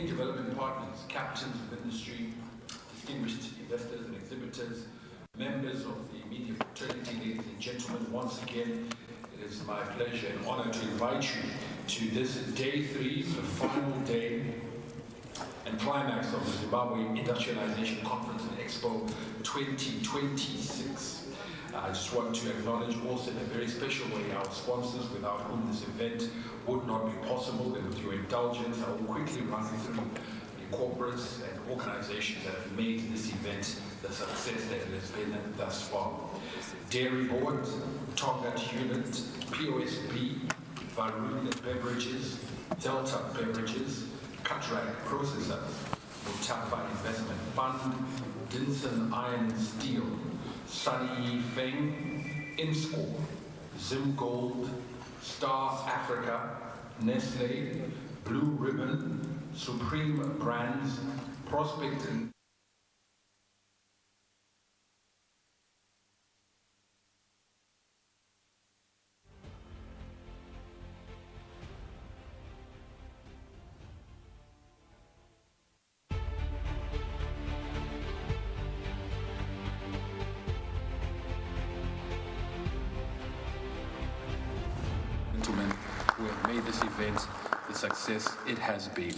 many development partners, captains of industry, distinguished investors and exhibitors, members of the media fraternity, ladies and gentlemen, once again, it is my pleasure and honor to invite you to this day 3, the final day and climax of the Zimbabwe Industrialization Conference and Expo 2026. I just want to acknowledge also in a very special way our sponsors, without whom this event would not be possible. And with your indulgence, I will quickly run through the corporates and organizations that have made this event the success that it has been thus far. Dairy Board, Tonga Unit, POSB, Varun Beverages, Delta Beverages, Cataract Processors, Mutapa Investment Fund, Dinson Iron and Steel, Sunny Feng, Inscore, Zim Gold, Star Africa, Nestle, Blue Ribbon, Supreme Brands, Prospect and who have made this event the success it has been.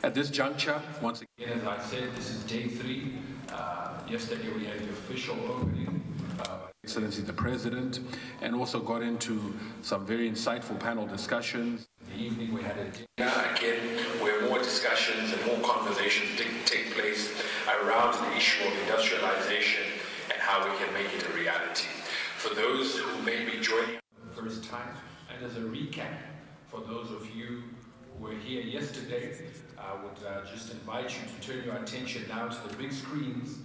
At this juncture, once again, as I said, this is day 3. Yesterday we had the official opening by Excellency the President, and also got into some very insightful panel discussions. In the evening we had a dinner again where more discussions and more conversations take place around the issue of industrialization and how we can make it a reality. For those who may be joining us for the first time, and as a recap, for those of you who were here yesterday, I would just invite you to turn your attention now to the big screens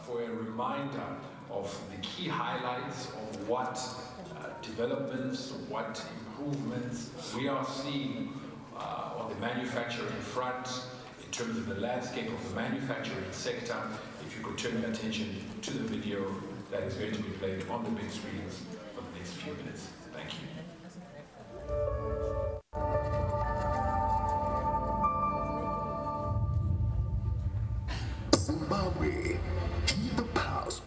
for a reminder of the key highlights of what developments, what improvements we are seeing on the manufacturing front in terms of the landscape of the manufacturing sector. If you could turn your attention to the video that is going to be played on the big screens for the next few minutes. Thank you. Zimbabwe, keep the past.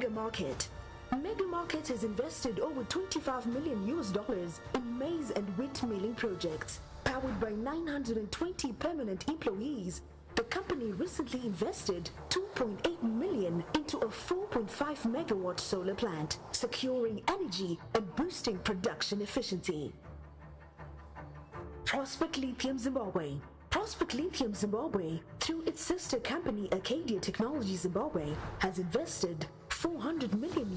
Mega Market. Mega Market has invested over $25 million in maize and wheat milling projects. Powered by 920 permanent employees, the company recently invested $2.8 million into a 4.5 megawatt solar plant, securing energy and boosting production efficiency. Prospect Lithium Zimbabwe. Prospect Lithium Zimbabwe, through its sister company Arcadia Technology Zimbabwe, has invested $400 million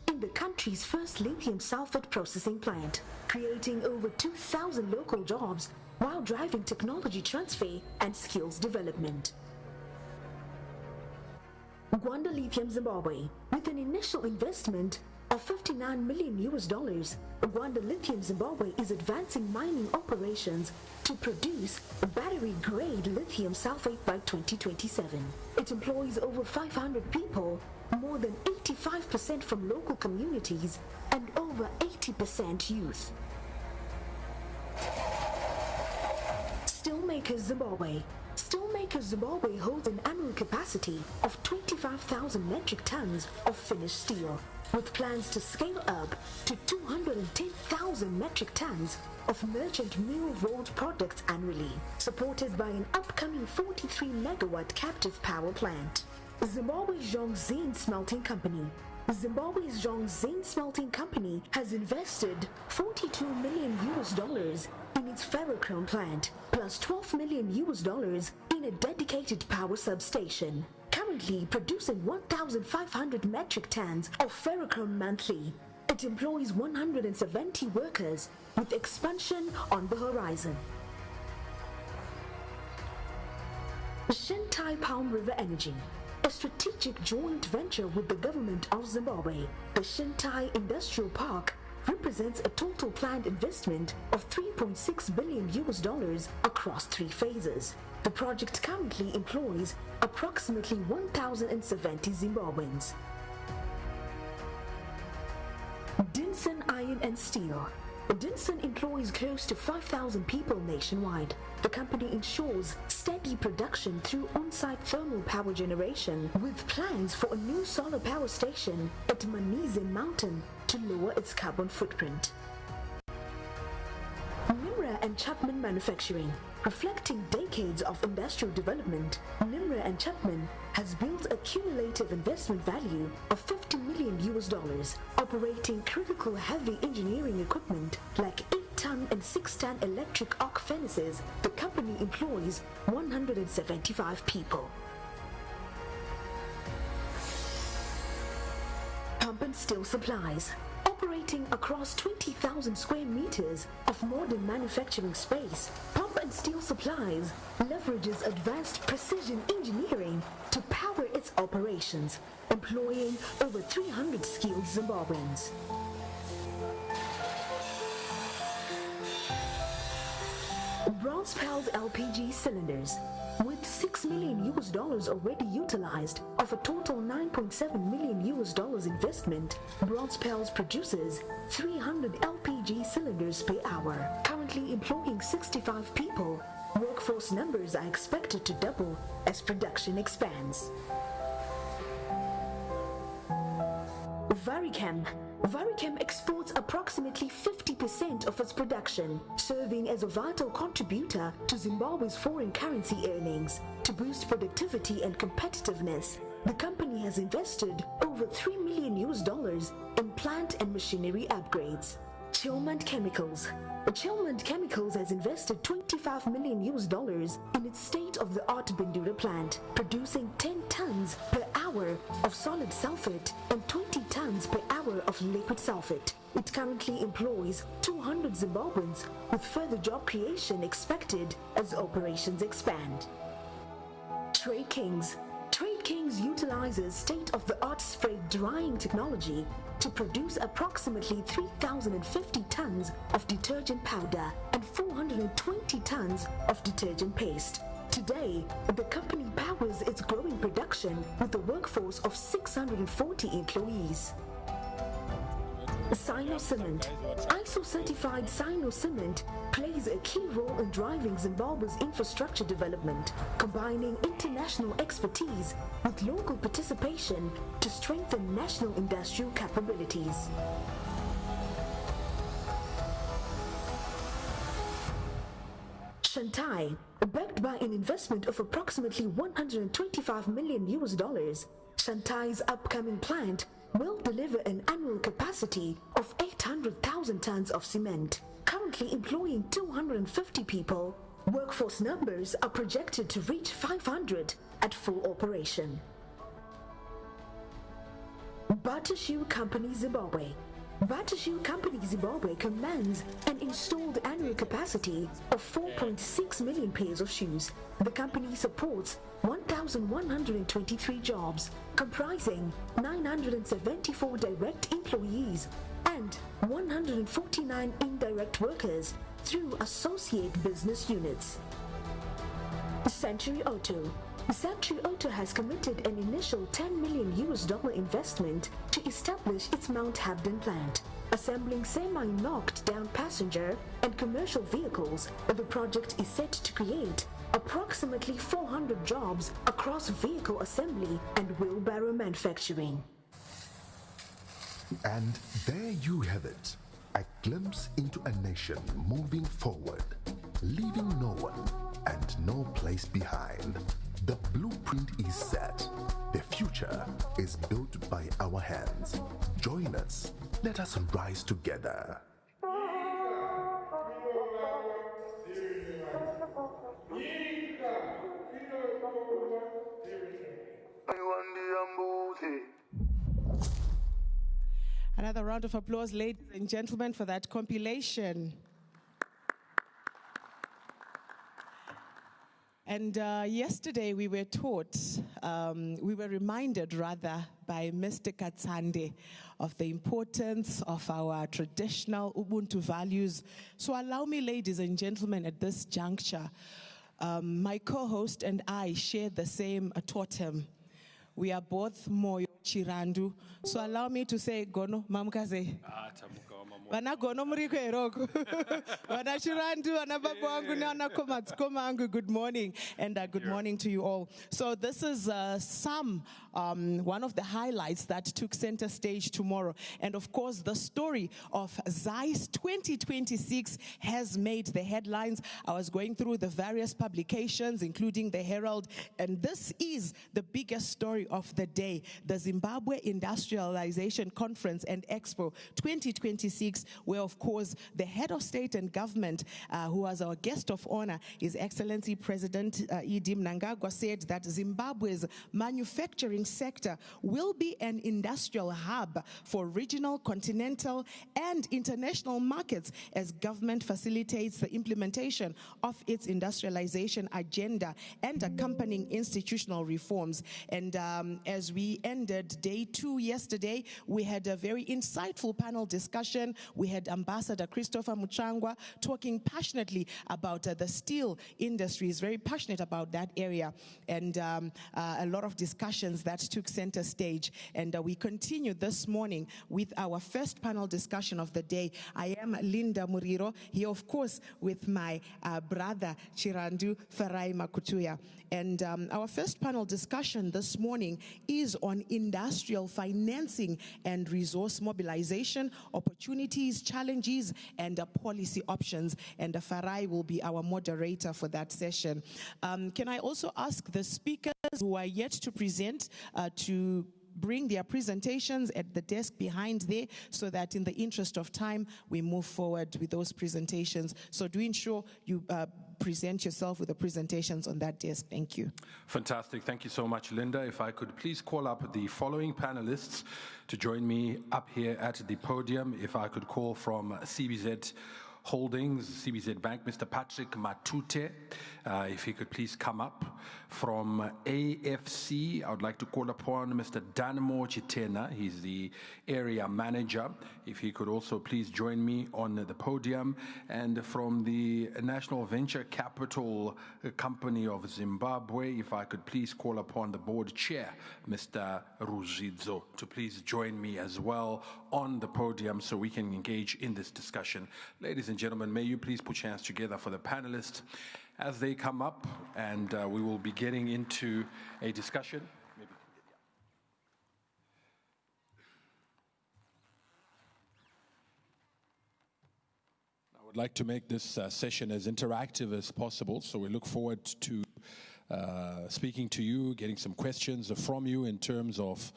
in the country's first lithium sulfate processing plant, creating over 2,000 local jobs while driving technology transfer and skills development. Gwanda Lithium Zimbabwe, with an initial investment of $59 million, Gwanda Lithium Zimbabwe is advancing mining operations to produce battery-grade lithium sulfate by 2027. It employs over 500 people, more than 85% from local communities, and over 80% youth. Steelmakers Zimbabwe. Steelmakers Zimbabwe holds an annual capacity of 25,000 metric tons of finished steel, with plans to scale up to 210,000 metric tons of merchant mill-rolled products annually, supported by an upcoming 43 megawatt captive power plant. Zimbabwe's Zhongzheng Smelting Company. Zimbabwe's Zhongzheng Smelting Company has invested $42 million in its ferrochrome plant, plus $12 million in a dedicated power substation, currently producing 1,500 metric tons of ferrochrome monthly. It employs 170 workers, with expansion on the horizon. Shintai Palm River Energy. A strategic joint venture with the government of Zimbabwe, the Shintai Industrial Park represents a total planned investment of $3.6 billion across 3 phases. The project currently employs approximately 1,070 Zimbabweans. Dinson Iron and Steel. Dinson employs close to 5,000 people nationwide. The company ensures steady production through on-site thermal power generation, with plans for a new solar power station at Manizen Mountain to lower its carbon footprint. Nimra and Chapman Manufacturing. Reflecting decades of industrial development, Nimra and Chapman has built a cumulative investment value of $50 million, operating critical heavy engineering equipment like 8-ton and 6-ton electric arc furnaces. The company employs 175 people. Pump and Steel Supplies. Operating across 20,000 square meters of modern manufacturing space, Pump and Steel Supplies leverages advanced precision engineering to power its operations, employing over 300 skilled Zimbabweans. Brownspearls LPG Cylinders. With $6 million already utilized of a total $9.7 million investment, Brownspearls produces 300 LPG cylinders per hour, currently employing 65 people. Workforce numbers are expected to double as production expands. Varichem. Varichem exports approximately 50% of its production, serving as a vital contributor to Zimbabwe's foreign currency earnings. To boost productivity and competitiveness, the company has invested over $3 million in plant and machinery upgrades. Chilmant Chemicals. Chilmant Chemicals has invested $25 million in its state-of-the-art Bindura plant, producing 10 tons per hour of solid sulfate and 20 tons per hour of liquid sulfate. It currently employs 200 Zimbabweans, with further job creation expected as operations expand. Trade Kings. Trade Kings utilizes state-of-the-art spray drying technology to produce approximately 3,050 tons of detergent powder and 420 tons of detergent paste. Today, the company powers its growing production with a workforce of 640 employees. Sino Cement. ISO-certified Sino Cement plays a key role in driving Zimbabwe's infrastructure development, combining international expertise with local participation to strengthen national industrial capabilities. Shantai, backed by an investment of approximately $125 million, Shantai's upcoming plant will deliver an annual capacity of 800,000 tons of cement. Currently employing 250 people, workforce numbers are projected to reach 500 at full operation. Batashu Company Zimbabwe. Batashu Company Zimbabwe commands an installed annual capacity of 4.6 million pairs of shoes. The company supports 1,123 jobs, comprising 974 direct employees and 149 indirect workers through associate business units. Century Auto. Century Auto has committed an initial $10 million investment to establish its Mount Habden plant, assembling semi-knocked down passenger and commercial vehicles. The project is set to create approximately 400 jobs across vehicle assembly and wheelbarrow manufacturing. And there you have it, a glimpse into a nation moving forward, leaving no one and no place behind. The blueprint is set. The future is built by our hands. Join us. Let us rise together. Another round of applause, ladies and gentlemen, for that compilation. And yesterday we were reminded by Mr. Katsande of the importance of our traditional Ubuntu values. So allow me, ladies and gentlemen, at this juncture, my co-host and I share the same totem. We are both Moyo Chirandu. So allow me to say, Gono Mamukaze. Wana gono muriko eroko. Wana Chirandu, wana babu wangu, wana komatskoma wangu. Good morning, and good morning to you all. So this is one of the highlights that took center stage tomorrow. And of course, the story of ZAIS 2026 has made the headlines. I was going through the various publications, including the Herald, and this is the biggest story of the day, the Zimbabwe Industrialization Conference and Expo 2026, where of course the head of state and government, who was our guest of honor, His Excellency President Edi Mnangagwa, said that Zimbabwe's manufacturing sector will be an industrial hub for regional, continental, and international markets as government facilitates the implementation of its industrialization agenda and accompanying institutional reforms. And as we ended day 2 yesterday, we had a very insightful panel discussion. We had Ambassador Christopher Muchangwa talking passionately about the steel industry. He's very passionate about that area, and a lot of discussions that took center stage. And we continue this morning with our first panel discussion of the day. I am Linda Muriro, here of course with my brother Chirandu Farai Makutuya. And our first panel discussion this morning is on industrial financing and resource mobilization, opportunities, challenges, and policy options. And Farai will be our moderator for that session. Can I also ask the speakers who are yet to present to bring their presentations at the desk behind there, so that in the interest of time, we move forward with those presentations. So do ensure you present yourself with the presentations on that desk. Thank you. Fantastic. Thank you so much, Linda. If I could please call up the following panelists to join me up here at the podium. If I could call from CBZ Holdings, CBZ Bank, Mr. Patrick Matute, if he could please come up. From AFC, I would like to call upon Mr. Danmo Chitena. He's the area manager. If he could also please join me on the podium. And from the National Venture Capital Company of Zimbabwe, if I could please call upon the board chair, Mr. Ruzidzo, to please join me as well on the podium so we can engage in this discussion. Ladies and gentlemen, may you please put your hands together for the panelists as they come up, and we will be getting into a discussion. I would like to make this session as interactive as possible, so we look forward to speaking to you, getting some questions from you in terms of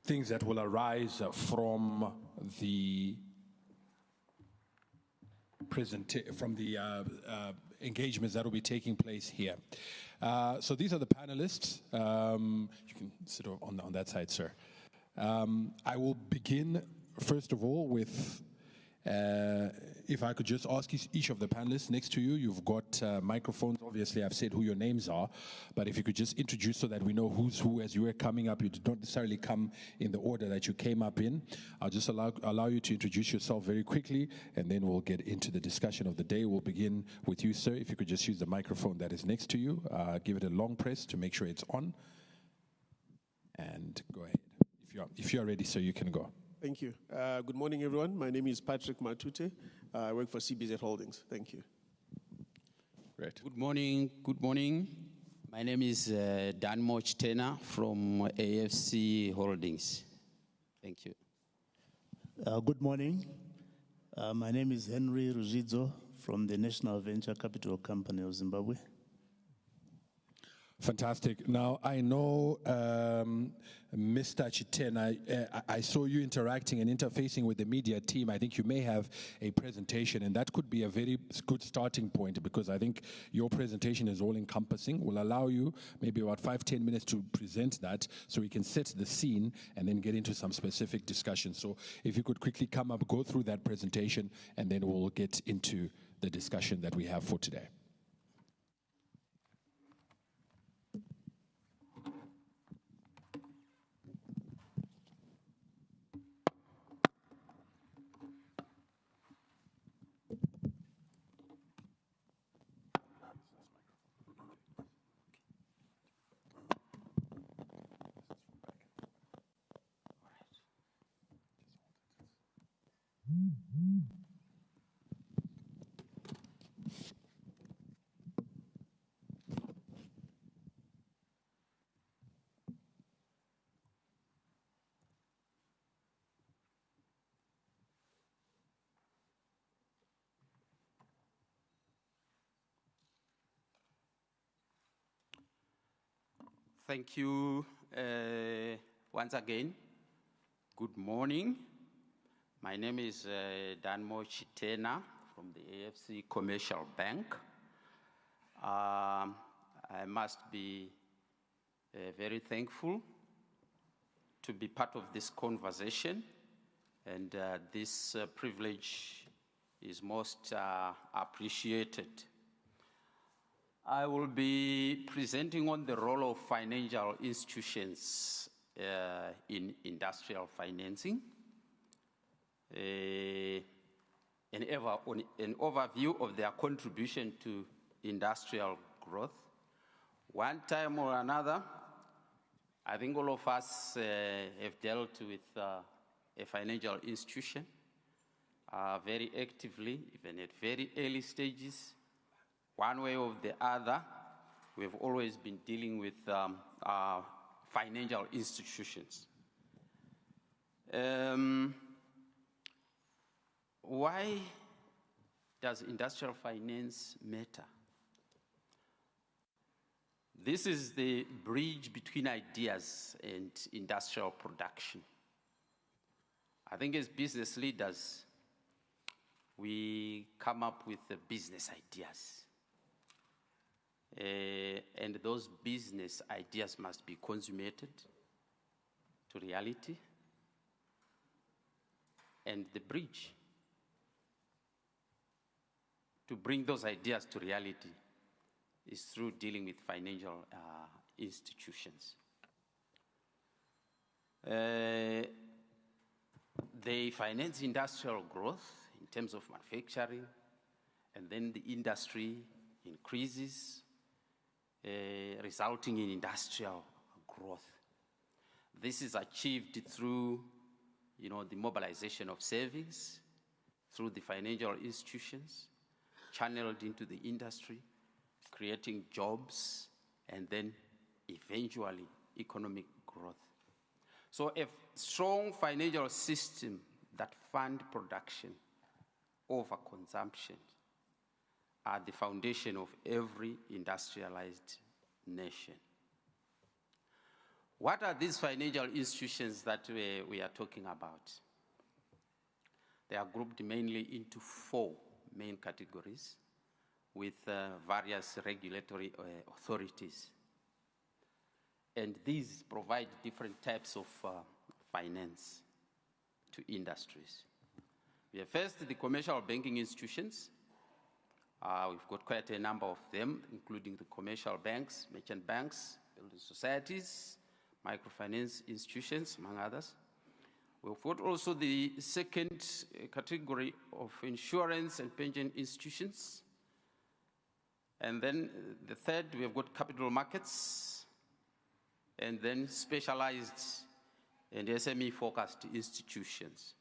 things that will arise from the engagements that will be taking place here. So these are the panelists. You can sit on that side, sir. I will begin, first of all, with if I could just ask each of the panelists next to you, you've got microphones. Obviously, I've said who your names are, but if you could just introduce so that we know who's who as you were coming up. You did not necessarily come in the order that you came up in. I'll just allow you to introduce yourself very quickly, and then we'll get into the discussion of the day. We'll begin with you, sir. If you could just use the microphone that is next to you, give it a long press to make sure it's on, and go ahead. If you are ready, sir, you can go. Thank you. Good morning, everyone. My name is Patrick Matute. I work for CBZ Holdings. Thank you. Great. Good morning. Good morning. My name is Dan Mochtena from AFC Holdings. Thank you. Good morning. My name is Henry Ruzidzo from the National Venture Capital Company of Zimbabwe. Fantastic. Now, I know, Mr. Chitena, I saw you interacting and interfacing with the media team. I think you may have a presentation, and that could be a very good starting point, because I think your presentation is all-encompassing. We'll allow you maybe about 5-10 minutes to present that so we can set the scene and then get into some specific discussion. So if you could quickly come up, go through that presentation, and then we'll get into the discussion that we have for today. Thank you once again. Good morning. My name is Danmo Chitena from the AFC Commercial Bank. I must be very thankful to be part of this conversation, and this privilege is most appreciated. I will be presenting on the role of financial institutions in industrial financing, an overview of their contribution to industrial growth. One time or another, I think all of us have dealt with a financial institution very actively, even at very early stages. One way or the other, we've always been dealing with financial institutions. Why does industrial finance matter? This is the bridge between ideas and industrial production. I think as business leaders, we come up with the business ideas. And those business ideas must be consummated to reality. And the bridge to bring those ideas to reality is through dealing with financial institutions. They finance industrial growth in terms of manufacturing, and then the industry increases, resulting in industrial growth. This is achieved through, the mobilization of savings, through the financial institutions, channeled into the industry, creating jobs, and then eventually economic growth. So a strong financial system that fund production over consumption are the foundation of every industrialized nation. What are these financial institutions that we are talking about? They are grouped mainly into 4 main categories with various regulatory authorities. And these provide different types of finance to industries. We have first the commercial banking institutions. We've got quite a number of them, including the commercial banks, merchant banks, building societies, microfinance institutions, among others. We've got also the second category of insurance and pension institutions. And then the third, we have got capital markets, and then specialized and SME-focused institutions.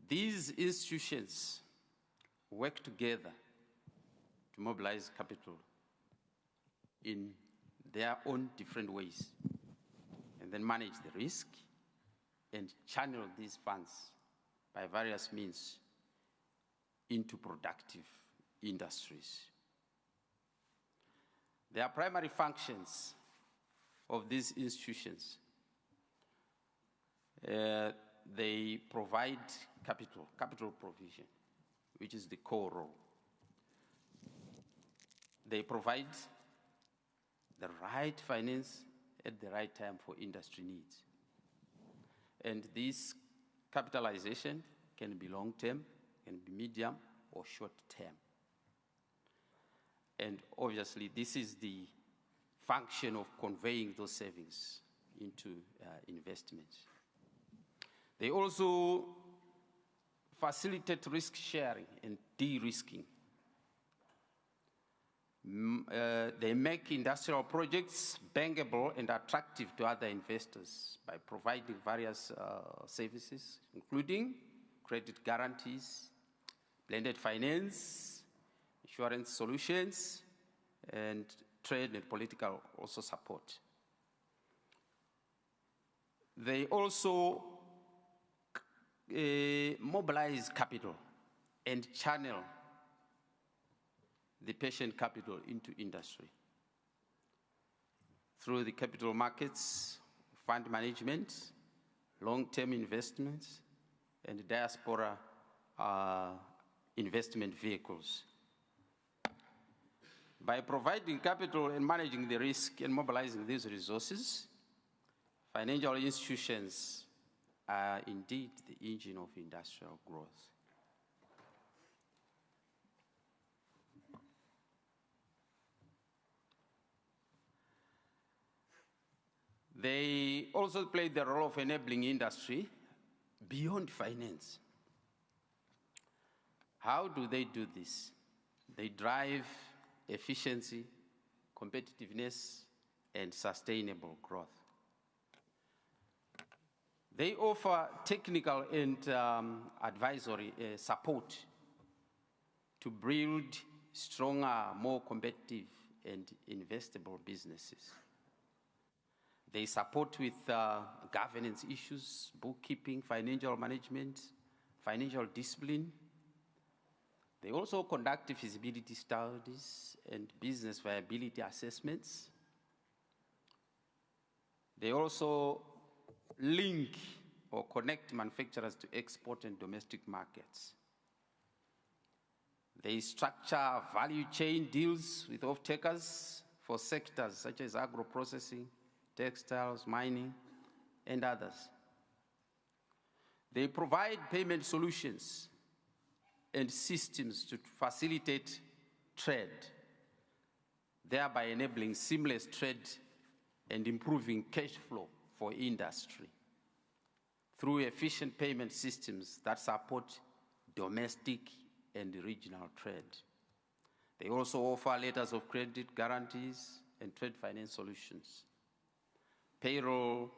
These institutions work together to mobilize capital in their own different ways, and then manage the risk and channel these funds by various means into productive industries. There are primary functions of these institutions. They provide capital provision, which is the core role. They provide the right finance at the right time for industry needs. And this capitalization can be long-term, can be medium or short-term. And obviously, this is the function of conveying those savings into investments. They also facilitate risk sharing and de-risking. They make industrial projects bankable and attractive to other investors by providing various services, including credit guarantees, blended finance, insurance solutions, and trade and political also support. They also mobilize capital and channel the patient capital into industry through the capital markets, fund management, long-term investments, and diaspora investment vehicles. By providing capital and managing the risk and mobilizing these resources, financial institutions are indeed the engine of industrial growth. They also play the role of enabling industry beyond finance. How do they do this? They drive efficiency, competitiveness, and sustainable growth. They offer technical and advisory support to build stronger, more competitive, and investable businesses. They support with governance issues, bookkeeping, financial management, financial discipline. They also conduct feasibility studies and business viability assessments. They also link or connect manufacturers to export and domestic markets. They structure value chain deals with off-takers for sectors such as agro-processing, textiles, mining, and others. They provide payment solutions and systems to facilitate trade, thereby enabling seamless trade and improving cash flow for industry through efficient payment systems that support domestic and regional trade. They also offer letters of credit guarantees and trade finance solutions. payroll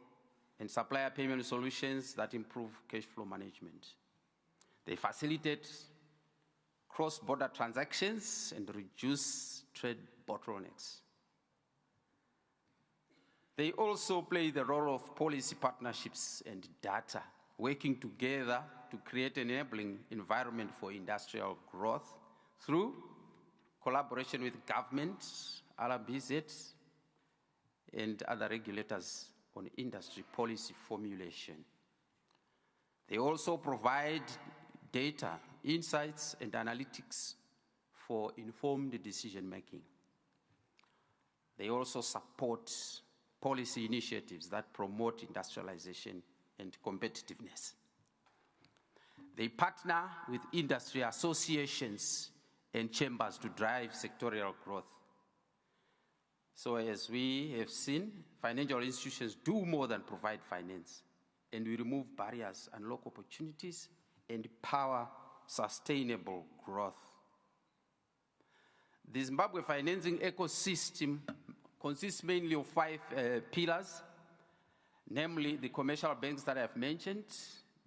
and supplier payment solutions that improve cash flow management. They facilitate cross-border transactions and reduce trade bottlenecks. They also play the role of policy partnerships and data, working together to create an enabling environment for industrial growth through collaboration with government, RBZ, and other regulators on industry policy formulation. They also provide data, insights, and analytics for informed decision-making. They also support policy initiatives that promote industrialization and competitiveness. They partner with industry associations and chambers to drive sectorial growth. So as we have seen, financial institutions do more than provide finance, and we remove barriers, unlock opportunities, and power sustainable growth. The Zimbabwe financing ecosystem consists mainly of 5 pillars, namely the commercial banks that I've mentioned,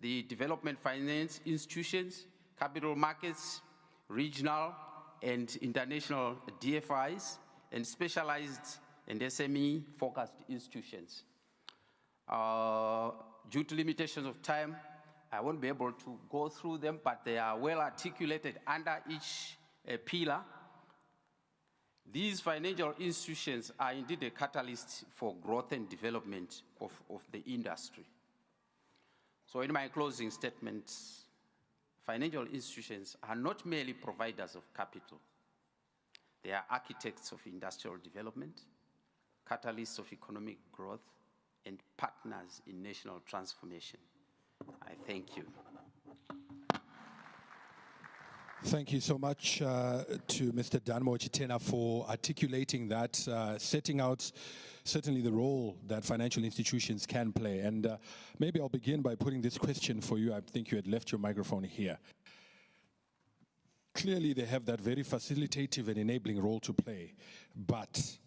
the development finance institutions, capital markets, regional and international DFIs, and specialized and SME-focused institutions. Due to limitations of time, I won't be able to go through them, but they are well articulated under each pillar. These financial institutions are indeed a catalyst for growth and development of the industry. So in my closing statement, financial institutions are not merely providers of capital. They are architects of industrial development, catalysts of economic growth, and partners in national transformation. I thank you. Thank you so much to Mr. Danmo Chitena for articulating that, setting out certainly the role that financial institutions can play. And maybe I'll begin by putting this question for you. I think you had left your microphone here. Clearly, they have that very facilitative and enabling role to play, but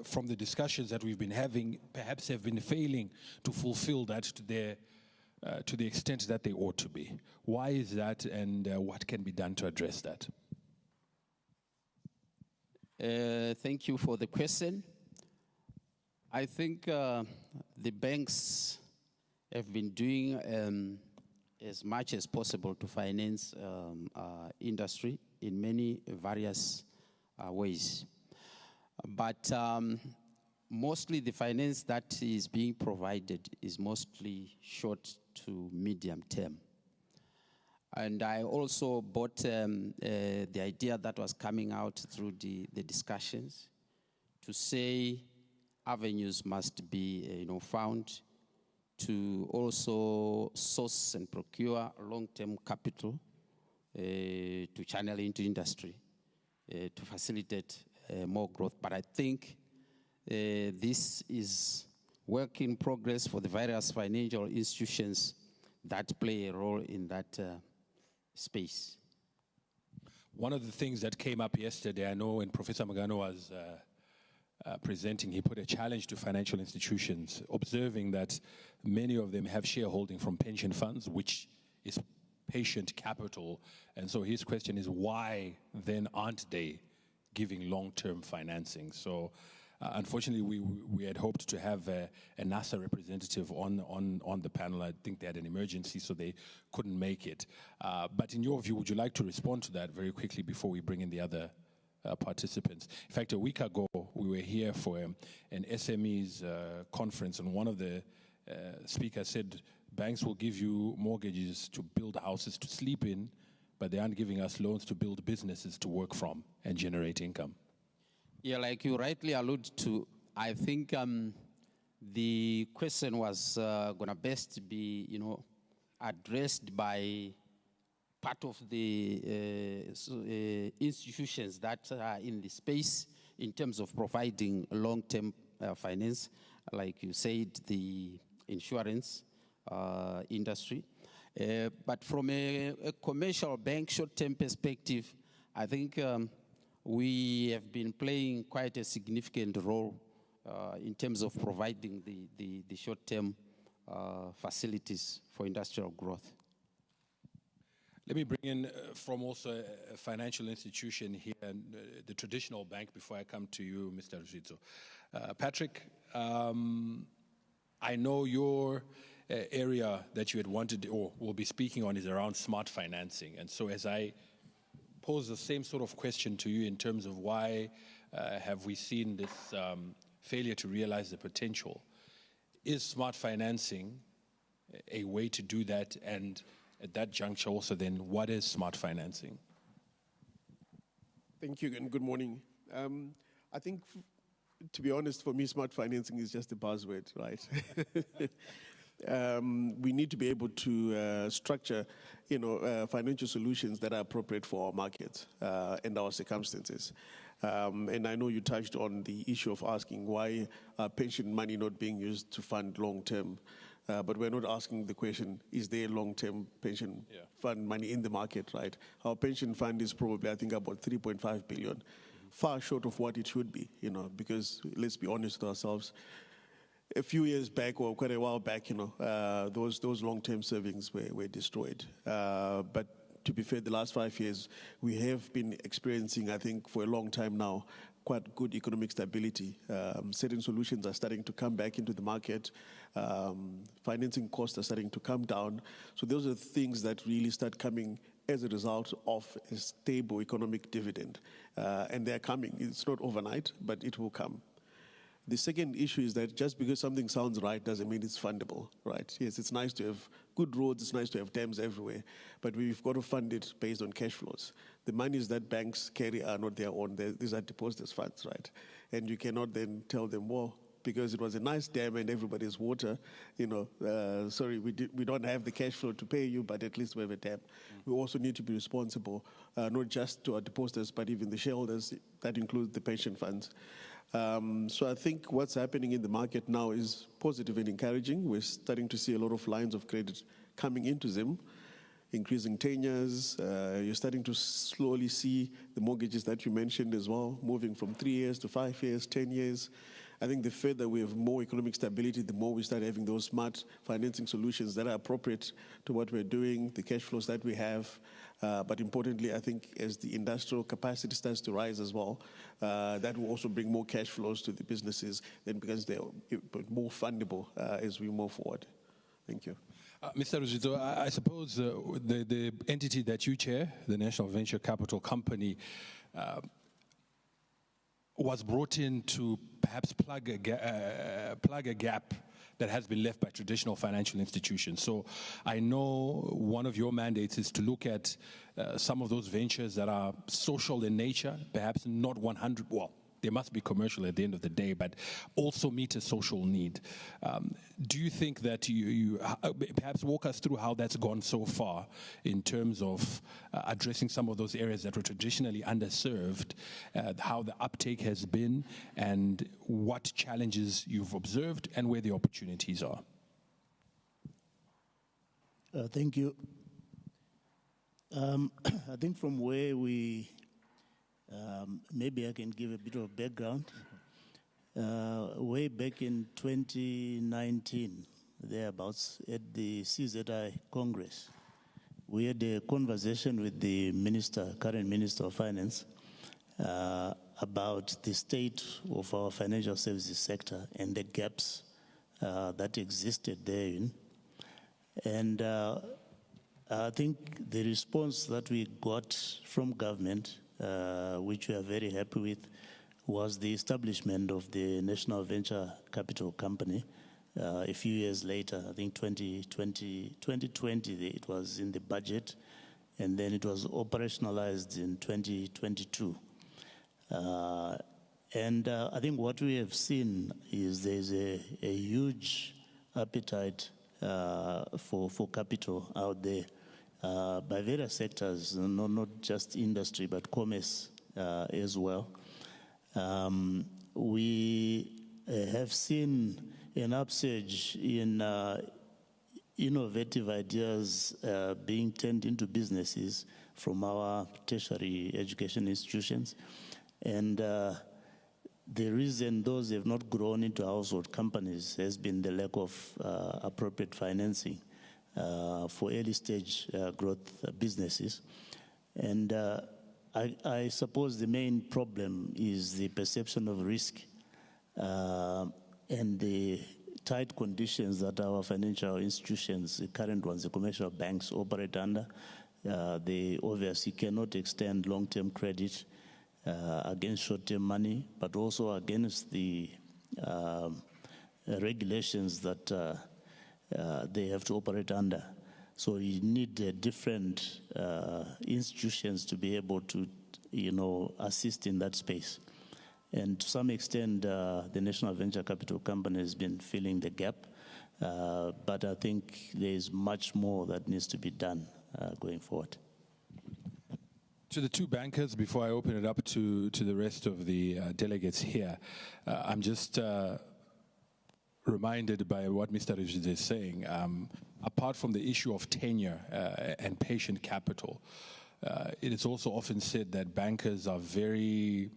from the discussions that we've been having, perhaps have been failing to fulfill that to the extent that they ought to be. Why is that, and what can be done to address that? Thank you for the question. I think the banks have been doing as much as possible to finance industry in many various ways. But mostly the finance that is being provided is mostly short to medium term. And I also bought the idea that was coming out through the discussions to say avenues must be found to also source and procure long-term capital to channel into industry to facilitate more growth. But I think this is work in progress for the various financial institutions that play a role in that space. One of the things that came up yesterday, I know when Professor Magano was presenting, he put a challenge to financial institutions, observing that many of them have shareholding from pension funds, which is patient capital. And so his question is, why then aren't they giving long-term financing? So unfortunately, we had hoped to have a NASA representative on the panel. I think they had an emergency, so they couldn't make it. But in your view, would you like to respond to that very quickly before we bring in the other participants? In fact, a week ago, we were here for an SMEs conference, and one of the speakers said, banks will give you mortgages to build houses to sleep in, but they aren't giving us loans to build businesses to work from and generate income. Yeah, like you rightly allude to, I think the question was going to best be, addressed by part of the institutions that are in the space in terms of providing long-term finance, like you said, the insurance industry. But from a commercial bank short-term perspective, I think we have been playing quite a significant role in terms of providing the short-term facilities for industrial growth. Let me bring in from also a financial institution here, and the traditional bank, before I come to you, Mr. Ruzizo. Patrick, I know your area that you had wanted or will be speaking on is around smart financing. And so as I pose the same sort of question to you in terms of why have we seen this failure to realize the potential, is smart financing a way to do that? And at that juncture also then, what is smart financing? Thank you and good morning. I think, to be honest, for me, smart financing is just a buzzword, right? We need to be able to structure, financial solutions that are appropriate for our markets and our circumstances. And I know you touched on the issue of asking why pension money not being used to fund long-term. But we're not asking the question, is there long-term pension fund money in the market, right? Our pension fund is probably, I think, about 3.5 billion, far short of what it should be, because let's be honest with ourselves. A few years back, or quite a while back, those long-term savings were destroyed. But to be fair, the last 5 years, we have been experiencing, I think, for a long time now, quite good economic stability. Certain solutions are starting to come back into the market. Financing costs are starting to come down. So those are things that really start coming as a result of a stable economic dividend. And they're coming. It's not overnight, but it will come. The second issue is that just because something sounds right doesn't mean it's fundable, right? Yes, it's nice to have good roads, it's nice to have dams everywhere, but we've got to fund it based on cash flows. The monies that banks carry are not their own. These are depositors' funds, right? And you cannot then tell them, well, because it was a nice dam and everybody's water, sorry, we don't have the cash flow to pay you, but at least we have a dam. We also need to be responsible, not just to our depositors, but even the shareholders. That includes the pension funds. So I think what's happening in the market now is positive and encouraging. We're starting to see a lot of lines of credit coming into Zim, increasing tenures. You're starting to slowly see the mortgages that you mentioned as well, moving from 3 years to 5 years, 10 years. I think the further we have more economic stability, the more we start having those smart financing solutions that are appropriate to what we're doing, the cash flows that we have. But importantly, I think as the industrial capacity starts to rise as well, that will also bring more cash flows to the businesses, then because they're more fundable as we move forward. Thank you. Mr. Ruzizo, I suppose the entity that you chair, the National Venture Capital Company, was brought in to perhaps plug a gap that has been left by traditional financial institutions. So I know one of your mandates is to look at some of those ventures that are social in nature, perhaps not 100, well, they must be commercial at the end of the day, but also meet a social need. Do you think that you perhaps walk us through how that's gone so far in terms of addressing some of those areas that were traditionally underserved, how the uptake has been, and what challenges you've observed and where the opportunities are? Thank you. I think from where we maybe I can give a bit of background. Way back in 2019, thereabouts, at the CZI Congress, we had a conversation with the current Minister of Finance, about the state of our financial services sector and the gaps that existed therein. And I think the response that we got from government, which we are very happy with, was the establishment of the National Venture Capital Company. A few years later, I think 2020, it was in the budget, and then it was operationalized in 2022. And I think what we have seen is there's a huge appetite for capital out there by various sectors, not just industry, but commerce as well. We have seen an upsurge in innovative ideas being turned into businesses from our tertiary education institutions. And the reason those have not grown into household companies has been the lack of appropriate financing for early stage growth businesses. And I suppose the main problem is the perception of risk and the tight conditions that our financial institutions, the current ones, the commercial banks operate under. They obviously cannot extend long-term credit against short-term money, but also against the regulations that they have to operate under. So you need different institutions to be able to, assist in that space. And to some extent, the National Venture Capital Company has been filling the gap, but I think there is much more that needs to be done going forward. To the two bankers, before I open it up to the rest of the delegates here, I'm just reminded by what Mr. Rigid is saying. Apart from the issue of tenure and patient capital, it is also often said that bankers are very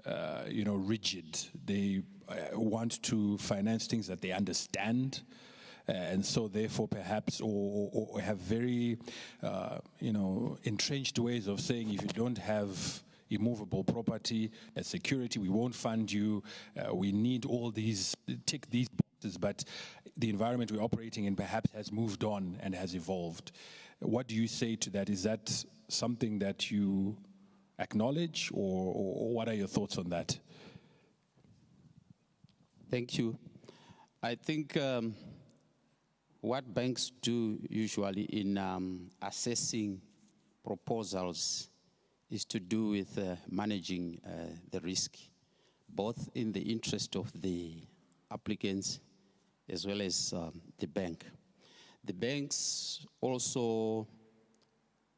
rigid. They want to finance things that they understand, and so therefore perhaps or have very entrenched ways of saying, if you don't have immovable property as security, we won't fund you. We need all these, tick these boxes, but the environment we're operating in perhaps has moved on and has evolved. What do you say to that? Is that something that you acknowledge, or what are your thoughts on that? Thank you. I think what banks do usually in assessing proposals is to do with managing the risk, both in the interest of the applicants as well as the bank. The banks also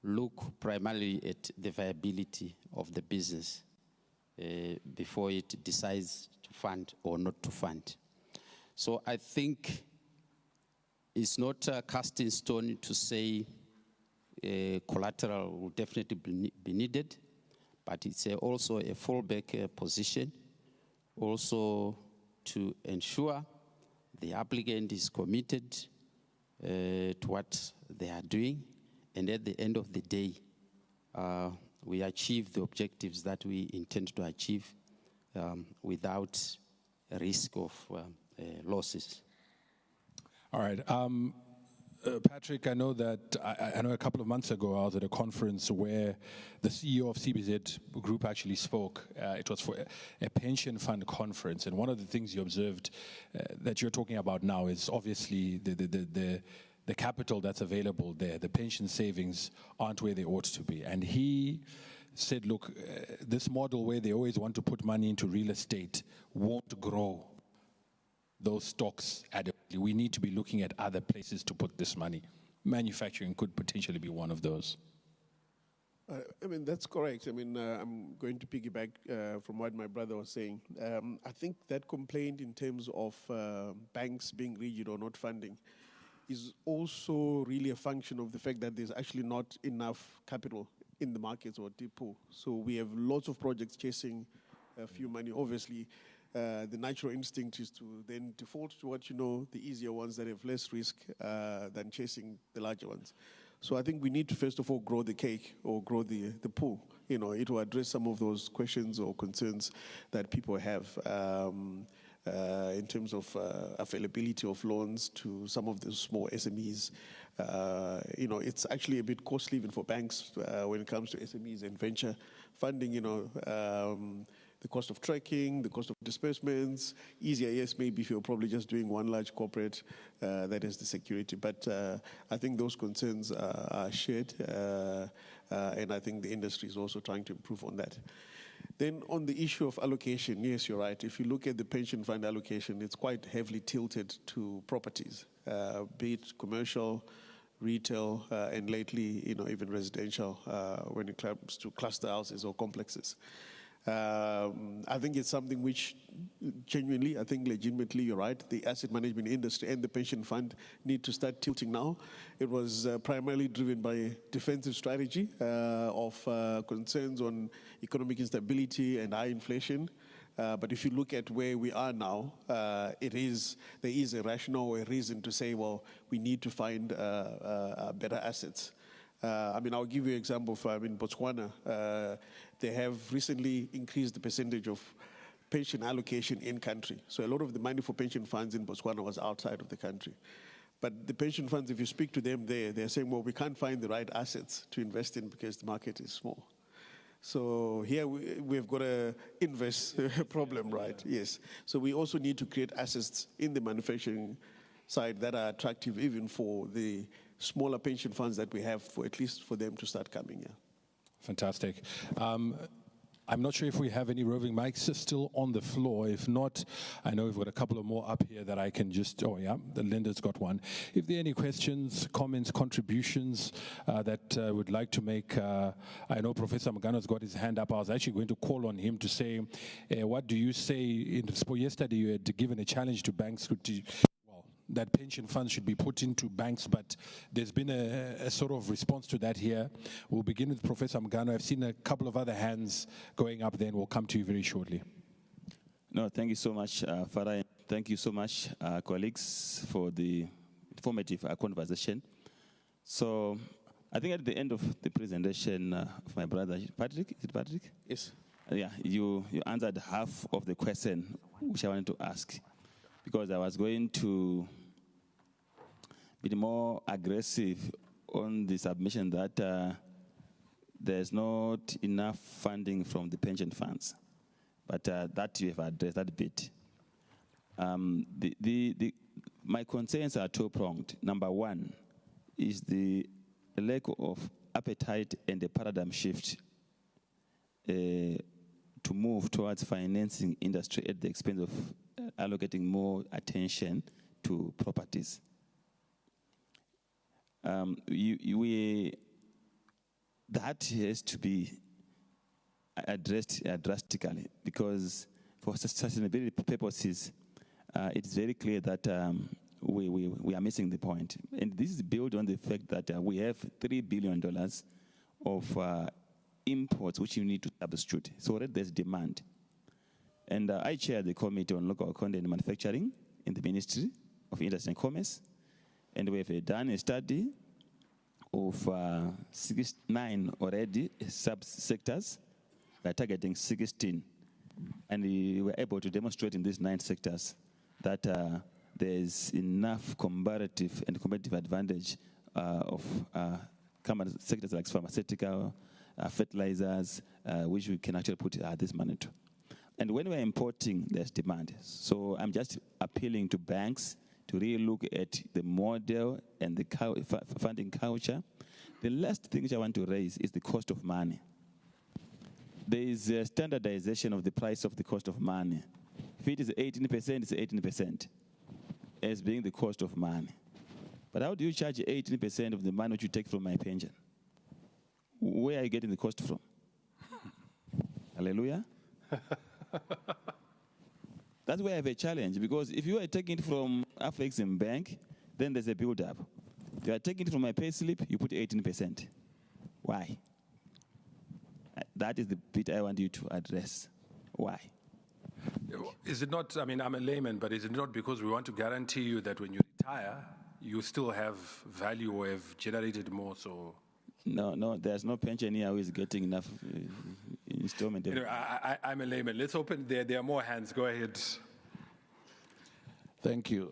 look primarily at the viability of the business before it decides to fund or not to fund. So I think it's not cast in stone to say collateral will definitely be needed, but it's also a fallback position, also to ensure the applicant is committed to what they are doing, and at the end of the day, we achieve the objectives that we intend to achieve without a risk of losses. All right. Patrick, I know that I know a couple of months ago I was at a conference where the CEO of CBZ Group actually spoke. It was for a pension fund conference, and one of the things you observed that you're talking about now is obviously the capital that's available there. The pension savings aren't where they ought to be, and he said, look, this model where they always want to put money into real estate won't grow those stocks adequately. We need to be looking at other places to put this money. Manufacturing could potentially be one of those. That's correct. I'm going to piggyback from what my brother was saying. I think that complaint in terms of banks being rigid or not funding is also really a function of the fact that there's actually not enough capital in the markets or deep pool. So we have lots of projects chasing a few money. Obviously, the natural instinct is to then default to what the easier ones that have less risk than chasing the larger ones. So I think we need to first of all grow the cake or grow the pool, it will address some of those questions or concerns that people have in terms of availability of loans to some of the small SMEs. It's actually a bit costly even for banks when it comes to SMEs and venture funding, the cost of tracking, the cost of disbursements. Easier, yes, maybe if you're probably just doing one large corporate that has the security. But I think those concerns are shared, and I think the industry is also trying to improve on that. Then on the issue of allocation, yes, you're right. If you look at the pension fund allocation, it's quite heavily tilted to properties, be it commercial, retail, and lately, even residential when it comes to cluster houses or complexes. I think it's something which genuinely, I think legitimately, you're right, the asset management industry and the pension fund need to start tilting now. It was primarily driven by a defensive strategy of concerns on economic instability and high inflation. But if you look at where we are now, there is a rationale or a reason to say, well, we need to find better assets. I'll give you an example. In Botswana, they have recently increased the percentage of pension allocation in country. So a lot of the money for pension funds in Botswana was outside of the country. But the pension funds, if you speak to them there, they're saying, well, we can't find the right assets to invest in because the market is small. So here we've got an inverse problem, right? Yes. So we also need to create assets in the manufacturing side that are attractive even for the smaller pension funds that we have, for at least for them to start coming here. Fantastic. I'm not sure if we have any roving mics still on the floor. If not, I know we've got a couple of more up here that I can just, oh yeah, the Linda's got one. If there are any questions, comments, contributions that would like to make, I know Professor Mugano's got his hand up. I was actually going to call on him to say, what do you say, in Expo yesterday you had given a challenge to banks that pension funds should be put into banks, but there's been a sort of response to that here. We'll begin with Professor Mugano. I've seen a couple of other hands going up, then we'll come to you very shortly. No, thank you so much, Farah. Thank you so much, colleagues, for the informative conversation. So I think at the end of the presentation of my brother, Patrick, is it Patrick? Yes. Yeah, you answered half of the question which I wanted to ask, because I was going to be more aggressive on the submission that there's not enough funding from the pension funds. But that you have addressed that bit. My concerns are two-pronged. Number one is the lack of appetite and the paradigm shift to move towards financing industry at the expense of allocating more attention to properties. That has to be addressed drastically, because for sustainability purposes, it's very clear that we are missing the point. And this is built on the fact that we have $3 billion of imports which you need to substitute. So already there's demand. And I chair the Committee on Local Content Manufacturing in the Ministry of Industry and Commerce. And we have done a study of 9 already sub-sectors. We are targeting 16. And we were able to demonstrate in these 9 sectors that there is enough comparative and competitive advantage of sectors like pharmaceutical, fertilizers, which we can actually put this money to. And when we're importing, there's demand. So I'm just appealing to banks to really look at the model and the funding culture. The last thing which I want to raise is the cost of money. There is a standardization of the price of the cost of money. If it is 18%, it's 18% as being the cost of money. But how do you charge 18% of the money which you take from my pension? Where are you getting the cost from? Hallelujah? That's where I have a challenge, because if you are taking it from Afrexim Bank, then there's a build-up. If you are taking it from my pay slip, you put 18%. Why? That is the bit I want you to address. Why? Is it not, I'm a layman, but is it not because we want to guarantee you that when you retire, you still have value or have generated more, so... No, there's no pensioner who is getting enough installment. I'm a layman. Let's open, there are more hands. Go ahead. Thank you.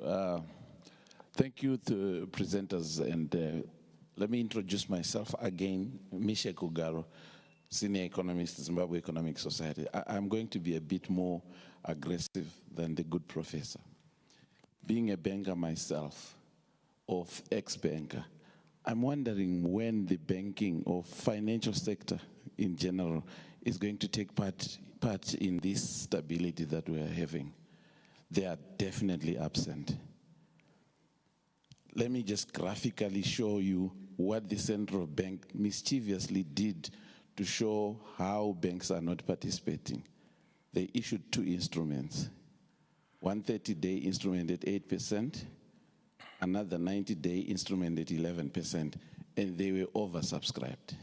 Thank you to presenters. And let me introduce myself again, Misha Kugaro, Senior Economist, Zimbabwe Economic Society. I'm going to be a bit more aggressive than the good professor. Being a banker myself, of ex-banker, I'm wondering when the banking or financial sector in general is going to take part in this stability that we are having. They are definitely absent. Let me just graphically show you what the central bank mischievously did to show how banks are not participating. They issued 2 instruments. One 30-day instrument at 8%, another 90-day instrument at 11%, and they were oversubscribed.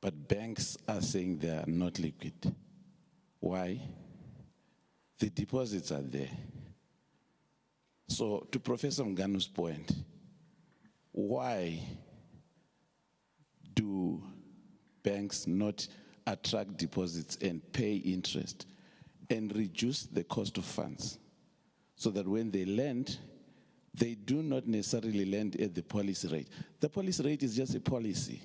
But banks are saying they are not liquid. Why? The deposits are there. So to Professor Mganu's point, why do banks not attract deposits and pay interest and reduce the cost of funds so that when they lend, they do not necessarily lend at the policy rate. The policy rate is just a policy.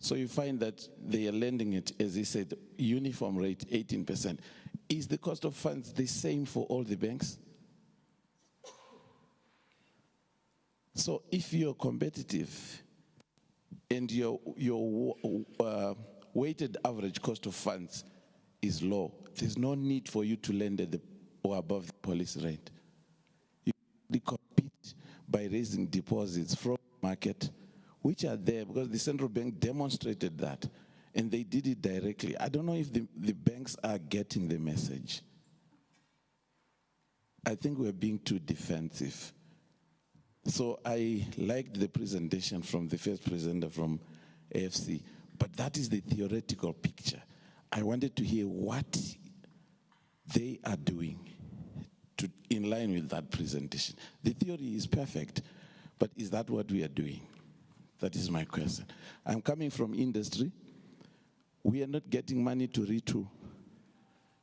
So you find that they are lending it, as he said, uniform rate, 18%. Is the cost of funds the same for all the banks? So if you're competitive and your weighted average cost of funds is low, there's no need for you to lend at the or above the policy rate. You compete by raising deposits from the market, which are there because the central bank demonstrated that, and they did it directly. I don't know if the banks are getting the message. I think we're being too defensive. So I liked the presentation from the first presenter from AFC, but that is the theoretical picture. I wanted to hear what they are doing in line with that presentation. The theory is perfect, but is that what we are doing? That is my question. I'm coming from industry. We are not getting money to retool.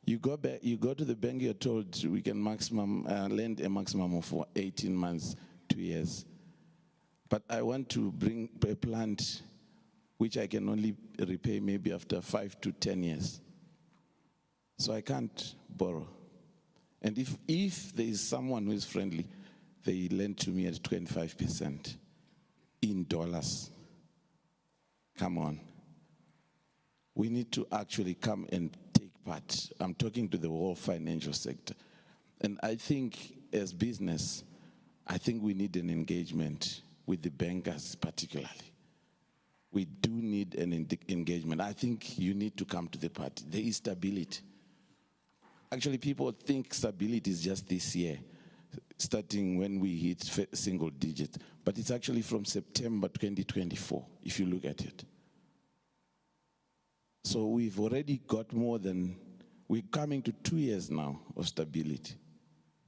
You go to the bank, you're told we can maximum lend a maximum of 18 months, 2 years. But I want to bring a plant which I can only repay maybe after 5 to 10 years. So I can't borrow. And if there is someone who is friendly, they lend to me at 25% in dollars. Come on. We need to actually come and take part. I'm talking to the whole financial sector. And I think as business, I think we need an engagement with the bankers particularly. We do need an engagement. I think you need to come to the party. There is stability. Actually, people think stability is just this year, starting when we hit single digit. But it's actually from September 2024, if you look at it. So we've already got we're coming to 2 years now of stability.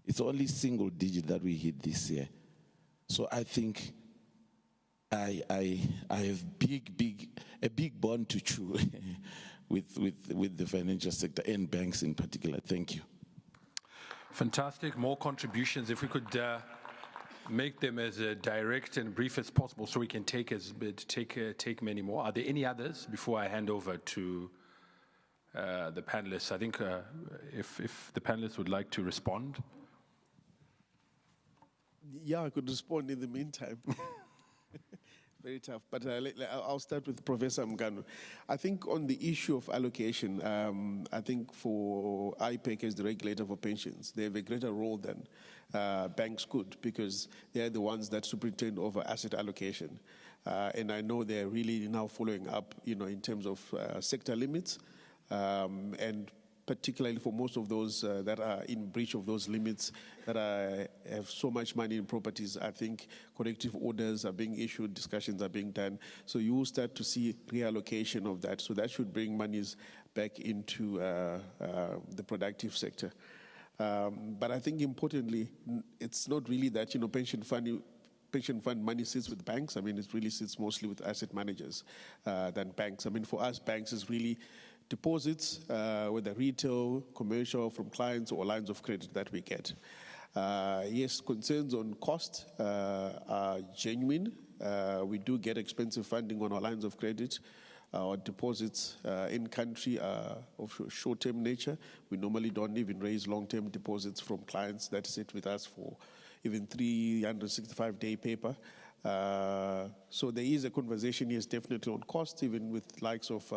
It's only single digit that we hit this year. So I think I have a big bond to chew with the financial sector and banks in particular. Thank you. Fantastic. More contributions. If we could make them as direct and brief as possible so we can take many more. Are there any others before I hand over to the panelists? I think if the panelists would like to respond. Yeah, I could respond in the meantime. Very tough, but I'll start with Professor Mganu. I think on the issue of allocation, I think for IPEC as the regulator for pensions, they have a greater role than banks could because they're the ones that superintend over asset allocation. And I know they're really now following up, in terms of sector limits, and particularly for most of those that are in breach of those limits, that have so much money in properties. I think corrective orders are being issued, discussions are being done. So you will start to see reallocation of that. So that should bring monies back into the productive sector. But I think importantly, it's not really that, pension fund money sits with banks. I mean, it really sits mostly with asset managers than banks. I mean, for us, banks is really deposits, whether retail, commercial, from clients or lines of credit that we get. Yes, concerns on cost are genuine. We do get expensive funding on our lines of credit. Our deposits in country are of short-term nature. We normally don't even raise long-term deposits from clients that sit with us for even 365-day paper. So there is a conversation, yes, definitely on cost, even with likes of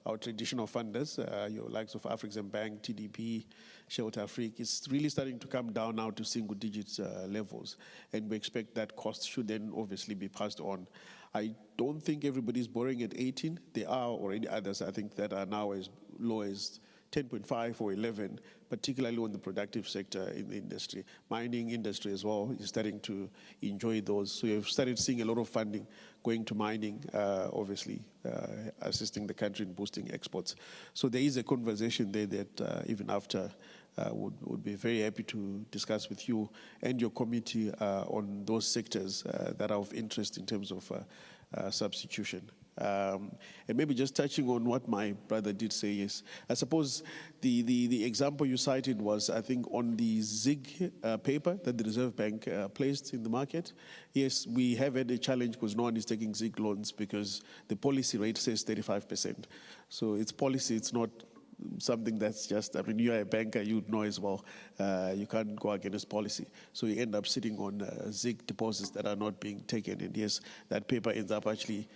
our traditional funders, your likes of Afrexim Bank, TDP, Shelter Afrique. It's really starting to come down now to single-digit levels, and we expect that cost should then obviously be passed on. I don't think everybody's borrowing at 18. There are already others, I think, that are now as low as 10.5 or 11, particularly on the productive sector in the industry. Mining industry as well is starting to enjoy those. So you've started seeing a lot of funding going to mining, obviously assisting the country in boosting exports. So there is a conversation there that even after would be very happy to discuss with you and your committee on those sectors that are of interest in terms of substitution. And maybe just touching on what my brother did say is, I suppose the example you cited was, I think, on the ZIG paper that the Reserve Bank placed in the market. Yes, we have had a challenge because no one is taking ZIG loans because the policy rate says 35%. So it's policy, it's not something that's just, I mean, you're a banker, you'd know as well. You can't go against policy. So you end up sitting on ZIG deposits that are not being taken. And yes, that paper ends up actually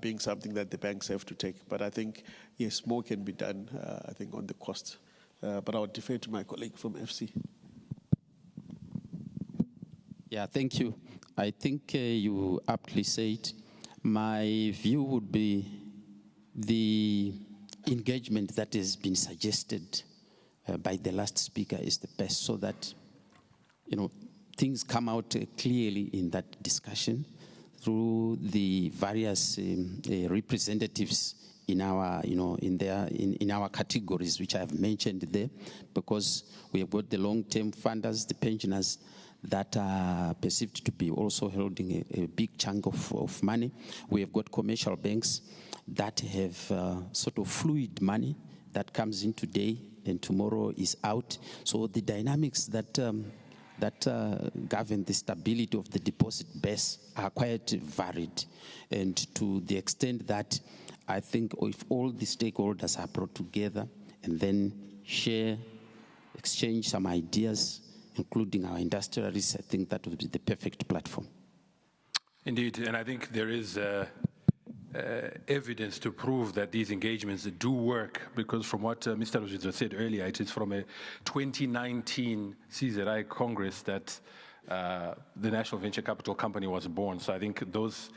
being something that the banks have to take. But I think, yes, more can be done, I think, on the cost. But I'll defer to my colleague from FC. Yeah, thank you. I think you aptly said, my view would be the engagement that has been suggested by the last speaker is the best, so that, you know, things come out clearly in that discussion through the various representatives in our, you know, in our categories, which I have mentioned there, because we have got the long-term funders, the pensioners, that are perceived to be also holding a big chunk of money. We have got commercial banks that have sort of fluid money that comes in today and tomorrow is out. So the dynamics that govern the stability of the deposit base are quite varied. And to the extent that I think if all the stakeholders are brought together and then exchange some ideas, including our industrialists, I think that would be the perfect platform. Indeed, and I think there is evidence to prove that these engagements do work, because from what Mr. Rosito said earlier, it is from a 2019 CZI Congress that the National Venture Capital Company was born. So I think those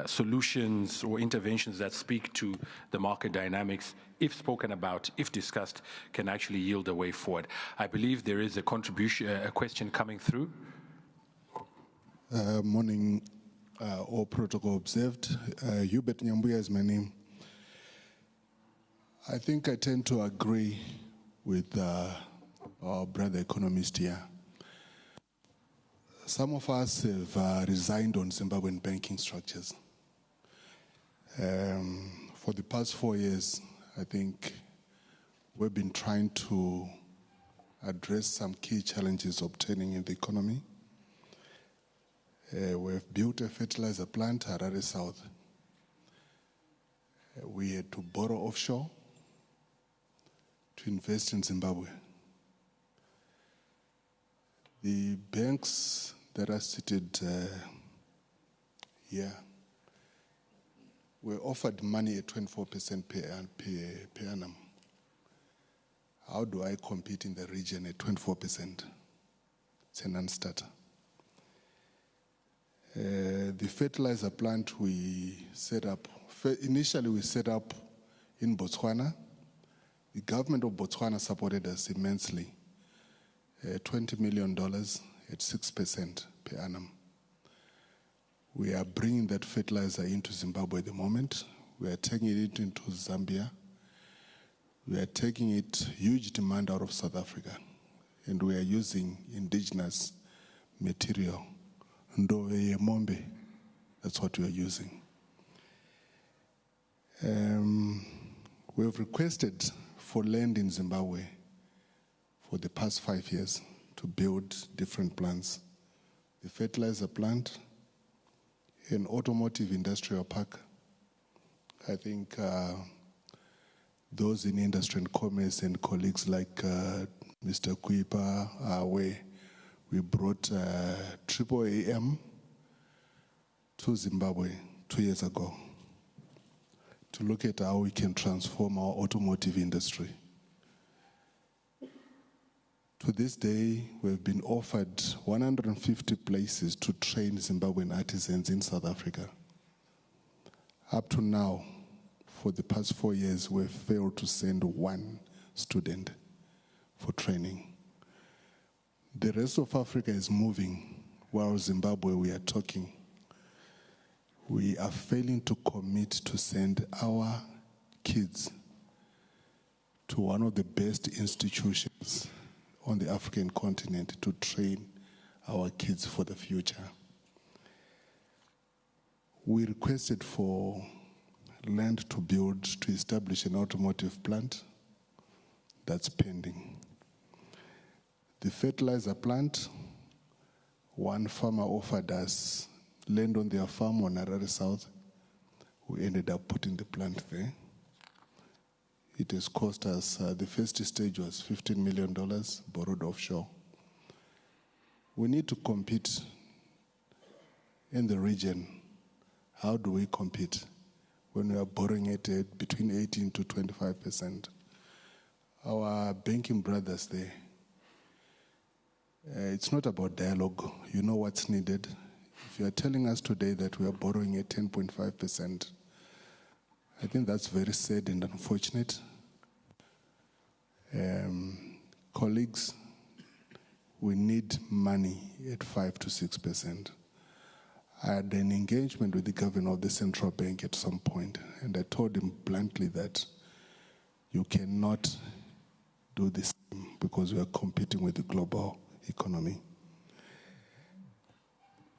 solutions or interventions that speak to the market dynamics, if spoken about, if discussed, can actually yield a way forward. I believe there is a question coming through. Morning, all protocol observed. Hubert Nyambuya is my name. I think I tend to agree with our brother economist here. Some of us have resigned on Zimbabwean banking structures. For the past 4 years, I think we've been trying to address some key challenges obtaining in the economy. We've built a fertilizer plant at Harare South. We had to borrow offshore to invest in Zimbabwe. The banks that are seated here were offered money at 24% per annum. How do I compete in the region at 24%? It's a non-starter. The fertilizer plant we set up, initially we set up in Botswana. The government of Botswana supported us immensely. $20 million at 6% per annum. We are bringing that fertilizer into Zimbabwe at the moment. We are taking it into Zambia. We are taking it, huge demand out of South Africa. And we are using indigenous material. Ndowe Mombe, that's what we are using. We have requested for land in Zimbabwe for the past 5 years to build different plants. The fertilizer plant, an automotive industrial park. I think those in industry and commerce and colleagues like Mr. Kuipa are aware. We brought AAM to Zimbabwe 2 years ago to look at how we can transform our automotive industry. To this day, we've been offered 150 places to train Zimbabwean artisans in South Africa. Up to now, for the past 4 years, we've failed to send one student for training. The rest of Africa is moving, while Zimbabwe, we are talking. We are failing to commit to send our kids to one of the best institutions on the African continent to train our kids for the future. We requested for land to build, to establish an automotive plant. That's pending. The fertilizer plant, one farmer offered us land on their farm on Harare South. We ended up putting the plant there. It has cost us, the first stage was $15 million, borrowed offshore. We need to compete in the region. How do we compete when we are borrowing at between 18 to 25%? Our banking brothers there, it's not about dialogue. You know what's needed. If you are telling us today that we are borrowing at 10.5%, I think that's very sad and unfortunate. Colleagues, we need money at 5 to 6%. I had an engagement with the governor of the central bank at some point, and I told him bluntly that you cannot do this because we are competing with the global economy.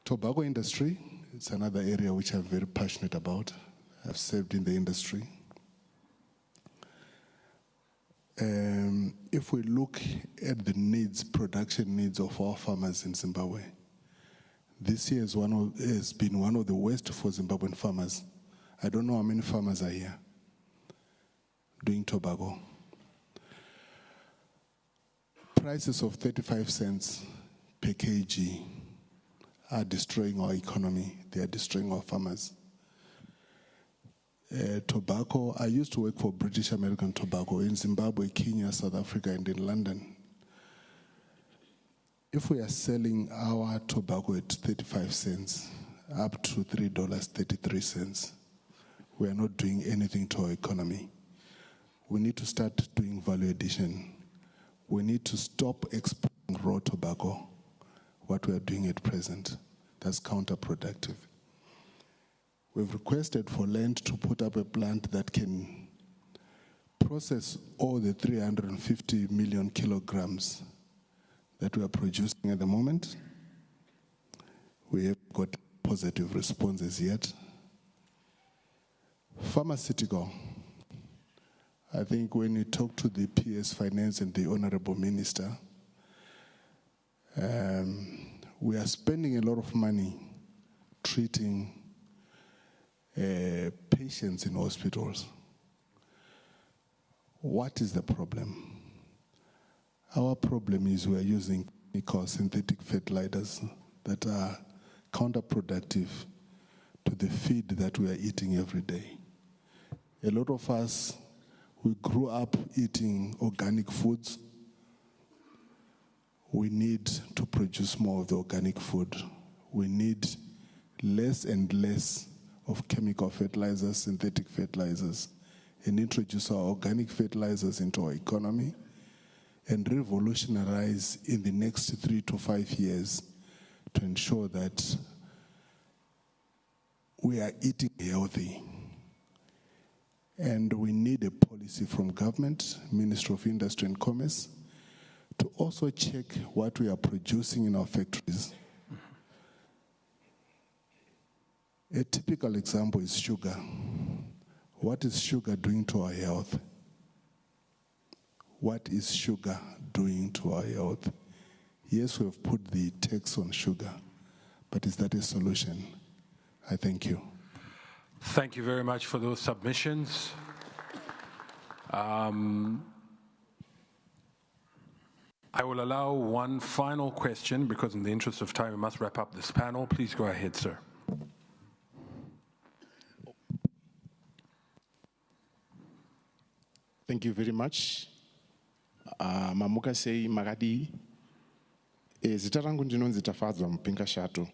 Tobacco industry, it's another area which I'm very passionate about. I've served in the industry. If we look at the needs, production needs of our farmers in Zimbabwe, this year has been one of the worst for Zimbabwean farmers. I don't know how many farmers are here doing tobacco. Prices of 35 cents per kg are destroying our economy. They are destroying our farmers. Tobacco, I used to work for British American Tobacco in Zimbabwe, Kenya, South Africa, and in London. If we are selling our tobacco at 35 cents up to $3.33, we are not doing anything to our economy. We need to start doing value addition. We need to stop exporting raw tobacco, what we are doing at present. That's counterproductive. We've requested for land to put up a plant that can process all the 350 million kilograms that we are producing at the moment. We have got positive responses yet. Pharmaceutical. I think when you talk to the PS Finance and the Honorable Minister, we are spending a lot of money treating patients in hospitals. What is the problem? Our problem is we are using chemical synthetic fertilizers that are counterproductive to the feed that we are eating every day. A lot of us, we grew up eating organic foods. We need to produce more of the organic food. We need less and less of chemical fertilizers, synthetic fertilizers, and introduce our organic fertilizers into our economy and revolutionize in the next 3 to 5 years to ensure that we are eating healthy. And we need a policy from government, Ministry of Industry and Commerce, to also check what we are producing in our factories. A typical example is sugar. What is sugar doing to our health? What is sugar doing to our health? Yes, we have put the tax on sugar, but is that a solution? I thank you. Thank you very much for those submissions. I will allow one final question because in the interest of time, we must wrap up this panel. Please go ahead, sir. Thank you very much. Mamuka sei magadi zita rangu ndinonzi Tafadzwa Mpinga Shato.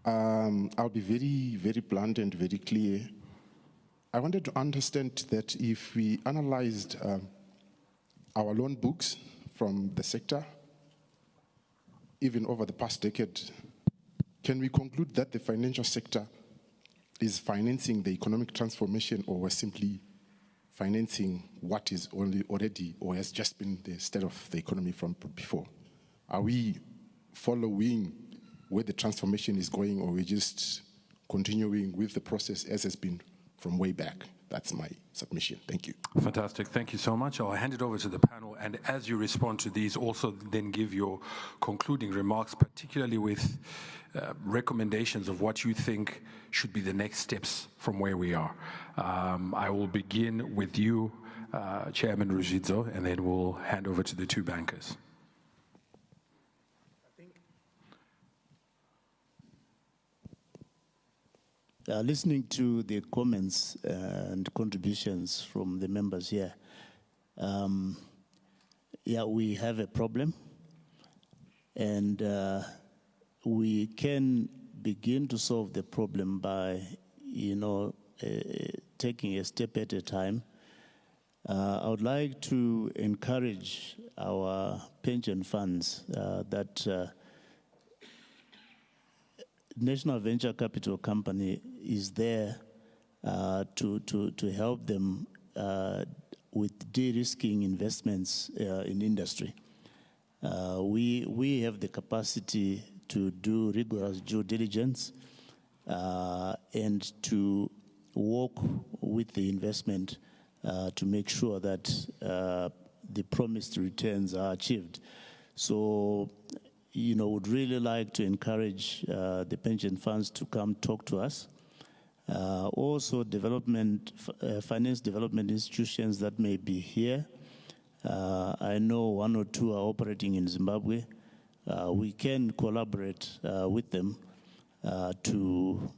I'll be very, very blunt and very clear. I wanted to understand that if we analyzed our loan books from the sector, even over the past decade, can we conclude that the financial sector is financing the economic transformation, or we're simply financing what is already or has just been the state of the economy from before? Are we following where the transformation is going, or are we just continuing with the process as has been from way back? That's my submission. Thank you. Fantastic. Thank you so much. I'll hand it over to the panel. And as you respond to these, also then give your concluding remarks, particularly with recommendations of what you think should be the next steps from where we are. I will begin with you, Chairman Rujidzo, and then we'll hand over to the two bankers. Listening to the comments and contributions from the members here, yeah, we have a problem, and we can begin to solve the problem by, taking a step at a time. I would like to encourage our pension funds that National Venture Capital Company is there to help them with de-risking investments in industry. We have the capacity to do rigorous due diligence and to work with the investment to make sure that the promised returns are achieved. So, would really like to encourage the pension funds to come talk to us. Also, finance development institutions that may be here. I know one or two are operating in Zimbabwe. We can collaborate with them to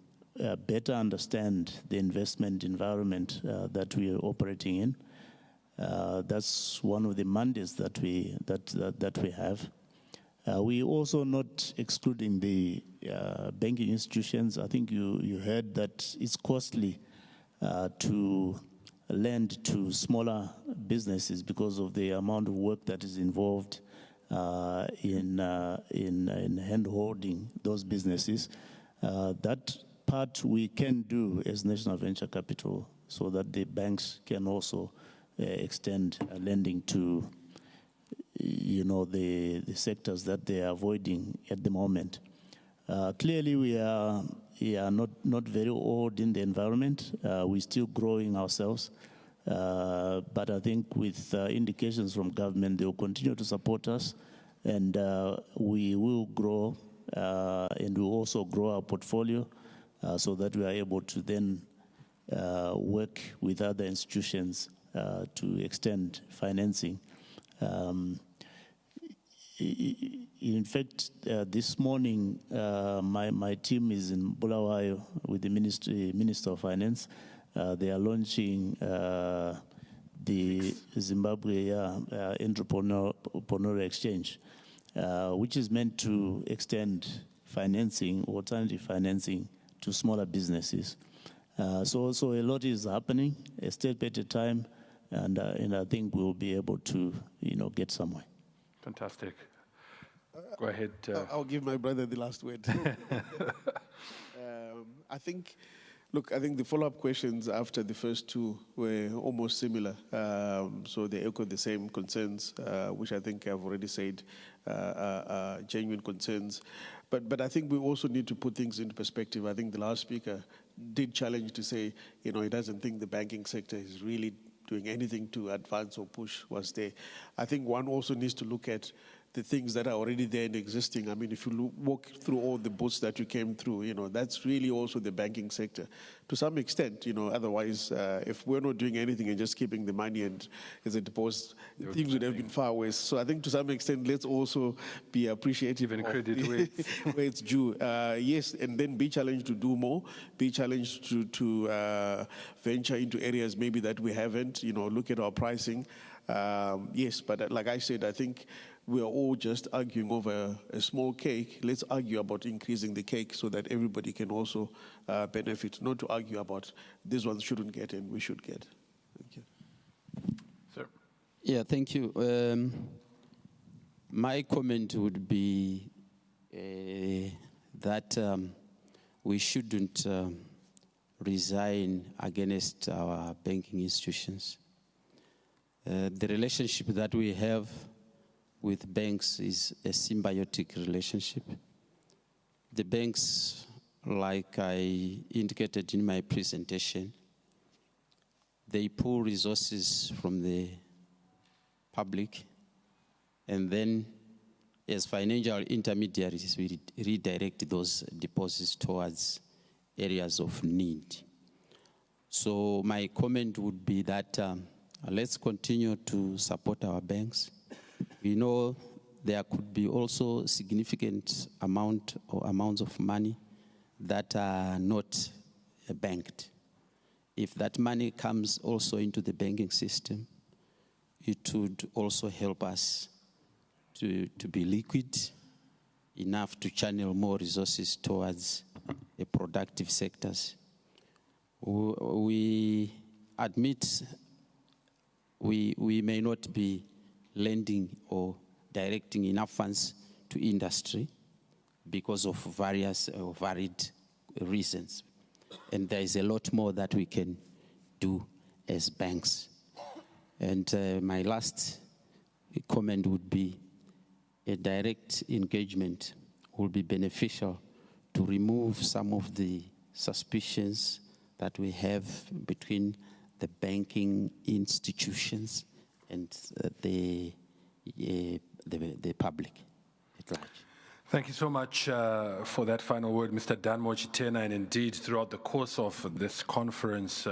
better understand the investment environment that we are operating in. That's one of the mandates that we have. We also not excluding the banking institutions. I think you heard that it's costly to lend to smaller businesses because of the amount of work that is involved in hand-holding those businesses. That part we can do as National Venture Capital so that the banks can also extend lending to the sectors that they are avoiding at the moment. Clearly, we are not very old in the environment. We're still growing ourselves. But I think with indications from government, they will continue to support us, and we will grow, and we'll also grow our portfolio so that we are able to then work with other institutions to extend financing. In fact, this morning, my team is in Bulawayo with the Minister of Finance. They are launching the Zimbabwe Entrepreneurial Exchange, which is meant to extend financing, alternative financing, to smaller businesses. So a lot is happening, a step at a time, and I think we'll be able to, get somewhere. Fantastic. Go ahead. I'll give my brother the last word. I think the follow-up questions after the first two were almost similar. So they echo the same concerns, which I think I've already said, genuine concerns. But I think we also need to put things into perspective. I think the last speaker did challenge to say, he doesn't think the banking sector is really doing anything to advance or push what's there. I think one also needs to look at the things that are already there and existing. I mean, if you walk through all the boats that you came through, that's really also the banking sector to some extent, otherwise, if we're not doing anything and just keeping the money and as a deposit, things would have been far worse. So I think to some extent, let's also be appreciative and credit where it's due. Yes, and then be challenged to do more, be challenged to venture into areas maybe that we haven't, look at our pricing. Yes, but like I said, I think we are all just arguing over a small cake. Let's argue about increasing the cake so that everybody can also benefit, not to argue about this one shouldn't get and we should get. Thank you. Sir. Yeah, thank you. My comment would be that we shouldn't resign against our banking institutions. The relationship that we have with banks is a symbiotic relationship. The banks, like I indicated in my presentation, they pull resources from the public, and then as financial intermediaries, we redirect those deposits towards areas of need. So my comment would be that let's continue to support our banks. We know there could be also significant amounts of money that are not banked. If that money comes also into the banking system, it would also help us to be liquid enough to channel more resources towards the productive sectors. We admit we may not be lending or directing enough funds to industry because of various or varied reasons. And there is a lot more that we can do as banks. And my last comment would be a direct engagement will be beneficial to remove some of the suspicions that we have between the banking institutions and the public at large. Thank you so much for that final word, Mr. Danmo Chitena. And indeed, throughout the course of this conference,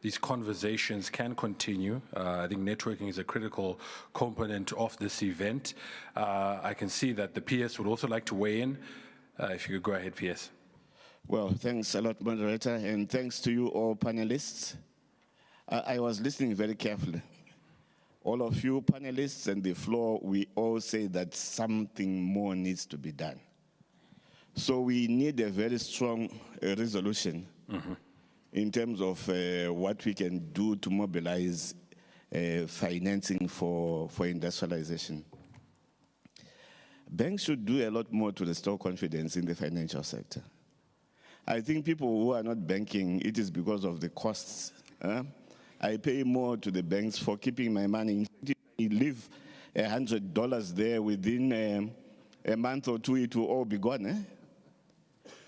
these conversations can continue. I think networking is a critical component of this event. I can see that the PS would also like to weigh in. If you could go ahead, PS. Well, thanks a lot, moderator, and thanks to you all panelists. I was listening very carefully. All of you panelists and the floor, we all say that something more needs to be done. So we need a very strong resolution in terms of what we can do to mobilize financing for industrialization. Banks should do a lot more to restore confidence in the financial sector. I think people who are not banking, it is because of the costs. I pay more to the banks for keeping my money. If I leave $100 there within a month or two, it will all be gone.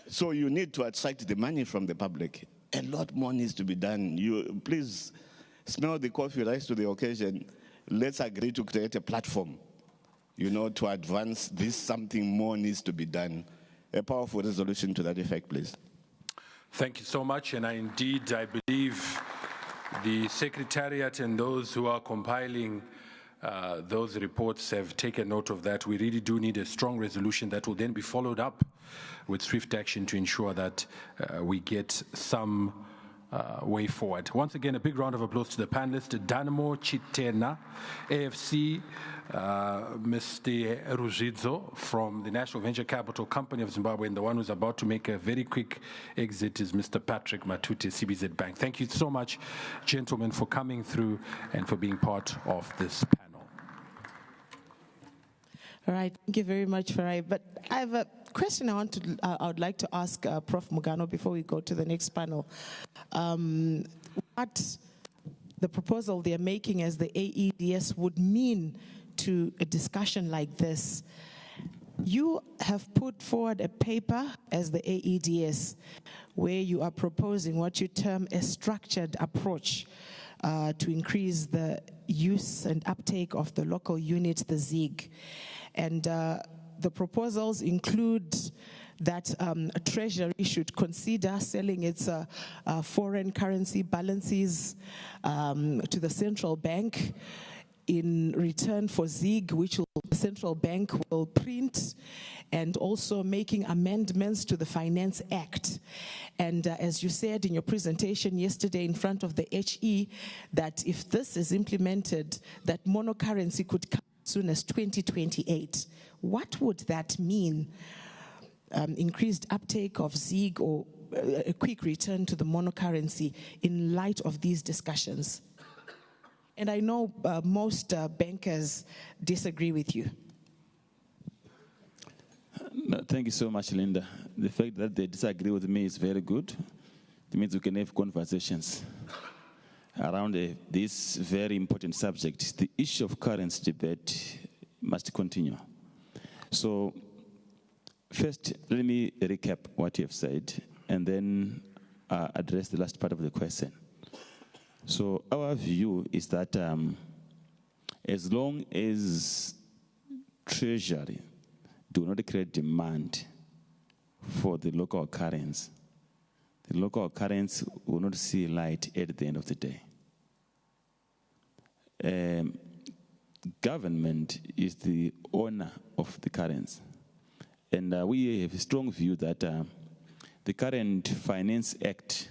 So you need to attract the money from the public. A lot more needs to be done. You please smell the coffee, rise to the occasion. Let's agree to create a platform, to advance this. Something more needs to be done. A powerful resolution to that effect, please. Thank you so much. And I believe the Secretariat and those who are compiling those reports have taken note of that. We really do need a strong resolution that will then be followed up with swift action to ensure that we get some way forward. Once again, a big round of applause to the panelists. Danmo Chitena, AFC, Mr. Ruzidzo from the National Venture Capital Company of Zimbabwe, and the one who's about to make a very quick exit is Mr. Patrick Matute, CBZ Bank. Thank you so much, gentlemen, for coming through and for being part of this panel. All right, thank you very much, Farai. But I have a question I would like to ask Prof. Mugano before we go to the next panel. What the proposal they're making as the AEDS would mean to a discussion like this. You have put forward a paper as the AEDS where you are proposing what you term a structured approach to increase the use and uptake of the local unit, the ZIG. And the proposals include that Treasury should consider selling its foreign currency balances to the central bank in return for ZIG, which the central bank will print, and also making amendments to the Finance Act. And as you said in your presentation yesterday in front of the HE, that if this is implemented, that monocurrency could come soon as 2028. What would that mean? Increased uptake of ZiG or a quick return to the monocurrency in light of these discussions? And I know most bankers disagree with you. No, thank you so much, Linda. The fact that they disagree with me is very good. It means we can have conversations around this very important subject. The issue of currency debate must continue. So, first, let me recap what you have said, and then address the last part of the question. So, our view is that as long as Treasury do not create demand for the local currency, the local currency will not see light at the end of the day. Government is the owner of the currency. And we have a strong view that the current Finance Act,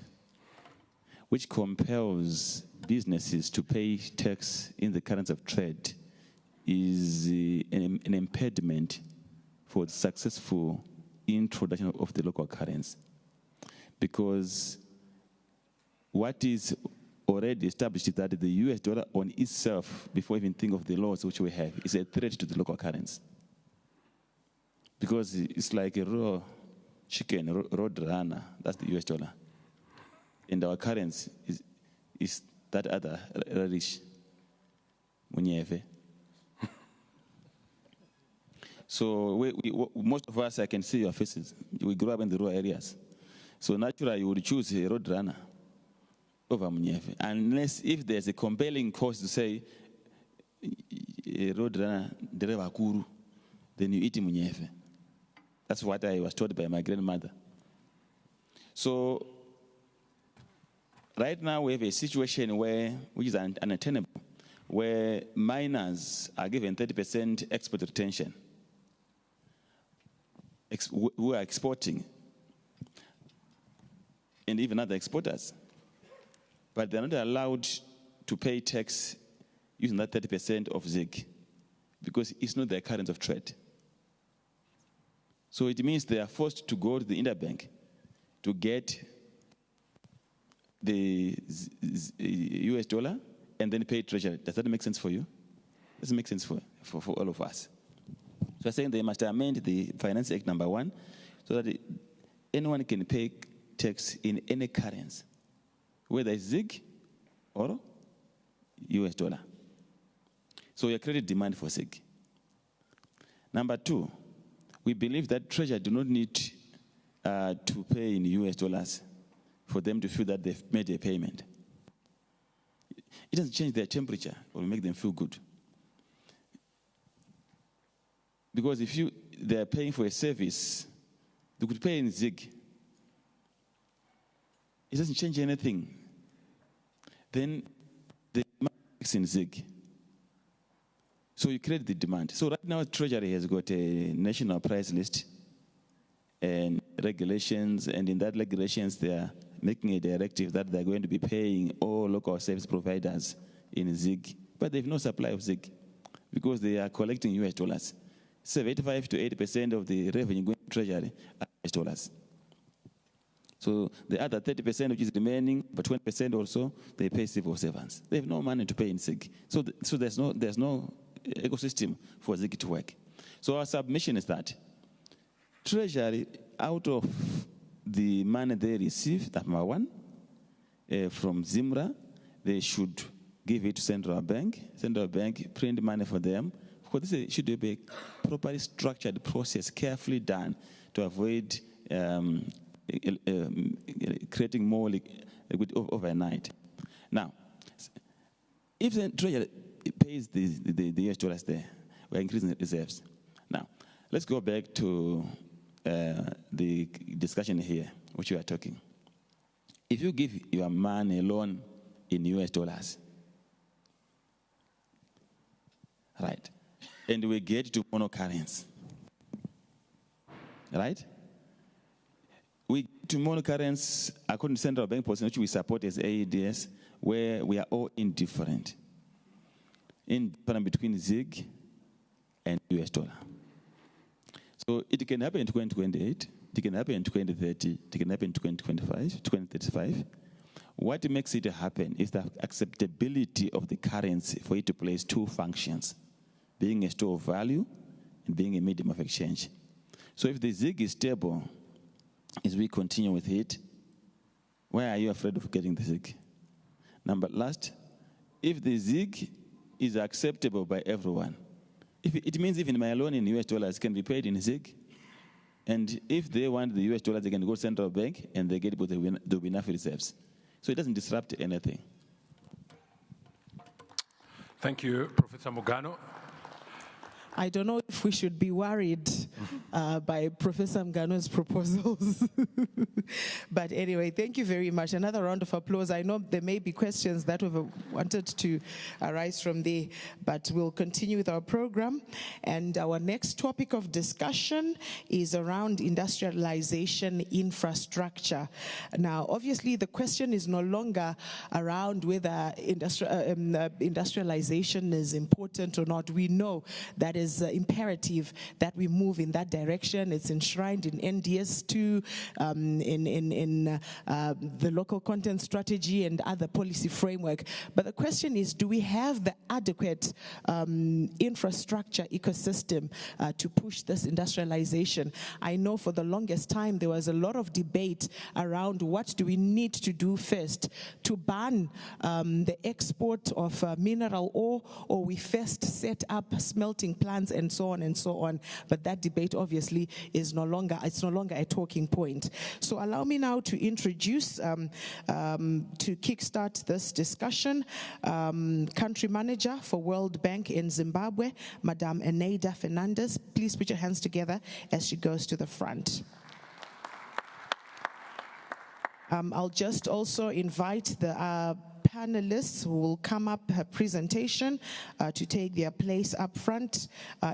which compels businesses to pay tax in the currency of trade, is an impediment for the successful introduction of the local currency. Because what is already established is that the US dollar on itself, before even think of the laws which we have, is a threat to the local currency. Because it's like a raw chicken, road runner, that's the US dollar. And our currency is that other radish, munyeve. So most of us, I can see your faces. We grew up in the rural areas. So naturally, you would choose a road runner over munyeve. Unless if there's a compelling cause to say, a road runner, dereva kuru, then you eat munyeve. That's what I was taught by my grandmother. So, right now we have a situation which is unattainable, where miners are given 30% export retention, who are exporting, and even other exporters. But they're not allowed to pay tax using that 30% of ZiG, because it's not their currency of trade. So it means they are forced to go to the interbank to get the US dollar and then pay treasury. Does that make sense for you? Does it make sense for all of us? So I'm saying they must amend the Finance Act number 1 so that anyone can pay tax in any currency, whether it's ZiG or US dollar. So you create demand for ZiG. Number 2, we believe that Treasury do not need to pay in US dollars for them to feel that they've made a payment. It doesn't change their temperature or make them feel good. Because if they're paying for a service, they could pay in ZiG. It doesn't change anything. Then the demand is in ZiG. So you create the demand. So right now, Treasury has got a national price list and regulations, and in that regulations, they are making a directive that they're going to be paying all local service providers in ZiG. But they have no supply of ZiG because they are collecting US dollars. 75 to 80% of the revenue going to Treasury are US dollars. So the other 30% which is remaining, but 20% also, they pay civil servants. They have no money to pay in ZiG. So there's no ecosystem for ZiG to work. So our submission is that Treasury, out of the money they receive, that number 1, from ZIMRA, they should give it to Central Bank. Central Bank print money for them. Because this should be a properly structured process, carefully done, to avoid creating more liquid overnight. Now, if the Treasury pays the US dollars there, we're increasing the reserves. Now, let's go back to the discussion here, which we are talking. If you give your man a loan in US dollars, right, and we get to monocurrency, right? We get to monocurrency according to Central Bank policy, which we support as AEDS, where we are all indifferent. Indifferent between ZiG and US dollar. So it can happen in 2028, it can happen in 2030, it can happen in 2025, 2035. What makes it happen is the acceptability of the currency for it to play two functions, being a store of value and being a medium of exchange. So if the ZiG is stable, as we continue with it, why are you afraid of getting the ZiG? Last, if the ZiG is acceptable by everyone, it means even my loan in US dollars can be paid in ZiG. And if they want the US dollars, they can go to central bank and they get it, but there will be enough reserves. So it doesn't disrupt anything. Thank you, Professor Mugano. I don't know if we should be worried by Professor Mgano's proposals. But anyway, thank you very much. Another round of applause. I know there may be questions that we've wanted to arise from there, but we'll continue with our program. And our next topic of discussion is around industrialization infrastructure. Now, obviously, the question is no longer around whether industrialization is important or not. We know that is imperative that we move in that direction. It's enshrined in NDS2, in the local content strategy and other policy framework. But the question is, do we have the adequate infrastructure ecosystem to push this industrialization? I know for the longest time there was a lot of debate around what do we need to do first to ban the export of mineral ore, or we first set up smelting plants and so on and so on. But that debate obviously is no longer a talking point. So allow me now to introduce, to kickstart this discussion, Country Manager for World Bank in Zimbabwe, Madame Eneida Fernandez. Please put your hands together as she goes to the front. I'll just also invite the panelists who will come up her presentation to take their place up front.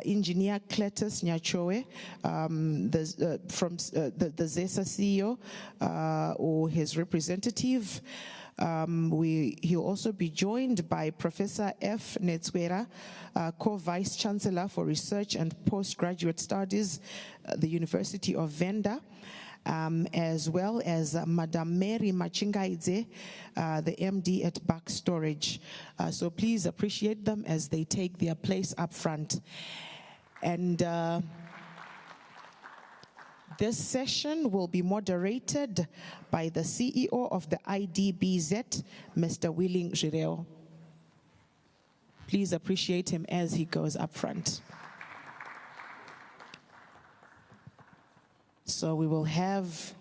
Engineer Cletus Nyachoe from the ZESA CEO or his representative. He'll also be joined by Professor F. Netswera, Co-Vice Chancellor for Research and Postgraduate Studies, the University of Venda. As well as Madam Mary Machingaidze, the MD at Back Storage. So please appreciate them as they take their place up front. And this session will be moderated by the CEO of the IDBZ, Mr. Willing Gireo. Please appreciate him as he goes up front. So we will have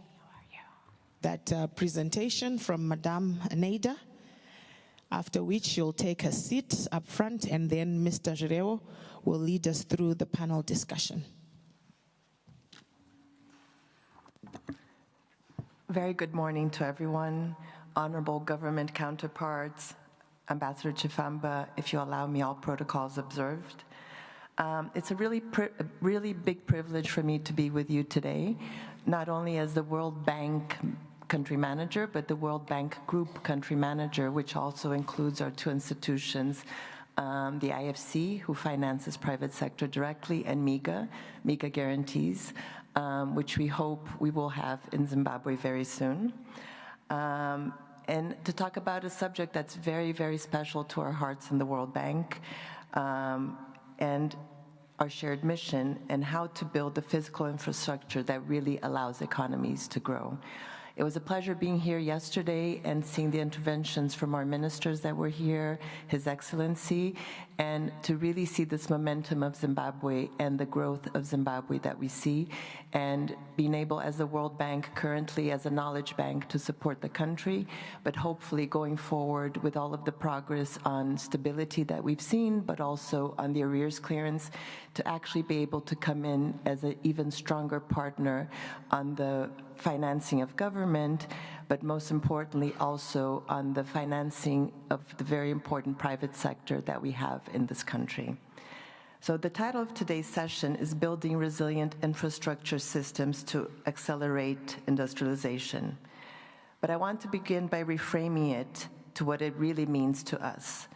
that presentation from Madame Eneida, after which she'll take a seat up front, and then Mr. Gireo will lead us through the panel discussion. Very good morning to everyone, honorable government counterparts, Ambassador Chifamba, if you allow me, all protocols observed. It's a really big privilege for me to be with you today, not only as the World Bank country manager, but the World Bank Group country manager, which also includes our two institutions, the IFC, who finances private sector directly, and MIGA guarantees, which we hope we will have in Zimbabwe very soon. And to talk about a subject that's very, very special to our hearts in the World Bank, and our shared mission, and how to build the physical infrastructure that really allows economies to grow. It was a pleasure being here yesterday and seeing the interventions from our ministers that were here, His Excellency, and to really see this momentum of Zimbabwe and the growth of Zimbabwe that we see, and being able as the World Bank currently as a knowledge bank to support the country, but hopefully going forward with all of the progress on stability that we've seen, but also on the arrears clearance, to actually be able to come in as an even stronger partner on the financing of government, but most importantly also on the financing of the very important private sector that we have in this country. So the title of today's session is Building Resilient Infrastructure Systems to Accelerate Industrialization. But I want to begin by reframing it to what it really means to us.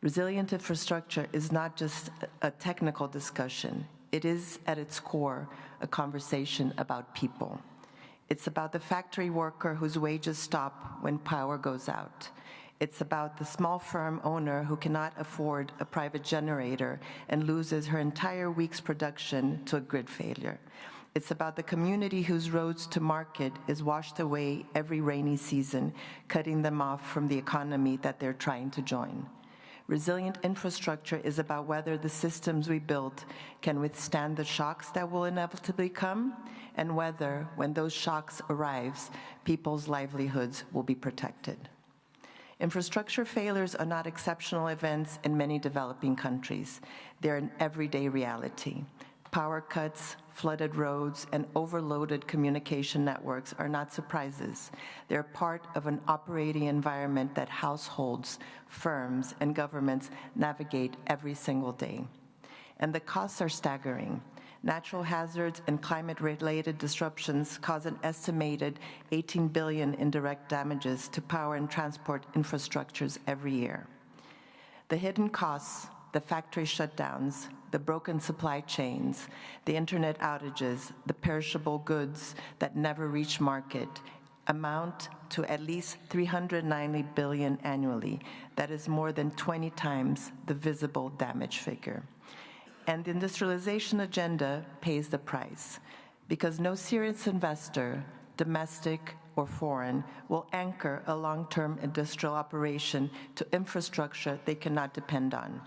Resilient infrastructure is not just a technical discussion. It is, at its core, a conversation about people. It's about the factory worker whose wages stop when power goes out. It's about the small firm owner who cannot afford a private generator and loses her entire week's production to a grid failure. It's about the community whose roads to market is washed away every rainy season, cutting them off from the economy that they're trying to join. Resilient infrastructure is about whether the systems we build can withstand the shocks that will inevitably come, and whether, when those shocks arrive, people's livelihoods will be protected. Infrastructure failures are not exceptional events in many developing countries. They're an everyday reality. Power cuts, flooded roads, and overloaded communication networks are not surprises. They're part of an operating environment that households, firms, and governments navigate every single day. And the costs are staggering. Natural hazards and climate-related disruptions cause an estimated 18 billion in direct damages to power and transport infrastructures every year. The hidden costs, the factory shutdowns, the broken supply chains, the internet outages, the perishable goods that never reach market, amount to at least 390 billion annually. That is more than 20 times the visible damage figure. And the industrialization agenda pays the price, because no serious investor, domestic or foreign, will anchor a long-term industrial operation to infrastructure they cannot depend on.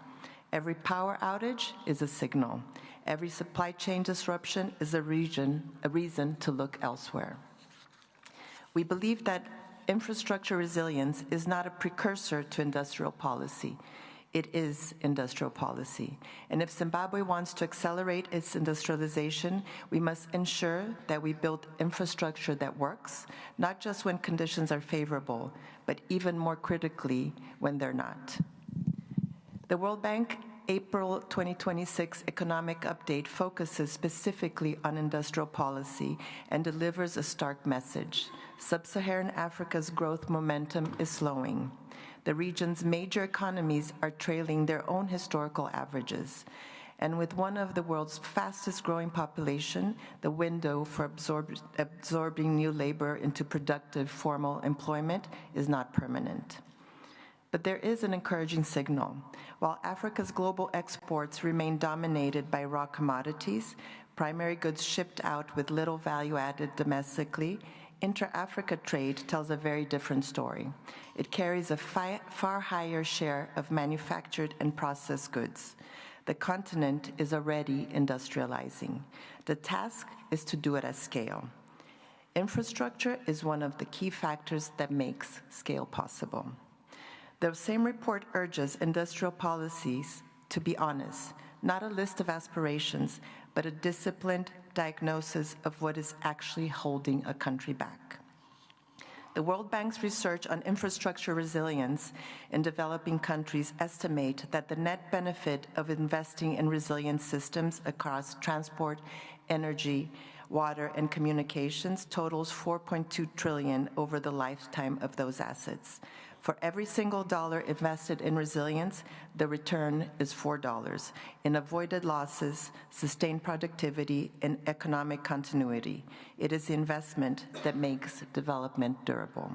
Every power outage is a signal. Every supply chain disruption is a reason to look elsewhere. We believe that infrastructure resilience is not a precursor to industrial policy. It is industrial policy. And if Zimbabwe wants to accelerate its industrialization, we must ensure that we build infrastructure that works, not just when conditions are favorable, but even more critically when they're not. The World Bank April 2026 economic update focuses specifically on industrial policy and delivers a stark message. Sub-Saharan Africa's growth momentum is slowing. The region's major economies are trailing their own historical averages. And with one of the world's fastest growing population, the window for absorbing new labor into productive formal employment is not permanent. But there is an encouraging signal. While Africa's global exports remain dominated by raw commodities, primary goods shipped out with little value added domestically, intra-Africa trade tells a very different story. It carries a far higher share of manufactured and processed goods. The continent is already industrializing. The task is to do it at scale. Infrastructure is one of the key factors that makes scale possible. The same report urges industrial policies to be honest, not a list of aspirations, but a disciplined diagnosis of what is actually holding a country back. The World Bank's research on infrastructure resilience in developing countries estimate that the net benefit of investing in resilient systems across transport, energy, water, and communications totals 4.2 trillion over the lifetime of those assets. For every single dollar invested in resilience, the return is $4 in avoided losses, sustained productivity, and economic continuity. It is the investment that makes development durable.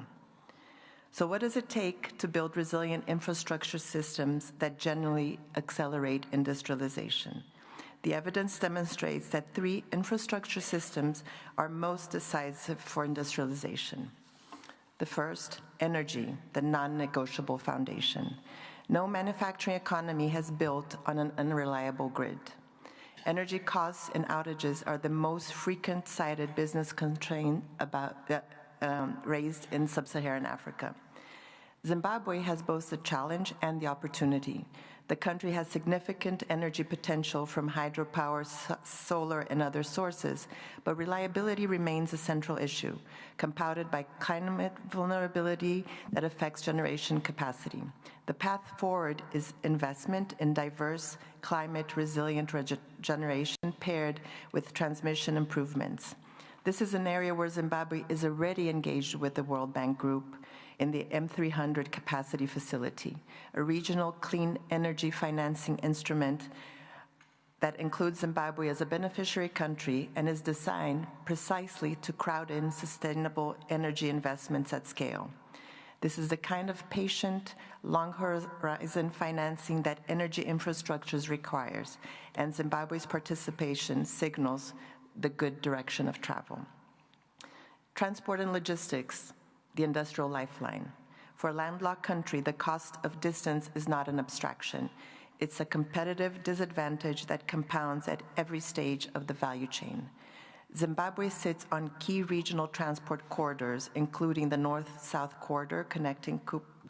So what does it take to build resilient infrastructure systems that genuinely accelerate industrialization? The evidence demonstrates that 3 infrastructure systems are most decisive for industrialization. The first, energy, the non-negotiable foundation. No manufacturing economy has built on an unreliable grid. Energy costs and outages are the most frequent cited business constraint raised in sub-Saharan Africa. Zimbabwe has both the challenge and the opportunity. The country has significant energy potential from hydropower, solar, and other sources, but reliability remains a central issue, compounded by climate vulnerability that affects generation capacity. The path forward is investment in diverse, climate-resilient generation paired with transmission improvements. This is an area where Zimbabwe is already engaged with the World Bank Group in the M300 capacity facility, a regional clean energy financing instrument that includes Zimbabwe as a beneficiary country and is designed precisely to crowd in sustainable energy investments at scale. This is the kind of patient, long-horizon financing that energy infrastructures requires, and Zimbabwe's participation signals the good direction of travel. Transport and logistics, the industrial lifeline. For a landlocked country, the cost of distance is not an abstraction. It's a competitive disadvantage that compounds at every stage of the value chain. Zimbabwe sits on key regional transport corridors, including the North-South corridor connecting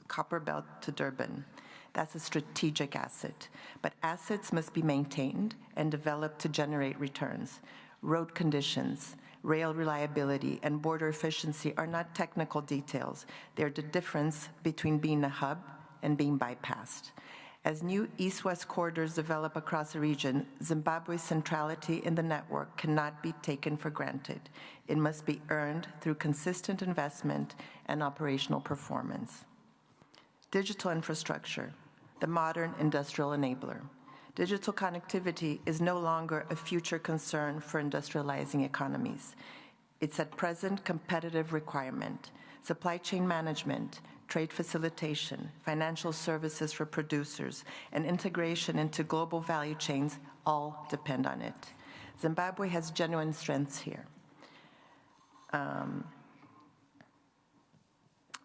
Copperbelt to Durban. That's a strategic asset, but assets must be maintained and developed to generate returns. Road conditions, rail reliability, and border efficiency are not technical details. They're the difference between being a hub and being bypassed. As new east-west corridors develop across the region, Zimbabwe's centrality in the network cannot be taken for granted. It must be earned through consistent investment and operational performance. Digital infrastructure, the modern industrial enabler. Digital connectivity is no longer a future concern for industrializing economies. It's at present competitive requirement. Supply chain management, trade facilitation, financial services for producers, and integration into global value chains all depend on it. Zimbabwe has genuine strengths here.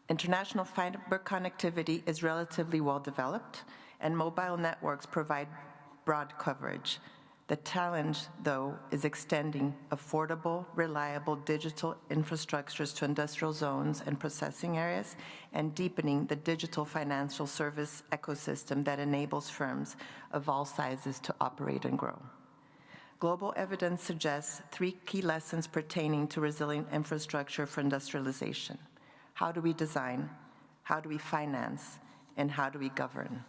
International fiber connectivity is relatively well developed, and mobile networks provide broad coverage. The challenge, though, is extending affordable, reliable digital infrastructures to industrial zones and processing areas, and deepening the digital financial service ecosystem that enables firms of all sizes to operate and grow. Global evidence suggests 3 key lessons pertaining to resilient infrastructure for industrialization. How do we design? How do we finance? And how do we govern?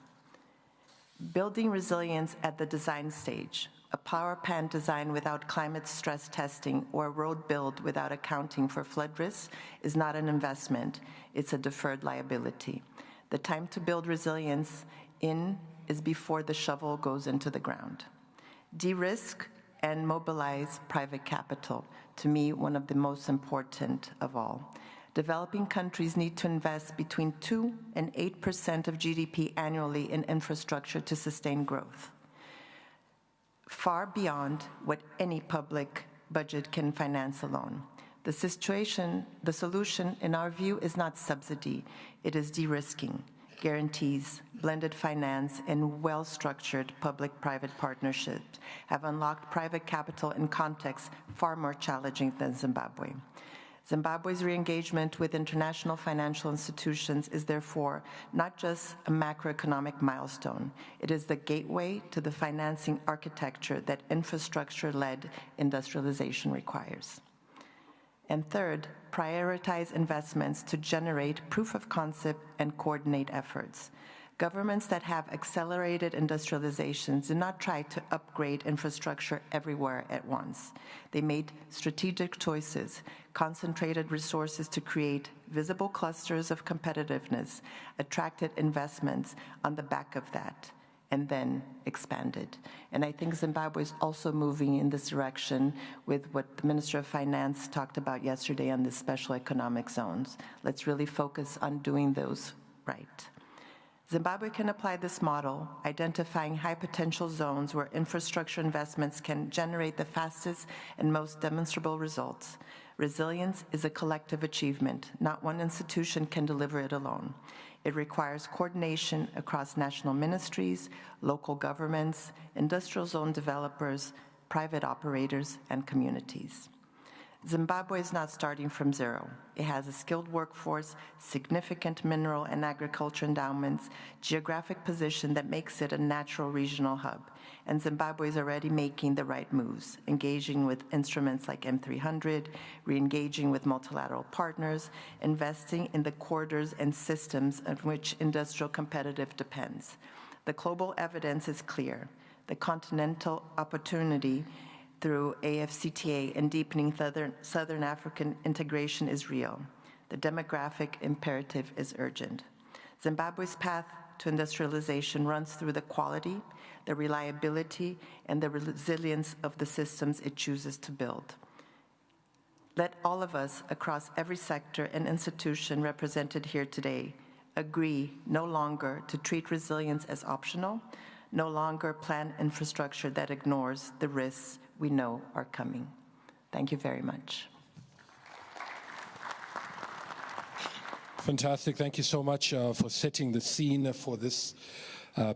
Building resilience at the design stage. A power plant design without climate stress testing or a road build without accounting for flood risks is not an investment, it's a deferred liability. The time to build resilience is before the shovel goes into the ground. De-risk and mobilize private capital, to me, one of the most important of all. Developing countries need to invest between 2 and 8% of GDP annually in infrastructure to sustain growth, far beyond what any public budget can finance alone. The solution, in our view, is not subsidy, it is de-risking, guarantees, blended finance, and well-structured public-private partnerships have unlocked private capital in contexts far more challenging than Zimbabwe. Zimbabwe's re-engagement with international financial institutions is therefore not just a macroeconomic milestone. It is the gateway to the financing architecture that infrastructure-led industrialization requires. And third, prioritize investments to generate proof of concept and coordinate efforts. Governments that have accelerated industrialization do not try to upgrade infrastructure everywhere at once. They made strategic choices, concentrated resources to create visible clusters of competitiveness, attracted investments on the back of that, and then expanded. And I think Zimbabwe is also moving in this direction with what the Minister of Finance talked about yesterday on the special economic zones. Let's really focus on doing those right. Zimbabwe can apply this model, identifying high potential zones where infrastructure investments can generate the fastest and most demonstrable results. Resilience is a collective achievement. Not one institution can deliver it alone. It requires coordination across national ministries, local governments, industrial zone developers, private operators, and communities. Zimbabwe is not starting from zero. It has a skilled workforce, significant mineral and agriculture endowments, geographic position that makes it a natural regional hub. And Zimbabwe is already making the right moves, engaging with instruments like M300, re-engaging with multilateral partners, investing in the corridors and systems on which industrial competitive depends. The global evidence is clear. The continental opportunity through AfCFTA and deepening Southern African integration is real. The demographic imperative is urgent. Zimbabwe's path to industrialization runs through the quality, the reliability, and the resilience of the systems it chooses to build. Let all of us across every sector and institution represented here today agree no longer to treat resilience as optional, no longer plan infrastructure that ignores the risks we know are coming. Thank you very much. Fantastic. Thank you so much for setting the scene for this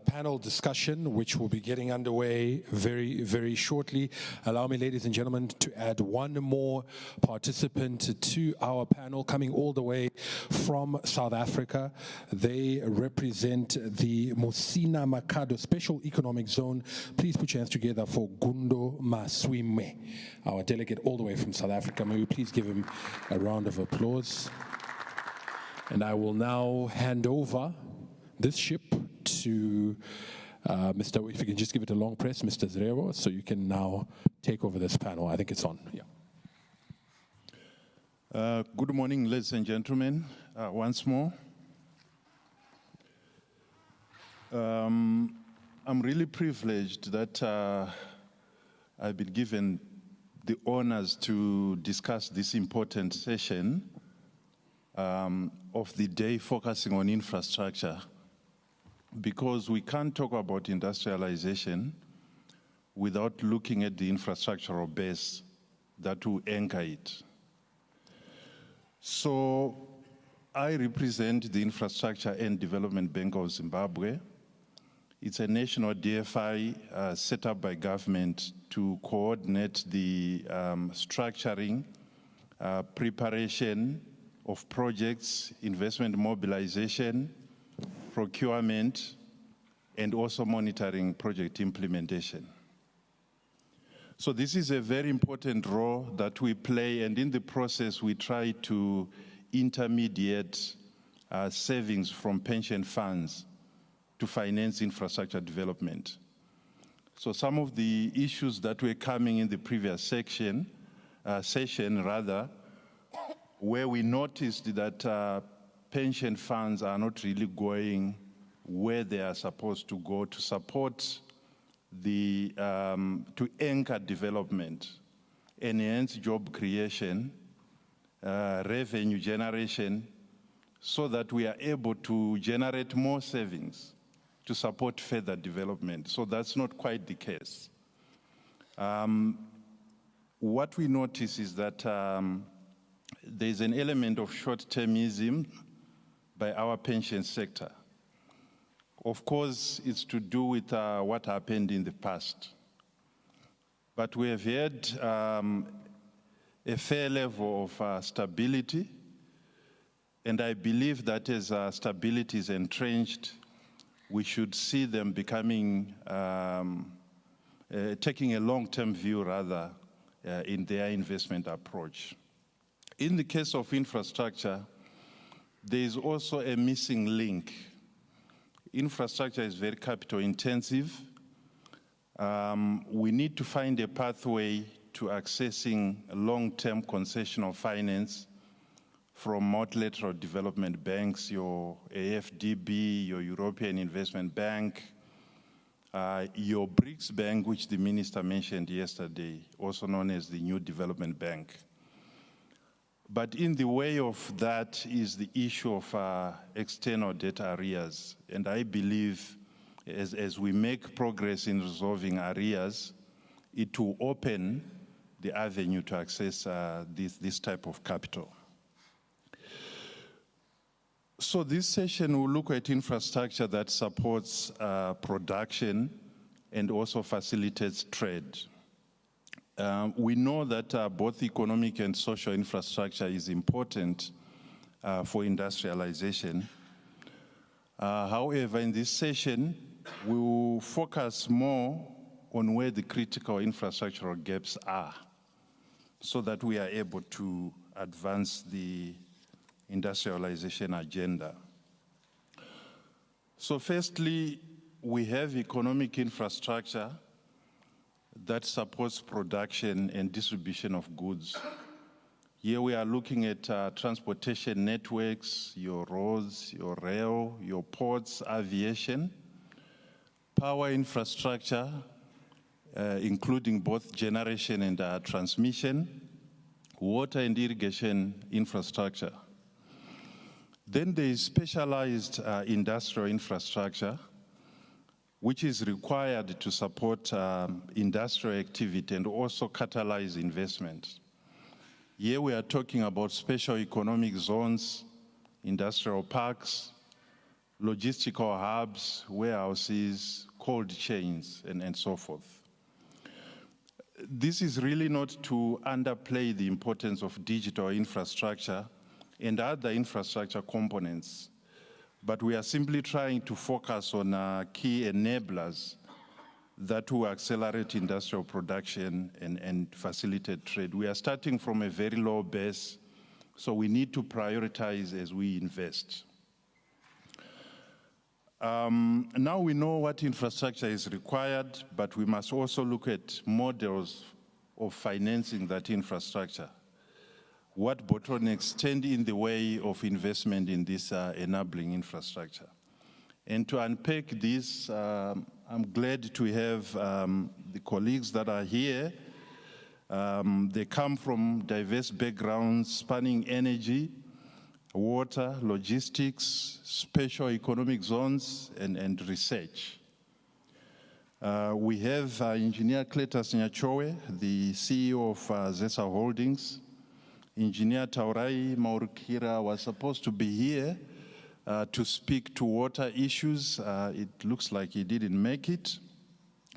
panel discussion, which will be getting underway very, very shortly. Allow me, ladies and gentlemen, to add one more participant to our panel, coming all the way from South Africa. They represent the Musina Makhado Special Economic Zone. Please put your hands together for Gundo Maswime, our delegate all the way from South Africa. May we please give him a round of applause. And I will now hand over this ship to Mr. If you can just give it a long press, Mr. Zrevo, so you can now take over this panel. I think it's on. Yeah. Good morning, ladies and gentlemen. Once more, I'm really privileged that I've been given the honors to discuss this important session of the day focusing on infrastructure, because we can't talk about industrialization without looking at the infrastructural base that will anchor it. So I represent the Infrastructure and Development Bank of Zimbabwe. It's a national DFI set up by government to coordinate the structuring, preparation of projects, investment mobilization, procurement, and also monitoring project implementation. So this is a very important role that we play, and in the process we try to intermediate savings from pension funds to finance infrastructure development. So some of the issues that were coming in the previous session, where we noticed that pension funds are not really going where they are supposed to go to support the, to anchor development, enhance job creation, revenue generation, so that we are able to generate more savings to support further development. So that's not quite the case. What we notice is that there's an element of short-termism by our pension sector. Of course, it's to do with what happened in the past. But we have had a fair level of stability, and I believe that as stability is entrenched, we should see them becoming, taking a long-term view rather in their investment approach. In the case of infrastructure, there is also a missing link. Infrastructure is very capital intensive. We need to find a pathway to accessing long-term concessional finance from multilateral development banks, your AFDB, your European Investment Bank, your BRICS Bank, which the minister mentioned yesterday, also known as the New Development Bank. But in the way of that is the issue of external debt arrears. And I believe as we make progress in resolving arrears, it will open the avenue to access this type of capital. So this session will look at infrastructure that supports production and also facilitates trade. We know that both economic and social infrastructure is important for industrialization. However, in this session, we will focus more on where the critical infrastructural gaps are so that we are able to advance the industrialization agenda. So firstly, we have economic infrastructure that supports production and distribution of goods Here we are looking at transportation networks, your roads, your rail, your ports, aviation, power infrastructure, including both generation and transmission, water and irrigation infrastructure. Then there is specialized industrial infrastructure, which is required to support industrial activity and also catalyze investment. Here we are talking about special economic zones, industrial parks, logistical hubs, warehouses, cold chains, and so forth. This is really not to underplay the importance of digital infrastructure and other infrastructure components, but we are simply trying to focus on key enablers that will accelerate industrial production and facilitate trade. We are starting from a very low base, so we need to prioritize as we invest. Now we know what infrastructure is required, but we must also look at models of financing that infrastructure. What bottlenecks stand in the way of investment in this enabling infrastructure? And to unpack this, I'm glad to have the colleagues that are here. They come from diverse backgrounds spanning energy, water, logistics, special economic zones, and research. We have Engineer Cletus Nyachowe, the CEO of ZESA Holdings. Engineer Taurai Maurukira was supposed to be here to speak to water issues. It looks like he didn't make it.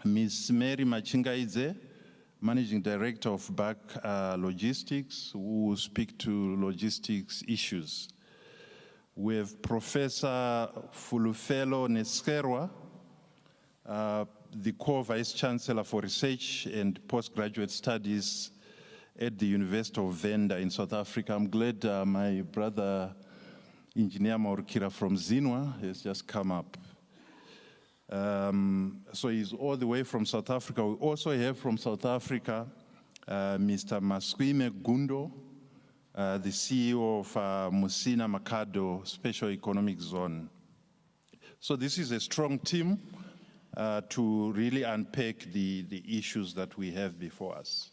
Ms. Mary Machingaidze, Managing Director of BAC Logistics, who will speak to logistics issues. We have Professor Fulufelo Neskerwa, the Co-Vice Chancellor for Research and Postgraduate Studies at the University of Venda in South Africa. I'm glad my brother, Engineer Maurukira from Zinwa, has just come up. So he's all the way from South Africa. We also have from South Africa, Mr. Maswime Gundo, the CEO of Musina Makado Special Economic Zone. So this is a strong team to really unpack the issues that we have before us.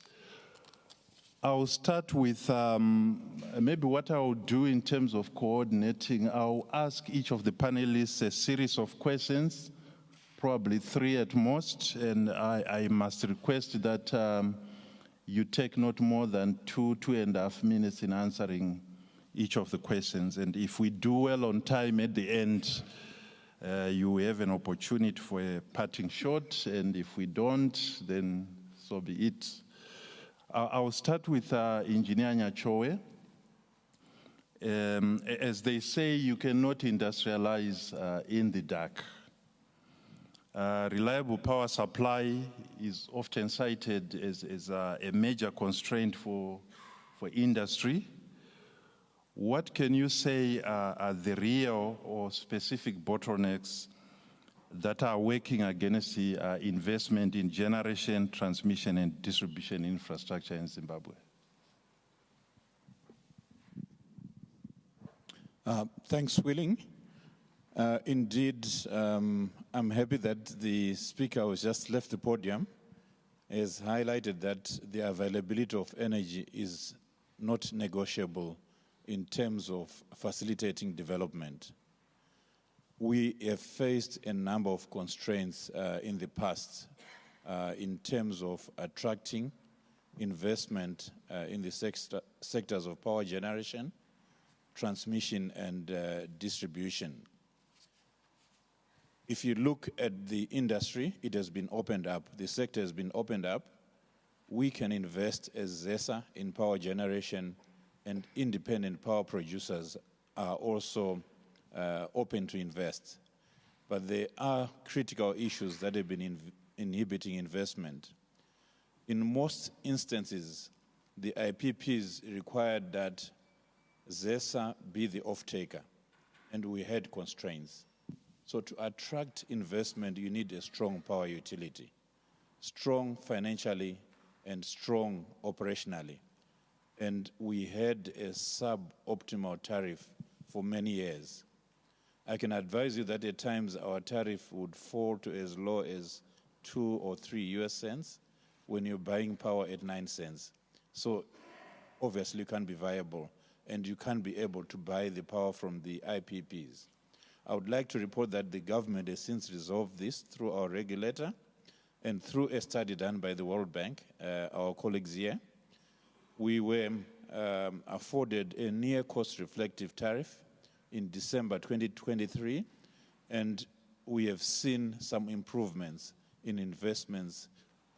I'll start with maybe what I'll do in terms of coordinating. I'll ask each of the panelists a series of questions, probably 3 at most, and I must request that you take not more than 2.5 minutes in answering each of the questions. And if we do well on time at the end, you have an opportunity for a parting shot, and if we don't, then so be it. I'll start with Engineer Nyachowe. As they say, you cannot industrialize in the dark. Reliable power supply is often cited as a major constraint for industry. What can you say are the real or specific bottlenecks that are working against the investment in generation, transmission, and distribution infrastructure in Zimbabwe? Thanks, Willing. Indeed, I'm happy that the speaker who just left the podium has highlighted that the availability of energy is not negotiable in terms of facilitating development. We have faced a number of constraints in the past in terms of attracting investment in the sectors of power generation, transmission, and distribution. If you look at the industry, it has been opened up. The sector has been opened up. We can invest as ZESA in power generation, and independent power producers are also open to invest. But there are critical issues that have been inhibiting investment. In most instances, the IPPs required that ZESA be the off-taker, and we had constraints. So to attract investment, you need a strong power utility, strong financially and strong operationally. and we had a suboptimal tariff for many years. I can advise you that at times our tariff would fall to as low as 2 or 3 US cents when you're buying power at 9 cents. So obviously you can't be viable and you can't be able to buy the power from the IPPs. I would like to report that the government has since resolved this through our regulator and through a study done by the World Bank, our colleagues here. We were afforded a near cost reflective tariff in December 2023, and we have seen some improvements in investments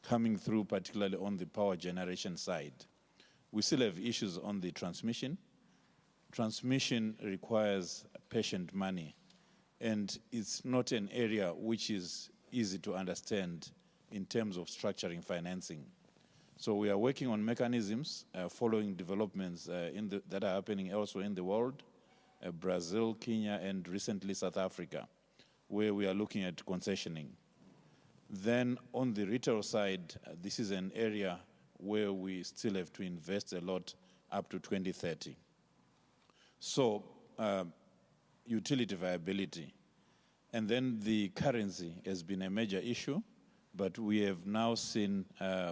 coming through, particularly on the power generation side. We still have issues on the transmission. Transmission requires patient money, and it's not an area which is easy to understand in terms of structuring financing. So we are working on mechanisms following developments that are happening elsewhere in the world, Brazil, Kenya, and recently South Africa, where we are looking at concessioning. Then on the retail side, this is an area where we still have to invest a lot up to 2030. So utility viability. And then the currency has been a major issue, but we have now seen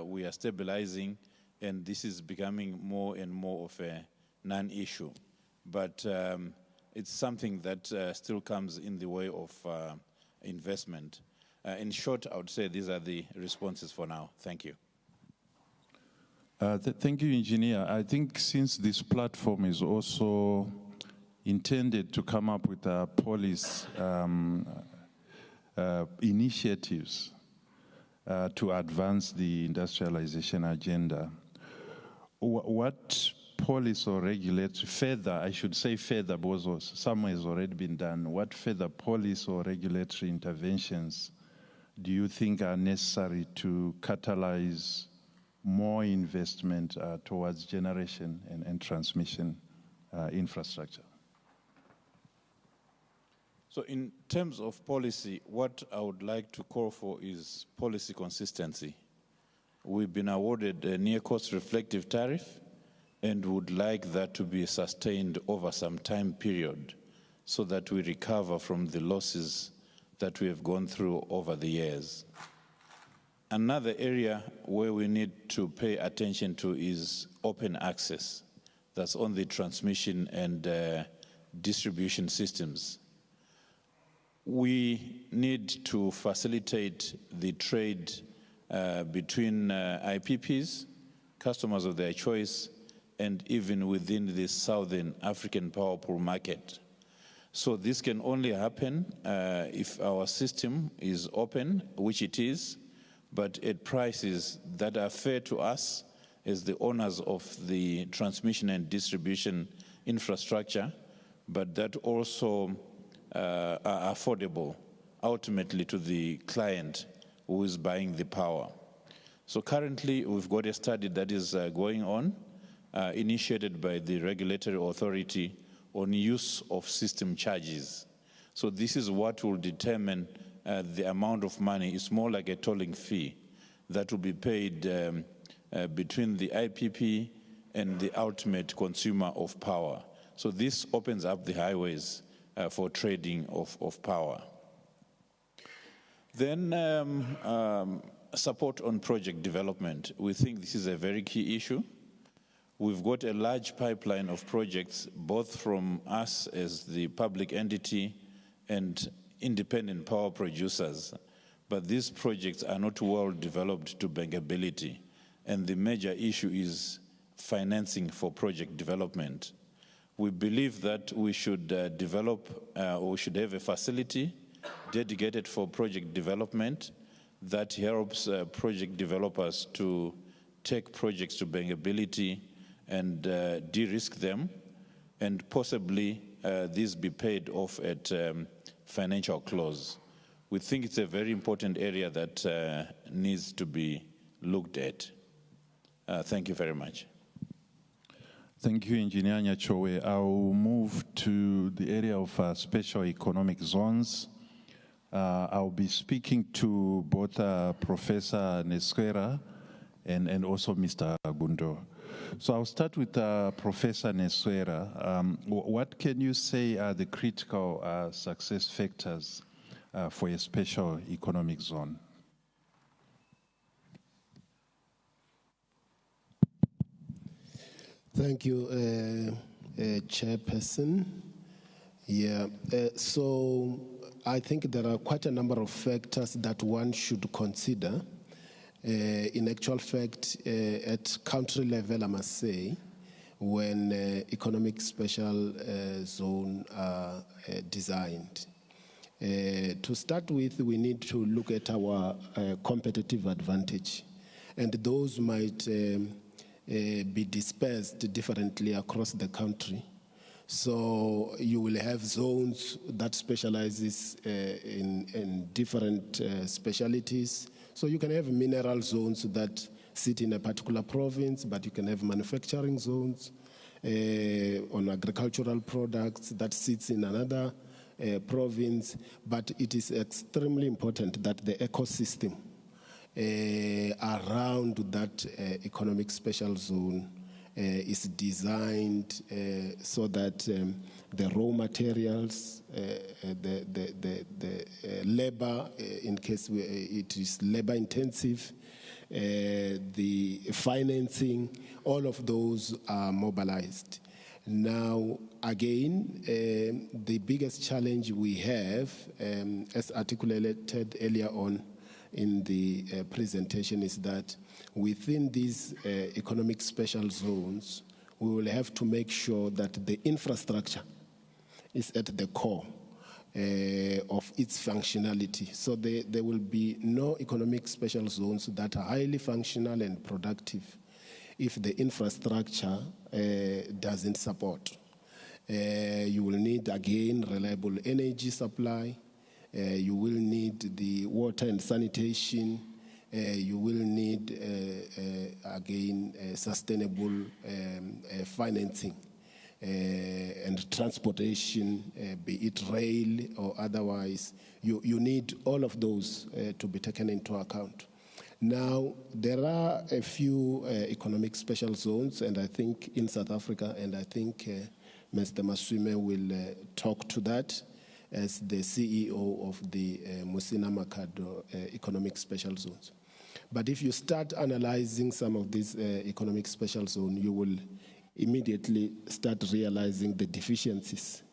we are stabilizing, and this is becoming more and more of a non-issue. But it's something that still comes in the way of investment. In short, I would say these are the responses for now. Thank you. Thank you, Engineer. I think since this platform is also intended to come up with policy initiatives to advance the industrialization agenda, what policy or regulatory further, I should say further because some has already been done, what further policy or regulatory interventions do you think are necessary to catalyze more investment towards generation and transmission infrastructure? So in terms of policy, what I would like to call for is policy consistency. We've been awarded a near cost reflective tariff and would like that to be sustained over some time period so that we recover from the losses that we have gone through over the years. Another area where we need to pay attention to is open access. That's on the transmission and distribution systems. We need to facilitate the trade between IPPs, customers of their choice, and even within the Southern African power pool market. So this can only happen if our system is open, which it is, but at prices that are fair to us as the owners of the transmission and distribution infrastructure, but that also are affordable ultimately to the client who is buying the power. So currently we've got a study that is going on, initiated by the regulatory authority on use of system charges. So this is what will determine the amount of money. It's more like a tolling fee that will be paid between the IPP and the ultimate consumer of power. So this opens up the highways for trading of power. Then support on project development. We think this is a very key issue. We've got a large pipeline of projects, both from us as the public entity and independent power producers. But these projects are not well developed to bankability. And the major issue is financing for project development. We believe that we should develop, or we should have a facility dedicated for project development that helps project developers to take projects to bankability and de-risk them, and possibly these be paid off at financial close. We think it's a very important area that needs to be looked at. Thank you very much. Thank you, Engineer Nyachowe. I'll move to the area of special economic zones. I'll be speaking to both Professor Nesquera and also Mr. Gundo. So I'll start with Professor Neswera. What can you say are the critical success factors for a special economic zone? Thank you, Chairperson. Yeah, so I think there are quite a number of factors that one should consider. In actual fact, at country level, I must say, when economic special zone are designed. To start with, we need to look at our competitive advantage, and those might be dispersed differently across the country. So you will have zones that specializes in different specialities. So you can have mineral zones that sit in a particular province, but you can have manufacturing zones on agricultural products that sits in another province. But it is extremely important that the ecosystem around that economic special zone is designed so that the raw materials, the labor, in case it is labor intensive, the financing, all of those are mobilized. Now, again, the biggest challenge we have, as articulated earlier on in the presentation, is that within these economic special zones, we will have to make sure that the infrastructure is at the core of its functionality. So there will be no economic special zones that are highly functional and productive if the infrastructure doesn't support. You will need, again, reliable energy supply. You will need the water and sanitation. You will need, again, sustainable financing and transportation, be it rail or otherwise. You need all of those to be taken into account. Now, there are a few economic special zones, and I think in South Africa, and I think Mr. Maswime will talk to that as the CEO of the Musina Makado economic special zones. But if you start analyzing some of these economic special zones, you will immediately start realizing the deficiencies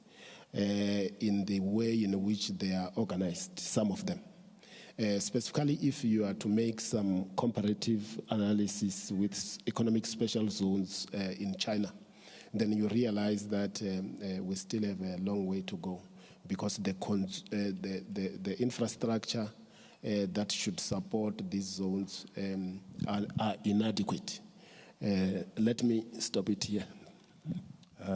in the way in which they are organized, some of them. Specifically, if you are to make some comparative analysis with economic special zones in China, then you realize that we still have a long way to go, because the infrastructure that should support these zones are inadequate. Let me stop it here.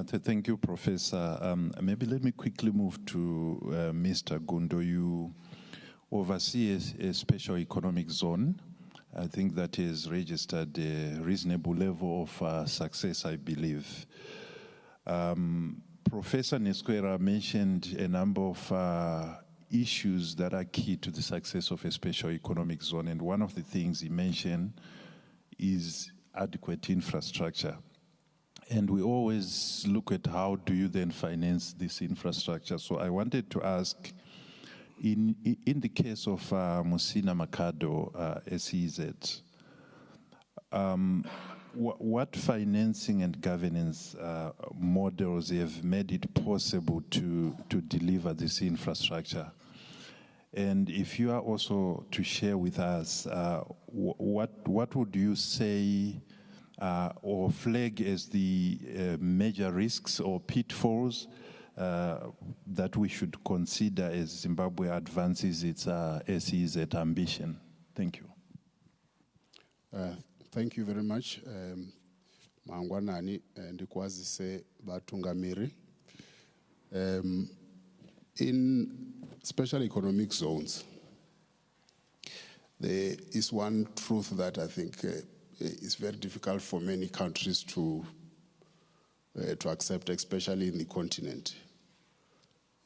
Thank you, Professor. Maybe let me quickly move to Mr. Gundo. You oversee a special economic zone. I think that is registered a reasonable level of success, I believe. Professor Neswera mentioned a number of issues that are key to the success of a special economic zone, and one of the things he mentioned is adequate infrastructure. And we always look at how do you then finance this infrastructure. So I wanted to ask, in the case of Musina Makado SEZ, what financing and governance models have made it possible to deliver this infrastructure? And if you are also to share with us, what would you say or flag as the major risks or pitfalls that we should consider as Zimbabwe advances its SEZ ambition? Thank you. Thank you very much. Mangwanani ndikwazise batungamiri. In special economic zones, there is one truth that I think is very difficult for many countries to accept, especially in the continent.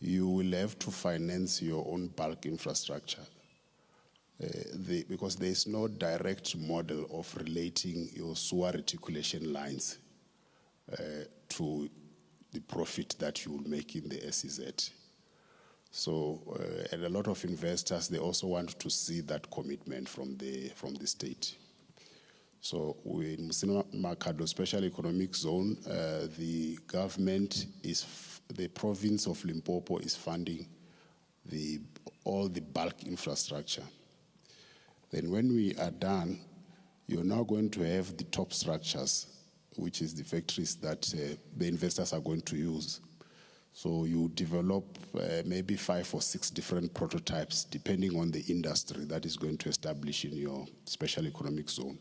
You will have to finance your own bulk infrastructure. because there is no direct model of relating your sewer reticulation lines to the profit that you will make in the SEZ. So, and a lot of investors, they also want to see that commitment from the state. So in Musina-Makhado Special Economic Zone, the government the province of Limpopo is funding all the bulk infrastructure. Then when we are done, you're now going to have the top structures, which is the factories that the investors are going to use. So you develop maybe 5 or 6 different prototypes, depending on the industry that is going to establish in your special economic zone.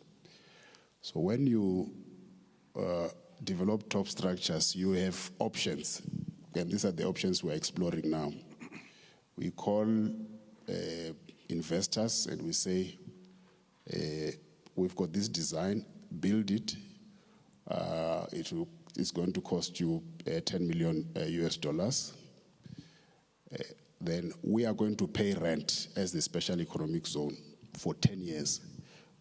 So when you develop top structures, you have options, and these are the options we're exploring now. We call investors and we say, we've got this design, build it. It's going to cost you $10 million US. Then we are going to pay rent as the special economic zone for 10 years.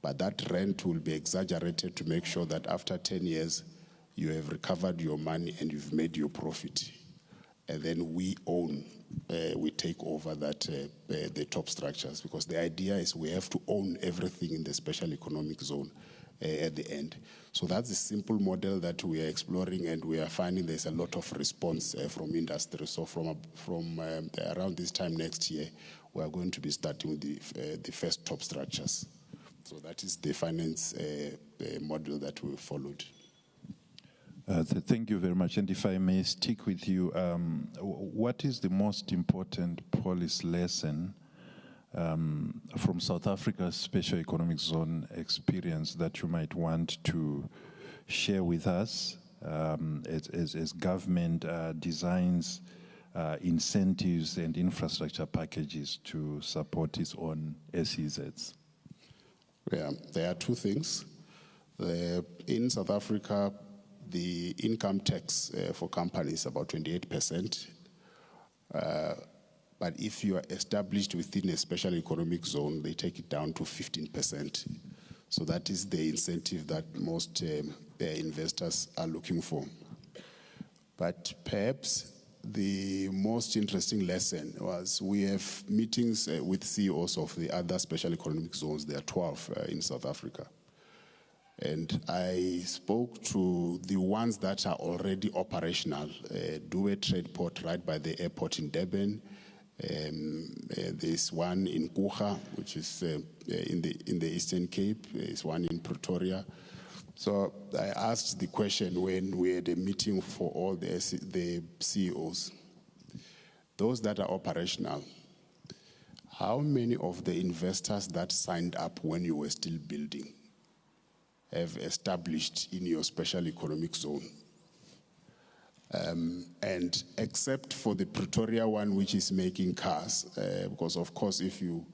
But that rent will be exaggerated to make sure that after 10 years, you have recovered your money and you've made your profit. And then we take over the top structures, because the idea is we have to own everything in the special economic zone at the end. So that's a simple model that we are exploring, and we are finding there's a lot of response from industry. So from around this time next year, we are going to be starting with the first top structures. So that is the finance model that we followed. Thank you very much. And if I may stick with you, what is the most important policy lesson from South Africa's special economic zone experience that you might want to share with us as government designs incentives and infrastructure packages to support its own SEZs? Yeah, there are 2 things. In South Africa, the income tax for companies is about 28%. But if you are established within a special economic zone, they take it down to 15%. So that is the incentive that most investors are looking for. But perhaps the most interesting lesson was we have meetings with CEOs of the other special economic zones. There are 12 in South Africa. And I spoke to the ones that are already operational. Due Trade Port right by the airport in Durban. There's one in Kucha, which is in the Eastern Cape. There's one in Pretoria. So I asked the question when we had a meeting for all the CEOs. Those that are operational, how many of the investors that signed up when you were still building have established in your special economic zone? And except for the Pretoria one, which is making cars, because of course if you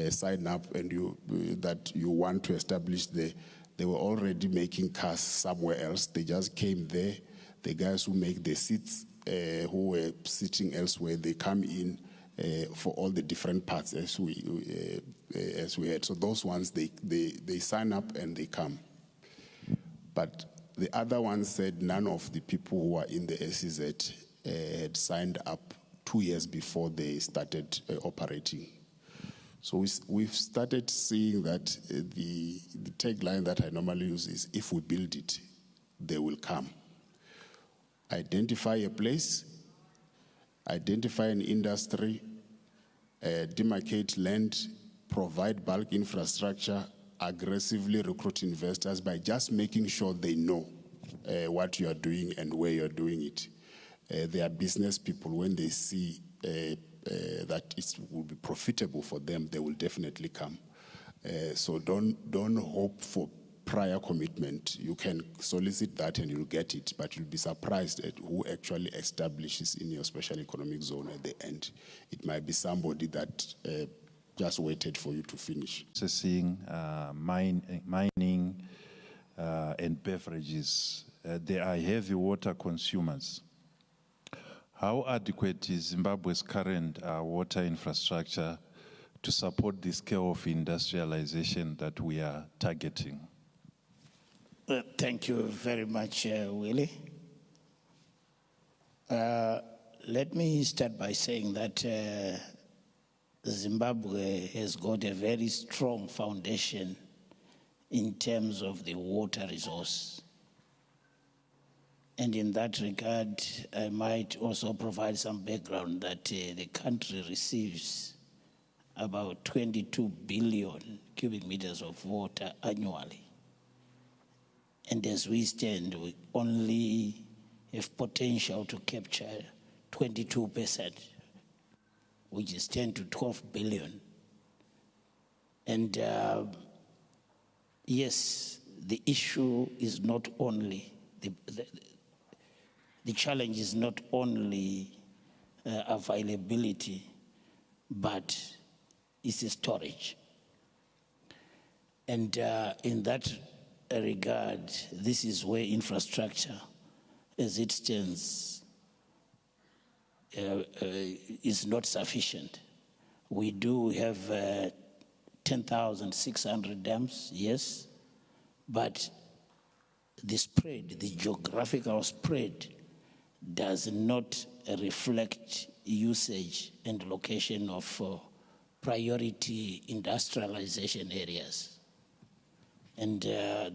sign up and you want to establish they were already making cars somewhere else. They just came there. The guys who make the seats, who were sitting elsewhere, they come in for all the different parts as we had. So those ones, they sign up and they come. But the other ones said none of the people who are in the SEZ had signed up 2 years before they started operating. So we've started seeing that the tagline that I normally use is, if we build it, they will come. Identify a place, identify an industry, demarcate land, provide bulk infrastructure, aggressively recruit investors by just making sure they know what you are doing and where you are doing it. They are business people. When they see that it will be profitable for them, they will definitely come. So don't hope for prior commitment. You can solicit that and you'll get it, but you'll be surprised at who actually establishes in your special economic zone at the end. It might be somebody that just waited for you to finish. Processing, mining, and beverages, they are heavy water consumers. How adequate is Zimbabwe's current water infrastructure to support the scale of industrialization that we are targeting? Thank you very much, Willie. Let me start by saying that Zimbabwe has got a very strong foundation in terms of the water resource. And in that regard, I might also provide some background that the country receives about 22 billion cubic meters of water annually. And as we stand, we only have potential to capture 22%, which is 10 to 12 billion. And yes, the issue is not only, the challenge is not only availability, but it's storage. And in that regard, this is where infrastructure, as it stands, is not sufficient. We do have 10,600 dams, yes, but the spread, the geographical spread, does not reflect usage and location of priority industrialization areas. And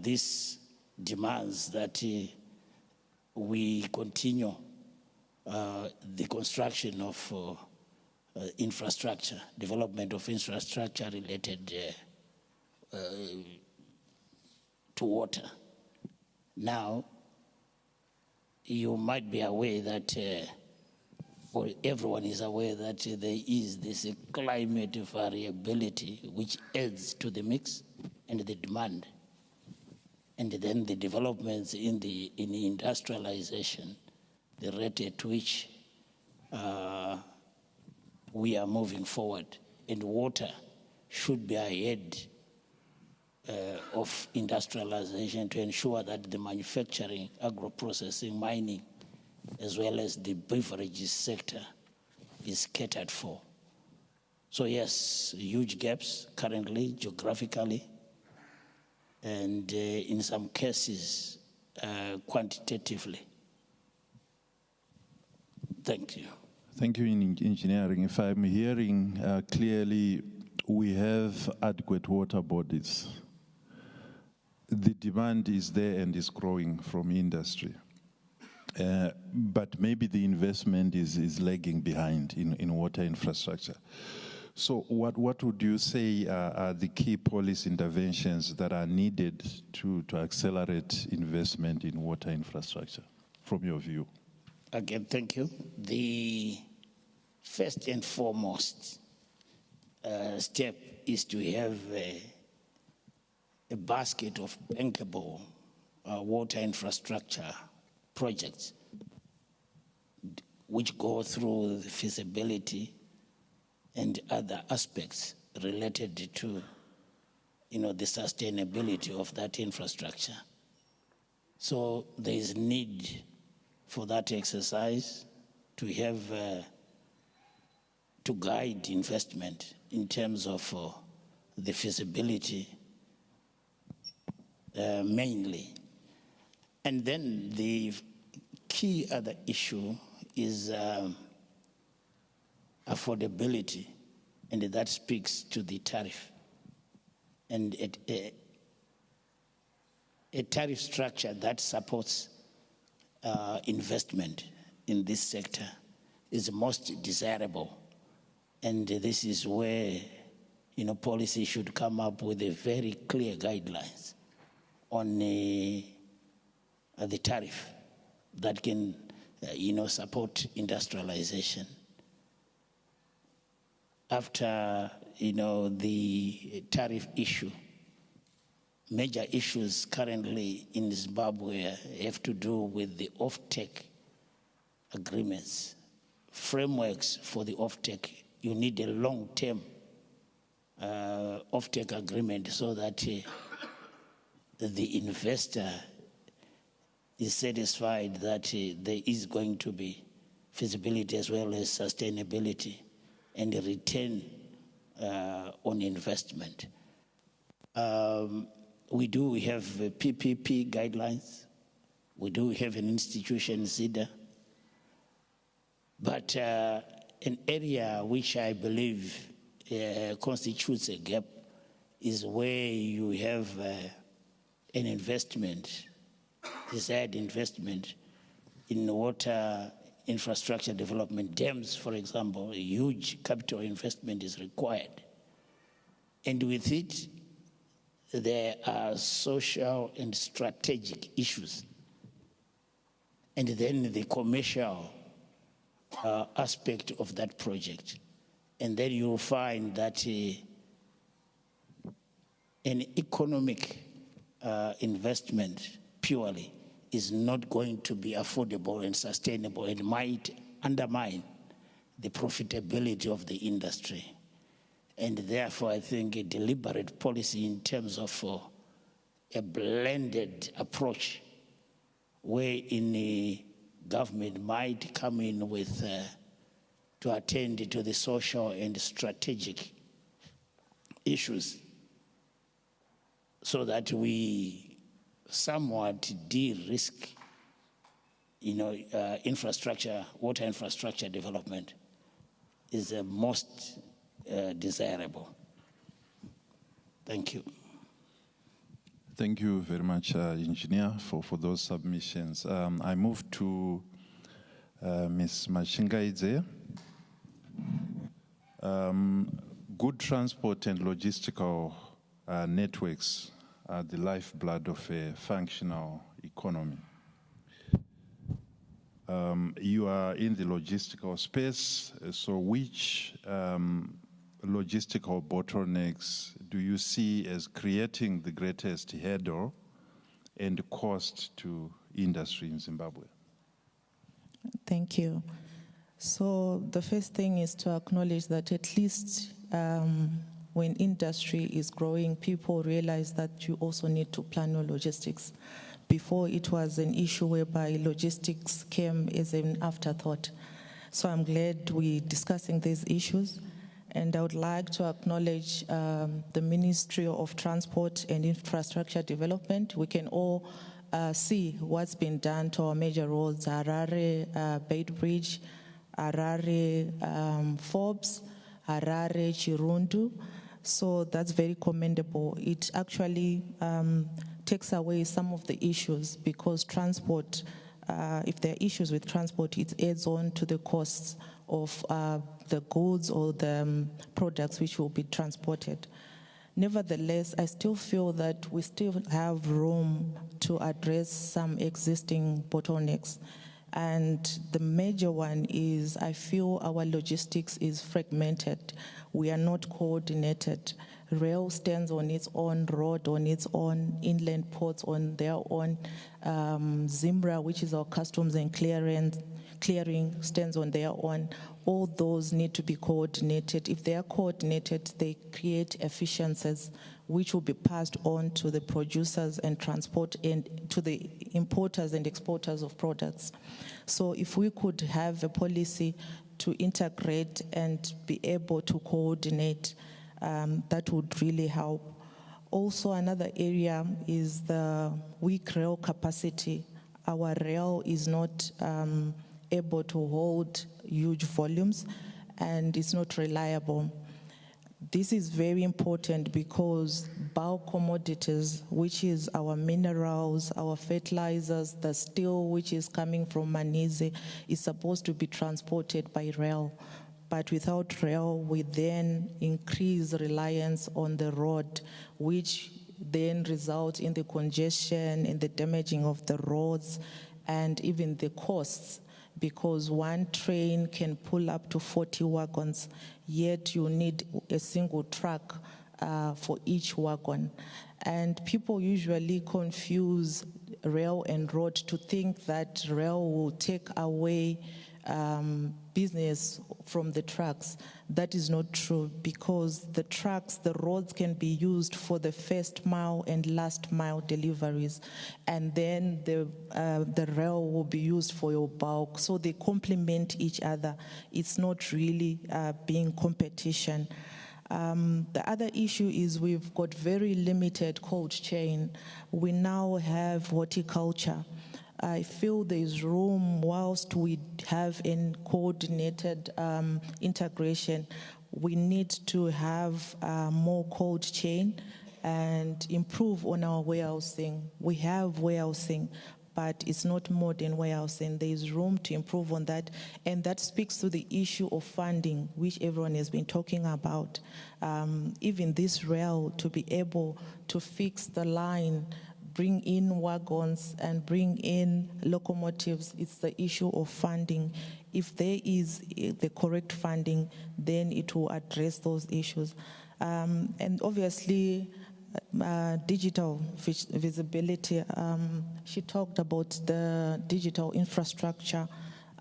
this demands that we continue the construction of infrastructure, development of infrastructure related to water. Now, you might be aware that, or everyone is aware that there is this climate variability which adds to the mix and the demand. And then the developments in the industrialization, the rate at which we are moving forward, and water should be ahead of industrialization to ensure that the manufacturing, agro-processing, mining, as well as the beverages sector is catered for. So yes, huge gaps currently, geographically, and in some cases, quantitatively. Thank you. Thank you, engineering. If I'm hearing clearly, we have adequate water bodies. The demand is there and is growing from industry. But maybe the investment is lagging behind in water infrastructure. So what would you say are the key policy interventions that are needed to accelerate investment in water infrastructure, from your view? Again, thank you. The first and foremost step is to have a basket of bankable water infrastructure projects which go through the feasibility and other aspects related to, the sustainability of that infrastructure. So there is need for that exercise to have, to guide investment in terms of the feasibility mainly. And then the key other issue is affordability, and that speaks to the tariff. And a tariff structure that supports investment in this sector is most desirable. And this is where, policy should come up with a very clear guidelines on the tariff that can, support industrialization. After, the tariff issue, major issues currently in Zimbabwe have to do with the offtake agreements, frameworks for the offtake. You need a long-term offtake agreement so that the investor is satisfied that there is going to be feasibility as well as sustainability and a return on investment. We do have PPP guidelines. We do have an institution, ZIDA. But an area which I believe constitutes a gap is where you have an investment, desired investment in water infrastructure development. Dams, for example, a huge capital investment is required. And with it, there are social and strategic issues. And then the commercial aspect of that project. And then you'll find that an economic investment purely is not going to be affordable and sustainable and might undermine the profitability of the industry. And therefore, I think a deliberate policy in terms of a blended approach wherein the government might come in with to attend to the social and strategic issues so that we somewhat de-risk, infrastructure, water infrastructure development is the most desirable. Thank you. Thank you very much, Engineer, for those submissions. I move to Ms. Machingaidze. Good transport and logistical networks are the lifeblood of a functional economy. You are in the logistical space, so which logistical bottlenecks do you see as creating the greatest hurdle and cost to industry in Zimbabwe? Thank you. So the first thing is to acknowledge that at least when industry is growing, people realize that you also need to plan your logistics. Before, it was an issue whereby logistics came as an afterthought. So I'm glad we're discussing these issues. And I would like to acknowledge the Ministry of Transport and Infrastructure Development. We can all see what's been done to our major roads, Harare, Beit Bridge, Harare, Forbes, Harare, Chirundu. So that's very commendable. It actually takes away some of the issues because transport, if there are issues with transport, it adds on to the costs of the goods or the products which will be transported. Nevertheless, I still feel that we still have room to address some existing bottlenecks. And the major one is I feel our logistics is fragmented. We are not coordinated. Rail stands on its own, road on its own, inland ports on their own. Zimbra, which is our customs and clearing, stands on their own. All those need to be coordinated. If they are coordinated, they create efficiencies which will be passed on to the producers and transport and to the importers and exporters of products. So if we could have a policy to integrate and be able to coordinate, that would really help. Also, another area is the weak rail capacity. Our rail is not able to hold huge volumes and it's not reliable. This is very important because bulk commodities, which is our minerals, our fertilizers, the steel which is coming from Manise, is supposed to be transported by rail. But without rail, we then increase reliance on the road, which then results in the congestion, in the damaging of the roads, and even the costs, because one train can pull up to 40 wagons, yet you need a single truck for each wagon. And people usually confuse rail and road to think that rail will take away business from the trucks. That is not true, because the trucks, the roads can be used for the first mile and last mile deliveries, and then the rail will be used for your bulk. So they complement each other. It's not really being competition. The other issue is we've got very limited cold chain. We now have horticulture. I feel there's room, whilst we have a coordinated integration, we need to have more cold chain and improve on our warehousing. We have warehousing, but it's not modern warehousing. There's room to improve on that, and that speaks to the issue of funding, which everyone has been talking about. Even this rail, to be able to fix the line, bring in wagons and bring in locomotives, it's the issue of funding. If there is the correct funding, then it will address those issues. And obviously, digital visibility. She talked about the digital infrastructure.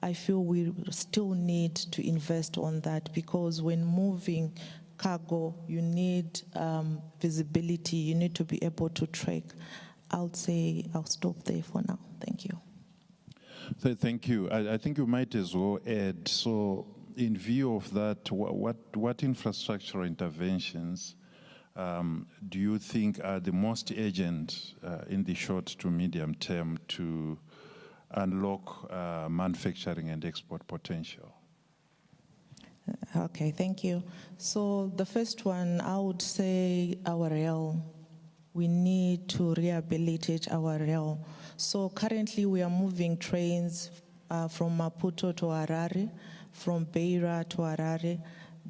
I feel we still need to invest on that, because when moving cargo, you need visibility, you need to be able to track. I'll stop there for now. Thank you. So thank you. I think you might as well add, so in view of that, what infrastructural interventions do you think are the most urgent in the short to medium term to unlock manufacturing and export potential? Okay, thank you. So the first one, I would say our rail. We need to rehabilitate our rail. So currently we are moving trains from Maputo to Harare, from Beira to Harare,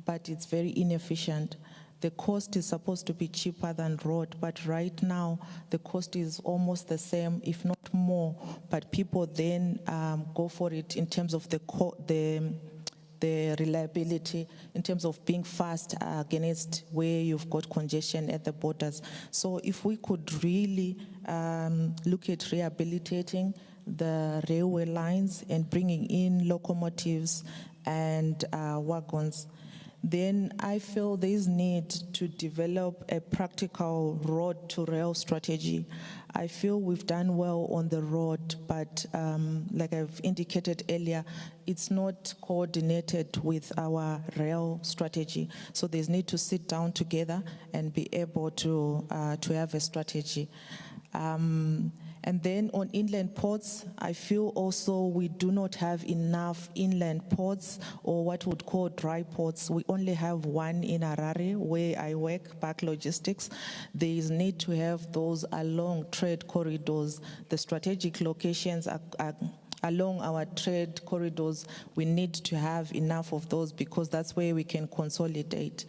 but it's very inefficient. The cost is supposed to be cheaper than road, but right now the cost is almost the same, if not more. But people then go for it in terms of the reliability, in terms of being fast against where you've got congestion at the borders. So if we could really look at rehabilitating the railway lines and bringing in locomotives and wagons, then I feel there is need to develop a practical road to rail strategy. I feel we've done well on the road, but like I've indicated earlier, it's not coordinated with our rail strategy. So there's need to sit down together and be able to have a strategy. And then on inland ports, I feel also we do not have enough inland ports, or what we would call dry ports. We only have one in Harare, where I work, Back Logistics. There is need to have those along trade corridors. The strategic locations are along our trade corridors. We need to have enough of those, because that's where we can consolidate.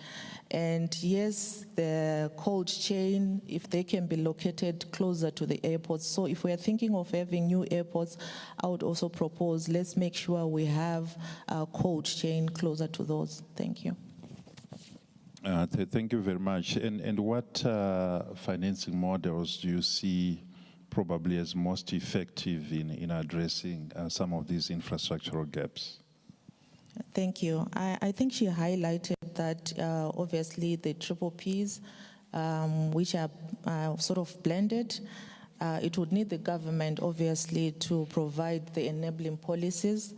And yes, the cold chain, if they can be located closer to the airports. So if we are thinking of having new airports, I would also propose, let's make sure we have a cold chain closer to those. Thank you. Thank you very much. And what financing models do you see probably as most effective in addressing some of these infrastructural gaps? Thank you. I think she highlighted that obviously the triple Ps, which are sort of blended, it would need the government obviously to provide the enabling policies.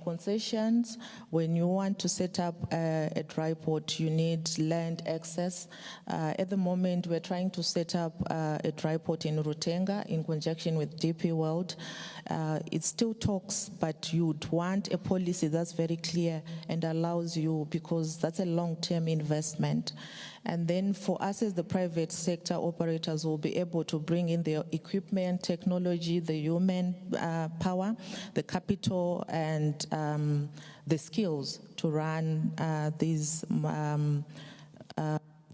Concessions, when you want to set up a dry port, you need land access. At the moment, we're trying to set up a dry port in Rutenga in conjunction with DP World. It still talks, but you'd want a policy that's very clear and allows you, because that's a long-term investment. And then for us as the private sector operators, will be able to bring in the equipment, technology, the human power, the capital, and the skills to run these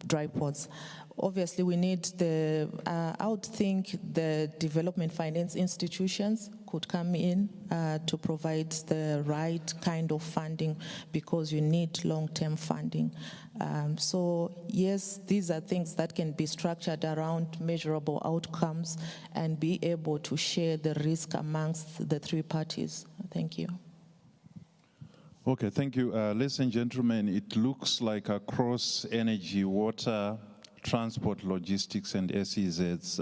dry ports. Obviously, we need I would think the development finance institutions could come in to provide the right kind of funding, because you need long-term funding. So yes, these are things that can be structured around measurable outcomes and be able to share the risk amongst the three parties. Thank you. Okay, thank you. Ladies and gentlemen, it looks like across energy, water, transport, logistics, and SEZs,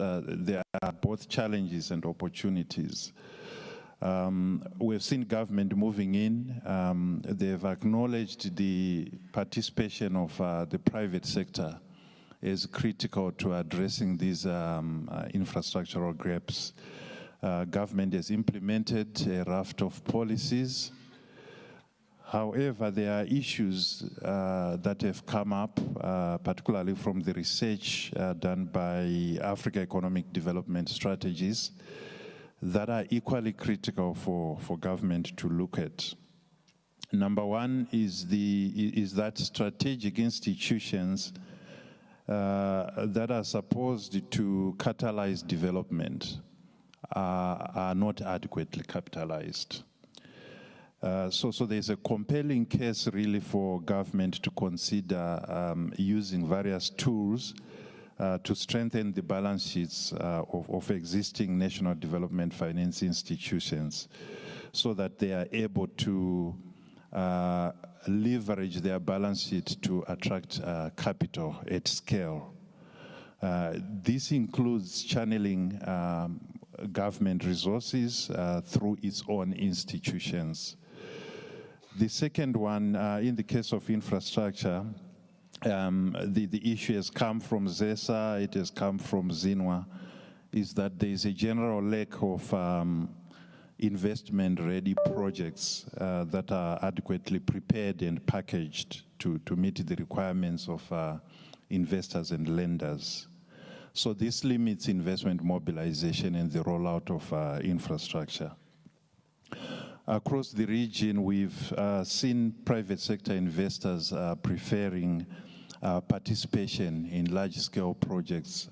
there are both challenges and opportunities. We've seen government moving in. They've acknowledged the participation of the private sector as critical to addressing these infrastructural gaps. Government has implemented a raft of policies. However, there are issues that have come up, particularly from the research done by Africa Economic Development Strategies, that are equally critical for government to look at. Number one is that strategic institutions that are supposed to catalyze development are not adequately capitalized. So there's a compelling case really for government to consider using various tools to strengthen the balance sheets of existing national development finance institutions so that they are able to leverage their balance sheet to attract capital at scale. This includes channeling government resources through its own institutions. The second one, in the case of infrastructure, the issue has come from ZESA, it has come from ZINWA, is that there is a general lack of investment-ready projects that are adequately prepared and packaged to meet the requirements of investors and lenders. So this limits investment mobilization and the rollout of infrastructure. Across the region, we've seen private sector investors preferring participation in large-scale projects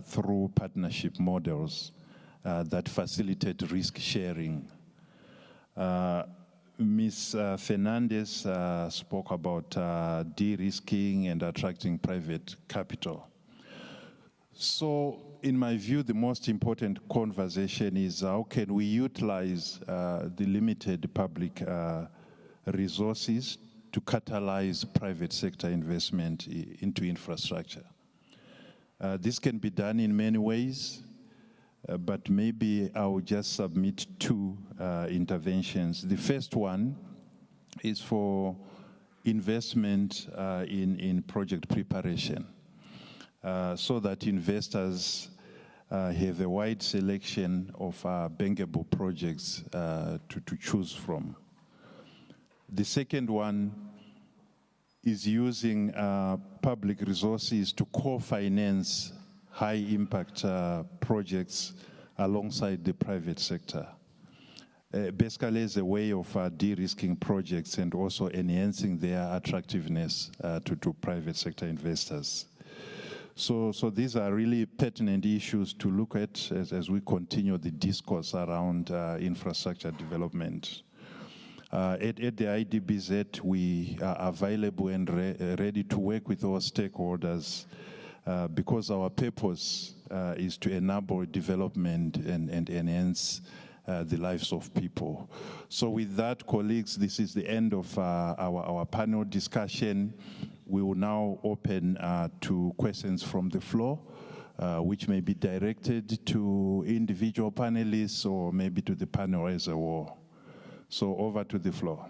through partnership models that facilitate risk sharing. Ms. Fernandez spoke about de-risking and attracting private capital. So, in my view, the most important conversation is how can we utilize the limited public resources to catalyze private sector investment into infrastructure. This can be done in many ways, but maybe I will just submit two interventions. The first one is for investment in project preparation. So that investors have a wide selection of bankable projects to choose from. The second one is using public resources to co-finance high-impact projects alongside the private sector. Basically as a way of de-risking projects and also enhancing their attractiveness to private sector investors. So these are really pertinent issues to look at as we continue the discourse around infrastructure development. At the IDBZ, we are available and ready to work with our stakeholders because our purpose is to enable development and enhance the lives of people. So with that, colleagues, this is the end of our panel discussion. We will now open to questions from the floor, which may be directed to individual panelists or maybe to the panel as a whole. So over to the floor.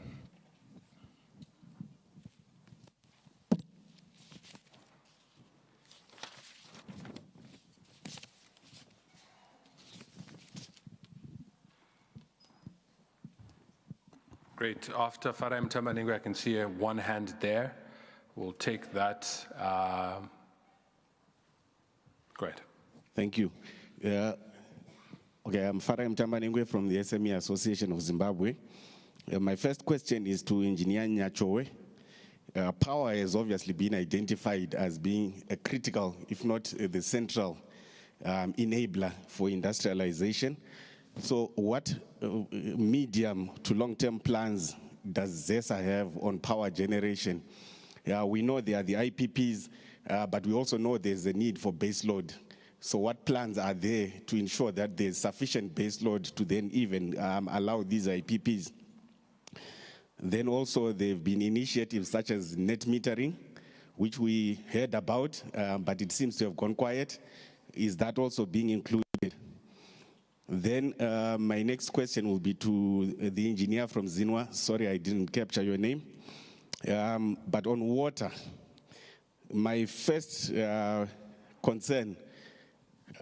Great. After Farai Mtambanengwe, I can see one hand there. We'll take that. Great. Thank you. Okay, I'm Farai Mtambanengwe from the SME Association of Zimbabwe. My first question is to Engineer Nyachowe. Power has obviously been identified as being a critical, if not the central enabler for industrialization. So what medium to long-term plans does ZESA have on power generation? We know there are the IPPs, but we also know there's a need for baseload. So what plans are there to ensure that there's sufficient baseload to then even allow these IPPs? Then also there have been initiatives such as net metering, which we heard about, but it seems to have gone quiet. Is that also being included? Then my next question will be to the engineer from Zinwa. Sorry, I didn't capture your name. But on water, my first concern,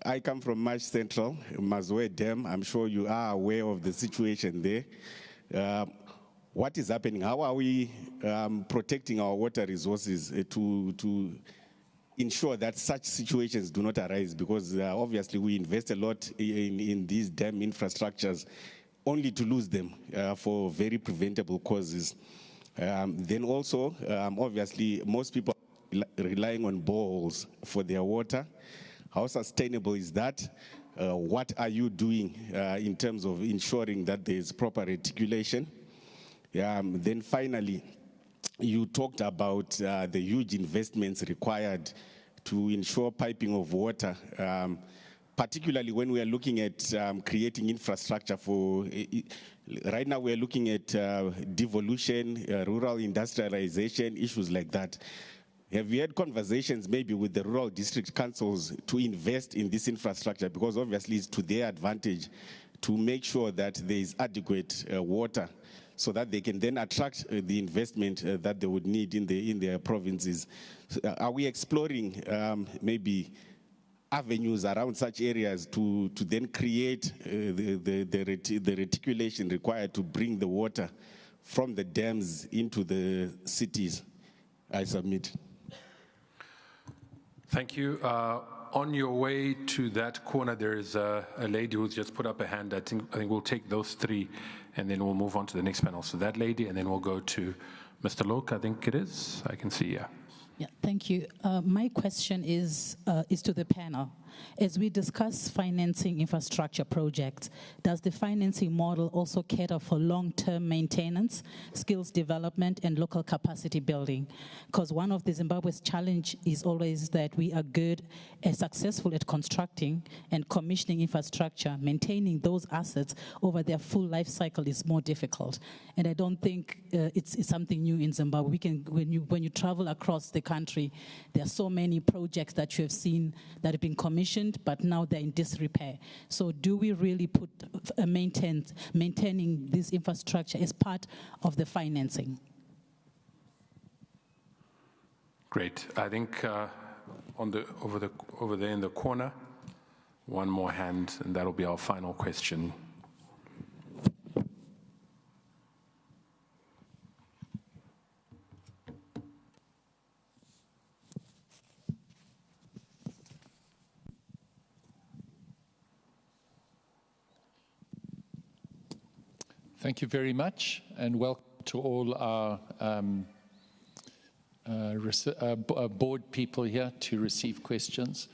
I come from Marsh Central, Mazwe Dam. I'm sure you are aware of the situation there. What is happening? How are we protecting our water resources to ensure that such situations do not arise? Because obviously we invest a lot in these dam infrastructures only to lose them for very preventable causes. Then also, obviously, most people are relying on boreholes for their water. How sustainable is that? What are you doing in terms of ensuring that there is proper reticulation? Then finally, you talked about the huge investments required to ensure piping of water, particularly when we are looking at creating infrastructure for, right now we are looking at devolution, rural industrialization, issues like that. Have you had conversations maybe with the rural district councils to invest in this infrastructure? Because obviously it's to their advantage to make sure that there is adequate water so that they can then attract the investment that they would need in their provinces. Are we exploring maybe avenues around such areas to then create the reticulation required to bring the water from the dams into the cities? I submit. Thank you. On your way to that corner, there is a lady who's just put up a hand. I think we'll take those three, and then we'll move on to the next panel. So that lady, and then we'll go to Mr. Lok, I think it is. I can see, yeah. Yeah, thank you. My question is to the panel. As we discuss financing infrastructure projects, does the financing model also cater for long-term maintenance, skills development, and local capacity building? Because one of the Zimbabwe's challenge is always that we are good and successful at constructing and commissioning infrastructure. Maintaining those assets over their full life cycle is more difficult. And I don't think it's something new in Zimbabwe. When you travel across the country, there are so many projects that you have seen that have been commissioned, but now they're in disrepair. So do we really put maintaining this infrastructure as part of the financing? Great. I think over there in the corner, one more hand, and that'll be our final question. Thank you very much, and welcome to all our board people here to receive questions.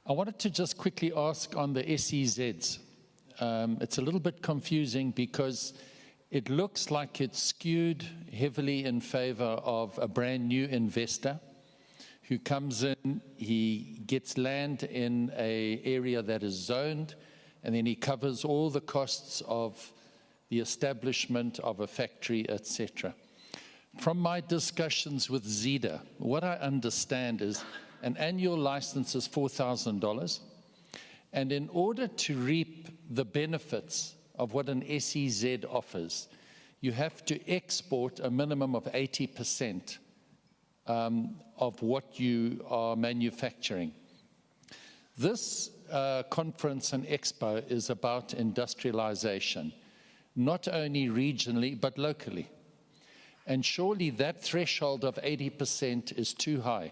I wanted to just quickly ask on the SEZs. It's a little bit confusing because it looks like it's skewed heavily in favor of a brand new investor who comes in, he gets land in an area that is zoned, and then he covers all the costs of the establishment of a factory, etc. From my discussions with ZEDA, what I understand is an annual license is $4,000, and in order to reap the benefits of what an SEZ offers, you have to export a minimum of 80% of what you are manufacturing. This conference and expo is about industrialization, not only regionally, but locally. And surely that threshold of 80% is too high,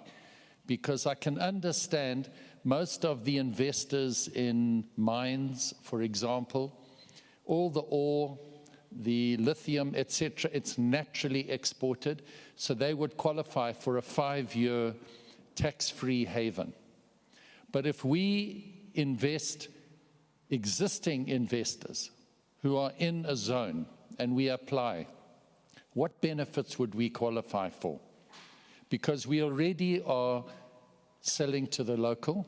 because I can understand most of the investors in mines, for example, all the ore, the lithium, etc., it's naturally exported, so they would qualify for a 5-year tax-free haven. But if we invest existing investors who are in a zone and we apply, what benefits would we qualify for? Because we already are selling to the local.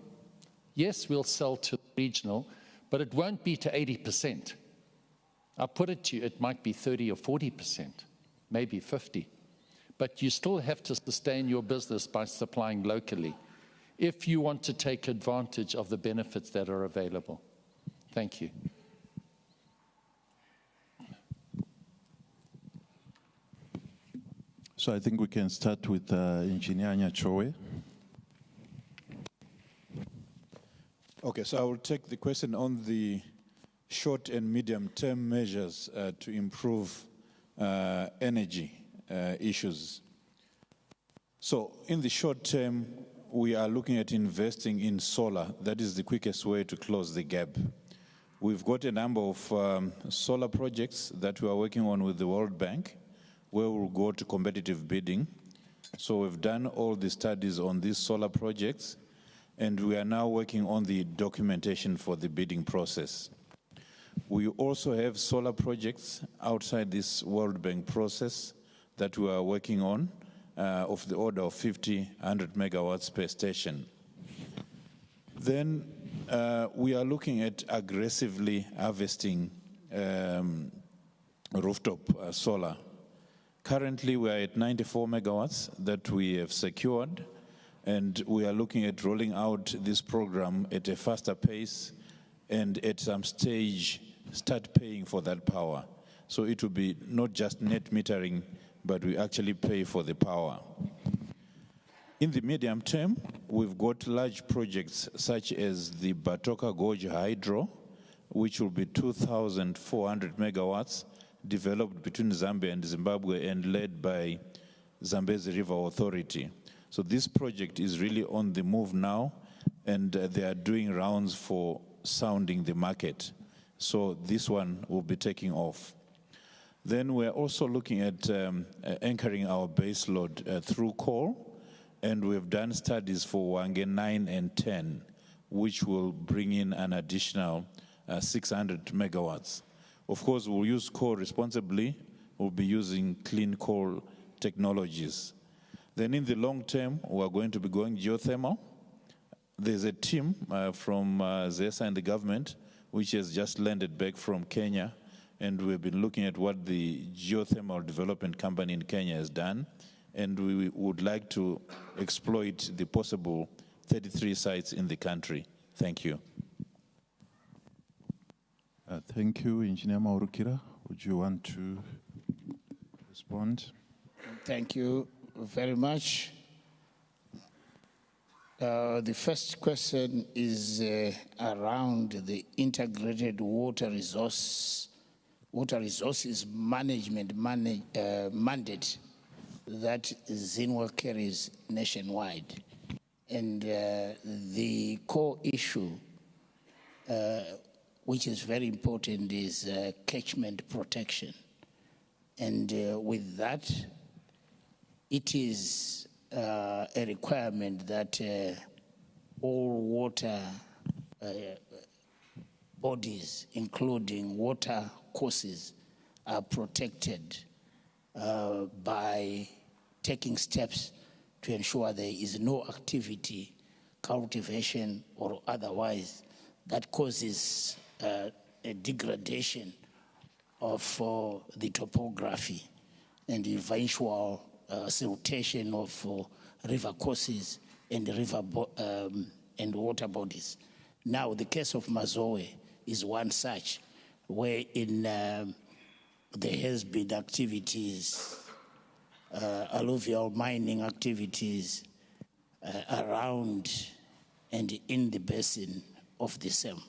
Yes, we'll sell to the regional, but it won't be to 80%. I'll put it to you, it might be 30 or 40%, maybe 50. But you still have to sustain your business by supplying locally if you want to take advantage of the benefits that are available. Thank you. So I think we can start with Engineer Nyachowe. Okay, so I will take the question on the short and medium-term measures to improve energy issues. So in the short term, we are looking at investing in solar. That is the quickest way to close the gap. We've got a number of solar projects that we are working on with the World Bank, where we'll go to competitive bidding. So we've done all the studies on these solar projects, and we are now working on the documentation for the bidding process. We also have solar projects outside this World Bank process that we are working on of the order of 50, 100 megawatts per station. Then we are looking at aggressively harvesting rooftop solar. Currently, we are at 94 megawatts that we have secured, and we are looking at rolling out this program at a faster pace and at some stage start paying for that power. So it will be not just net metering, but we actually pay for the power. In the medium term, we've got large projects such as the Batoka Gorge Hydro, which will be 2,400 megawatts, developed between Zambia and Zimbabwe and led by Zambezi River Authority. So this project is really on the move now, and they are doing rounds for sounding the market. So this one will be taking off. Then we're also looking at anchoring our base load through coal, and we've done studies for Wange 9 and 10, which will bring in an additional 600 megawatts. Of course, we'll use coal responsibly. We'll be using clean coal technologies. Then in the long term, we're going to be going geothermal. There's a team from ZESA and the government which has just landed back from Kenya, and we've been looking at what the geothermal development company in Kenya has done, and we would like to exploit the possible 33 sites in the country. Thank you. Thank you, Engineer Maurukira. Would you want to respond? Thank you very much. The first question is around the integrated water resources management mandate that ZINWA carries nationwide. And the core issue, which is very important, is catchment protection. And with that, it is a requirement that all water bodies, including water courses, are protected by taking steps to ensure there is no activity, cultivation or otherwise, that causes a degradation of the topography and eventual siltation of river courses and river and water bodies. Now, the case of Mazoe is one such, where there has been activities, alluvial mining activities around and in the basin of the same,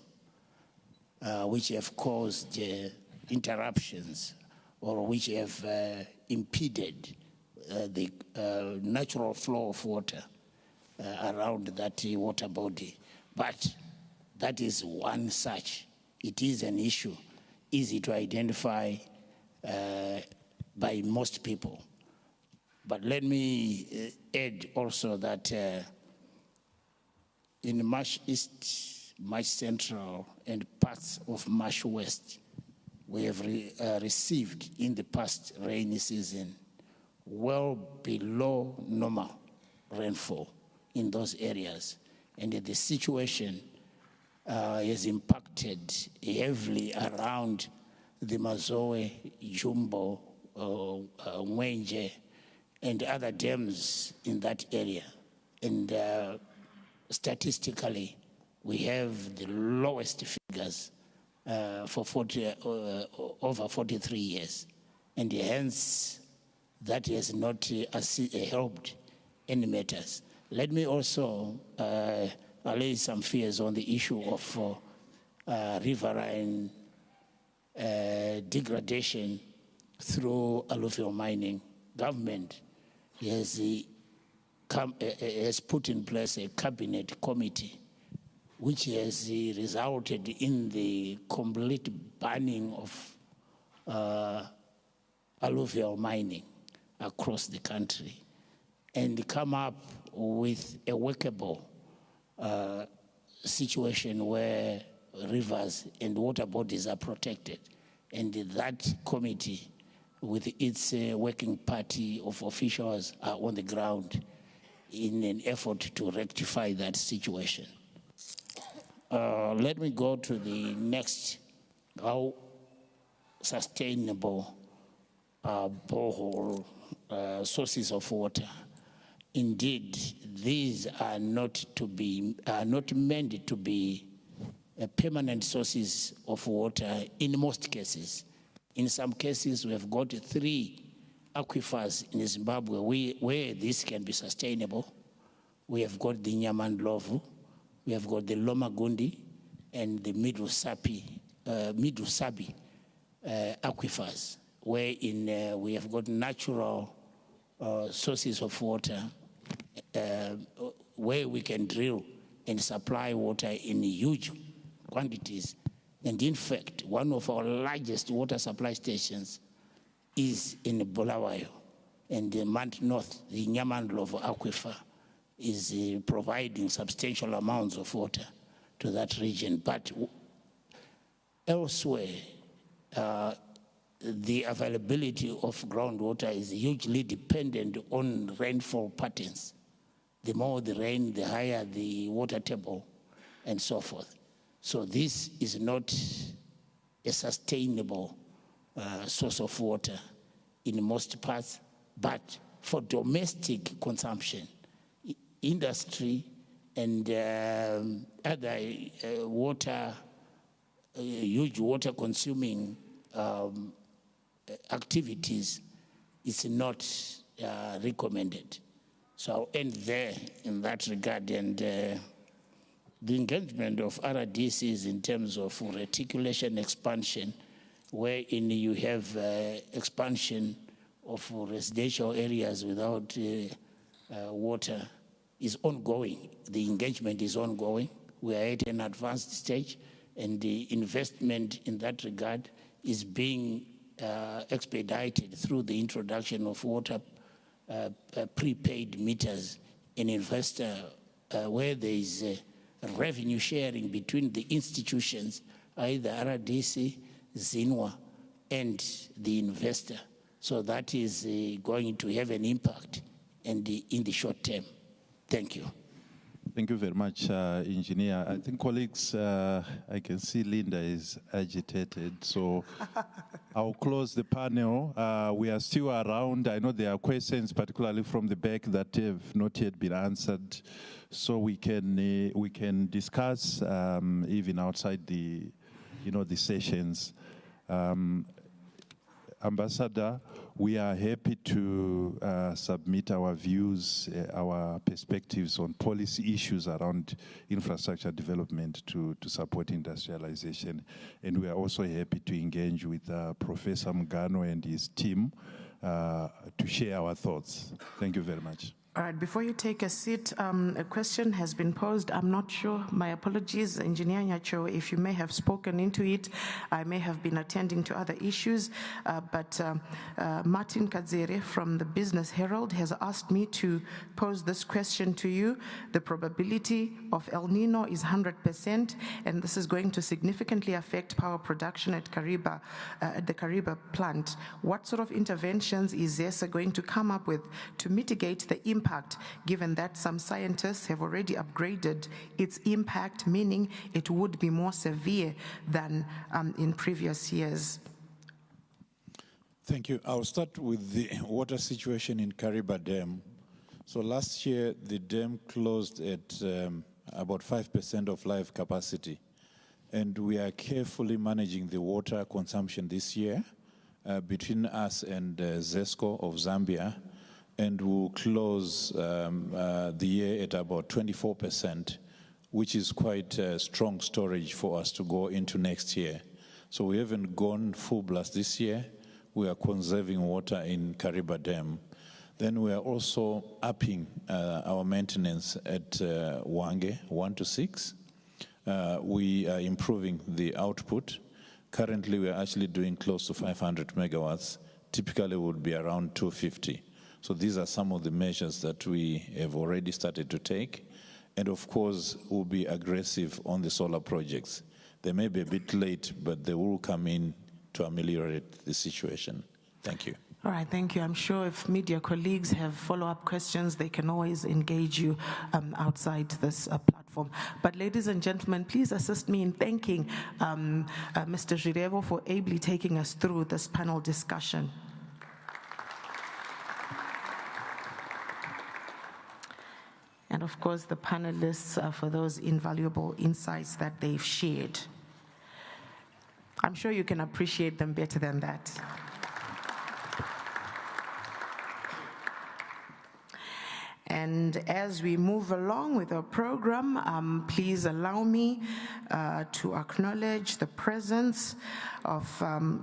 which have caused interruptions or which have impeded the natural flow of water around that water body. But that is one such. It is an issue easy to identify by most people. But let me add also that in Marsh East, Marsh Central, and parts of Marsh West, we have received in the past rainy season well below normal rainfall in those areas. And the situation has impacted heavily around the Mazoe, Jumbo, Mwenje, and other dams in that area. And statistically, we have the lowest figures for over 43 years. And hence, that has not helped any matters. Let me also allay some fears on the issue of riverine degradation through alluvial mining. Government has put in place a cabinet committee which has resulted in the complete banning of alluvial mining across the country, and come up with a workable situation where rivers and water bodies are protected. And that committee, with its working party of officials, are on the ground in an effort to rectify that situation. Let me go to the next. How sustainable borehole sources of water. Indeed, these are not meant to be permanent sources of water in most cases. In some cases, we have got 3 aquifers in Zimbabwe where this can be sustainable. We have got the Nyamandlovu, we have got the Lomagundi, and the Midrusabi aquifers, wherein we have got natural sources of water where we can drill and supply water in huge quantities. And in fact, one of our largest water supply stations is in Bulawayo. And the Mount North, the Nyamandlovu aquifer, is providing substantial amounts of water to that region. But elsewhere, the availability of groundwater is hugely dependent on rainfall patterns. The more the rain, the higher the water table, and so forth. So this is not a sustainable source of water in most parts, but for domestic consumption, industry and other huge water consuming activities is not recommended. So I'll end there in that regard, and the engagement of RDCs in terms of reticulation expansion, wherein you have expansion of residential areas without water, is ongoing. The engagement is ongoing. We are at an advanced stage, and the investment in that regard is being expedited through the introduction of water prepaid meters in investor where there is revenue sharing between the institutions, either RDC, ZINWA, and the investor. So that is going to have an impact in the short term. Thank you. Thank you very much, Engineer. I think colleagues, I can see Linda is agitated, so I'll close the panel. We are still around. I know there are questions, particularly from the back, that have not yet been answered, so we can discuss even outside the sessions. Ambassador, we are happy to submit our views, our perspectives on policy issues around infrastructure development to support industrialization. And we are also happy to engage with Professor Mgano and his team to share our thoughts. Thank you very much. All right, before you take a seat, a question has been posed. I'm not sure. My apologies, Engineer Nyacho, if you may have spoken into it. I may have been attending to other issues, but Martin Kadzere from the Business Herald has asked me to pose this question to you. The probability of El Nino is 100%, and this is going to significantly affect power production at the Kariba plant. What sort of interventions is ZESA going to come up with to mitigate the impact, given that some scientists have already upgraded its impact, meaning it would be more severe than in previous years? Thank you. I'll start with the water situation in Kariba Dam. So last year, the dam closed at about 5% of live capacity. And we are carefully managing the water consumption this year between us and ZESCO of Zambia, and we'll close the year at about 24%, which is quite a strong storage for us to go into next year. So we haven't gone full blast this year. We are conserving water in Kariba Dam. Then we are also upping our maintenance at Wange 1 to 6. We are improving the output. Currently, we are actually doing close to 500 megawatts. Typically, would be around 250. So these are some of the measures that we have already started to take. And of course, we'll be aggressive on the solar projects. They may be a bit late, but they will come in to ameliorate the situation. Thank you. All right, thank you. I'm sure if media colleagues have follow-up questions, they can always engage you outside this platform. But ladies and gentlemen, please assist me in thanking Mr. Jirevo for ably taking us through this panel discussion. And of course, the panelists for those invaluable insights that they've shared. I'm sure you can appreciate them better than that. And as we move along with our program, please allow me to acknowledge the presence of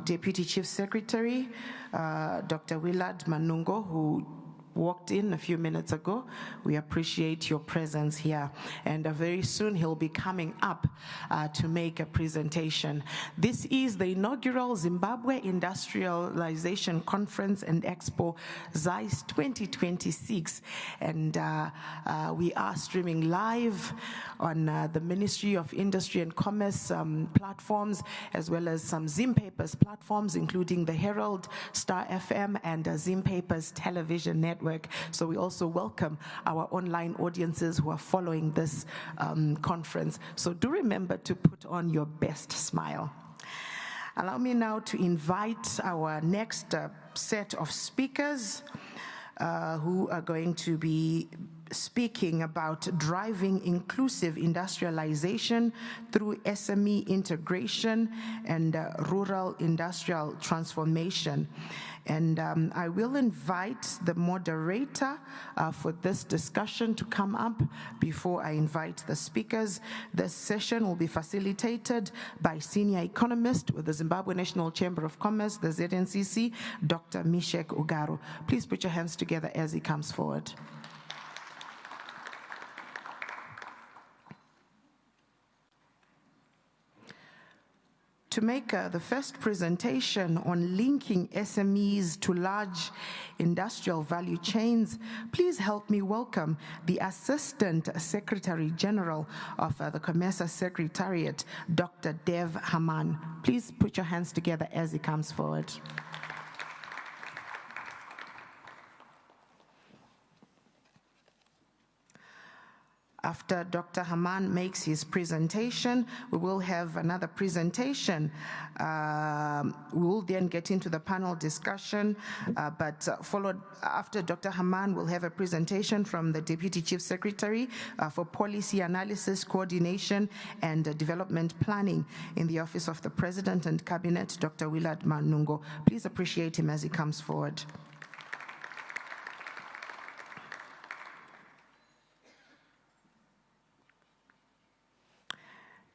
Deputy Chief Secretary, Dr. Willard Manungo, who walked in a few minutes ago. We appreciate your presence here. And very soon he'll be coming up to make a presentation. This is the inaugural Zimbabwe Industrialization Conference and Expo, ZICE 2026. And we are streaming live on the Ministry of Industry and Commerce platforms, as well as some Zim Papers platforms, including the Herald, Star FM, and Zim Papers television network. So we also welcome our online audiences who are following this conference. So do remember to put on your best smile. Allow me now to invite our next set of speakers who are going to be speaking about driving inclusive industrialization through SME integration and rural industrial transformation. And I will invite the moderator for this discussion to come up before I invite the speakers. This session will be facilitated by senior economist with the Zimbabwe National Chamber of Commerce, the ZNCC, Dr. Mishek Ugaro. Please put your hands together as he comes forward. To make the first presentation on linking SMEs to large industrial value chains, please help me welcome the Assistant Secretary General of the COMESA Secretariat, Dr. Dev Haman. Please put your hands together as he comes forward. After Dr. Haman makes his presentation, we will have another presentation. We will then get into the panel discussion, but followed after Dr. Haman, we'll have a presentation from the Deputy Chief Secretary for Policy Analysis, Coordination, and Development Planning in the Office of the President and Cabinet, Dr. Willard Manungo. Please appreciate him as he comes forward.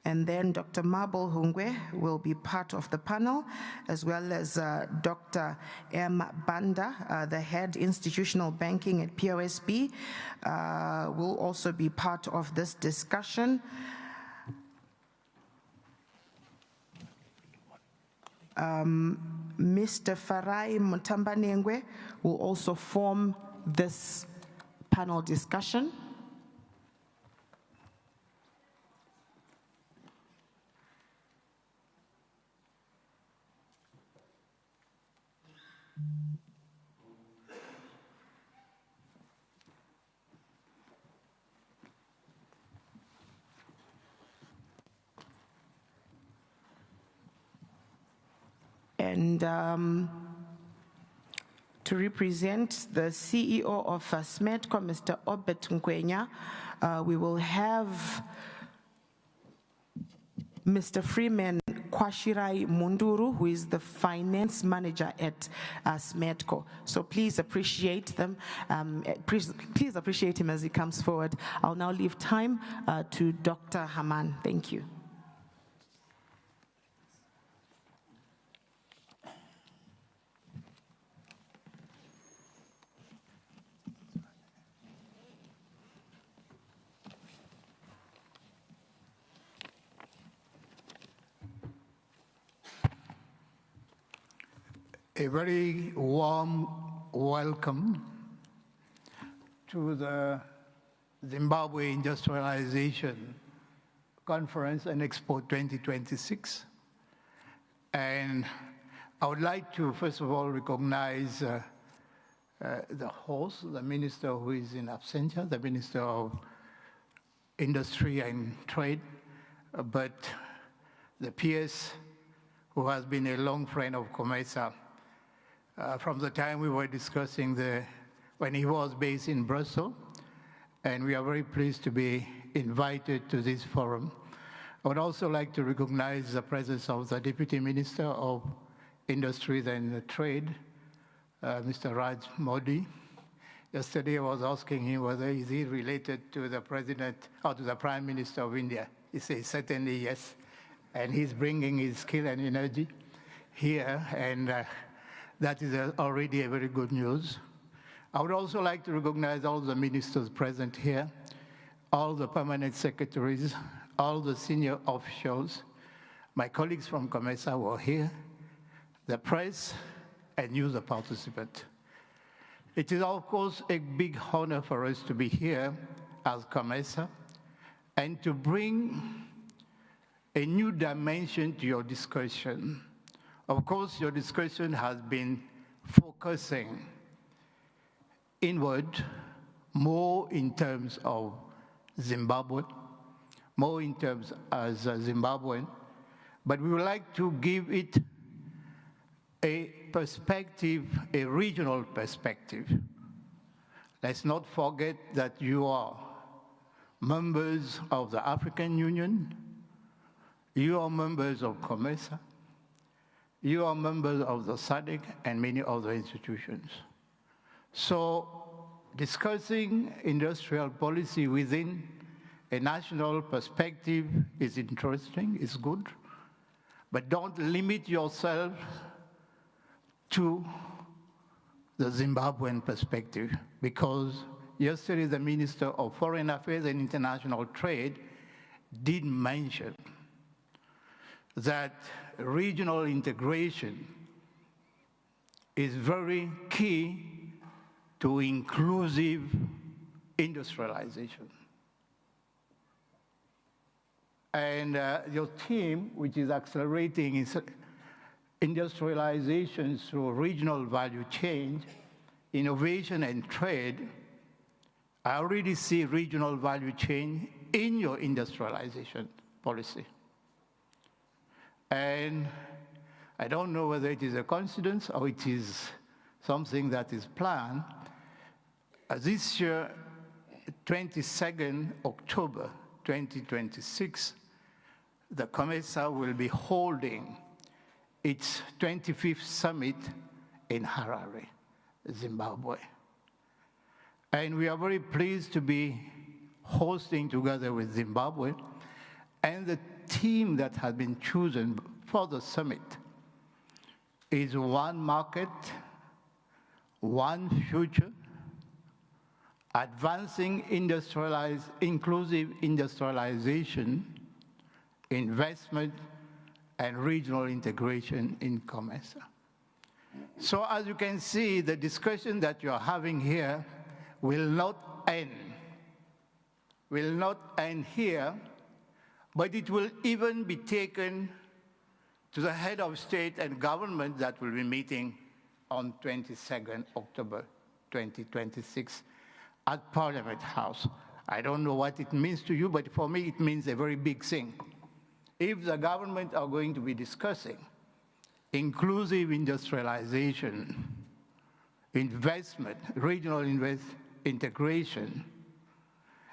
And then Dr. Mabel Hungwe will be part of the panel, as well as Dr. M. Banda, the head institutional banking at POSB, will also be part of this discussion. Mr. Farai Mutambanengwe will also form this panel discussion. And to represent the CEO of SMEDCO, Mr. Obet Nkwenya, we will have Mr. Freeman Kwashirai Munduru, who is the finance manager at SMEDCO. So please appreciate them. Please appreciate him as he comes forward. I'll now leave time to Dr. Haman. Thank you. A very warm welcome to the Zimbabwe Industrialization Conference and Expo 2026. And I would like to, first of all, recognize the host, the minister who is in absentia, the Minister of Industry and Trade, but the PS who has been a long friend of COMESA from the time we were discussing when he was based in Brussels, and we are very pleased to be invited to this forum. I would also like to recognize the presence of the Deputy Minister of Industries and Trade, Mr. Raj Modi. Yesterday I was asking him whether is he related to the President or to the Prime Minister of India. He says certainly yes, and he's bringing his skill and energy here, and that is already a very good news. I would also like to recognize all the ministers present here, all the permanent secretaries, all the senior officials, my colleagues from COMESA who are here, the press, and you, the participant. It is, of course, a big honor for us to be here as COMESA and to bring a new dimension to your discussion. Of course, your discussion has been focusing inward, more in terms of Zimbabwe, more in terms as a Zimbabwean, but we would like to give it a perspective, a regional perspective. Let's not forget that you are members of the African Union, you are members of COMESA, you are members of the SADC and many other institutions. So discussing industrial policy within a national perspective is interesting, is good, but don't limit yourself to the Zimbabwean perspective, because yesterday the Minister of Foreign Affairs and International Trade did mention that regional integration is very key to inclusive industrialization. And your team, which is accelerating industrialization through regional value chain, innovation and trade, I already see regional value chain in your industrialization policy. And I don't know whether it is a coincidence or it is something that is planned. This year, 22nd October 2026, the COMESA will be holding its 25th summit in Harare, Zimbabwe. And we are very pleased to be hosting together with Zimbabwe, and the theme that has been chosen for the summit is one market, one future, advancing inclusive industrialization, investment, and regional integration in COMESA. So as you can see, the discussion that you're having here will not end here, but it will even be taken to the head of state and government that will be meeting on 22nd October 2026 at Parliament House. I don't know what it means to you, but for me it means a very big thing. If the government are going to be discussing inclusive industrialization, investment, regional integration,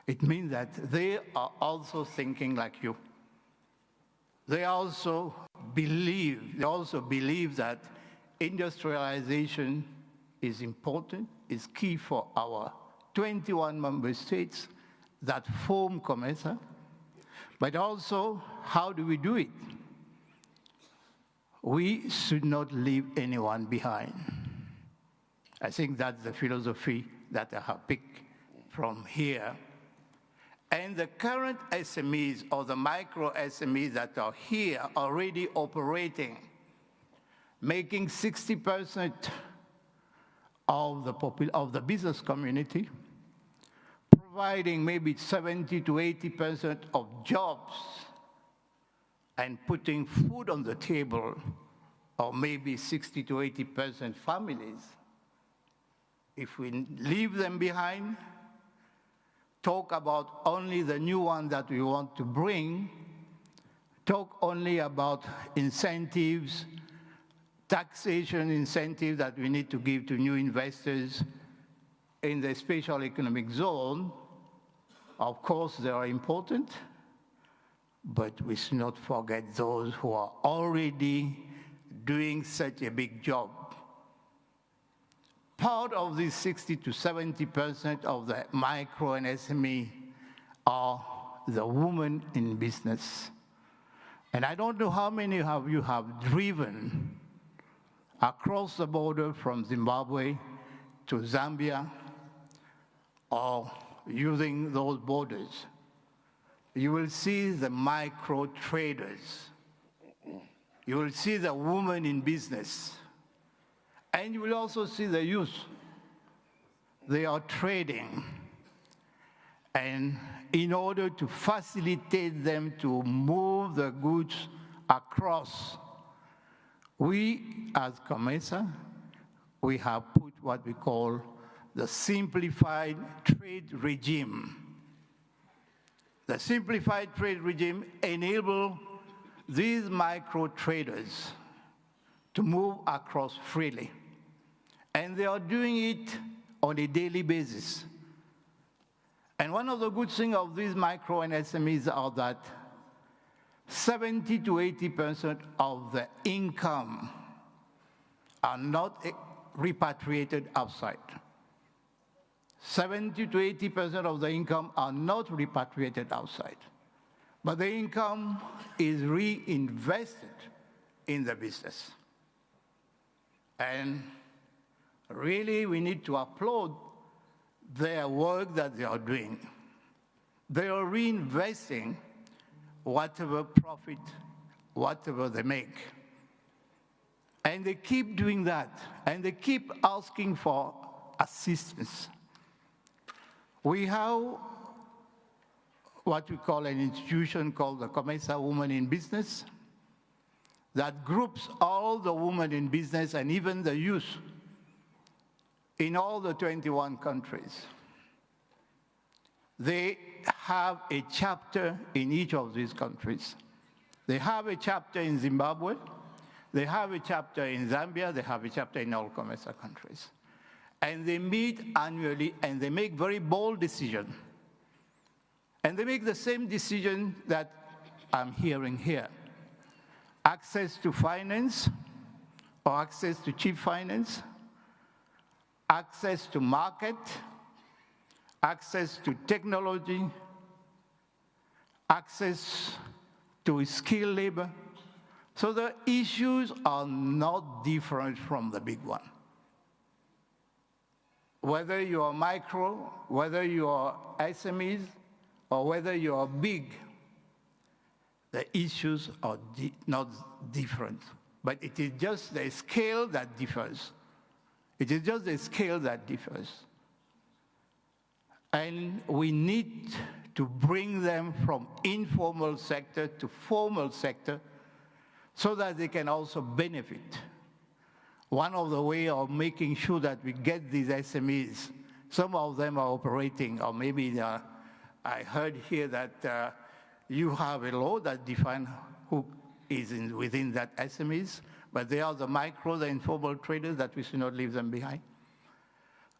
it means that they are also thinking like you. they also believe that industrialization is important, is key for our 21 member states that form COMESA, but also how do we do it? We should not leave anyone behind. I think that's the philosophy that I have picked from here. And the current SMEs or the micro SMEs that are here already operating, making 60% of the business community, providing maybe 70 to 80% of jobs, and putting food on the table, or maybe 60 to 80% families. If we leave them behind, talk about only the new one that we want to bring, talk only about incentives, taxation incentives that we need to give to new investors in the special economic zone, of course they are important, but we should not forget those who are already doing such a big job. Part of these 60 to 70% of the micro and SME are the women in business. And I don't know how many of you have driven across the border from Zimbabwe to Zambia or using those borders. You will see the micro traders. You will see the women in business. And you will also see the youth. They are trading. And in order to facilitate them to move the goods across, we as COMESA, we have put what we call the simplified trade regime. The simplified trade regime enables these micro traders to move across freely. And they are doing it on a daily basis. And one of the good things of these micro and SMEs are that 70 to 80% of the income are not repatriated outside. 70 to 80% of the income are not repatriated outside. But the income is reinvested in the business. And really, we need to applaud their work that they are doing. They are reinvesting whatever profit, whatever they make. And they keep doing that, and they keep asking for assistance. We have what we call an institution called the COMESA Women in Business that groups all the women in business and even the youth in all the 21 countries. They have a chapter in each of these countries. They have a chapter in Zimbabwe, they have a chapter in Zambia, they have a chapter in all COMESA countries. And they meet annually and they make very bold decisions. And they make the same decision that I'm hearing here. Access to finance or access to cheap finance, access to market, access to technology, access to skilled labor. So the issues are not different from the big one. Whether you are micro, whether you are SMEs, or whether you are big, the issues are not different. But it is just the scale that differs. It is just the scale that differs. And we need to bring them from informal sector to formal sector so that they can also benefit. One of the ways of making sure that we get these SMEs, some of them are operating, or maybe I heard here that you have a law that defines who is within that SMEs, but they are the micro, the informal traders that we should not leave them behind.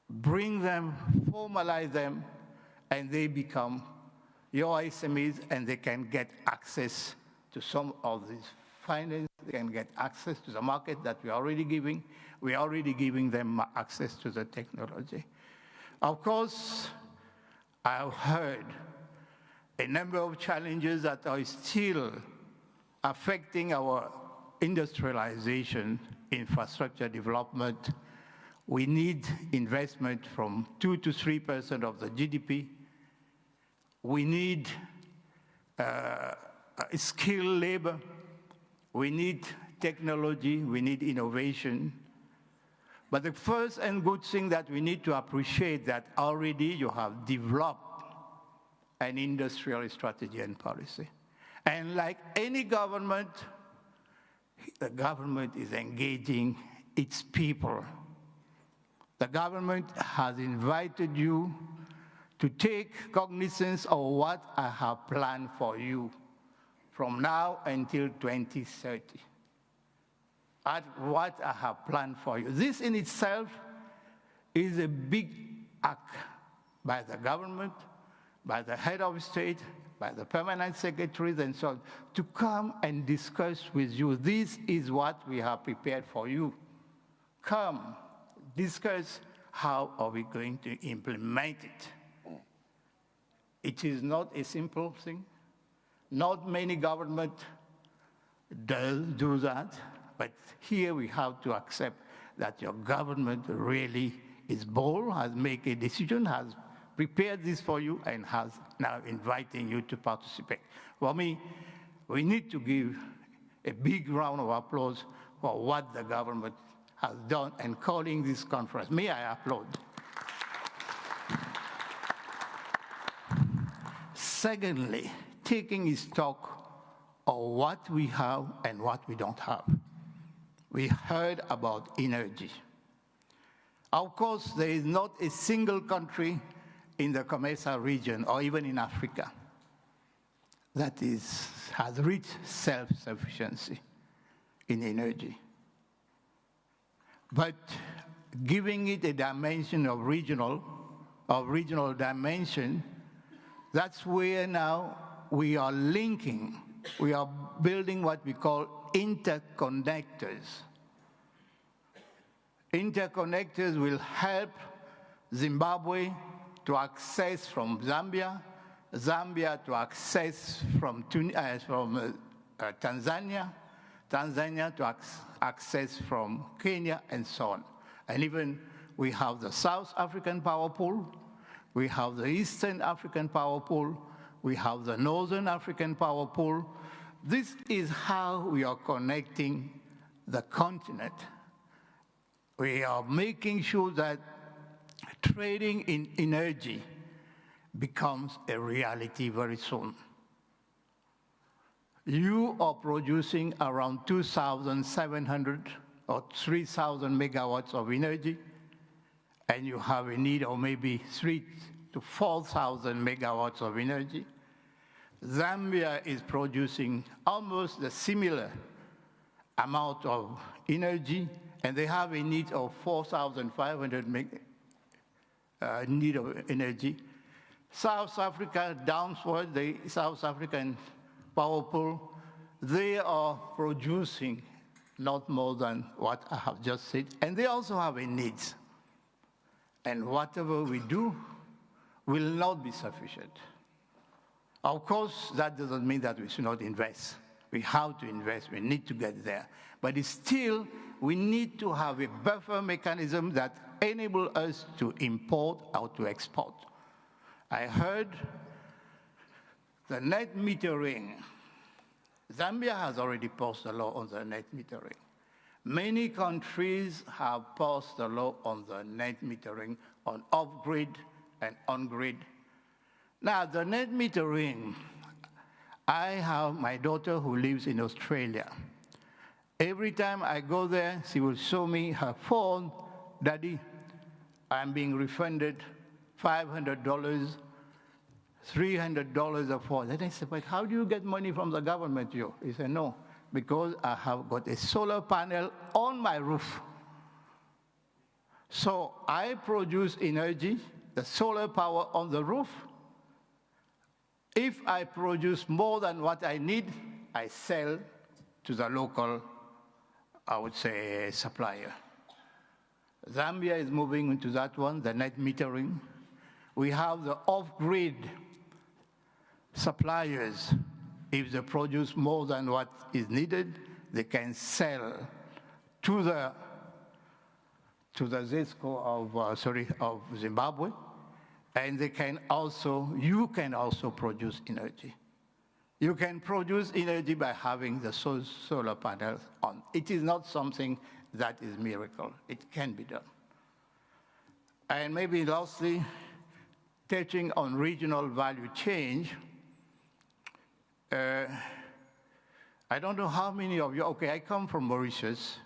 Bring them, formalize them, and they become your SMEs, and they can get access to some of these finance. They can get access to the market that we are already giving. We are already giving them access to the technology. Of course, I've heard a number of challenges that are still affecting our industrialization, infrastructure development. We need investment from 2 to 3% of the GDP. We need skilled labor. We need technology. We need innovation. But the first and good thing that we need to appreciate that already you have developed an industrial strategy and policy. And like any government, the government is engaging its people. The government has invited you to take cognizance of what I have planned for you from now until 2030. At what I have planned for you. This in itself is a big act by the government, by the head of state, by the permanent secretaries and so on, to come and discuss with you. This is what we have prepared for you. Come, discuss how are we going to implement it. It is not a simple thing. Not many governments do that, but here we have to accept that your government really is bold, has made a decision, has prepared this for you, and has now inviting you to participate. For me, we need to give a big round of applause for what the government has done and calling this conference. May I applaud? Secondly, taking stock of what we have and what we don't have. We heard about energy. Of course, there is not a single country in the COMESA region or even in Africa that has reached self-sufficiency in energy. But giving it a dimension of regional dimension, that's where now we are linking, we are building what we call interconnectors. Interconnectors will help Zimbabwe to access from Zambia, Zambia to access from Tanzania, Tanzania to access from Kenya, and so on. And even we have the South African power pool, we have the Eastern African power pool, we have the Northern African power pool. This is how we are connecting the continent. We are making sure that trading in energy becomes a reality very soon. You are producing around 2,700 or 3,000 megawatts of energy, and you have a need of maybe 3,000 to 4,000 megawatts of energy. Zambia is producing almost a similar amount of energy, and they have a need of 4,500 need of energy. South Africa, downward, the South African power pool, they are producing not more than what I have just said, and they also have a need. And whatever we do will not be sufficient. Of course, that doesn't mean that we should not invest. We have to invest, we need to get there. But still, we need to have a buffer mechanism that enables us to import or to export. I heard the net metering. Zambia has already passed a law on the net metering. Many countries have passed a law on the net metering, on off-grid and on-grid. Now, the net metering, I have my daughter who lives in Australia. Every time I go there, she will show me her phone. Daddy, I'm being refunded $500, $300 a phone. Then I said, but how do you get money from the government, Joe? He said, no, because I have got a solar panel on my roof. So I produce energy, the solar power on the roof. If I produce more than what I need, I sell to the local, I would say, supplier. Zambia is moving into that one, the net metering. We have the off-grid suppliers. If they produce more than what is needed, they can sell to the ZESCO of Zimbabwe, and they can also, you can also produce energy. You can produce energy by having the solar panels on. It is not something that is miracle. It can be done. And maybe lastly, touching on regional value change, I don't know how many of you, okay, I come from Mauritius.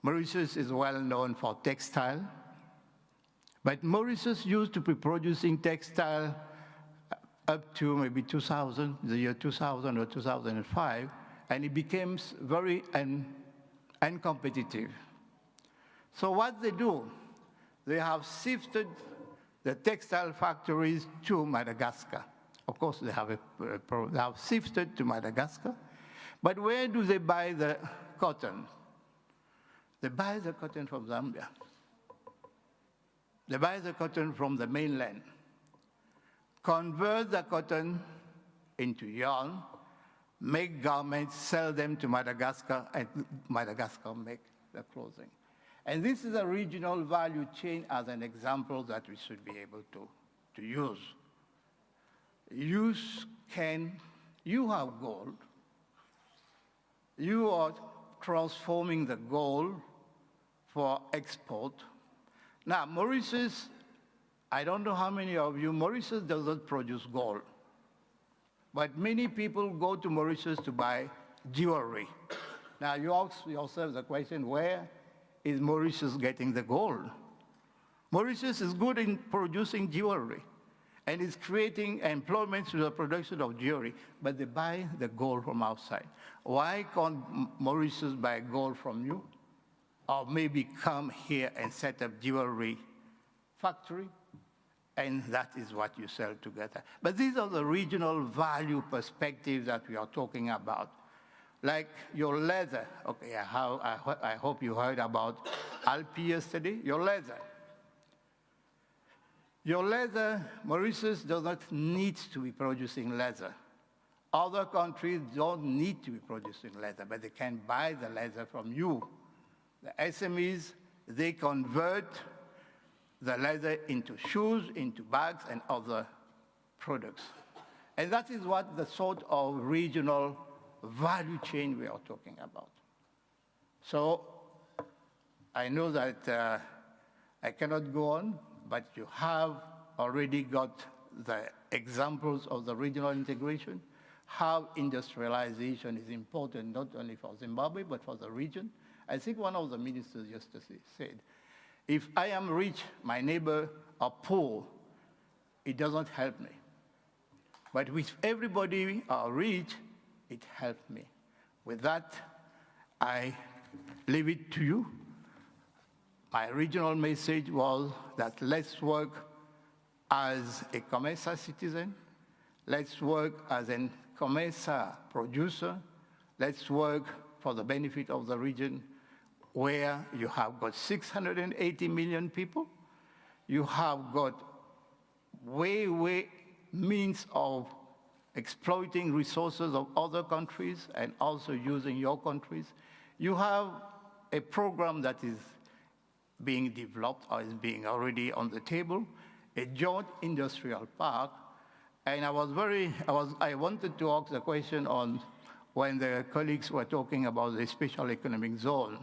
Mauritius is well known for textile, but Mauritius used to be producing textile up to maybe 2000, the year 2000 or 2005, and it became very uncompetitive. So what they do, they have shifted the textile factories to Madagascar. Of course, they have shifted to Madagascar, but where do they buy the cotton? They buy the cotton from Zambia. They buy the cotton from the mainland, convert the cotton into yarn, make garments, sell them to Madagascar, and Madagascar make the clothing. And this is a regional value chain as an example that we should be able to use. You have gold. You are transforming the gold for export. Now, Mauritius, I don't know how many of you, Mauritius does not produce gold. But many people go to Mauritius to buy jewelry. Now, you ask yourself the question, where is Mauritius getting the gold? Mauritius is good in producing jewelry and is creating employment through the production of jewelry, but they buy the gold from outside. Why can't Mauritius buy gold from you? Or maybe come here and set up jewelry factory, and that is what you sell together. But these are the regional value perspectives that we are talking about. Like your leather, okay, I hope you heard about Alpi yesterday, your leather. Your leather, Mauritius does not need to be producing leather. Other countries don't need to be producing leather, but they can buy the leather from you. The SMEs, they convert the leather into shoes, into bags, and other products. And that is what the sort of regional value chain we are talking about. So I know that I cannot go on, but you have already got the examples of the regional integration, how industrialization is important not only for Zimbabwe, but for the region. I think one of the ministers yesterday said, if I am rich, my neighbor are poor, it doesn't help me. But if everybody are rich, it helps me. With that, I leave it to you. My regional message was that let's work as a COMESA citizen, let's work as a COMESA producer, let's work for the benefit of the region, where you have got 680 million people, you have got way means of exploiting resources of other countries and also using your countries. You have a program that is being developed or is being already on the table, a joint industrial park. And I wanted to ask the question on when the colleagues were talking about the special economic zone.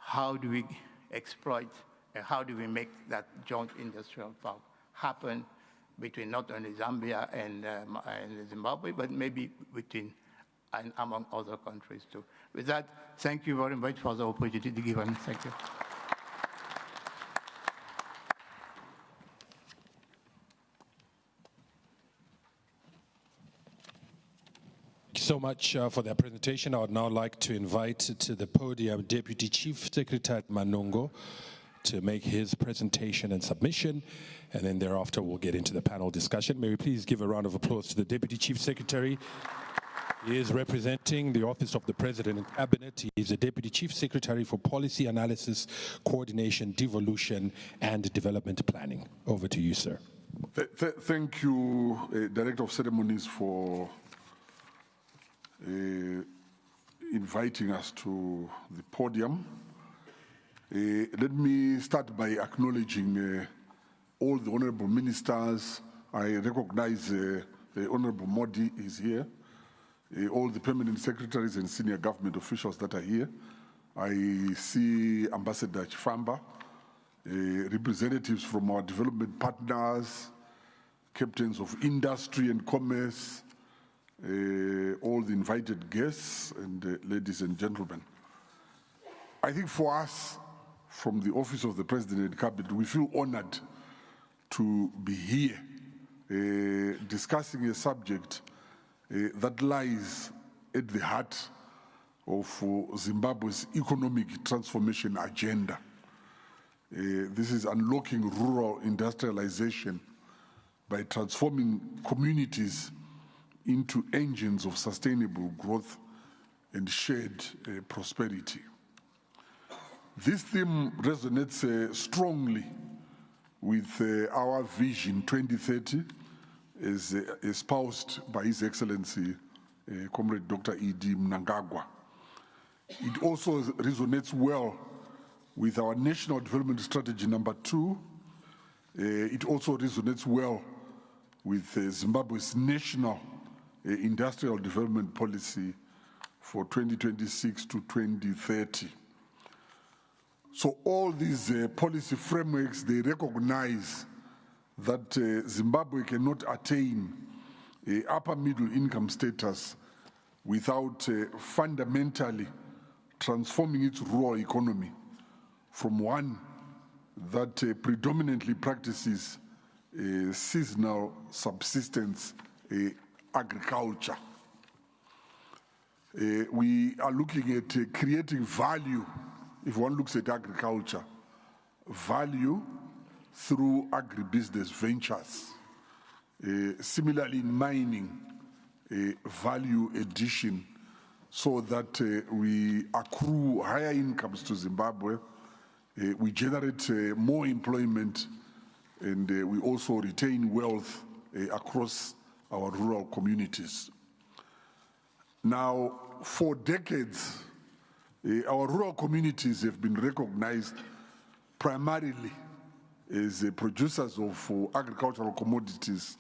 How do we exploit, and how do we make that joint industrial park happen between not only Zambia and Zimbabwe, but maybe between and among other countries too. With that, thank you very much for the opportunity given. Thank you. So much for that presentation. I would now like to invite to the podium Deputy Chief Secretary Manongo to make his presentation and submission, and then thereafter we'll get into the panel discussion. May we please give a round of applause to the Deputy Chief Secretary. He is representing the Office of the President and Cabinet. He is the Deputy Chief Secretary for Policy Analysis, Coordination, Devolution, and Development Planning. Over to you, sir. Thank you, Director of Ceremonies, for inviting us to the podium. Let me start by acknowledging all the honorable ministers. I recognize the Honorable Modi is here. All the permanent secretaries and senior government officials that are here. I see Ambassador Chifamba, representatives from our development partners, captains of industry and commerce, all the invited guests, and ladies and gentlemen. I think for us, from the Office of the President and Cabinet, we feel honored to be here discussing a subject that lies at the heart of Zimbabwe's economic transformation agenda. This is unlocking rural industrialization by transforming communities into engines of sustainable growth and shared prosperity. This theme resonates strongly with our Vision 2030 as espoused by His Excellency Comrade Dr. E.D. Mnangagwa. It also resonates well with our National Development Strategy number 2. It also resonates well with Zimbabwe's National Industrial Development Policy for 2026 to 2030. So all these policy frameworks, they recognize that Zimbabwe cannot attain upper middle income status without fundamentally transforming its rural economy from one that predominantly practices seasonal subsistence agriculture. We are looking at creating value, if one looks at agriculture, value through agribusiness ventures. Similarly in mining, value addition, so that we accrue higher incomes to Zimbabwe, we generate more employment, and we also retain wealth across our rural communities. Now, for decades, our rural communities have been recognized primarily as producers of agricultural commodities,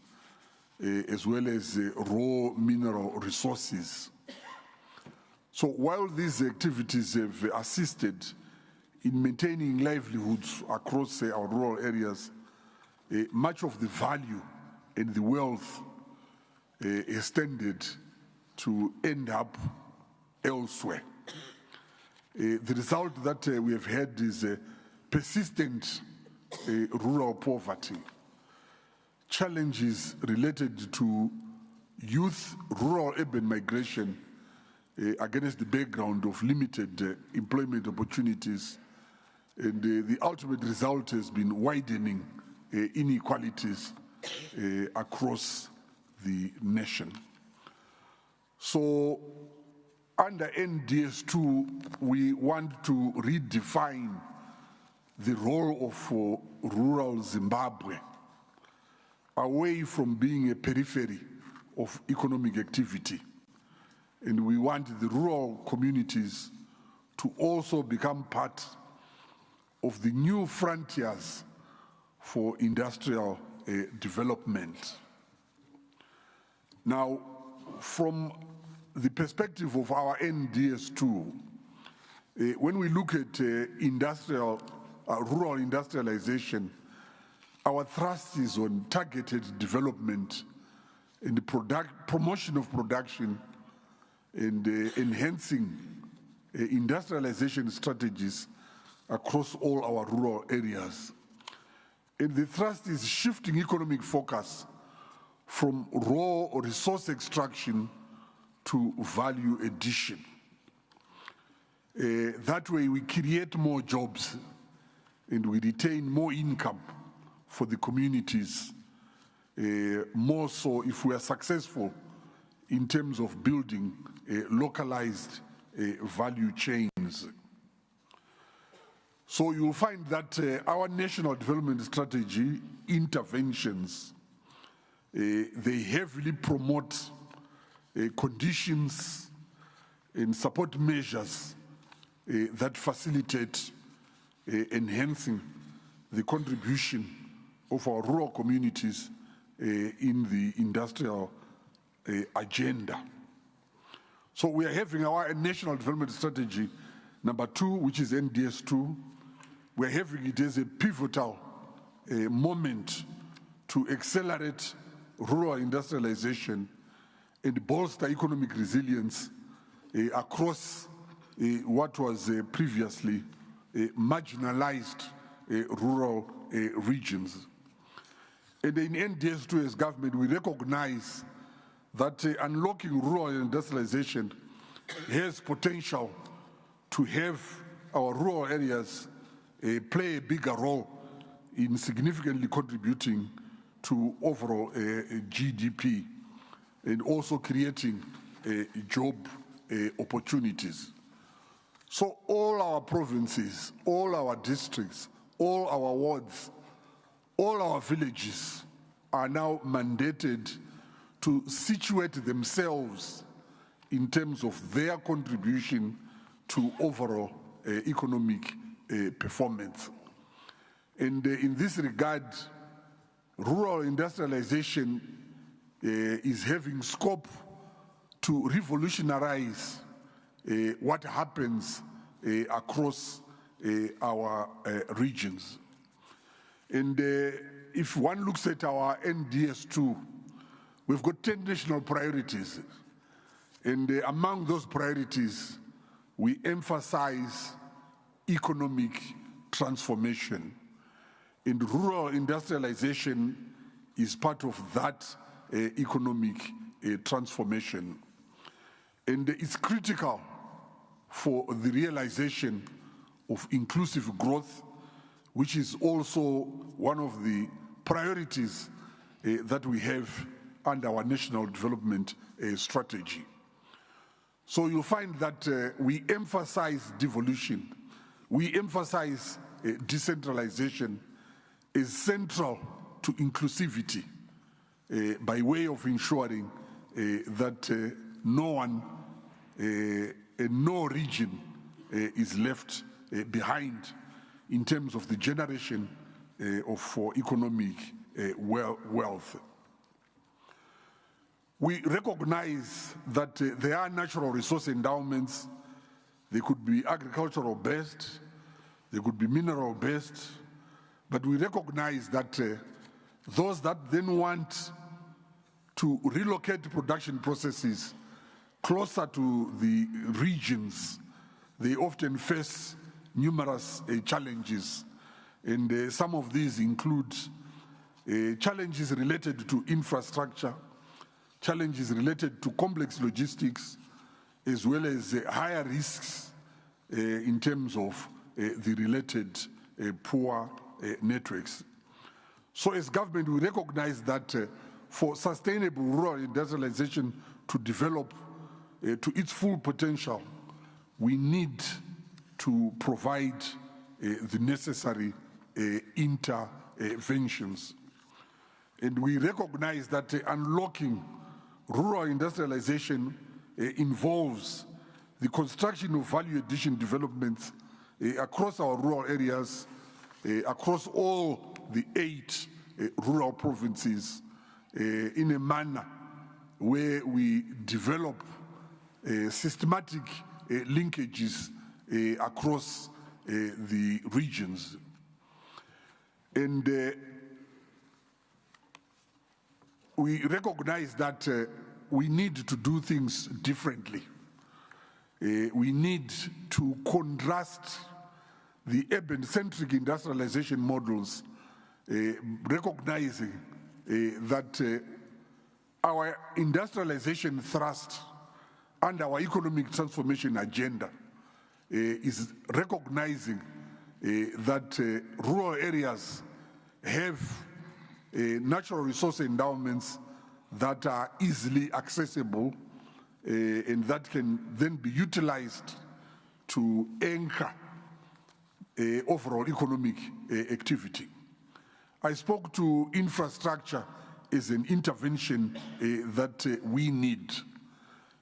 as well as raw mineral resources. So while these activities have assisted in maintaining livelihoods across our rural areas, much of the value and the wealth has tended to end up elsewhere. The result that we have had is persistent rural poverty, challenges related to youth rural-urban migration against the background of limited employment opportunities, and the ultimate result has been widening inequalities across the nation. So under NDS2, we want to redefine the role of rural Zimbabwe away from being a periphery of economic activity. And we want the rural communities to also become part of the new frontiers for industrial development. Now, from the perspective of our NDS2, when we look at rural industrialization, our thrust is on targeted development and the promotion of production and enhancing industrialization strategies across all our rural areas. And the thrust is shifting economic focus from raw or resource extraction to value addition. That way we create more jobs and we retain more income for the communities, more so if we are successful in terms of building localized value chains. So you'll find that our national development strategy interventions, they heavily promote conditions and support measures that facilitate enhancing the contribution of our rural communities in the industrial agenda. So we are having our national development strategy number 2, which is NDS2. We're having it as a pivotal moment to accelerate rural industrialization and bolster economic resilience across what was previously marginalized rural regions. And in NDS2 as government, we recognize that unlocking rural industrialization has potential to have our rural areas play a bigger role in significantly contributing to overall GDP and also creating job opportunities. So all our provinces, all our districts, all our wards, all our villages are now mandated to situate themselves in terms of their contribution to overall economic performance. And in this regard, rural industrialization is having scope to revolutionize what happens across our regions. And if one looks at our NDS2, we've got 10 national priorities. And among those priorities, we emphasize economic transformation. And rural industrialization is part of that economic transformation. And it's critical for the realization of inclusive growth, which is also one of the priorities that we have under our national development strategy. So you'll find that we emphasize devolution, we emphasize decentralization is central to inclusivity by way of ensuring that no one, no region is left behind in terms of the generation of economic wealth. We recognize that there are natural resource endowments. They could be agricultural based, they could be mineral based, but we recognize that those that then want to relocate production processes closer to the regions, they often face numerous challenges. And some of these include challenges related to infrastructure, challenges related to complex logistics, as well as higher risks in terms of the related poor networks. So as government, we recognize that for sustainable rural industrialization to develop to its full potential, we need to provide the necessary interventions. And we recognize that unlocking rural industrialization involves the construction of value addition developments across our rural areas, across all the 8 rural provinces, in a manner where we develop systematic linkages across the regions. And we recognize that we need to do things differently. We need to contrast the urban-centric industrialization models, recognizing that our industrialization thrust and our economic transformation agenda is recognizing that rural areas have natural resource endowments that are easily accessible and that can then be utilized to anchor overall economic activity. I spoke to infrastructure as an intervention that we need.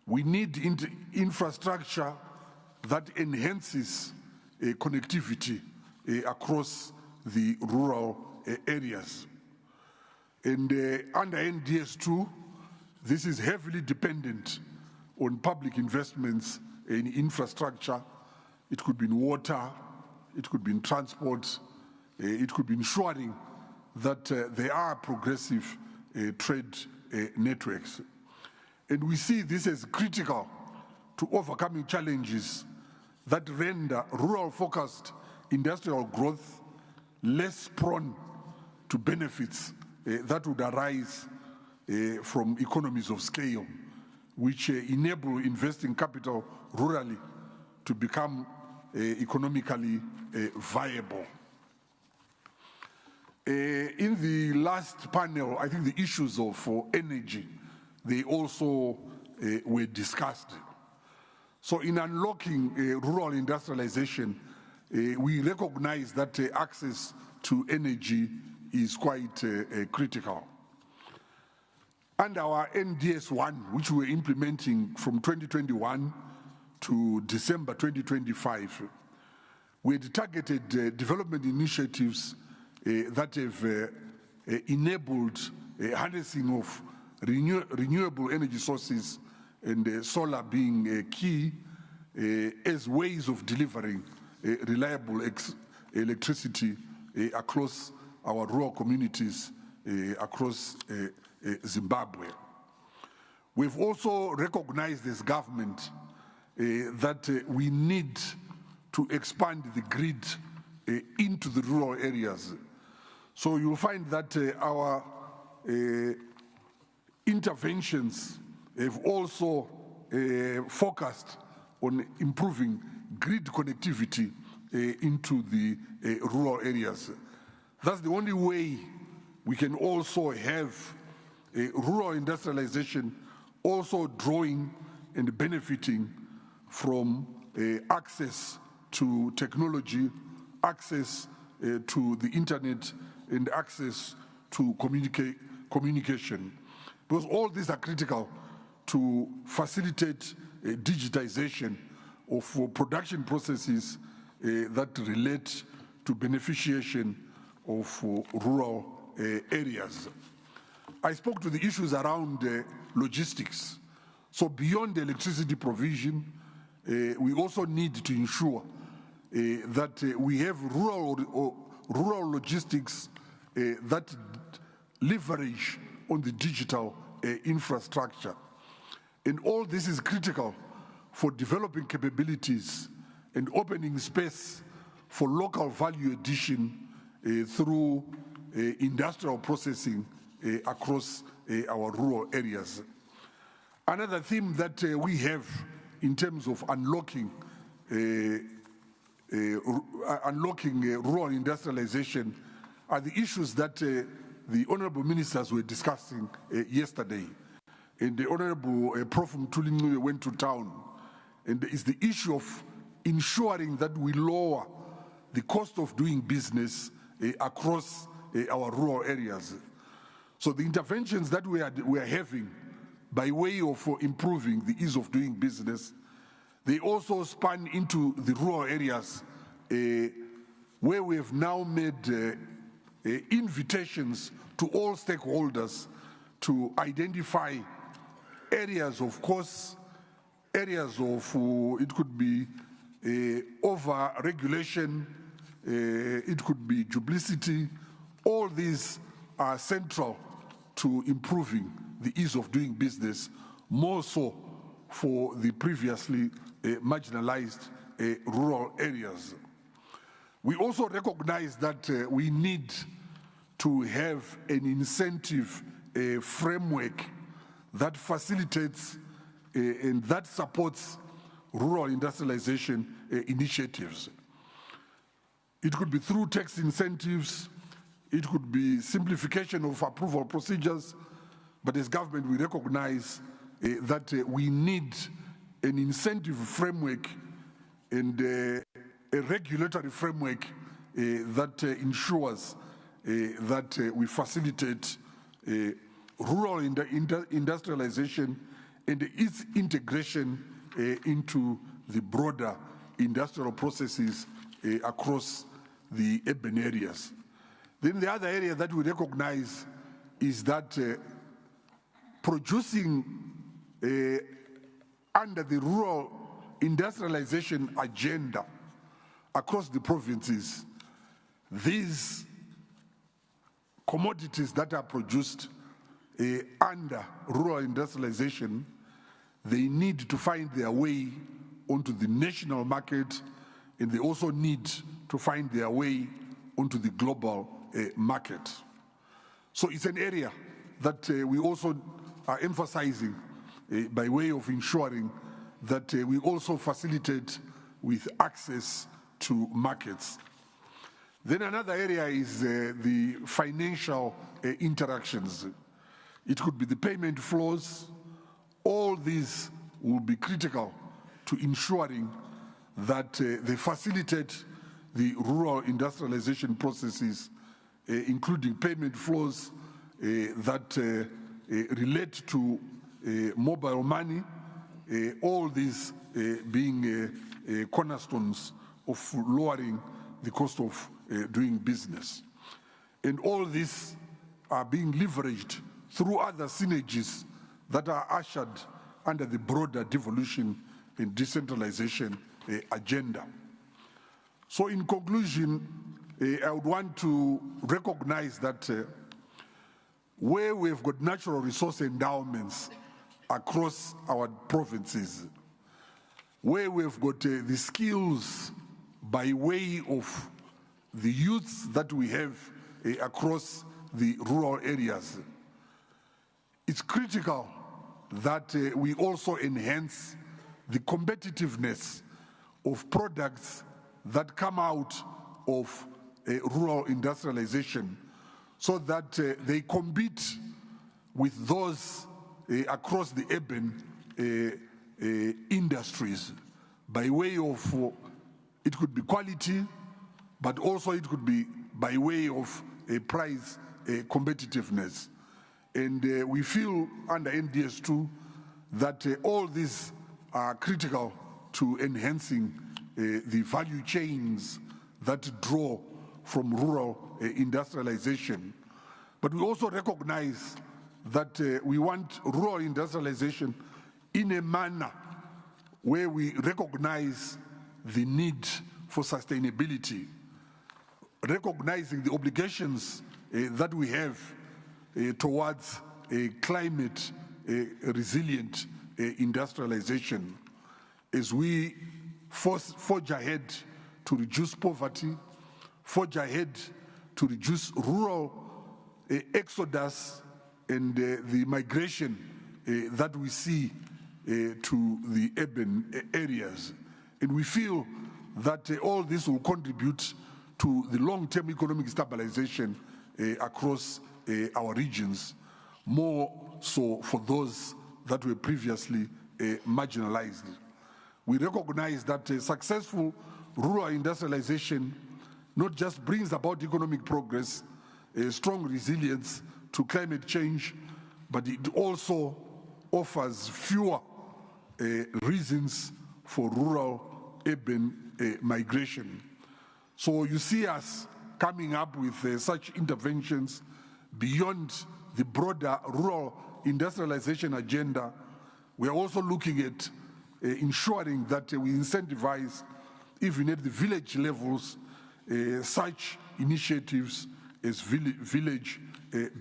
We need infrastructure that enhances connectivity across the rural areas. And under NDS2, this is heavily dependent on public investments in infrastructure. It could be in water, it could be in transport, it could be ensuring that there are progressive trade networks. And we see this as critical to overcoming challenges that render rural-focused industrial growth less prone to benefits that would arise from economies of scale, which enable investing capital rurally to become economically viable. In the last panel, I think the issues of energy, they also were discussed. So in unlocking rural industrialization, we recognize that access to energy is quite critical. Under our NDS1, which we were implementing from 2021 to December 2025, we had targeted development initiatives that have enabled harnessing of renewable energy sources, and solar being key as ways of delivering reliable electricity across our rural communities across Zimbabwe. We've also recognized as government that we need to expand the grid into the rural areas. So you'll find that our interventions have also focused on improving grid connectivity into the rural areas. That's the only way we can also have rural industrialization also drawing and benefiting from access to technology, access to the internet, and access to communication. Because all these are critical to facilitate digitization of production processes that relate to beneficiation of rural areas. I spoke to the issues around logistics. So beyond the electricity provision, we also need to ensure that we have rural logistics that leverage on the digital infrastructure. And all this is critical for developing capabilities and opening space for local value addition through industrial processing across our rural areas. Another theme that we have in terms of unlocking rural industrialization are the issues that the honorable ministers were discussing yesterday. And the honorable Prof. Mtuli went to town. And it's the issue of ensuring that we lower the cost of doing business across our rural areas. So the interventions that we are having by way of improving the ease of doing business, they also span into the rural areas where we have now made invitations to all stakeholders to identify areas of course, areas of, it could be over-regulation, it could be duplicity. All these are central to improving the ease of doing business, more so for the previously marginalized rural areas. We also recognize that we need to have an incentive framework that facilitates and that supports rural industrialization initiatives. It could be through tax incentives, it could be simplification of approval procedures, But as government, we recognize that we need an incentive framework and a regulatory framework that ensures that we facilitate rural industrialization and its integration into the broader industrial processes across the urban areas. Then the other area that we recognize is that producing under the rural industrialization agenda across the provinces, these commodities that are produced under rural industrialization, they need to find their way onto the national market, and they also need to find their way onto the global market. So it's an area that we also are emphasizing by way of ensuring that we also facilitate with access to markets. Then another area is the financial interactions. It could be the payment flows. All these will be critical to ensuring that they facilitate the rural industrialization processes, including payment flows that relate to mobile money, all these being cornerstones of lowering the cost of doing business. And all these are being leveraged through other synergies that are ushered under the broader devolution and decentralization agenda. So in conclusion, I would want to recognize that where we've got natural resource endowments across our provinces, where we've got the skills by way of the youths that we have across the rural areas, it's critical that we also enhance the competitiveness of products that come out of rural industrialization so that they compete with those across the urban industries by way of, it could be quality, but also it could be by way of price competitiveness. And we feel under NDS2 that all these are critical to enhancing the value chains that draw from rural industrialization. But we also recognize that we want rural industrialization in a manner where we recognize the need for sustainability, recognizing the obligations that we have towards a climate resilient industrialization as we forge ahead to reduce poverty, forge ahead to reduce rural exodus and the migration that we see to the urban areas. And we feel that all this will contribute to the long-term economic stabilization across our regions, more so for those that were previously marginalized. We recognize that successful rural industrialization not just brings about economic progress, strong resilience to climate change, but it also offers fewer reasons for rural-urban migration. So you see us coming up with such interventions beyond the broader rural industrialization agenda. We are also looking at ensuring that we incentivize, even at the village levels, such initiatives as village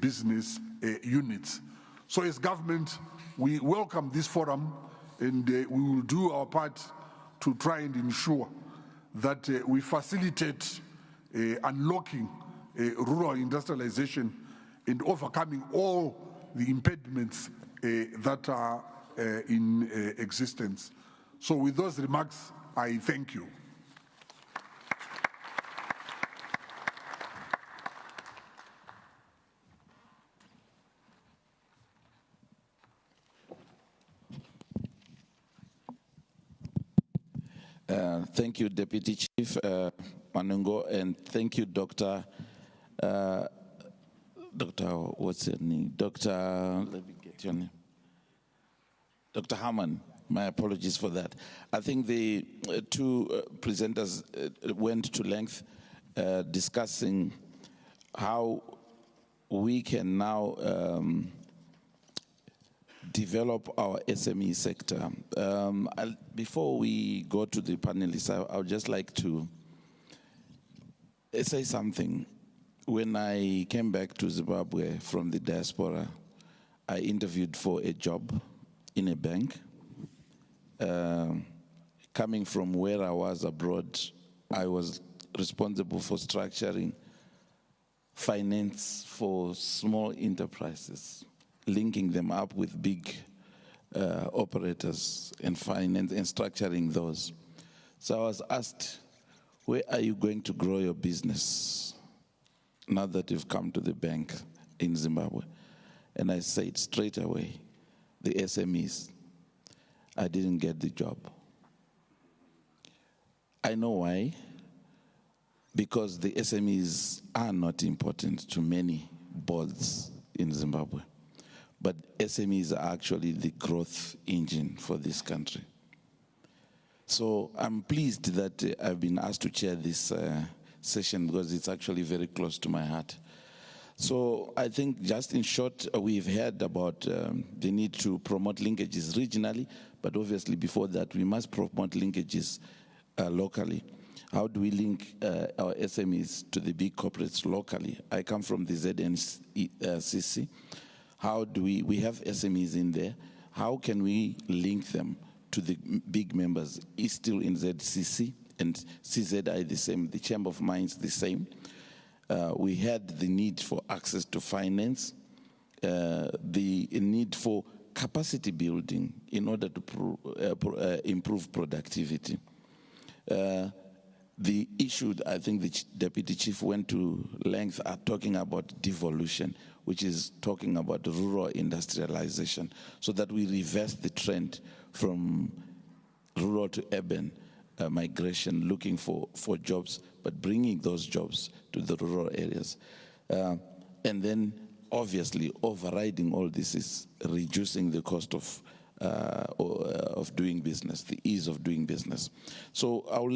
business units. So as government, we welcome this forum, and we will do our part to try and ensure that we facilitate unlocking rural industrialization and overcoming all the impediments that are in existence. So with those remarks, I thank you. Thank you, Deputy Chief Manungo, and thank you, Dr. What's your name? Let me get your name. Dr. Harman. My apologies for that. I think the two presenters went to length discussing how we can now develop our SME sector. Before we go to the panelists, I would just like to say something. When I came back to Zimbabwe from the diaspora, I interviewed for a job in a bank. Coming from where I was abroad, I was responsible for structuring finance for small enterprises, linking them up with big operators and finance and structuring those. So I was asked, where are you going to grow your business now that you've come to the bank in Zimbabwe? And I said straight away, the SMEs. I didn't get the job. I know why. Because the SMEs are not important to many boards in Zimbabwe. But SMEs are actually the growth engine for this country. So I'm pleased that I've been asked to chair this session because it's actually very close to my heart. So I think just in short, we've heard about the need to promote linkages regionally, but obviously before that, we must promote linkages locally. How do we link our SMEs to the big corporates locally? I come from the ZNCC. How do we have SMEs in there. How can we link them to the big members? Is still in ZCC and CZI the same, the Chamber of Mines the same. We had the need for access to finance, the need for capacity building in order to improve productivity. The issue, I think the Deputy Chief went to length at talking about devolution, which is talking about rural industrialization, so that we reverse the trend from rural to urban migration, looking for jobs, but bringing those jobs to the rural areas. And then, obviously, overriding all this is reducing the cost of doing business, the ease of doing business. So I'll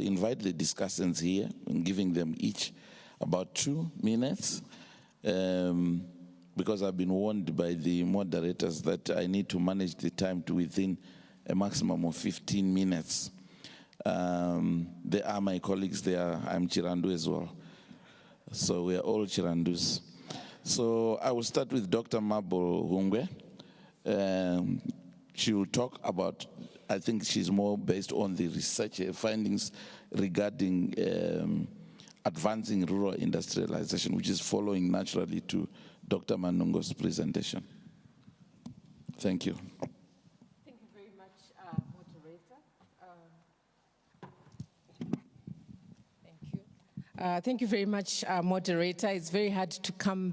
invite the discussants here, and giving them each about 2 minutes, because I've been warned by the moderators that I need to manage the time to within a maximum of 15 minutes. They are my colleagues there. I'm Chirandu as well. So we are all Chirandus. So I will start with Dr. Mabel Hungwe. She will talk about, I think she's more based on the research findings regarding advancing rural industrialization, which is following naturally to Dr. Manungo's presentation. Thank you. Thank you very much, moderator. Thank you. Thank you very much, moderator. It's very hard to come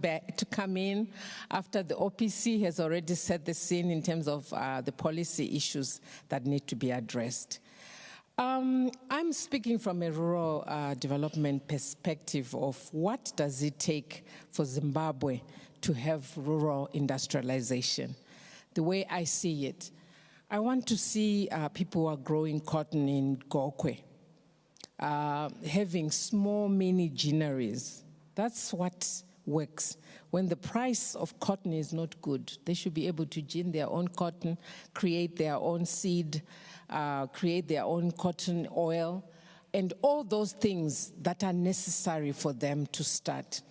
in after the OPC has already set the scene in terms of the policy issues that need to be addressed. I'm speaking from a rural development perspective of what does it take for Zimbabwe to have rural industrialization. The way I see it, I want to see people who are growing cotton in Gokwe, having small mini gineries. That's what works. When the price of cotton is not good, they should be able to gin their own cotton, create their own seed, create their own cotton oil, and all those things that are necessary for them to start.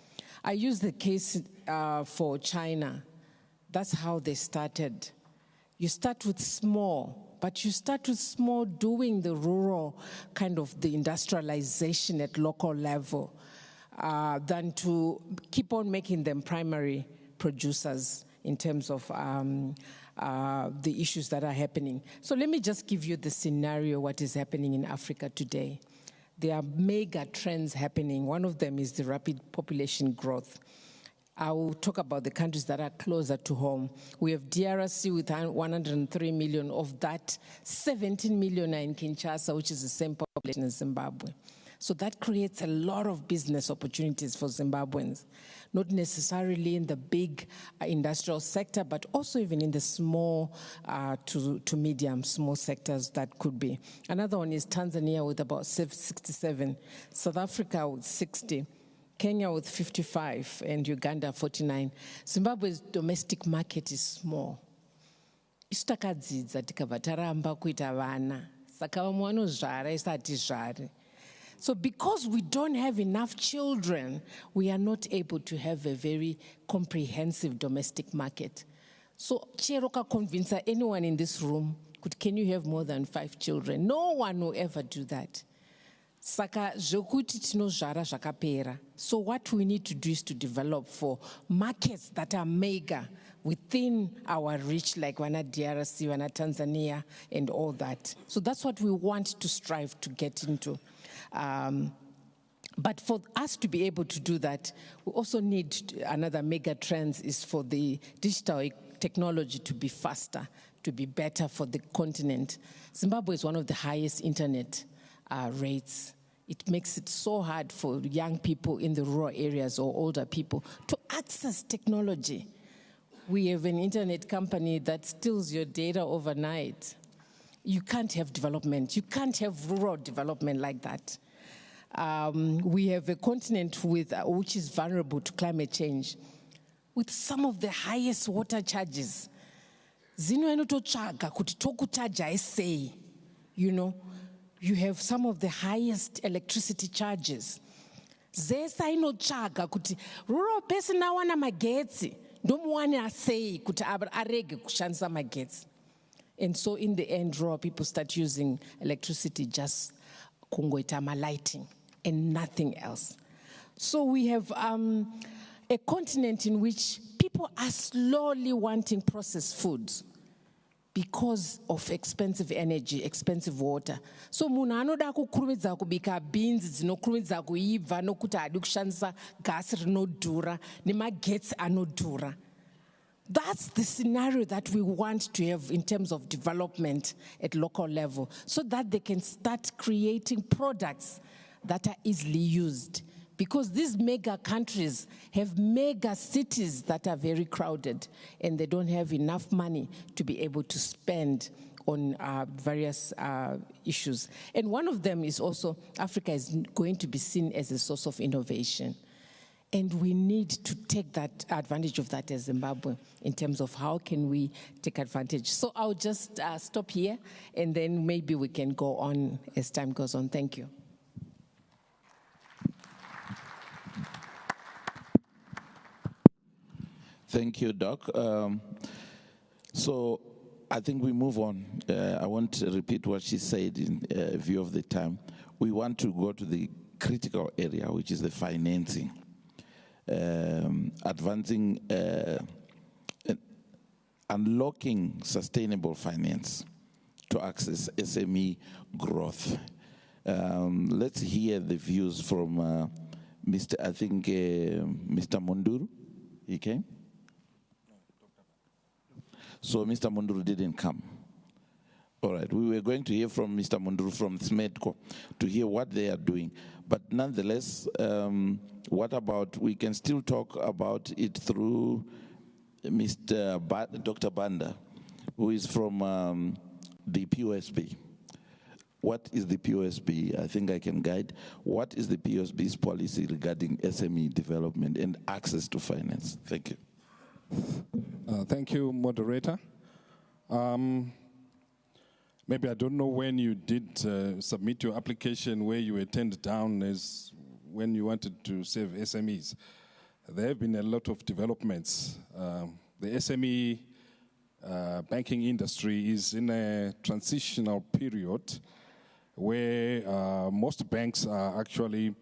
I use the case for China. That's how they started. You start with small, but you start with small doing the rural kind of the industrialization at local level than to keep on making them primary producers in terms of the issues that are happening. So let me just give you the scenario, what is happening in Africa today. There are mega trends happening. One of them is the rapid population growth. I will talk about the countries that are closer to home. We have DRC with 103 million. Of that, 17 million are in Kinshasa, which is the same population as Zimbabwe. So that creates a lot of business opportunities for Zimbabweans, not necessarily in the big industrial sector, but also even in the small to medium, small sectors that could be. Another one is Tanzania with about 67, South Africa with 60, Kenya with 55, and Uganda 49. Zimbabwe's domestic market is small. Isu takadzidza tikabva taramba kuita vana, saka vamwe vanozvara isu hatizvari. So because we don't have enough children, we are not able to have a very comprehensive domestic market. So chero ka convince anyone in this room, can you have more than 5 children? No one will ever do that. Saka zvokuti tinozvara zvakapera. So what we need to do is to develop for markets that are mega within our reach, like Wana DRC, Wana Tanzania, and all that. So that's what we want to strive to get into. But for us to be able to do that, we also need another mega trend is for the digital technology to be faster, to be better for the continent. Zimbabwe is one of the highest internet rates. It makes it so hard for young people in the rural areas or older people to access technology. We have an internet company that steals your data overnight. You can't have development. You can't have rural development like that. We have a continent which is vulnerable to climate change, with some of the highest water charges. Zino enototsvaga kuti tokutaja sei, you know. You have some of the highest electricity charges. Zesa inotsvaga kuti rural person awana magetsi, ndomuwane asei kuti arege kushandisa magetsi. And so in the end, rural people start using electricity just kungoita lighting and nothing else. So we have a continent in which people are slowly wanting processed foods because of expensive energy, expensive water. So munhu anoda kukurumidza kubika beans dzinokurumidza kuibva nokuti hadi kushandisa gas rinodhura nemagetsi anodhura. That's the scenario that we want to have in terms of development at local level, so that they can start creating products that are easily used. Because these mega countries have mega cities that are very crowded, and they don't have enough money to be able to spend on various issues. And one of them is also Africa is going to be seen as a source of innovation. And we need to take that advantage of that as Zimbabwe in terms of how can we take advantage. So I'll just stop here, and then maybe we can go on as time goes on. Thank you. Thank you, Doc. So I think we move on. I won't repeat what she said in view of the time. We want to go to the critical area, which is the financing. Advancing, unlocking sustainable finance to access SME growth. Let's hear the views from Mr. Munduru. He came? So Mr. Munduru didn't come. All right, we were going to hear from Mr. Munduru from SMEDCO to hear what they are doing. But nonetheless, what about, we can still talk about it through Dr. Banda, who is from the POSB. What is the POSB? I think I can guide. What is the POSB's policy regarding SME development and access to finance? Thank you. Thank you, moderator. Maybe I don't know when you did submit your application where you were turned down as when you wanted to save SMEs. There have been a lot of developments. The SME banking industry is in a transitional period where most banks have actually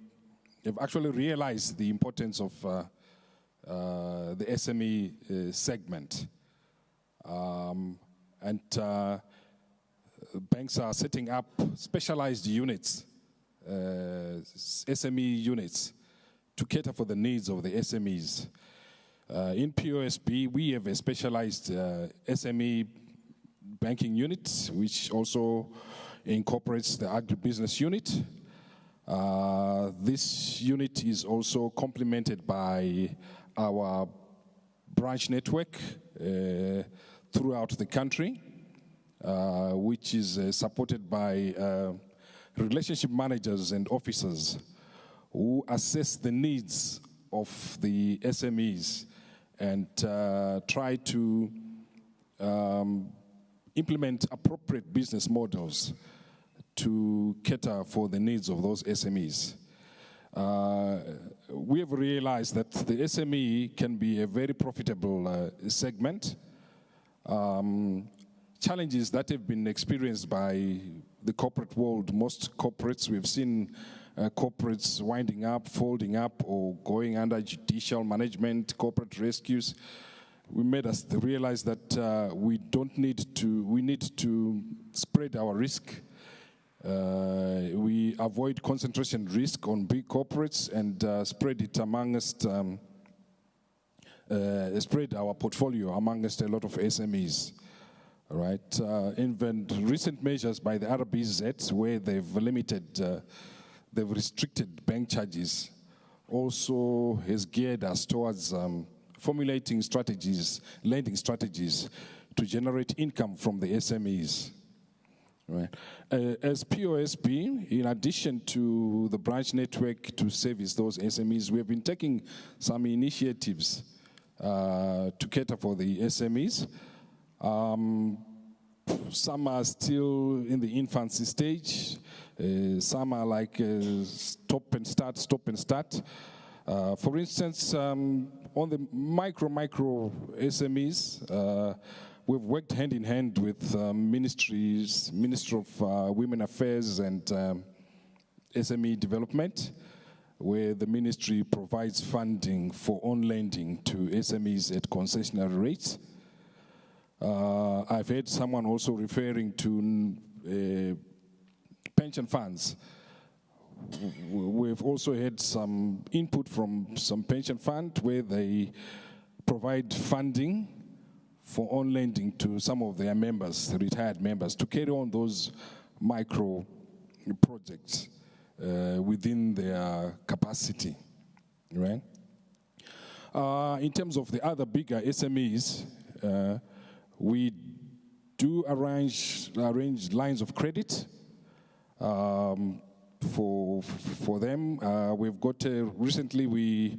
realized the importance of the SME segment. Banks are setting up specialized units, SME units, to cater for the needs of the SMEs. In POSB, we have a specialized SME banking unit, which also incorporates the agribusiness unit. This unit is also complemented by our branch network throughout the country, which is supported by relationship managers and officers who assess the needs of the SMEs and try to implement appropriate business models to cater for the needs of those SMEs. We have realized that the SME can be a very profitable segment. Challenges that have been experienced by the corporate world, most corporates, we've seen corporates winding up, folding up, or going under judicial management, corporate rescues. We made us realize that we need to spread our risk. We avoid concentration risk on big corporates and spread it amongst, spread our portfolio amongst a lot of SMEs. Right? Even recent measures by the RBZ, where they've restricted bank charges, also has geared us towards formulating strategies, lending strategies to generate income from the SMEs. Right. As POSB, in addition to the branch network to service those SMEs, we have been taking some initiatives to cater for the SMEs. Some are still in the infancy stage. Some are like stop and start. For instance, on the micro SMEs, we've worked hand in hand with Ministry of Women Affairs and SME Development, where the ministry provides funding for on-lending to SMEs at concessionary rates. I've heard someone also referring to pension funds. We've also had some input from some pension fund where they provide funding for on-lending to some of their members, retired members, to carry on those micro projects within their capacity, right? In terms of the other bigger SMEs, we do arrange lines of credit for them. We've got recently we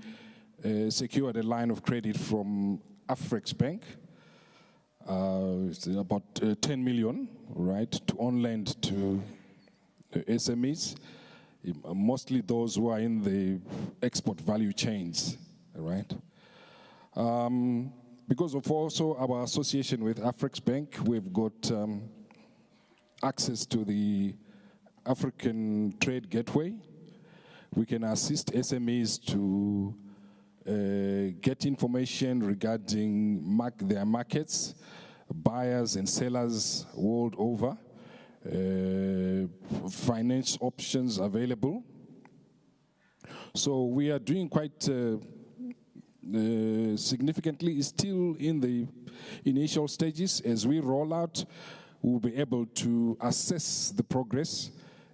secured a line of credit from Afrex Bank. It's about 10 million, right, to on-lend to SMEs, mostly those who are in the export value chains, right? Because of also our association with Afrex Bank, we've got access to the African Trade Gateway. We can assist SMEs to get information regarding their markets, buyers and sellers world over, finance options available. So we are doing quite significantly, still in the initial stages. As we roll out, we'll be able to assess the progress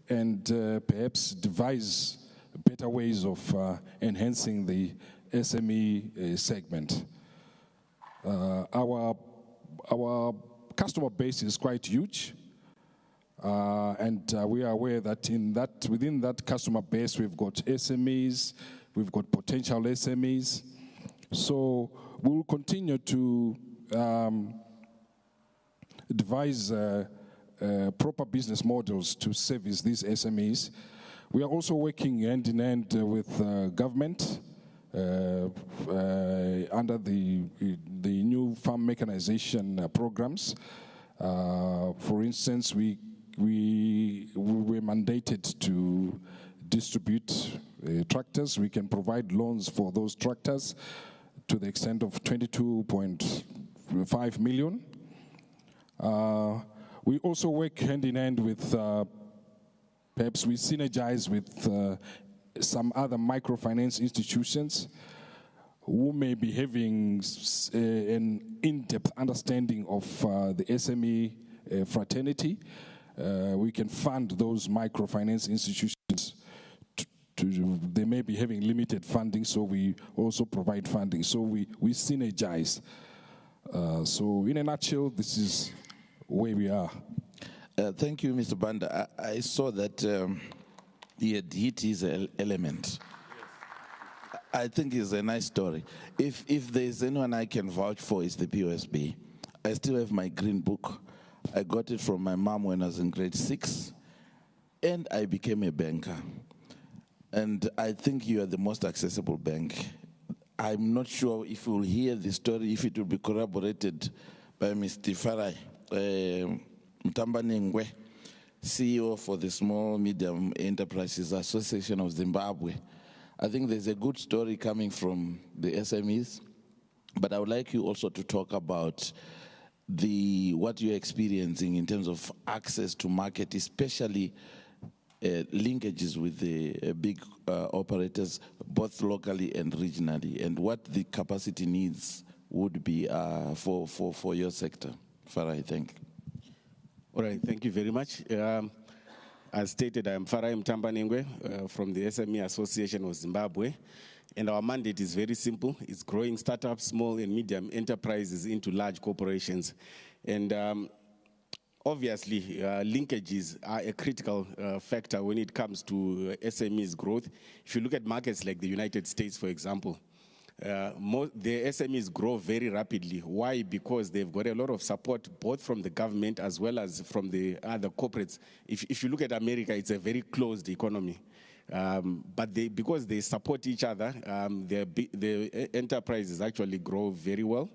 and perhaps devise better ways of enhancing the SME segment. Our customer base is quite huge, and we are aware that within that customer base, we've got SMEs, we've got potential SMEs. So we'll continue to devise proper business models to service these SMEs. We are also working hand in hand with government under the new farm mechanization programs. For instance, we were mandated to distribute tractors. We can provide loans for those tractors to the extent of 22.5 million. We also work hand in hand with, perhaps we synergize with some other microfinance institutions who may be having an in-depth understanding of the SME fraternity. We can fund those microfinance institutions. They may be having limited funding, so we also provide funding. So we synergize. So in a nutshell, this is where we are. Thank you, Mr. Banda. I saw that he had hit his element. I think it's a nice story. If there's anyone I can vouch for, it's the POSB. I still have my green book. I got it from my mom when I was in grade 6, and I became a banker. And I think you are the most accessible bank. I'm not sure if you'll hear the story, if it will be corroborated by Mr. Farai Mtambanengwe, CEO for the Small Medium Enterprises Association of Zimbabwe. I think there's a good story coming from the SMEs, but I would like you also to talk about what you're experiencing in terms of access to market, especially linkages with the big operators, both locally and regionally, and what the capacity needs would be for your sector. Farai, thank you. All right, thank you very much. As stated, I am Farai Mtambanengwe from the SME Association of Zimbabwe, and our mandate is very simple. It's growing startups, small and medium enterprises into large corporations. And obviously, linkages are a critical factor when it comes to SMEs growth. If you look at markets like the United States, for example, the SMEs grow very rapidly. Why? Because they've got a lot of support both from the government as well as from the other corporates. If you look at America, it's a very closed economy. But because they support each other, the enterprises actually grow very well.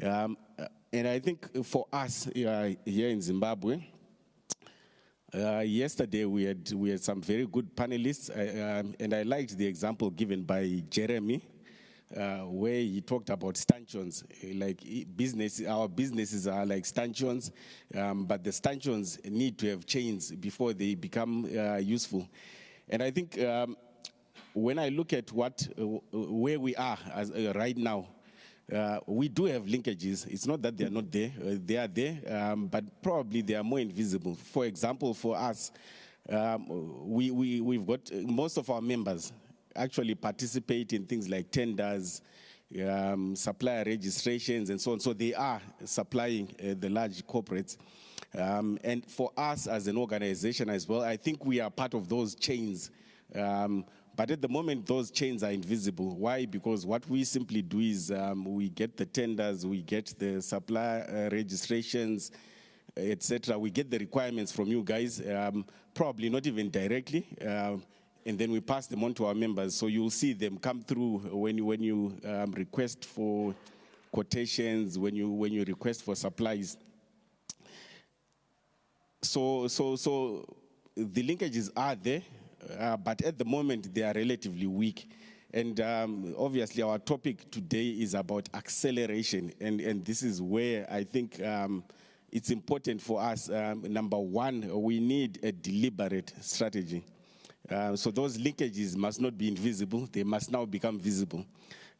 And I think for us here in Zimbabwe, yesterday we had some very good panelists, and I liked the example given by Jeremy, where he talked about stanchions. Like our businesses are like stanchions, but the stanchions need to have chains before they become useful. And I think when I look at where we are right now, we do have linkages. It's not that they are not there. They are there, but probably they are more invisible. For example, for us, we've got most of our members actually participate in things like tenders, supplier registrations, and so on. So they are supplying the large corporates. And for us as an organization as well, I think we are part of those chains. But at the moment, those chains are invisible. Why? Because what we simply do is we get the tenders, we get the supplier registrations, etc. We get the requirements from you guys, probably not even directly. And then we pass them on to our members. So you'll see them come through when you request for quotations, when you request for supplies. So the linkages are there, but at the moment they are relatively weak. And obviously our topic today is about acceleration. And this is where I think it's important for us. Number one, we need a deliberate strategy. So those linkages must not be invisible, they must now become visible.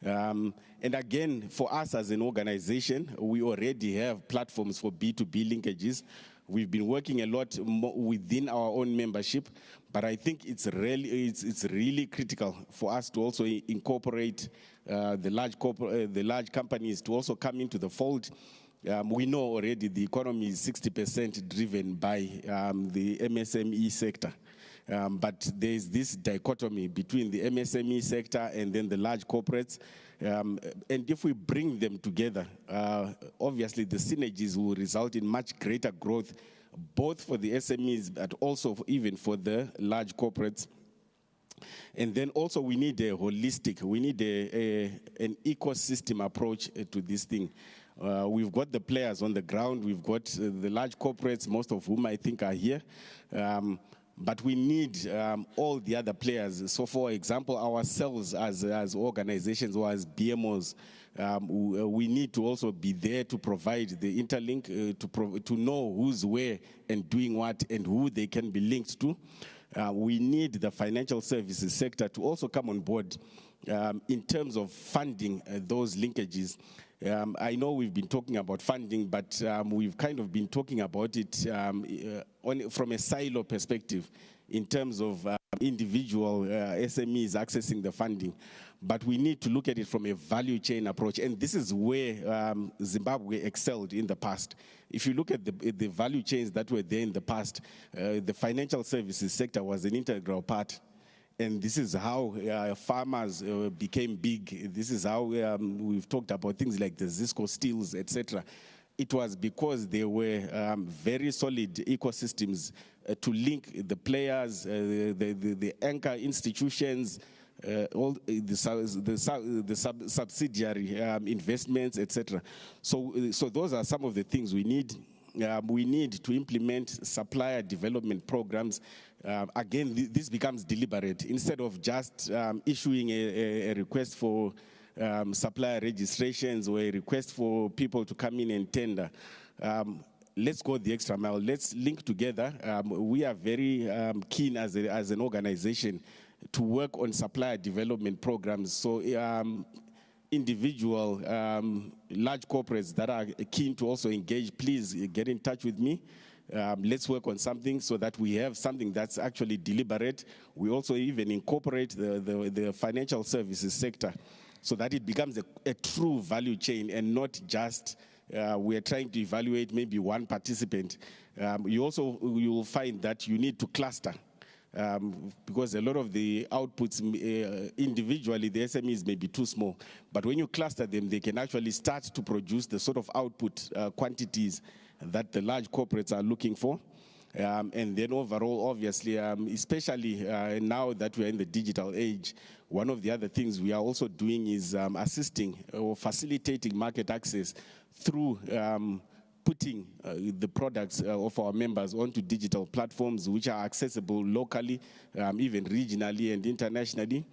And again, for us as an organization, we already have platforms for B2B linkages. We've been working a lot within our own membership, but I think it's really critical for us to also incorporate the large companies to also come into the fold. We know already the economy is 60% driven by the MSME sector. But there's this dichotomy between the MSME sector and then the large corporates. And if we bring them together, obviously the synergies will result in much greater growth, both for the SMEs, but also even for the large corporates. And then also we need a holistic, we need an ecosystem approach to this thing. We've got the players on the ground, we've got the large corporates, most of whom I think are here. But we need all the other players. So for example, ourselves as organizations or as BMOs, we need to also be there to provide the interlink, to know who's where and doing what and who they can be linked to. We need the financial services sector to also come on board in terms of funding those linkages. I know we've been talking about funding, but we've kind of been talking about it from a silo perspective in terms of individual SMEs accessing the funding. But we need to look at it from a value chain approach, and this is where Zimbabwe excelled in the past. If you look at the value chains that were there in the past, the financial services sector was an integral part. And this is how farmers became big. This is how we've talked about things like the Zisco steels, etc. It was because there were very solid ecosystems to link the players, the anchor institutions, all the subsidiary investments, etc. So those are some of the things we need. We need to implement supplier development programs. Again, this becomes deliberate. Instead of just issuing a request for supplier registrations or a request for people to come in and tender, let's go the extra mile. Let's link together. We are very keen as an organization to work on supplier development programs. So individual large corporates that are keen to also engage, please get in touch with me. Let's work on something so that we have something that's actually deliberate. We also even incorporate the financial services sector so that it becomes a true value chain and not just we are trying to evaluate maybe one participant. You will find that you need to cluster. Because a lot of the outputs individually, the SMEs may be too small. But when you cluster them, they can actually start to produce the sort of output quantities that the large corporates are looking for. And then overall, obviously, especially now that we are in the digital age, one of the other things we are also doing is assisting or facilitating market access through putting the products of our members onto digital platforms which are accessible locally, even regionally and internationally.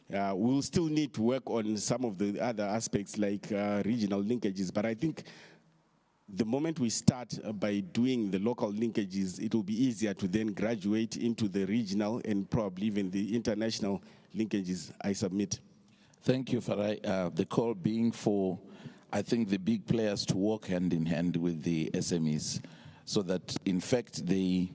We'll still need to work on some of the other aspects like regional linkages, but I think the moment we start by doing the local linkages, it will be easier to then graduate into the regional and probably even the international linkages. I submit. Thank you, Farai. The call being for, I think, the big players to work hand in hand with the SMEs so that, in fact, they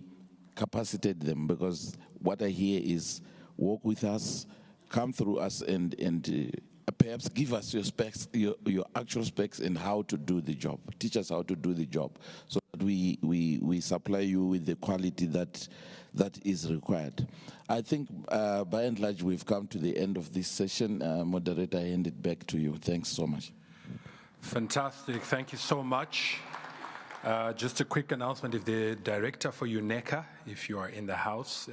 capacitate them, because what I hear is work with us, come through us, and perhaps give us your specs, your actual specs, and how to do the job. Teach us how to do the job so that we supply you with the quality that is required. I think, by and large, we've come to the end of this session. Moderator, I hand it back to you. Thanks so much. Fantastic. Thank you so much. Just a quick announcement. If the director for UNECA, if you are in the house,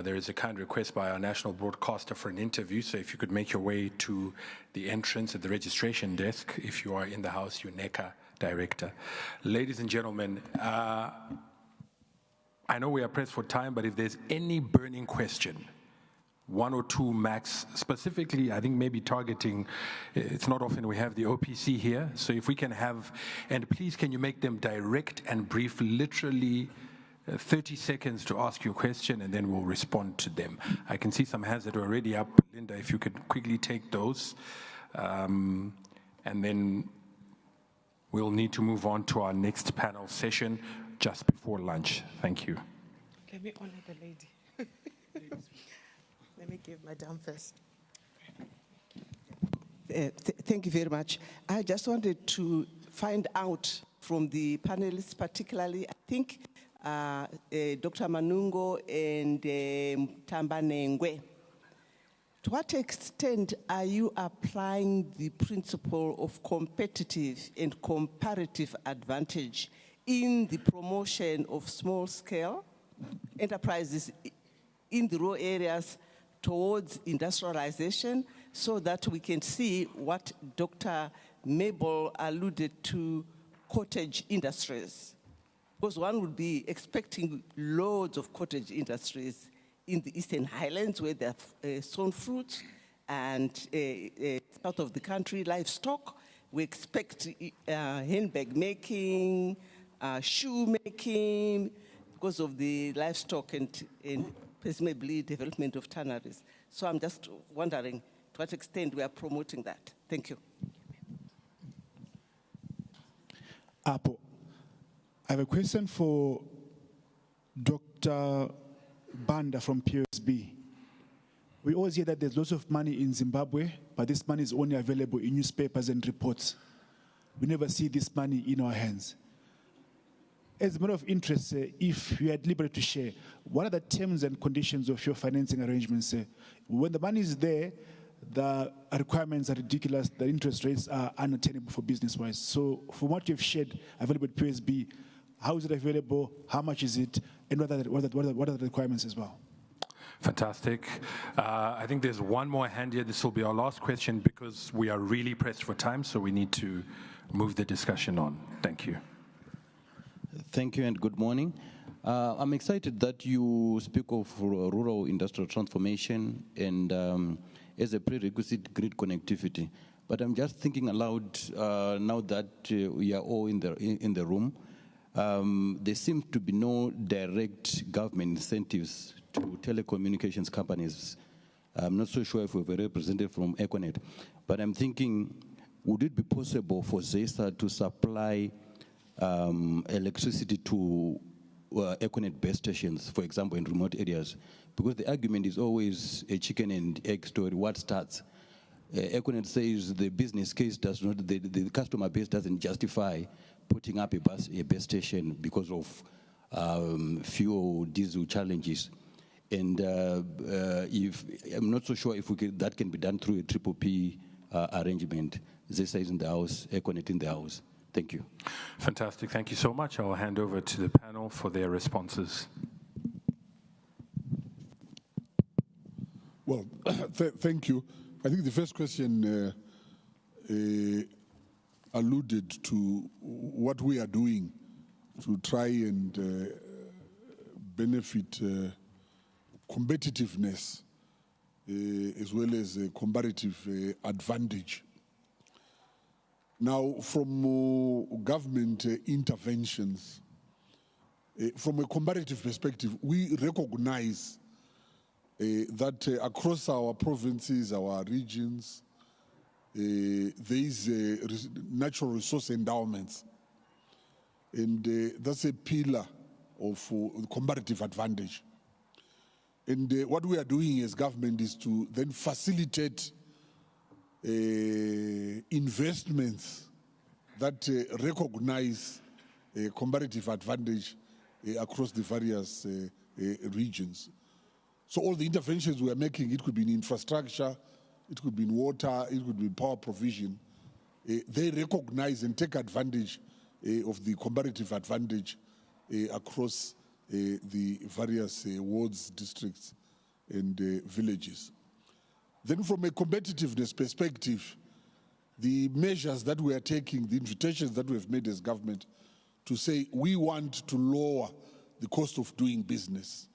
there is a kind request by our national broadcaster for an interview. So if you could make your way to the entrance at the registration desk, if you are in the house, UNECA director. Ladies and gentlemen, I know we are pressed for time, but if there's any burning question, one or two max, specifically, I think maybe targeting, it's not often we have the OPC here, so if we can have, and please can you make them direct and brief, literally 30 seconds to ask your question, and then we'll respond to them. I can see some hands that are already up. Linda, if you could quickly take those, and then we'll need to move on to our next panel session just before lunch. Thank you. Let me honor the lady. Let me give Madame first. Thank you very much. I just wanted to find out from the panelists, particularly, I think Dr. Manungo and Tambanengwe, to what extent are you applying the principle of competitive and comparative advantage in the promotion of small-scale enterprises in the rural areas towards industrialization, so that we can see what Dr. Mabel alluded to, cottage industries? Because one would be expecting loads of cottage industries in the Eastern Highlands where they have sown fruits, and south of the country, livestock. We expect handbag making, shoe making, because of the livestock and presumably development of tanneries. So I'm just wondering, To what extent we are promoting that? Thank you. Apo, I have a question for Dr. Banda from POSB. We always hear that there's lots of money in Zimbabwe, but this money is only available in newspapers and reports. We never see this money in our hands. As a matter of interest, if you are at liberty to share, what are the terms and conditions of your financing arrangements? When the money is there, the requirements are ridiculous, the interest rates are unattainable for business-wise. So from what you've shared available at POSB, how is it available, how much is it, and what are the requirements as well? Fantastic. I think there's one more hand here. This will be our last question because we are really pressed for time, so we need to move the discussion on. Thank you. Thank you and good morning. I'm excited that you speak of rural industrial transformation and as a prerequisite grid connectivity. But I'm just thinking aloud now that we are all in the room. There seems to be no direct government incentives to telecommunications companies. I'm not so sure if we have a representative from Econet, but I'm thinking, would it be possible for ZESA to supply electricity to Econet base stations, for example, in remote areas? Because the argument is always a chicken and egg story. What starts? Econet says the business case does not, the customer base doesn't justify putting up a base station because of fuel, diesel challenges. And if I'm not so sure if that can be done through a triple P arrangement. ZESA is in the house, Econet in the house. Thank you. Fantastic. Thank you so much. I'll hand over to the panel for their responses. Well, thank you. I think the first question alluded to what we are doing to try and benefit competitiveness as well as a comparative advantage. Now, from government interventions, from a comparative perspective, we recognize that across our provinces, our regions, there is natural resource endowments. And that's a pillar of comparative advantage. And what we are doing as government is to then facilitate investments that recognize comparative advantage across the various regions. So all the interventions we are making, it could be in infrastructure, it could be in water, it could be in power provision. They recognize and take advantage of the comparative advantage across the various wards, districts, and villages. Then from a competitiveness perspective, the measures that we are taking, the invitations that we have made as government to say we want to lower the cost of doing business,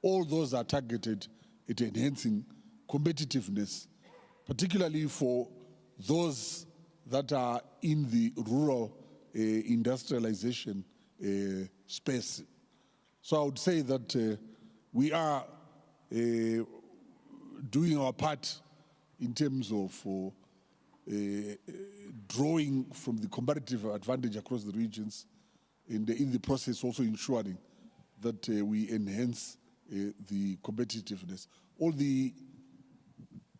all those are targeted at enhancing competitiveness, particularly for those that are in the rural industrialization space. So I would say that we are doing our part in terms of drawing from the comparative advantage across the regions, and in the process also ensuring that we enhance the competitiveness. All the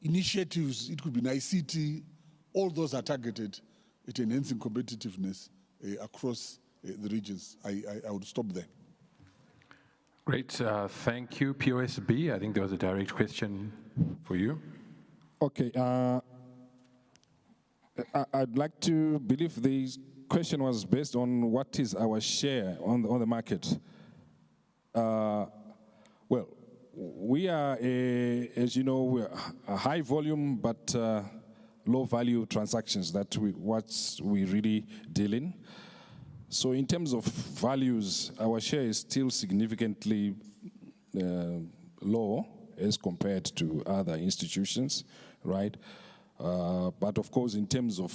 initiatives, it could be in ICT, all those are targeted at enhancing competitiveness across the regions. I would stop there. Great, thank you. POSB, I think there was a direct question for you. Okay, I'd like to believe the question was based on what is our share on the market. Well, we are, as you know, we're a high volume but low value transactions that we really deal in. So in terms of values, our share is still significantly low as compared to other institutions, right? But of course, in terms of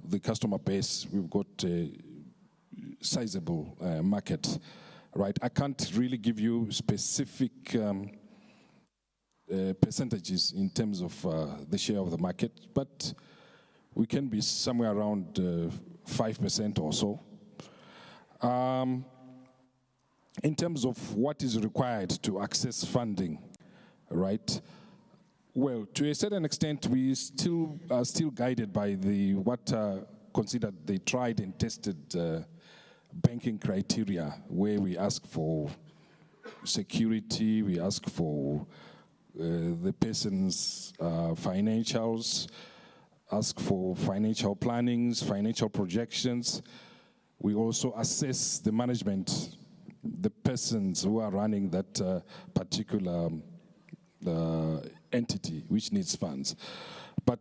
the customer base, we've got a sizable market, right? I can't really give you specific percentages in terms of the share of the market, but we can be somewhere around 5% or so. In terms of what is required to access funding, right? Well, to a certain extent, we still are still guided by the what considered the tried and tested banking criteria, where we ask for security, we ask for the person's financials, ask for financial plannings, financial projections. We also assess the management, the persons who are running that particular entity which needs funds. But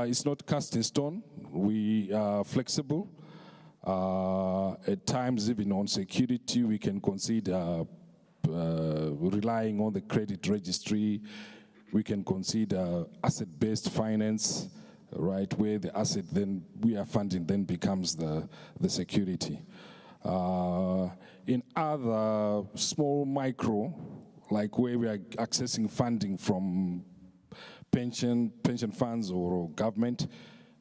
it's not cast in stone. We are flexible. At times, even on security, we can consider relying on the credit registry. We can consider asset-based finance, right, where the asset then we are funding then becomes the security. In other small micro, like where we are accessing funding from pension funds or government,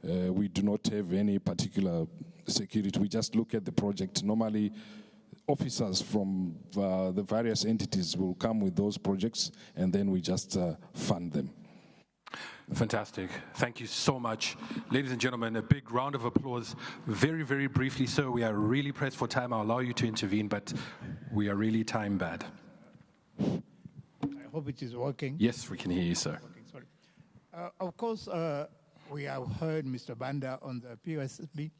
we do not have any particular security. We just look at the project. Normally, officers from the various entities will come with those projects, and then we just fund them. Fantastic. Thank you so much. Ladies and gentlemen, a big round of applause. Very, very briefly, sir, we are really pressed for time. I'll allow you to intervene, but we are really time bad. I hope it is working. Yes, we can hear you, sir. Okay, sorry. Of course, we have heard Mr. Banda on the POSB.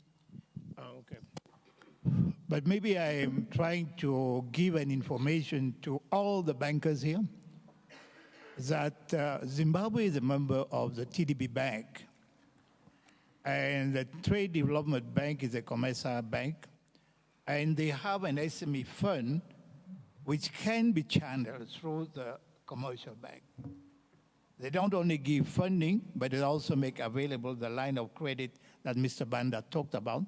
Okay. But maybe I am trying to give an information to all the bankers here that Zimbabwe is a member of the TDB Bank, and the Trade Development Bank is a commercial bank, and they have an SME fund which can be channeled through the commercial bank. They don't only give funding, but they also make available the line of credit that Mr. Banda talked about.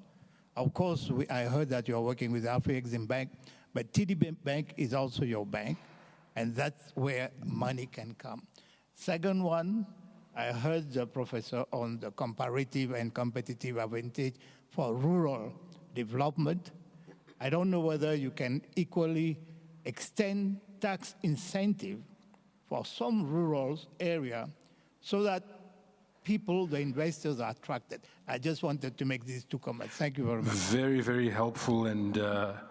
Of course, I heard that you're working with Afro-Exim Bank, but TDB Bank is also your bank, and that's where money can come. Second one, I heard the professor on the comparative and competitive advantage for rural development. I don't know whether you can equally extend tax incentive for some rural area so that people, the investors, are attracted. I just wanted to make these two comments. Thank you very much. Very, very helpful and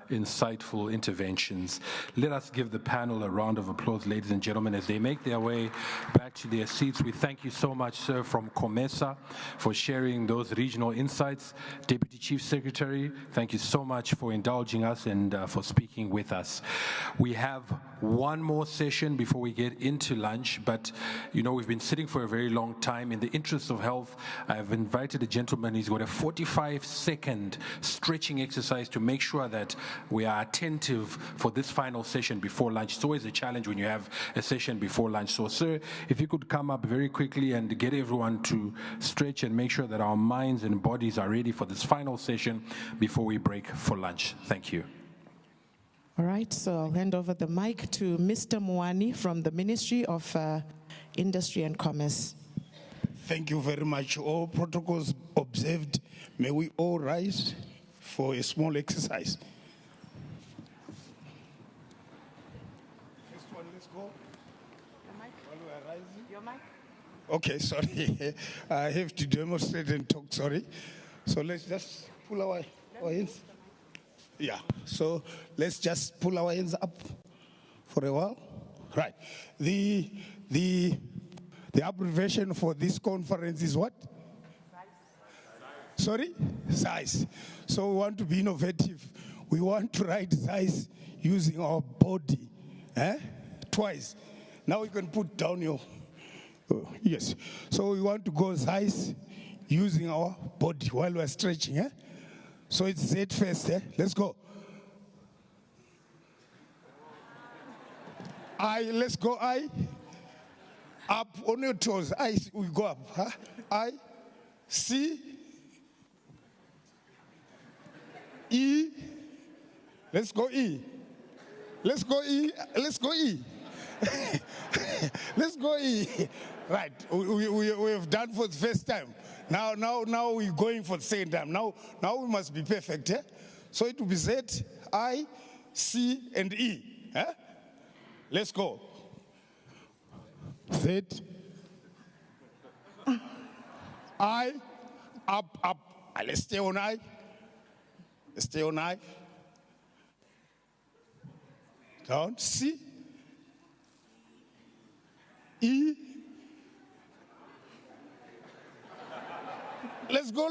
insightful interventions. Let us give the panel a round of applause, ladies and gentlemen, as they make their way back to their seats. We thank you so much, sir, from COMESA for sharing those regional insights. Deputy Chief Secretary, thank you so much for indulging us and for speaking with us. We have one more session before we get into lunch, but you know, we've been sitting for a very long time. In the interest of health, I have invited a gentleman. He's got a 45-second stretching exercise to make sure that we are attentive for this final session before lunch. It's always a challenge when you have a session before lunch. So, sir, if you could come up very quickly and get everyone to stretch and make sure that our minds and bodies are ready for this final session before we break for lunch. Thank you. All right, so I'll hand over the mic to Mr. Mwani from the Ministry of Industry and Commerce. Thank you very much. All protocols observed. May we all rise for a small exercise. First one, let's go. Your mic? While we are rising. Your mic? Okay, sorry. I have to demonstrate and talk, sorry. So let's just pull our hands. Yeah, so let's just pull our hands up for a while. Right. The abbreviation for this conference is what? Sorry? Size. So we want to be innovative. We want to write size using our body. Twice. Now we can put down your, yes. So we want to go size using our body while we're stretching. So it's Z first. Let's go. I, let's go. I. Up on your toes. I, we go up. I. C. E. Let's go E. Let's go E. Let's go E. Let's go. Right, we have done for the first time. Now we're going for the second time. Now we must be perfect. Eh? So it will be Z, I, C, and E. Eh? Let's go. Z, I, up. Let's stay on I. Let's stay on I. Down, C, E. Let's go.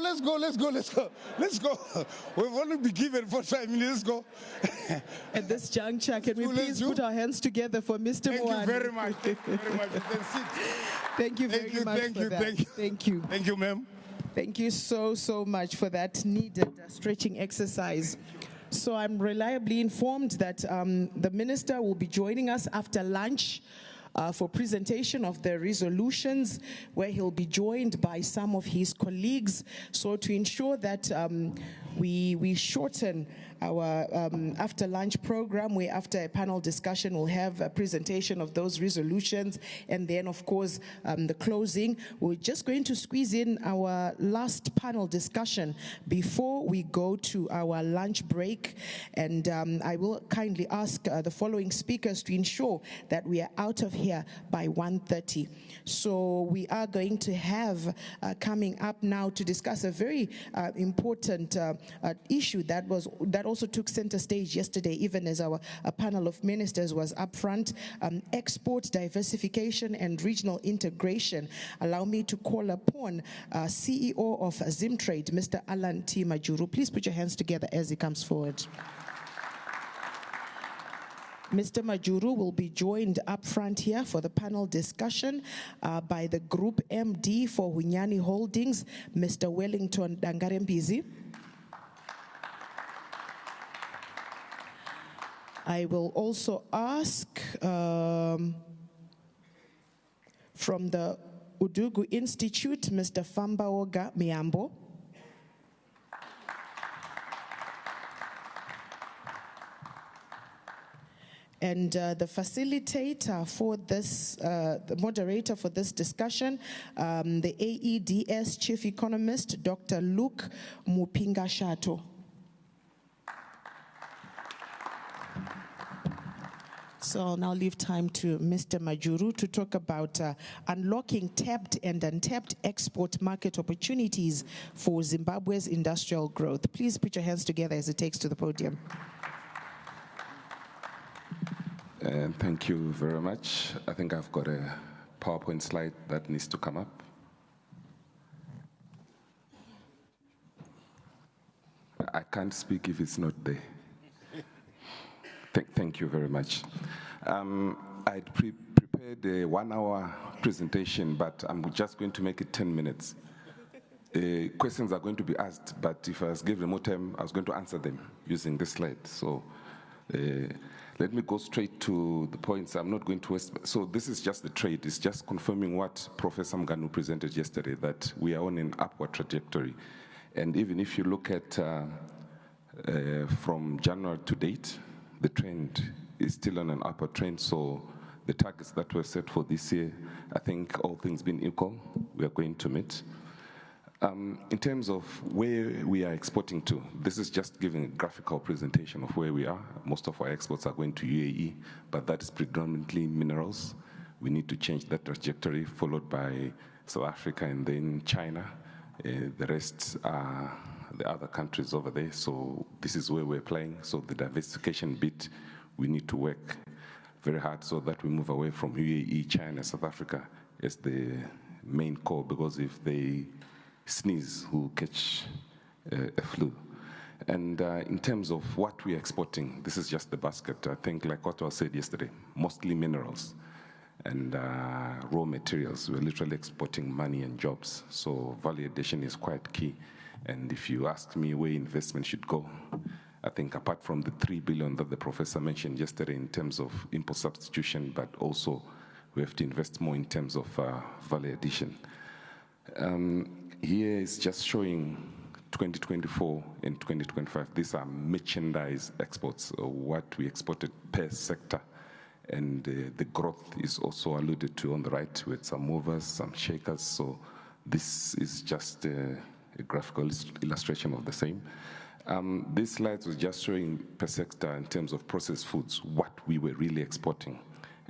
We've only been given 45 minutes. Let's go. At this juncture, can we please put our hands together for Mr. Thank you very much. Thank you very much. You can sit. Thank you very much for that. Thank you. Thank you, ma'am. Thank you so much for that needed stretching exercise. So I'm reliably informed that the minister will be joining us after lunch for presentation of the resolutions, where he'll be joined by some of his colleagues. So to ensure that we shorten our after lunch program, where after a panel discussion we'll have a presentation of those resolutions, and then of course the closing. We're just going to squeeze in our last panel discussion before we go to our lunch break, and I will kindly ask the following speakers to ensure that we are out of here by 1:30. So we are going to have coming up now to discuss a very important issue that also took center stage yesterday, even as our panel of ministers was up front, export diversification and regional integration. Allow me to call upon CEO of Zimtrade, Mr. Alan T. Majuru. Please put your hands together as he comes forward. Mr. Majuru will be joined up front here for the panel discussion by the Group MD for Hunyani Holdings, Mr. Wellington Dangarembizi. I will also ask from the Udugu Institute, Mr. Fambaoga Miambo. And the facilitator for this, the moderator for this discussion, the AEDS Chief Economist, Dr. Luke Mupinga-Shato. So I'll now leave time to Mr. Majuru to talk about unlocking tapped and untapped export market opportunities for Zimbabwe's industrial growth. Please put your hands together as it takes to the podium. Thank you very much. I think I've got a PowerPoint slide that needs to come up. I can't speak if it's not there. Thank you very much. I'd prepared a 1-hour presentation, but I'm just going to make it 10 minutes. Questions are going to be asked, but if I was given more time, I was going to answer them using this slide. So let me go straight to the points. I'm not going to waste. So this is just the trade. It's just confirming what Professor Mganu presented yesterday, that we are on an upward trajectory. And even if you look at from January to date, the trend is still on an upward trend. So the targets that were set for this year, I think all things being equal, we are going to meet. In terms of where we are exporting to, this is just giving a graphical presentation of where we are. Most of our exports are going to UAE, but that is predominantly minerals. We need to change that trajectory, followed by South Africa and then China. The rest are the other countries over there. So this is where we're playing. So the diversification bit, we need to work very hard so that we move away from UAE, China, South Africa as the main core, because if they sneeze, who catch a flu. And in terms of what we're exporting, this is just the basket. I think like what was said yesterday, mostly minerals and raw materials. We're literally exporting money and jobs. So value addition is quite key. And if you ask me where investment should go, I think apart from the 3 billion that the professor mentioned yesterday in terms of import substitution, but also we have to invest more in terms of value addition. Here is just showing 2024 and 2025. These are merchandise exports, what we exported per sector. And the growth is also alluded to on the right with some movers, some shakers. So this is just a graphical illustration of the same. This slide was just showing per sector in terms of processed foods, what we were really exporting.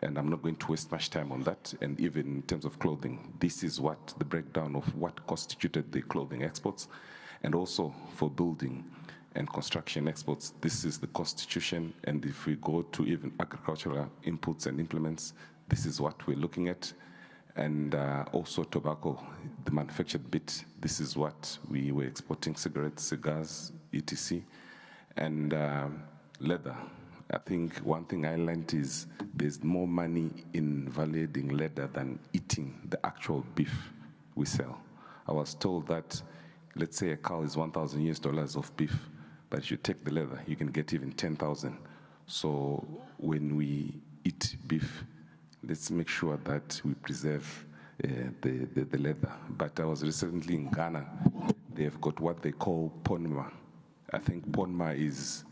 And I'm not going to waste much time on that. And even in terms of clothing, this is what the breakdown of what constituted the clothing exports. And also for building and construction exports, this is the constitution. And if we go to even agricultural inputs and implements, this is what we're looking at. And also tobacco, the manufactured bit, this is what we were exporting: cigarettes, cigars, etc. And leather. I think one thing I learned is there's more money in value-adding leather than eating the actual beef we sell. I was told that, let's say a cow is $1,000 of beef, but if you take the leather, you can get even 10,000. So when we eat beef, let's make sure that we preserve the leather. But I was recently in Ghana. They've got what they call ponma. I think ponma is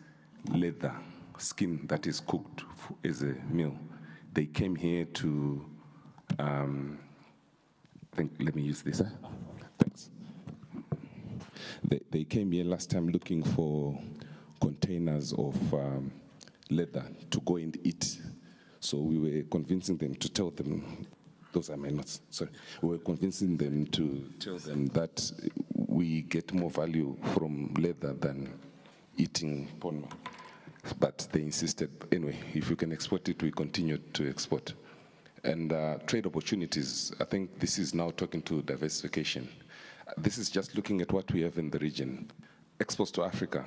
leather, skin that is cooked as a meal. They came here to, let me use this. Thanks. They came here last time looking for containers of leather to go and eat. So we were convincing them to tell them, those are my notes, sorry. We were convincing them to tell them that we get more value from leather than eating ponma. But they insisted, anyway, if we can export it, we continue to export. And trade opportunities, I think this is now talking to diversification. This is just looking at what we have in the region. Exports to Africa,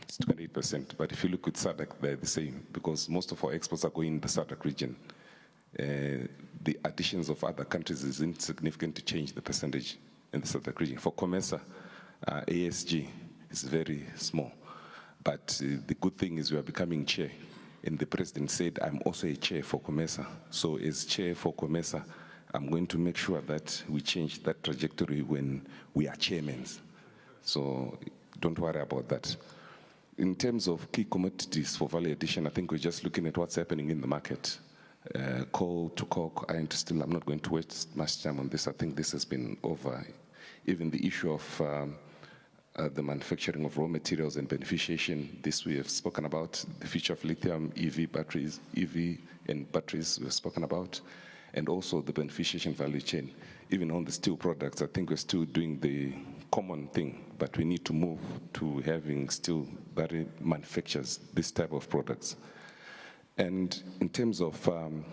it's 28%, but if you look at SADC, they're the same, because most of our exports are going in the SADC region. The additions of other countries is insignificant to change the percentage in the SADC region. For COMESA, ASG is very small. But the good thing is we are becoming chair. And the president said, I'm also a chair for COMESA. So as chair for COMESA, I'm going to make sure that we change that trajectory when we are chairmen. So don't worry about that. In terms of key commodities for value addition, I think we're just looking at what's happening in the market. Coal to coke, iron to steel. I'm not going to waste much time on this. I think this has been over. Even the issue of the manufacturing of raw materials and beneficiation, this we have spoken about. The future of lithium, EV batteries, EV and batteries we've spoken about. And also the beneficiation value chain. Even on the steel products, I think we're still doing the common thing, but we need to move to having steel battery manufacturers, this type of products. And in terms of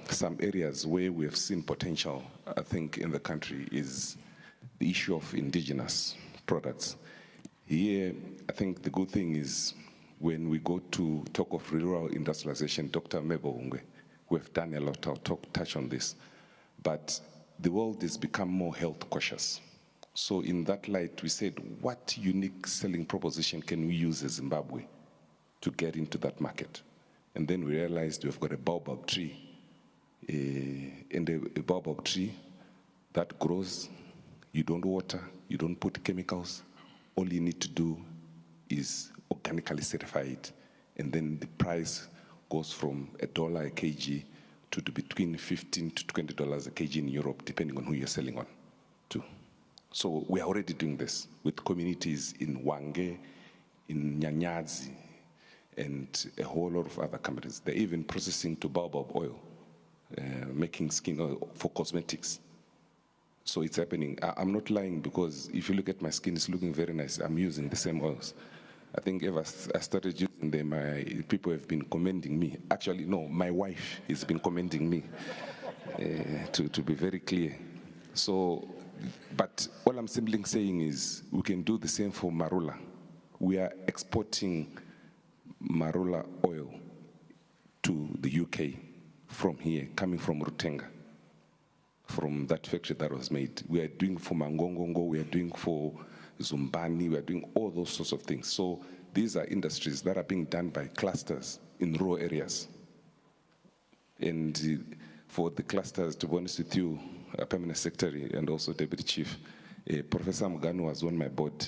some areas where we have seen potential, I think, in the country is the issue of indigenous products. Here, I think the good thing is when we go to talk of rural industrialization, Dr. Mebo Ungwe, we've done a lot, I'll touch on this. But the world has become more health cautious. So in that light, we said, what unique selling proposition can we use as Zimbabwe to get into that market? And then we realized we've got a baobab tree. And a baobab tree that grows, you don't water, you don't put chemicals. All you need to do is organically certify it. And then the price goes from $1 a kg to between $15 to $20 a kg in Europe, depending on who you're selling on to. So we are already doing this with communities in Wange, in Nyanyazi, and a whole lot of other companies. They're even processing to baobab oil, making skin oil for cosmetics. So it's happening. I'm not lying, because if you look at my skin, it's looking very nice. I'm using the same oils. I think ever I started using them, people have been commending me. Actually, no, my wife has been commending me, to be very clear. So, but all I'm simply saying is we can do the same for marula. We are exporting marula oil to the UK from here, coming from Rutenga, from that factory that was made. We are doing for Mangongongo, we are doing for Zumbani, we are doing all those sorts of things. So these are industries that are being done by clusters in rural areas. And for the clusters, to be honest with you, Permanent Secretary and also Deputy Chief, Professor Muganu was on my board,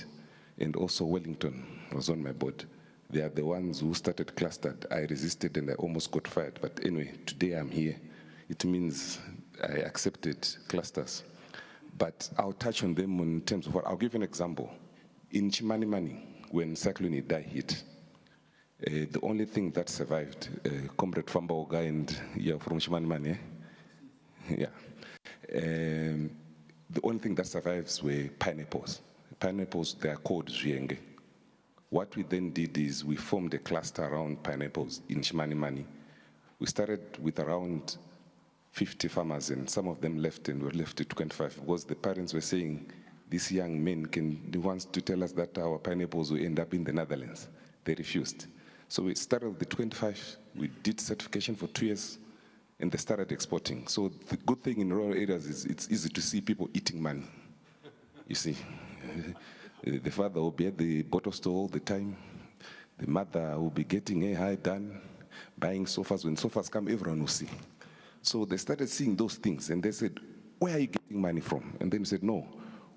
and also Wellington was on my board. They are the ones who started clustered. I resisted and I almost got fired. But anyway, today I'm here. It means I accepted clusters. But I'll touch on them in terms of what, I'll give you an example. In Chimanimani, when Cyclone Idai hit, the only thing that survived, Comrade Famba Oga and you're from Chimanimani, yeah. The only thing that survives were pineapples. Pineapples, they are called Zwienge. What we then did is we formed a cluster around pineapples in Chimanimani. We started with around 50 farmers, and some of them left, and we left to 25 because the parents were saying, these young men wants to tell us that our pineapples will end up in the Netherlands. They refused. So we started with the 25, we did certification for 2 years, and they started exporting. So the good thing in rural areas is it's easy to see people eating money. You see, the father will be at the bottle store all the time. The mother will be getting a hair done, buying sofas. When sofas come, everyone will see. So they started seeing those things, and they said, where are you getting money from? And then we said, no,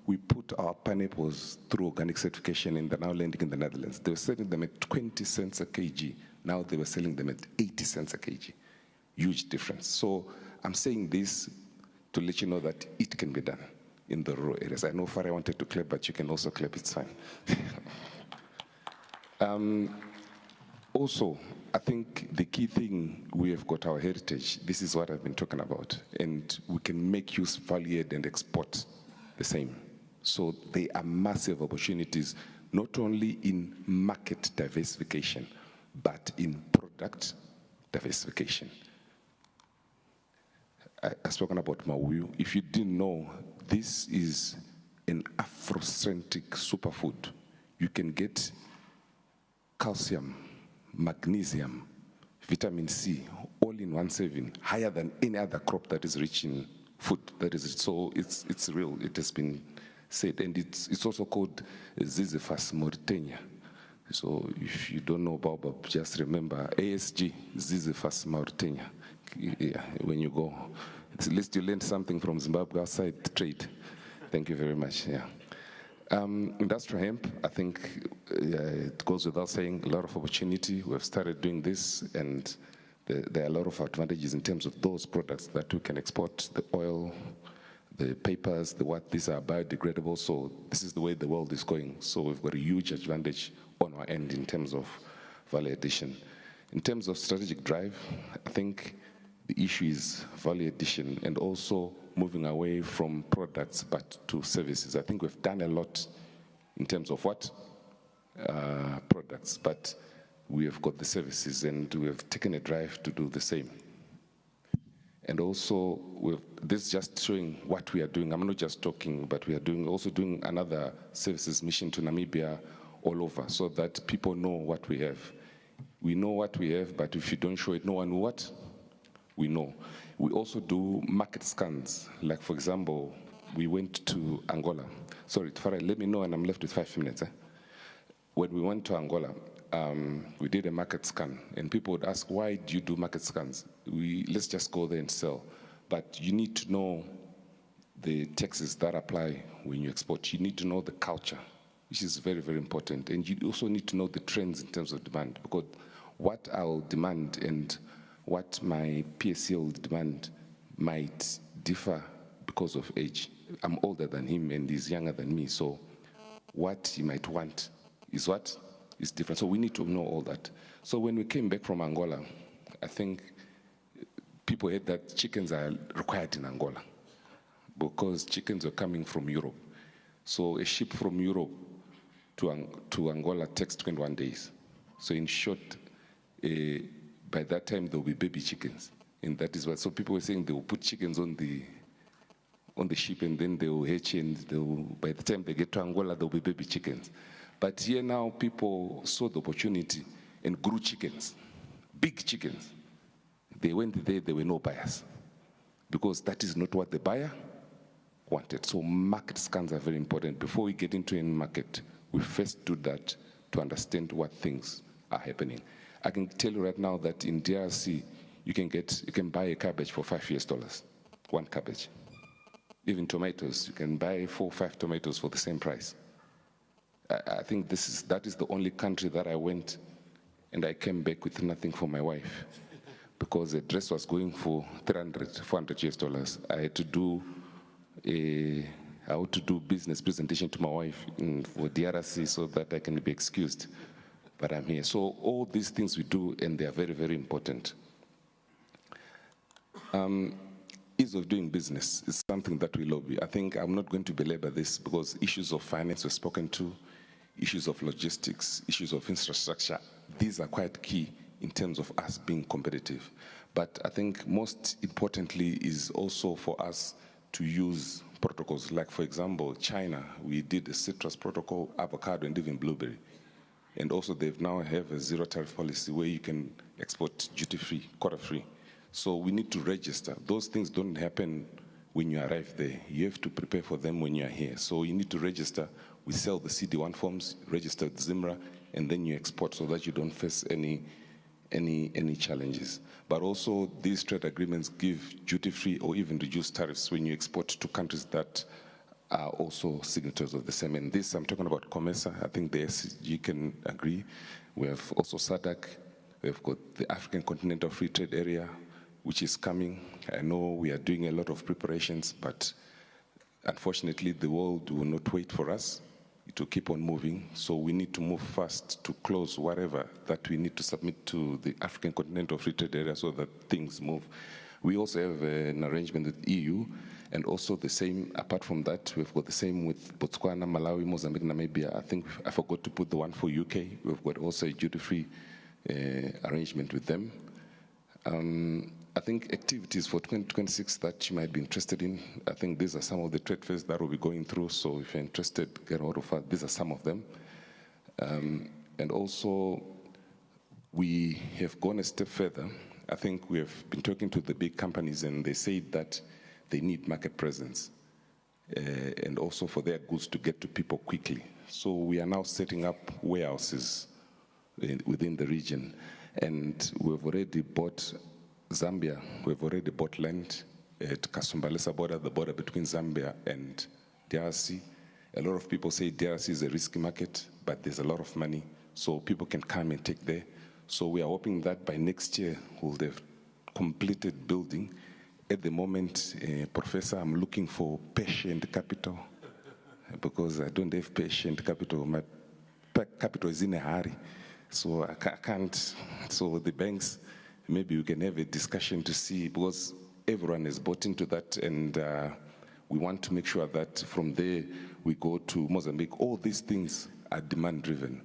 we put our pineapples through organic certification and they're now landing in the Netherlands. They were selling them at 20 cents a kg. Now they were selling them at 80 cents a kg. Huge difference. So I'm saying this to let you know that it can be done in the rural areas. I know Farah wanted to clap, but you can also clap, it's fine. Also, I think the key thing, we have got our heritage. This is what I've been talking about. And we can make use, value add, and export the same. So there are massive opportunities, not only in market diversification, but in product diversification. I've spoken about Mawuyu. If you didn't know, this is an Afrocentric superfood. You can get calcium, magnesium, vitamin C, all in one serving, higher than any other crop that is rich in food. That is, so it's real. It has been said, and it's also called Ziziphus Mauritania. So if you don't know baobab, just remember ASG, Ziziphus Mauritania. Yeah, when you go, at least you learned something from Zimbabwe outside trade. Thank you very much. Yeah. Industrial hemp, I think it goes without saying, a lot of opportunity. We've started doing this, and there are a lot of advantages in terms of those products that we can export, the oil, the papers, these are biodegradable. So this is the way the world is going. So we've got a huge advantage on our end in terms of value addition. In terms of strategic drive, I think the issue is value addition and also moving away from products but to services. I think we've done a lot in terms of products, but we have got the services, and we have taken a drive to do the same. And also, this is just showing what we are doing. I'm not just talking, but we are also doing another services mission to Namibia all over, so that people know what we have. We know what we have, but if you don't show it, no one will what? We know. We also do market scans. Like, for example, we went to Angola. Sorry, Farah, let me know, and I'm left with 5 minutes. When we went to Angola, we did a market scan, and people would ask, why do you do market scans? Let's just go there and sell. But you need to know the taxes that apply when you export. You need to know the culture, which is very, very important. And you also need to know the trends in terms of demand, because what I'll demand and what my PSC will demand might differ because of age. I'm older than him and he's younger than me, so what he might want is what is different. So we need to know all that. So when we came back from Angola, I think people heard that chickens are required in Angola because chickens are coming from Europe. So a ship from Europe to Angola takes 21 days. So in short, by that time there will be baby chickens, and that is what. So people were saying they will put chickens on the ship, and then they will hatch, and by the time they get to Angola, there will be baby chickens. But here now, people saw the opportunity and grew chickens, big chickens. They went there, there were no buyers, because that is not what the buyer wanted. So market scans are very important. Before we get into any market, we first do that to understand what things are happening. I can tell you right now that in DRC, you can buy a cabbage for $5, one cabbage. Even tomatoes, you can buy 4 or 5 tomatoes for the same price. I think that is the only country that I went and I came back with nothing for my wife because the dress was going for $400 US. I had to do business presentation to my wife for DRC so that I can be excused. But I'm here. So all these things we do, and they are very, very important. Ease of doing business is something that we lobby. I think I'm not going to belabor this because issues of finance were spoken to, issues of logistics, issues of infrastructure. These are quite key in terms of us being competitive. But I think most importantly is also for us to use protocols. Like, for example, China, we did a citrus protocol, avocado, and even blueberry. And also they now have a zero tariff policy where you can export duty-free, quota-free. So we need to register. Those things don't happen when you arrive there. You have to prepare for them when you are here. So you need to register. We sell the CD1 forms, register with ZIMRA, and then you export so that you don't face any challenges. But also these trade agreements give duty-free or even reduced tariffs when you export to countries that are also signatories of the same. And this, I'm talking about COMESA. I think the SCG can agree. We have also SADC. We've got the African Continental Free Trade Area, which is coming. I know we are doing a lot of preparations, but unfortunately, the world will not wait for us. It will keep on moving. So we need to move fast to close whatever that we need to submit to the African Continental Free Trade Area so that things move. We also have an arrangement with EU, and also the same, apart from that, we've got the same with Botswana, Malawi, Mozambique, Namibia. I think I forgot to put the one for UK. We've got also a duty-free arrangement with them. I think activities for 2026 that you might be interested in, I think these are some of the trade fairs that we'll be going through, so if you're interested, get hold of us. These are some of them. And also, we have gone a step further. I think we have been talking to the big companies, and they say that they need market presence, and also for their goods to get to people quickly. So we are now setting up warehouses within the region, and we've already bought Zambia. We've already bought land at Kasumbalesa border, the border between Zambia and DRC. A lot of people say DRC is a risky market, but there's a lot of money, so people can come and take there. So we are hoping that by next year we'll have completed building. At the moment, Professor, I'm looking for patient capital because I don't have patient capital. My capital is in a hurry, so I can't. So the banks, maybe we can have a discussion to see, because everyone is bought into that, and we want to make sure that from there we go to Mozambique. All these things are demand-driven.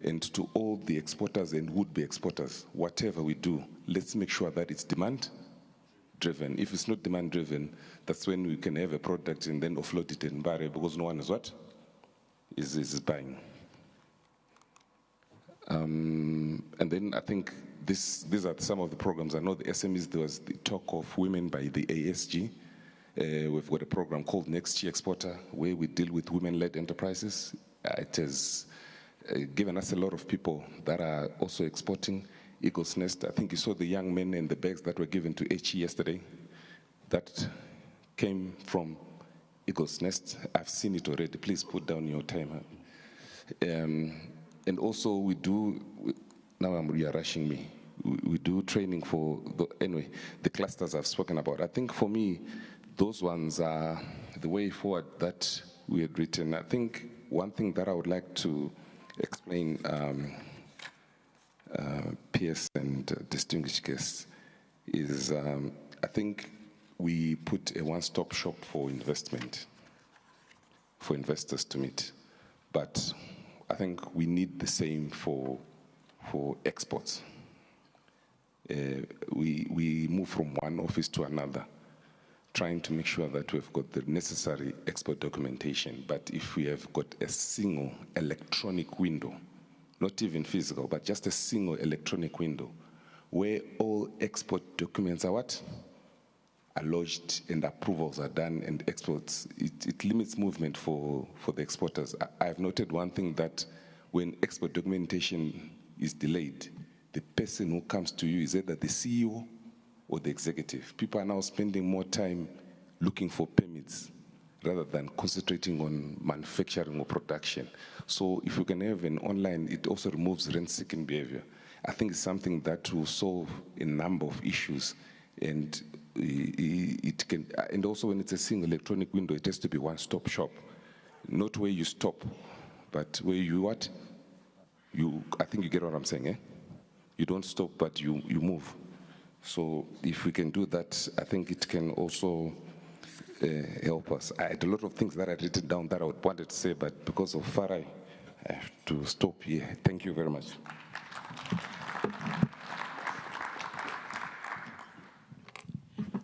And to all the exporters and would-be exporters, whatever we do, let's make sure that it's demand-driven. If it's not demand-driven, that's when we can have a product and then offload it in Barre, because no one is what? Is buying. And then I think these are some of the programs. I know the SMEs, there was the talk of women by the ASG. We've got a program called Next Year Exporter, where we deal with women-led enterprises. It has given us a lot of people that are also exporting. Eagle's Nest, I think you saw the young men and the bags that were given to HE yesterday. That came from Eagle's Nest. I've seen it already. Please put down your timer. And also we do, now you are rushing me. We do training for, anyway, the clusters I've spoken about. I think for me, those ones are the way forward that we had written. I think one thing that I would like to explain, PS and distinguished guests, is I think we put a one-stop shop for investment, for investors to meet. But I think we need the same for exports. We move from one office to another, trying to make sure that we've got the necessary export documentation. But if we have got a single electronic window, not even physical, but just a single electronic window, where all export documents are what? Are lodged and approvals are done and exports, it limits movement for the exporters. I've noted one thing, that when export documentation is delayed, the person who comes to you is either the CEO or the executive. People are now spending more time looking for permits rather than concentrating on manufacturing or production. So if you can have an online, it also removes rent-seeking behavior. I think it's something that will solve a number of issues, and it can, and also when it's a single electronic window, it has to be one-stop shop, not where you stop, but where you what? I think you get what I'm saying, eh? You don't stop, but you move. So if we can do that, I think it can also help us. I had a lot of things that I written down that I wanted to say, but because of Farai, I have to stop here. Thank you very much.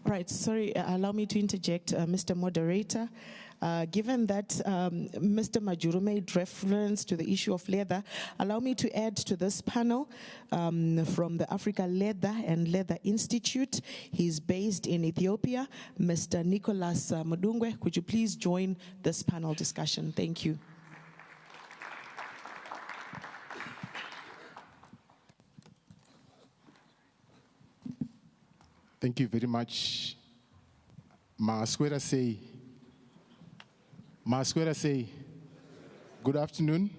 All right, sorry, allow me to interject, Mr. Moderator. Given that Mr. Majuru made reference to the issue of leather, allow me to add to this panel from the Africa Leather and Leather Institute. He's based in Ethiopia. Mr. Nicholas Mudungwe, could you please join this panel discussion? Thank you. Thank you very much. Maswera say, good afternoon.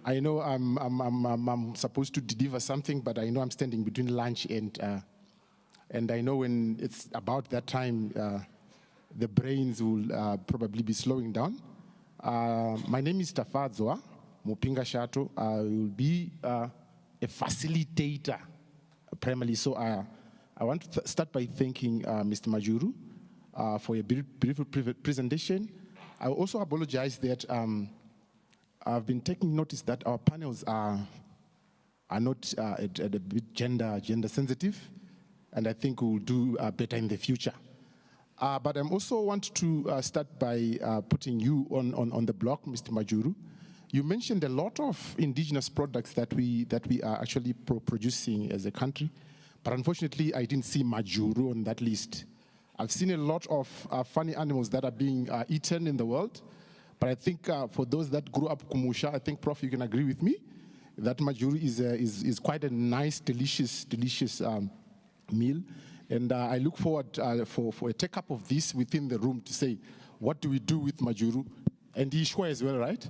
I know I'm supposed to deliver something, but I know I'm standing between lunch and I know when it's about that time, the brains will probably be slowing down. My name is Tafadzwa Mupinga Shato. I will be a facilitator primarily. So I want to start by thanking Mr. Majuru for a brief presentation. I also apologize that I've been taking notice that our panels are not at a bit gender sensitive, and I think we'll do better in the future. But I also want to start by putting you on the block, Mr. Majuru. You mentioned a lot of indigenous products that we are actually producing as a country, but unfortunately I didn't see Majuru on that list. I've seen a lot of funny animals that are being eaten in the world, but I think for those that grew up Kumusha, I think, Prof, you can agree with me that Majuru is quite a nice, delicious meal. And I look forward for a take-up of this within the room to say, what do we do with Majuru? And Ishwa as well, right?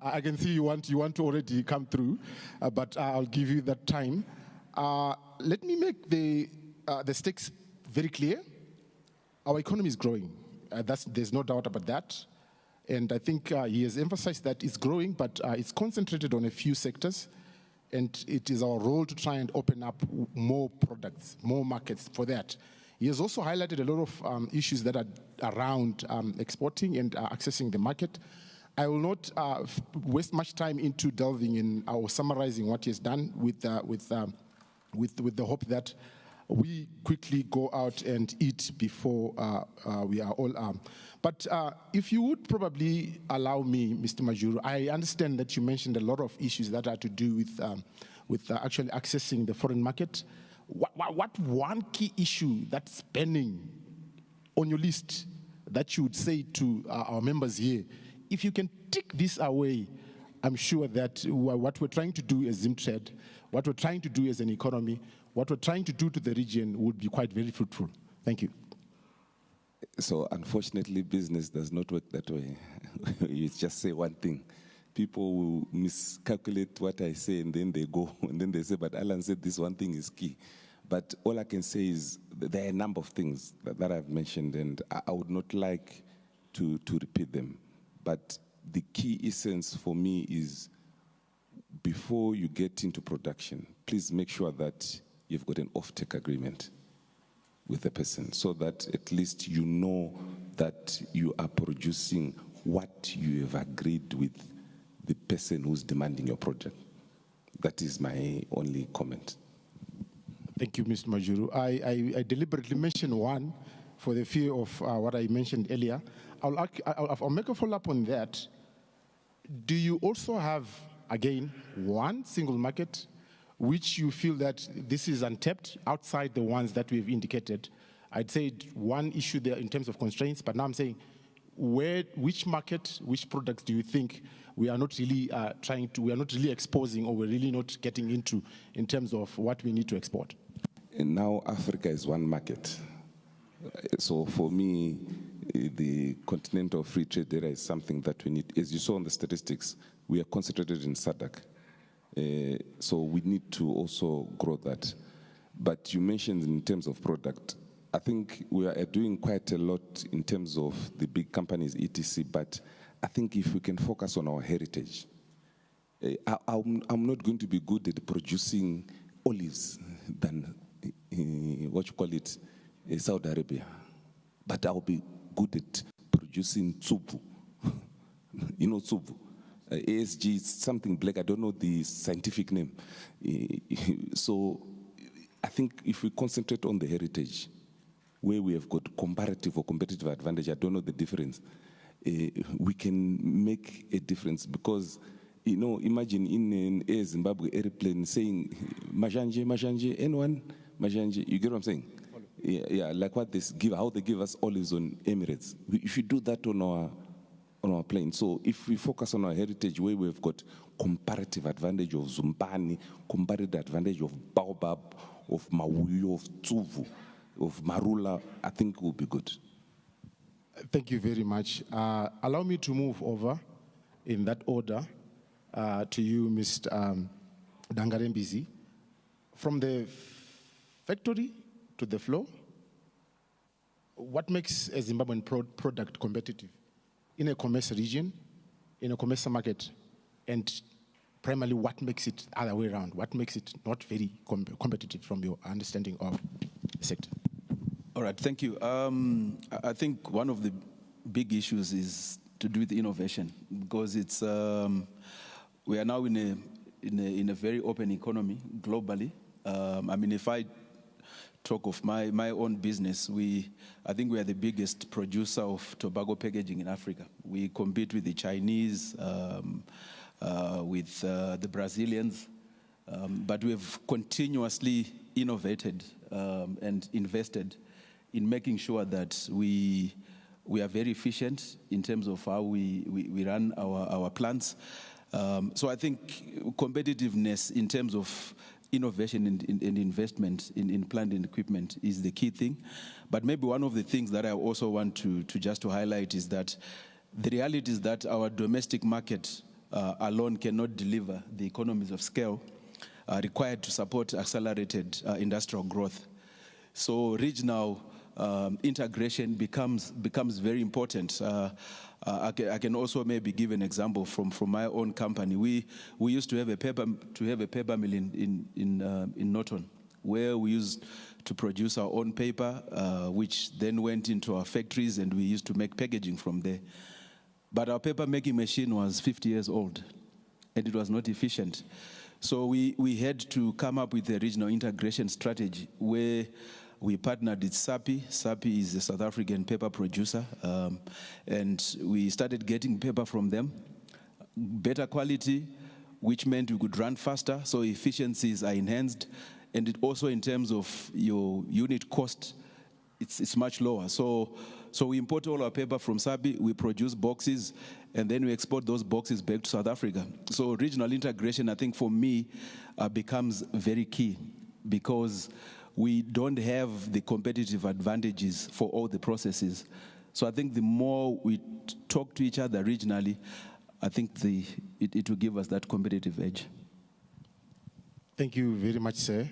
I can see you want to already come through, but I'll give you that time. Let me make the stakes very clear. Our economy is growing. There's no doubt about that. And I think he has emphasized that it's growing, but it's concentrated on a few sectors. And it is our role to try and open up more products, more markets for that. He has also highlighted a lot of issues that are around exporting and accessing the market. I will not waste much time into delving in or summarizing what he has done with the hope that we quickly go out and eat before we are all armed. But if you would probably allow me, Mr. Majuru, I understand that you mentioned a lot of issues that are to do with actually accessing the foreign market. What one key issue that's pending on your list that you would say to our members here, if you can tick this away, I'm sure that what we're trying to do as Zimtrade, what we're trying to do as an economy, what we're trying to do to the region would be quite very fruitful. Thank you. So unfortunately, business does not work that way. You just say one thing. People will miscalculate what I say, and then they go, and then they say, but Alan said this one thing is key. But all I can say is there are a number of things that I've mentioned, and I would not like to repeat them. But the key essence for me is before you get into production, please make sure that you've got an off-take agreement with the person so that at least you know that you are producing what you have agreed with the person who's demanding your project. That is my only comment. Thank you, Mr. Majuru. I deliberately mentioned one for the fear of what I mentioned earlier. I'll make a follow-up on that. Do you also have, again, one single market which you feel that this is untapped outside the ones that we've indicated? I'd say one issue there in terms of constraints, but now I'm saying which market, which products do you think we are not really we are not really exposing, or we're really not getting into in terms of what we need to export? And now Africa is one market. So for me, the continental free trade area is something that we need. As you saw on the statistics, we are concentrated in SADC. So we need to also grow that. But you mentioned in terms of product, I think we are doing quite a lot in terms of the big companies, etc. But I think if we can focus on our heritage, I'm not going to be good at producing olives than Saudi Arabia, but I'll be good at producing tsubu. You know tsubu. ASG is something black. I don't know the scientific name. So I think if we concentrate on the heritage, where we have got comparative or competitive advantage, I don't know the difference, we can make a difference. Because, you know, imagine in an Air Zimbabwe airplane saying, Majanje, Majanje, anyone, Majanje, you get what I'm saying? Yeah, like what they give, how they give us olives on Emirates. We should do that on our plane. So if we focus on our heritage, where we've got comparative advantage of Zumbani, comparative advantage of Baobab, of Mawuyo, of Tsuvu, of Marula, I think it will be good. Thank you very much. Allow me to move over in that order to you, Mr. Dangarembizi. From the factory to the floor, what makes a Zimbabwean product competitive in a commercial region, in a commercial market, and primarily what makes it the other way around? What makes it not very competitive from your understanding of the sector? All right, thank you. I think one of the big issues is to do with innovation, because it's we are now in a very open economy globally. I mean, if I talk of my own business, I think we are the biggest producer of tobacco packaging in Africa. We compete with the Chinese, with the Brazilians, but we have continuously innovated and invested in making sure that we are very efficient in terms of how we run our plants. So I think competitiveness in terms of innovation and investment in plant and equipment is the key thing. But maybe one of the things that I also want to just to highlight is that the reality is that our domestic market alone cannot deliver the economies of scale required to support accelerated industrial growth. So regional integration becomes very important. I can also maybe give an example from my own company. We used to have a paper mill in Norton, where we used to produce our own paper, which then went into our factories, and we used to make packaging from there. But our paper making machine was 50 years old, and it was not efficient. So we had to come up with a regional integration strategy where we partnered with SAPI. SAPI is a South African paper producer, and we started getting paper from them. Better quality, which meant we could run faster, so efficiencies are enhanced, and it also in terms of your unit cost, it's much lower. So we import all our paper from SAPI, we produce boxes, and then we export those boxes back to South Africa. So regional integration, I think for me, becomes very key, because we don't have the competitive advantages for all the processes. So I think the more we talk to each other regionally, I think it will give us that competitive edge. Thank you very much, sir,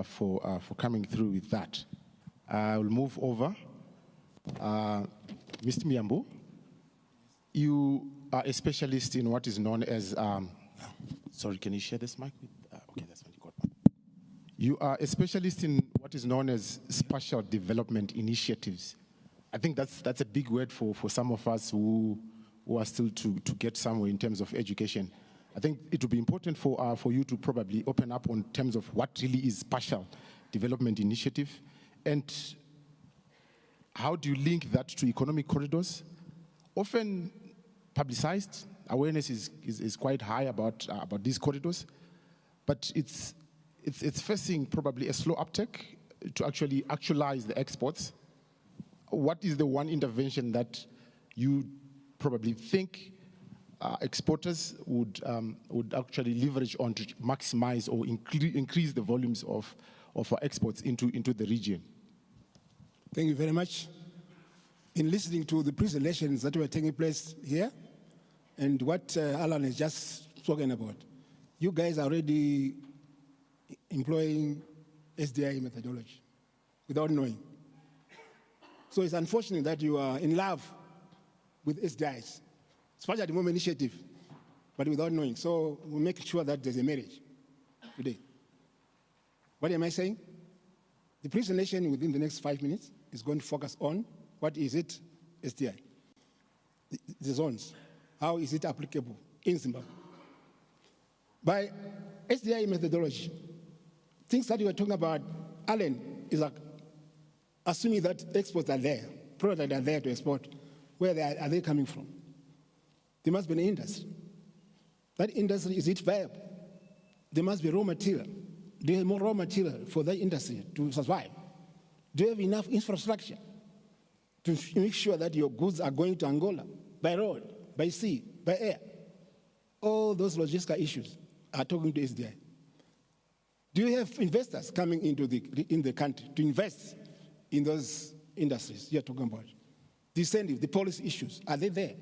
for coming through with that. I will move over. Mr. Miyambo, you are a specialist in what is known as, sorry, can you share this mic? Okay, that's what you got. You are a specialist in what is known as spatial development initiatives. I think that's a big word for some of us who are still to get somewhere in terms of education. I think it would be important for you to probably open up on terms of what really is spatial development initiative, and how do you link that to economic corridors? Often publicized, awareness is quite high about these corridors, but it's facing probably a slow uptake to actually actualize the exports. What is the one intervention that you probably think exporters would actually leverage on to maximize or increase the volumes of our exports into the region? Thank you very much. in listening to the presentations that were taking place here and what Alan has just spoken about, you guys are already employing SDI methodology without knowing. So it's unfortunate that you are in love with SDIs, especially the moment initiative, but without knowing. So we'll make sure that there's a marriage today. What am I saying? The presentation within the next 5 minutes is going to focus on what is it, SDI, the zones. How is it applicable in Zimbabwe? By SDI methodology, things that you were talking about, Alan, is like assuming that exports are there, products that are there to export. Where are they coming from? There must be an industry. That industry, is it viable? There must be raw material. Do you have more raw material for that industry to survive? Do you have enough infrastructure to make sure that your goods are going to Angola by road, by sea, by air? All those logistical issues are talking to SDI. Do you have investors coming into the country to invest in those industries you're talking about? The incentive, the policy issues, are they there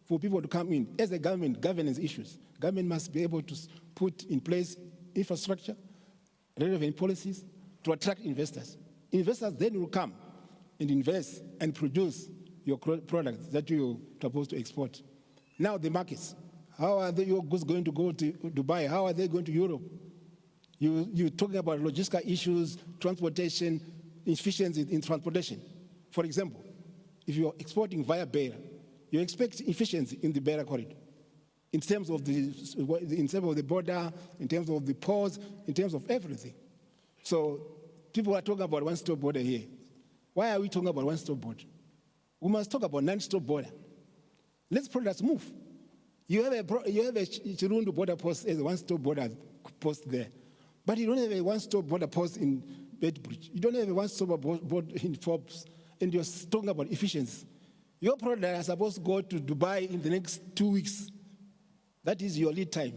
for people to come in? As a government, governance issues, government must be able to put in place infrastructure, relevant policies to attract investors. Investors then will come and invest and produce your products that you're supposed to export. Now the markets, how are your goods going to go to Dubai? How are they going to Europe? You're talking about logistical issues, transportation, efficiency in transportation. For example, if you're exporting via Beira, you expect efficiency in the Beira corridor, in terms of the border, in terms of the ports, in terms of everything. So people are talking about one-stop border here. Why are we talking about one-stop border? We must talk about non-stop border. Let's products move. You have a Chirundu border post as a one-stop border post there, but you don't have a one-stop border post in Bedbridge. You don't have a one-stop border in Forbes, and you're talking about efficiency. Your product are supposed to go to Dubai in the next 2 weeks. That is your lead time.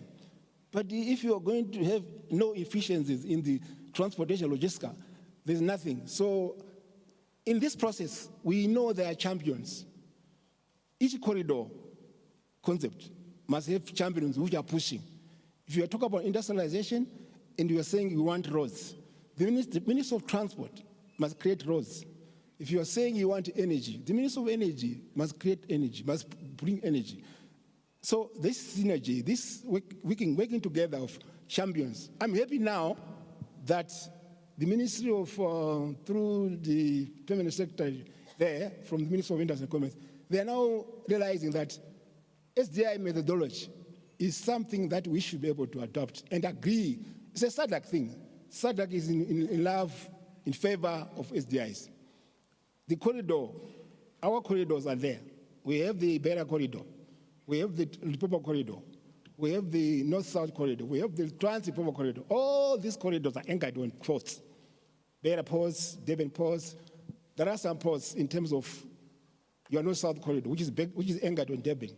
But if you are going to have no efficiencies in the transportation logistics, there's nothing. So in this process, we know there are champions. Each corridor concept must have champions which are pushing. If you are talking about industrialization and you are saying you want roads, the Minister of Transport must create roads. If you are saying you want energy, the Minister of Energy must create energy, must bring energy. So this synergy, this working together of champions. I'm happy now that the Ministry of, through the Permanent Secretary there, from the Ministry of Industry and Commerce, they are now realizing that SDI methodology is something that we should be able to adopt and agree. It's a SADC thing. SADC is in love, in favor of SDIs. The corridor, our corridors are there. We have the Beira corridor. We have the Limpopo corridor. We have the North-South corridor. We have the Trans-Limpopo corridor. All these corridors are anchored on ports. Beira ports, Durban ports. There are some ports in terms of your North-South corridor, which is anchored on Durban.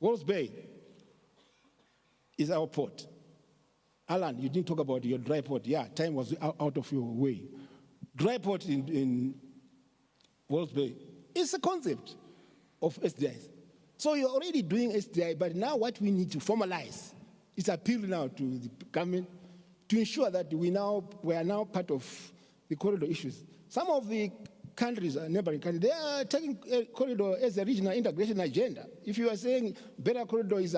Walls Bay is our port. Alan, you didn't talk about your dry port. Yeah, time was out of your way. Dry port in Walls Bay is a concept of SDIs. So you're already doing SDI, but now what we need to formalize is appeal now to the government to ensure that we are now part of the corridor issues. Some of the countries, neighboring countries, they are taking a corridor as a regional integration agenda. If you are saying Beira corridor is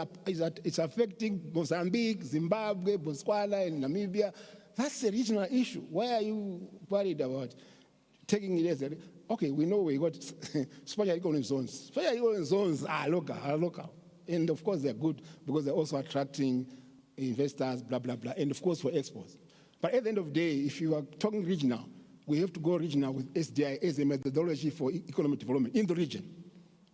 affecting Mozambique, Zimbabwe, Botswana, and Namibia, that's a regional issue. Why are you worried about taking it as a... Okay, we know we got special economic zones. Special economic zones are local. And of course they're good because they're also attracting investors, blah, blah, blah, and of course for exports. But at the end of the day, if you are talking regional, we have to go regional with SDI as a methodology for economic development in the region.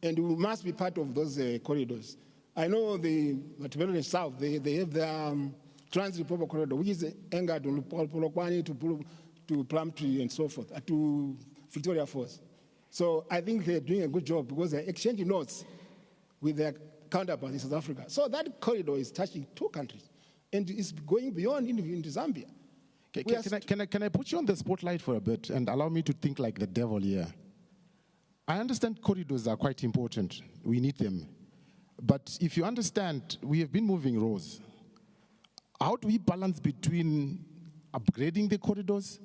And we must be part of those corridors. I know the Matabele South, they have the Trans-Limpopo corridor, which is anchored on Polokwane to Plumtree and so forth, to Victoria Falls. So I think they're doing a good job because they're exchanging notes with their counterparts in South Africa. So that corridor is touching 2 countries and it's going beyond into Zambia. Can I put you on the spotlight for a bit and allow me to think like the devil here? I understand corridors are quite important. We need them. But if you understand, we have been moving roads. How do we balance between upgrading the corridors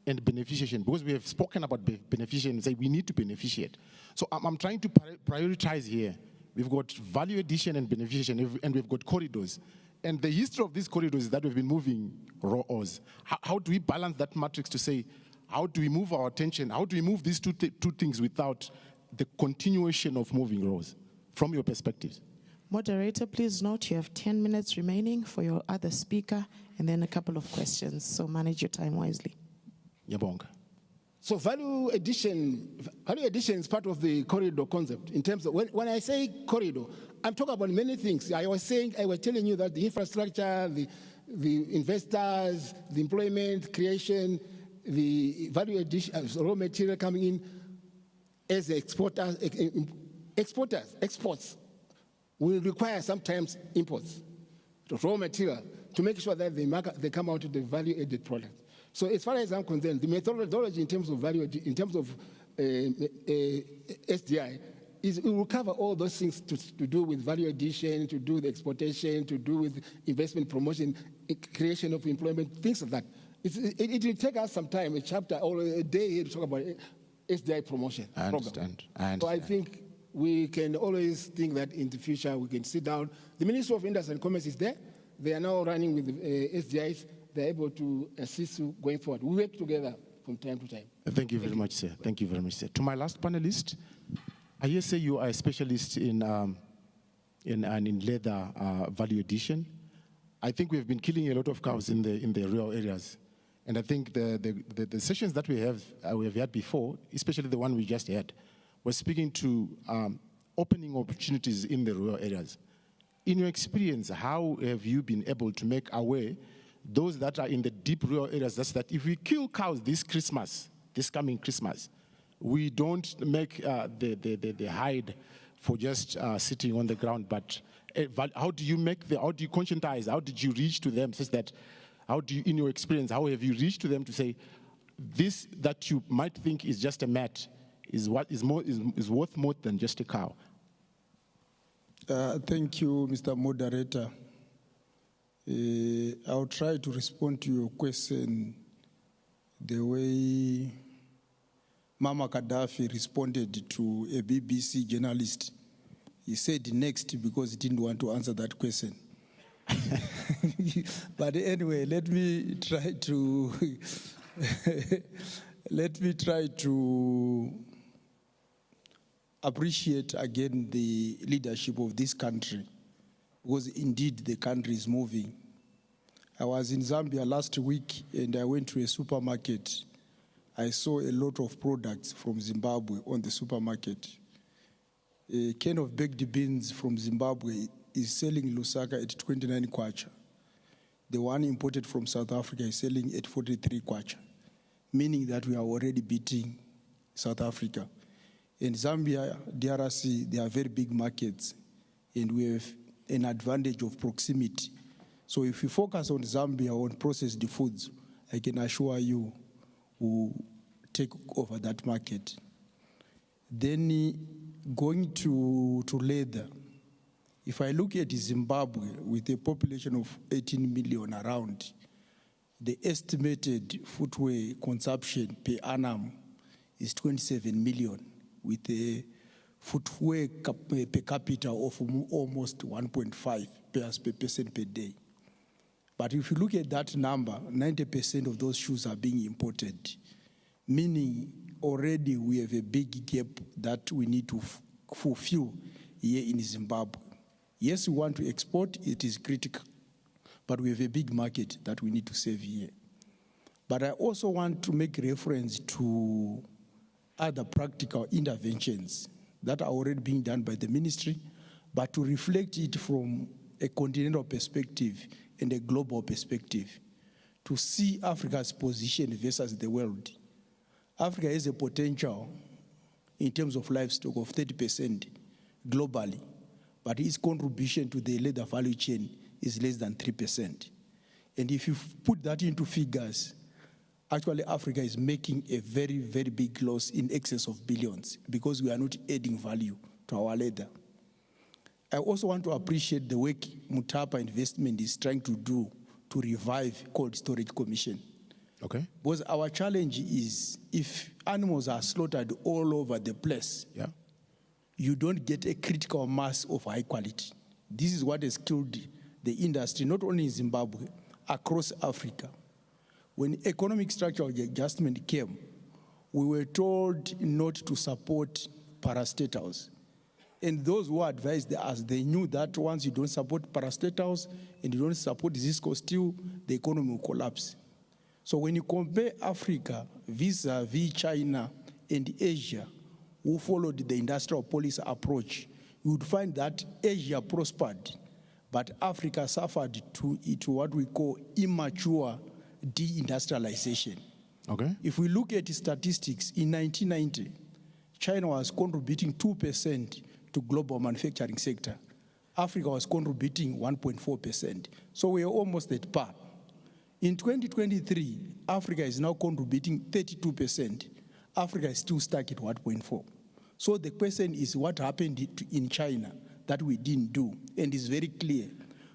and beneficiation? Because we have spoken about beneficiation and say we need to beneficiate. So I'm trying to prioritize here. We've got value addition and beneficiation, and we've got corridors. And the history of these corridors is that we've been moving roads. How do we balance that matrix to say, how do we move our attention? How do we move these two things without the continuation of moving roads, from your perspective? Moderator, please note you have 10 minutes remaining for your other speaker and then a couple of questions. So manage your time wisely. Yabonga. So value addition is part of the corridor concept. In terms of when I say corridor, I'm talking about many things. I was telling you that the infrastructure, the investors, the employment creation, the value addition, raw material coming in as exports will require sometimes imports of raw material to make sure that they come out with the value-added product. So as far as I'm concerned, the methodology in terms of in terms of SDI, it will cover all those things to do with value addition, to do with exportation, to do with investment promotion, creation of employment, things like that. It will take us some time, a chapter or a day here to talk about SDI promotion. I understand. So I think we can always think that in the future we can sit down. The Ministry of Industry and Commerce is there. They are now running with SDIs. They're able to assist you going forward. We work together from time to time. Thank you very much, sir. Thank you very much, sir. To my last panelist, I hear say you are a specialist in leather value addition. I think we have been killing a lot of cows in the rural areas. And I think the sessions that we have had before, especially the one we just had, was speaking to opening opportunities in the rural areas. In your experience, how have you been able to make aware those that are in the deep rural areas, that's that if we kill cows this coming Christmas, we don't make the hide for just sitting on the ground, but how do you conscientize, how did you reach to them such that, in your experience, how have you reached to them to say, this that you might think is just a mat is worth more than just a cow? Thank you, Mr. Moderator. I'll try to respond to your question the way Mama Gaddafi responded to a BBC journalist. He said next because he didn't want to answer that question. But anyway, let me try to appreciate again the leadership of this country, because indeed the country is moving. I was in Zambia last week and I went to a supermarket. I saw a lot of products from Zimbabwe on the supermarket. A can of baked beans from Zimbabwe is selling in Lusaka at 29 kwacha. The one imported from South Africa is selling at 43 kwacha, meaning that we are already beating South Africa. In Zambia, DRC, they are very big markets, and we have an advantage of proximity. So if we focus on Zambia, on processed foods, I can assure you we'll take over that market. Then going to leather, if I look at Zimbabwe with a population of 18 million around, the estimated footwear consumption per annum is 27 million, with a footwear per capita of almost 1.5 pairs per person per day. But if you look at that number, 90% of those shoes are being imported, meaning already we have a big gap that we need to fulfill here in Zimbabwe. Yes, we want to export, it is critical, but we have a big market that we need to save here. But I also want to make reference to other practical interventions that are already being done by the ministry, but to reflect it from a continental perspective and a global perspective, to see Africa's position versus the world. Africa has a potential in terms of livestock of 30% globally, but its contribution to the leather value chain is less than 3%. And if you put that into figures, Actually, Africa is making a very, very big loss in excess of billions because we are not adding value to our leather. I also want to appreciate the work Mutapa Investment is trying to do to revive Cold Storage Commission. Okay. Because our challenge is if animals are slaughtered all over the place, you don't get a critical mass of high quality. This is what has killed the industry, not only in Zimbabwe, across Africa. When economic structural adjustment came, we were told not to support parastatals. And those who advised us, they knew that once you don't support parastatals and you don't support Zisco steel, the economy will collapse. So when you compare Africa vis-a-vis China and Asia, who followed the industrial policy approach, you would find that Asia prospered, but Africa suffered to what we call immature deindustrialization. Okay. If we look at statistics, in 1990, China was contributing 2% to global manufacturing sector. Africa was contributing 1.4%. So we are almost at par. In 2023, Africa is now contributing 32%. Africa is still stuck at 1.4%. So the question is what happened in China that we didn't do, and it's very clear.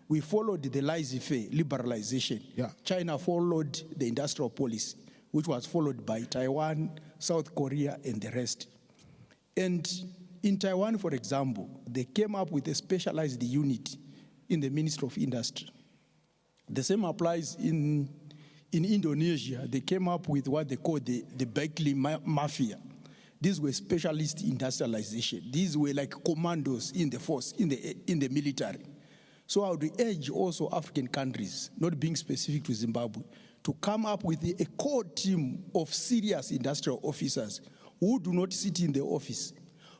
We followed the laissez-faire liberalization. China followed the industrial policy, which was followed by Taiwan, South Korea, and the rest. And in Taiwan, for example, they came up with a specialized unit in the Ministry of Industry. The same applies in Indonesia. They came up with what they call the Berkeley Mafia. These were specialist industrialization. These were like commandos in the force, in the military. So I would urge also African countries, not being specific to Zimbabwe, to come up with a core team of serious industrial officers who do not sit in the office.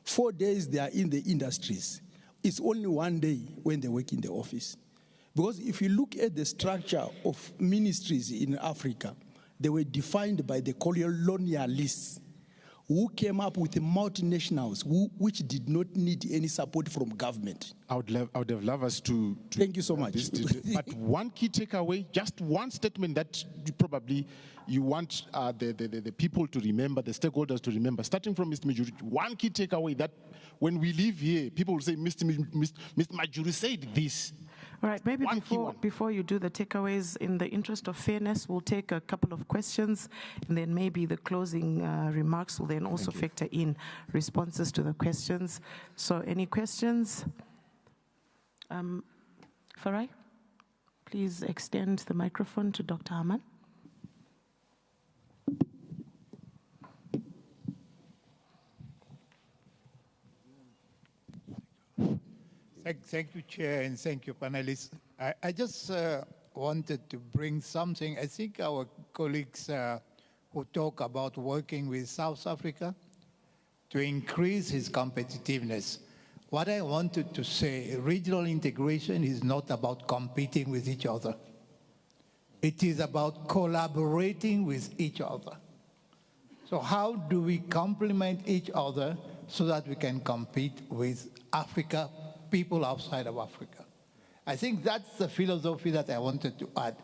4 days they are in the industries. It's only 1 day when they work in the office. Because if you look at the structure of ministries in Africa, they were defined by the colonialists who came up with the multinationals which did not need any support from government. I would have loved us to thank you so much. But one key takeaway, just one statement that you want the people to remember, the stakeholders to remember, starting from Mr. Majuri, one key takeaway that when we leave here, people will say, Mr. Majuri said this. All right, maybe before you do the takeaways, in the interest of fairness, we'll take a couple of questions, and then maybe the closing remarks will then also factor in responses to the questions. So any questions? Farai, please extend the microphone to Dr. Haman. Thank you, Chair, and thank you, panelists. I just wanted to bring something. I think our colleagues who talk about working with South Africa to increase his competitiveness. What I wanted to say, regional integration is not about competing with each other. It is about collaborating with each other. So how do we complement each other so that we can compete with Africa, people outside of Africa? I think that's the philosophy that I wanted to add.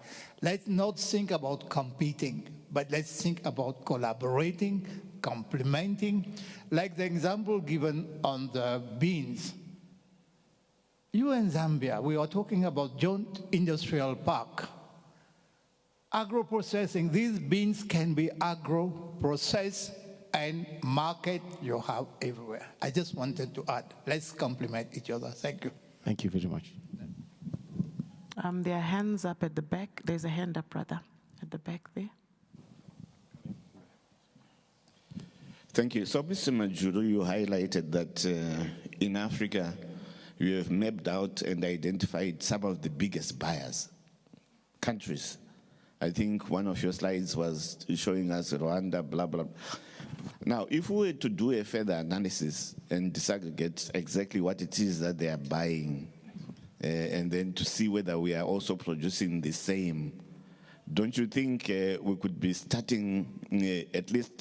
Let's not think about competing, but let's think about collaborating, complementing. Like the example given on the beans. You in Zambia, we are talking about joint industrial park. Agro-processing, these beans can be agro-processed and market you have everywhere. I just wanted to add, let's complement each other. Thank you. Thank you very much. There are hands up at the back. There's a hand up, brother, at the back there. Thank you. So, Mr. Majuru, you highlighted that in Africa, you have mapped out and identified some of the biggest buyers, countries. I think one of your slides was showing us Rwanda, blah, blah. Now, if we were to do a further analysis and disaggregate exactly what it is that they are buying, and then to see whether we are also producing the same, don't you think we could be starting at least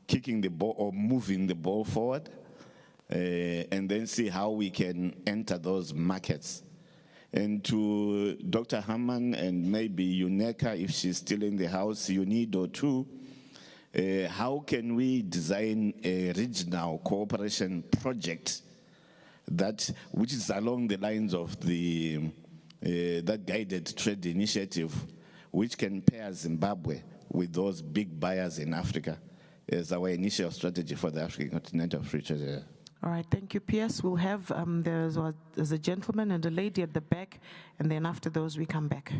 kicking the ball or moving the ball forward, and then see how we can enter those markets? And to Dr. Hammond and maybe UNECA, if she's still in the house, UNIDO too, how can we design a regional cooperation project which is along the lines of that guided trade initiative, which can pair Zimbabwe with those big buyers in Africa as our initial strategy for the African Continental Free Trade Area? All right, thank you, Pierce. We'll have, there's a gentleman and a lady at the back, and then after those we come back.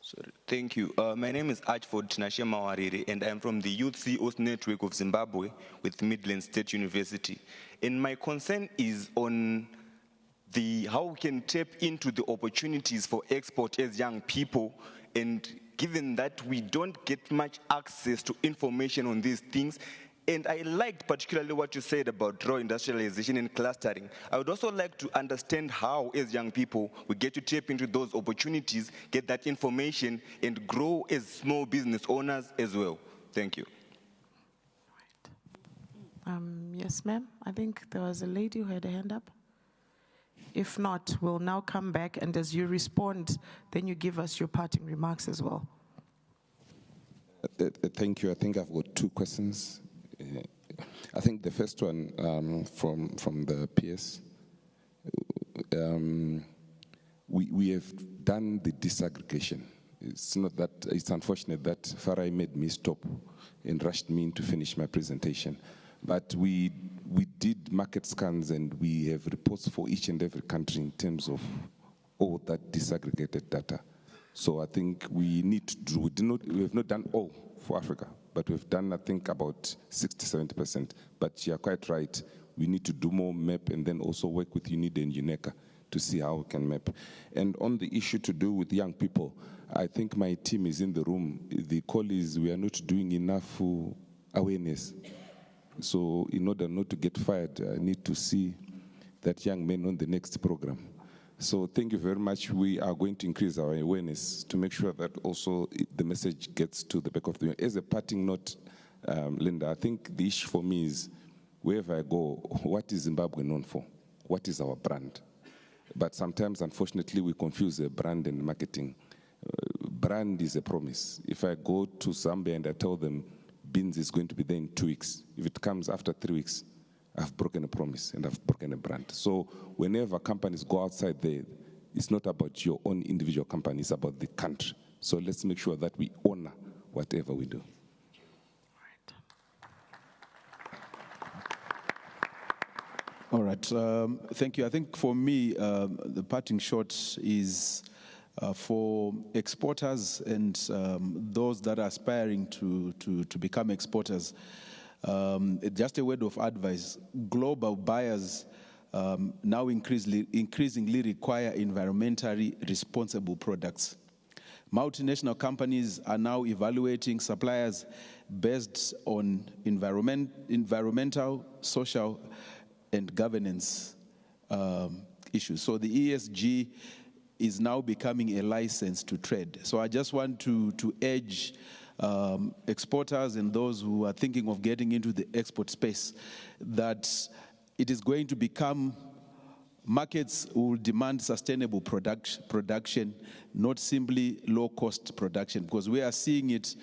Sorry. Thank you. My name is Archford Tinashe Mawariri, and I'm from the Youth CEOs Network of Zimbabwe with Midland State University. And my concern is on how we can tap into the opportunities for export as young people, and given that we don't get much access to information on these things. And I liked particularly what you said about rural industrialization and clustering. I would also like to understand how, as young people, we get to tap into those opportunities, get that information, and grow as small business owners as well. Thank you. Yes, ma'am. I think there was a lady who had a hand up. If not, we'll now come back, and as you respond, then you give us your parting remarks as well. Thank you. I think I've got two questions. I think the first one from the PS. We have done the disaggregation. It's unfortunate that Farai made me stop and rushed me in to finish my presentation. But we did market scans, and we have reports for each and every country in terms of all that disaggregated data. So I think we need to do, we have not done all for Africa, but we've done, I think, about 60–70%. But you're quite right, we need to do more map and then also work with UNIDO and UNECA to see how we can map. And on the issue to do with young people, I think my team is in the room. The call is we are not doing enough awareness. So in order not to get fired, I need to see that young man on the next program. So thank you very much. We are going to increase our awareness to make sure that also the message gets to the back of the. As a parting note, Linda, I think the issue for me is wherever I go, what is Zimbabwe known for? What is our brand? But sometimes, unfortunately, we confuse the brand and marketing. Brand is a promise. If I go to Zambia and I tell them beans is going to be there in 2 weeks, if it comes after 3 weeks, I've broken a promise and I've broken a brand. So whenever companies go outside there, it's not about your own individual company, it's about the country. So let's make sure that we honor whatever we do. All right, thank you. I think for me, the parting shot is for exporters and those that are aspiring to become exporters. Just a word of advice: global buyers now increasingly require environmentally responsible products. Multinational companies are now evaluating suppliers based on environmental, social, and governance issues. So the ESG is now becoming a license to trade. So I just want to urge exporters and those who are thinking of getting into the export space that it is going to become, markets will demand sustainable production, not simply low-cost production, because we are seeing it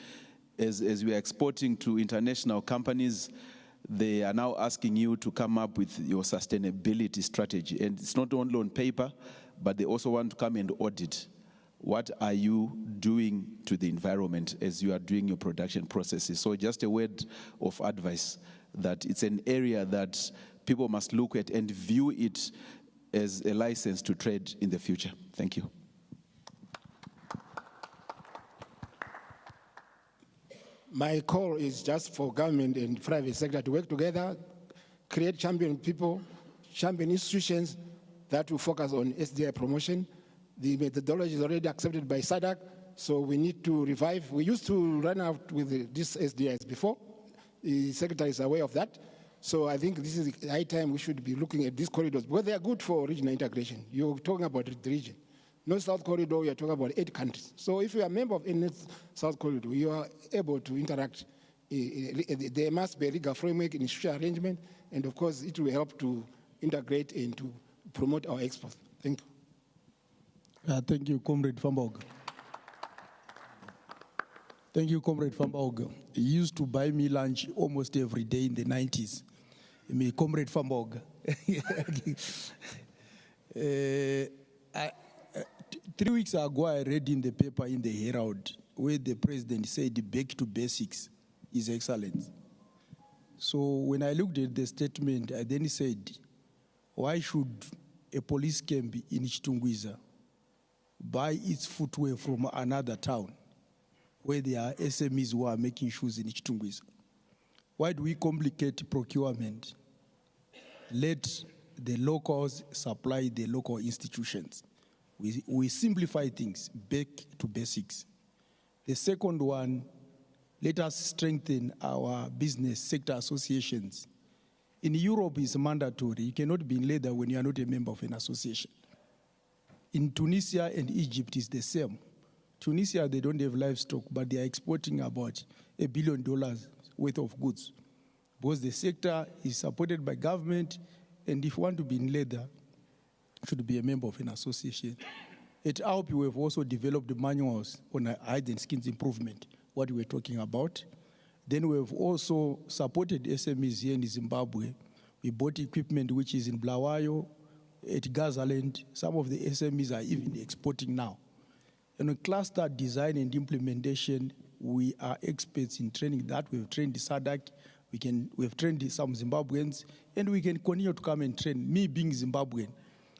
as we are exporting to international companies. They are now asking you to come up with your sustainability strategy. And it's not only on paper, but they also want to come and audit. What are you doing to the environment as you are doing your production processes? So just a word of advice that it's an area that people must look at and view it as a license to trade in the future. Thank you. My call is just for government and private sector to work together, create champion people, champion institutions that will focus on SDI promotion. The methodology is already accepted by SADC, so we need to revive. We used to run out with these SDIs before. The secretary is aware of that. So I think this is the high time we should be looking at these corridors, because they are good for regional integration. You're talking about the region. North-South corridor, we are talking about 8 countries. So if you are a member of any South corridor, you are able to interact. There must be a legal framework, institutional arrangement, and of course it will help to integrate and to promote our exports. Thank you. Thank you, Comrade Fambog. Thank you, Comrade Fambog. He used to buy me lunch almost every day in the 90s. Me, Comrade Fambog. 3 weeks ago, I read in the paper in the Herald where the president said back to basics is excellence. So when I looked at the statement, I then said, why should a police camp in Chitungwiza buy its footwear from another town where there are SMEs who are making shoes in Chitungwiza? Why do we complicate procurement? Let the locals supply the local institutions. We simplify things back to basics. The second one, let us strengthen our business sector associations. In Europe, it's mandatory. You cannot be in leather when you are not a member of an association. In Tunisia and Egypt, it's the same. Tunisia, they don't have livestock, but they are exporting about $1 billion worth of goods. Because the sector is supported by government, and if you want to be in leather, you should be a member of an association. At AUP, we have also developed manuals on hide and skins improvement, what we were talking about. Then we have also supported SMEs here in Zimbabwe. We bought equipment which is in Blawayo, at Gazaland. Some of the SMEs are even exporting now. And on cluster design and implementation, we are experts in training that. We've trained the SADC, we've trained some Zimbabweans, and we can continue to come and train. Me being Zimbabwean,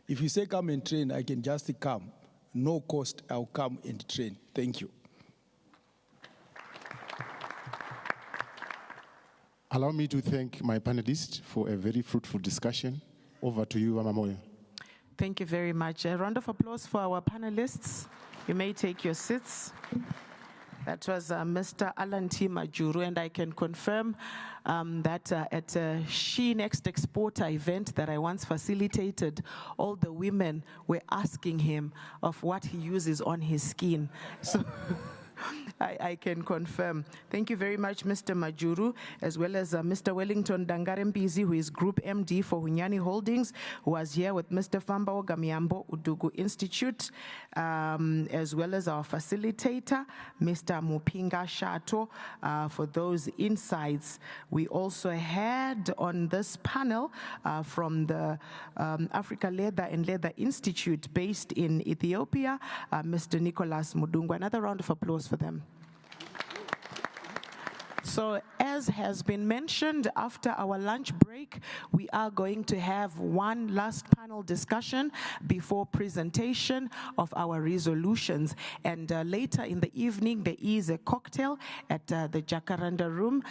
if you say come and train, I can just come. No cost, I'll come and train. Thank you. Allow me to thank my panelists for a very fruitful discussion. Over to you, Amamoyo. Thank you very much. A round of applause for our panelists. You may take your seats. That was Mr. Alan T. Majuru, and I can confirm that at a She Next Exporter event that I once facilitated, all the women were asking him of what he uses on his skin. So I can confirm. Thank you very much, Mr. Majuru, as well as Mr. Wellington Dangarembizi, who is Group MD for Hunyani Holdings, who was here with Mr. Fambao Gamiambo Udugu Institute, as well as our facilitator, Mr. Mupinga Shato, for those insights. We also had on this panel from the Africa Leather and Leather Institute based in Ethiopia, Mr. Nicholas Mudungu. Another round of applause for them. So as has been mentioned, after our lunch break, we are going to have one last panel discussion before presentation of our resolutions. And later in the evening, there is a cocktail at the Jacaranda Room,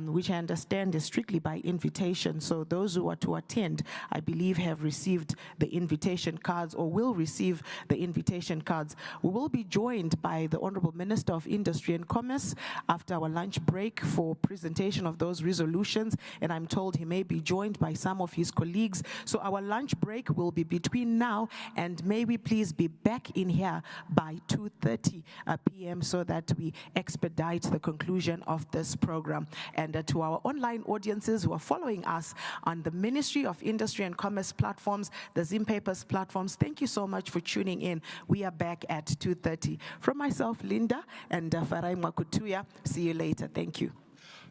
which I understand is strictly by invitation. So those who are to attend, I believe, have received the invitation cards or will receive the invitation cards. We will be joined by the Honorable Minister of Industry and Commerce after our lunch break for presentation of those resolutions, and I'm told he may be joined by some of his colleagues. So our lunch break will be between now and may we please be back in here by 2:30 p.m. so that we expedite the conclusion of this program. And to our online audiences who are following us on the Ministry of Industry and Commerce platforms, the Zim Papers platforms, thank you so much for tuning in. We are back at 2:30. From myself, Linda, and Farai Mwakutuya, see you later. Thank you.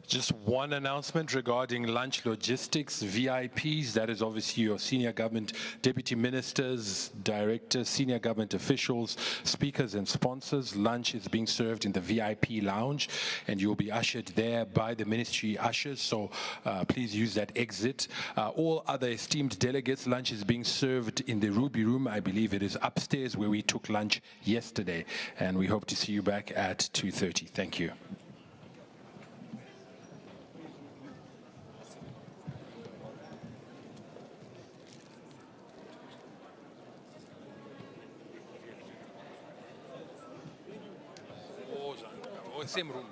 Just one announcement regarding lunch logistics, VIPs, that is obviously your senior government deputy ministers, directors, senior government officials, speakers and sponsors. Lunch is being served in the VIP lounge and you'll be ushered there by the ministry ushers, so please use that exit. All other esteemed delegates, lunch is being served in the Ruby Room. I believe it is upstairs where we took lunch yesterday, and we hope to see you back at 2:30. Thank you. Same room.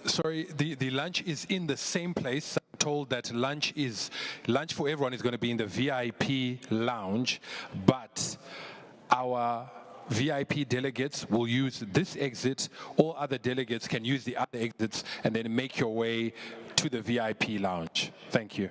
Sorry, the lunch is in the same place. I'm told that lunch for everyone is going to be in the VIP lounge, but our VIP delegates will use this exit. All other delegates can use the other exits and then make your way to the VIP lounge. Thank you.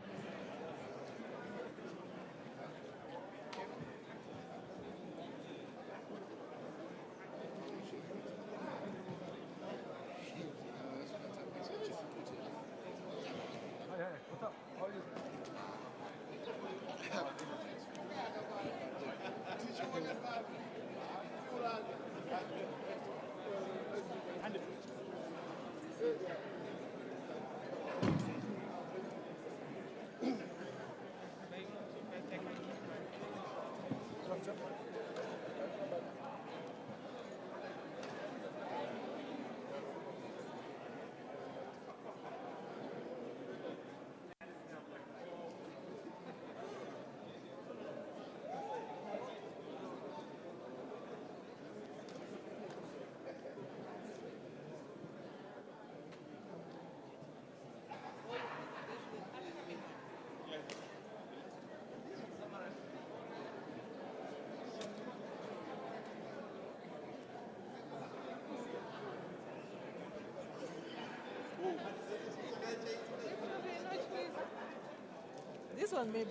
This one maybe.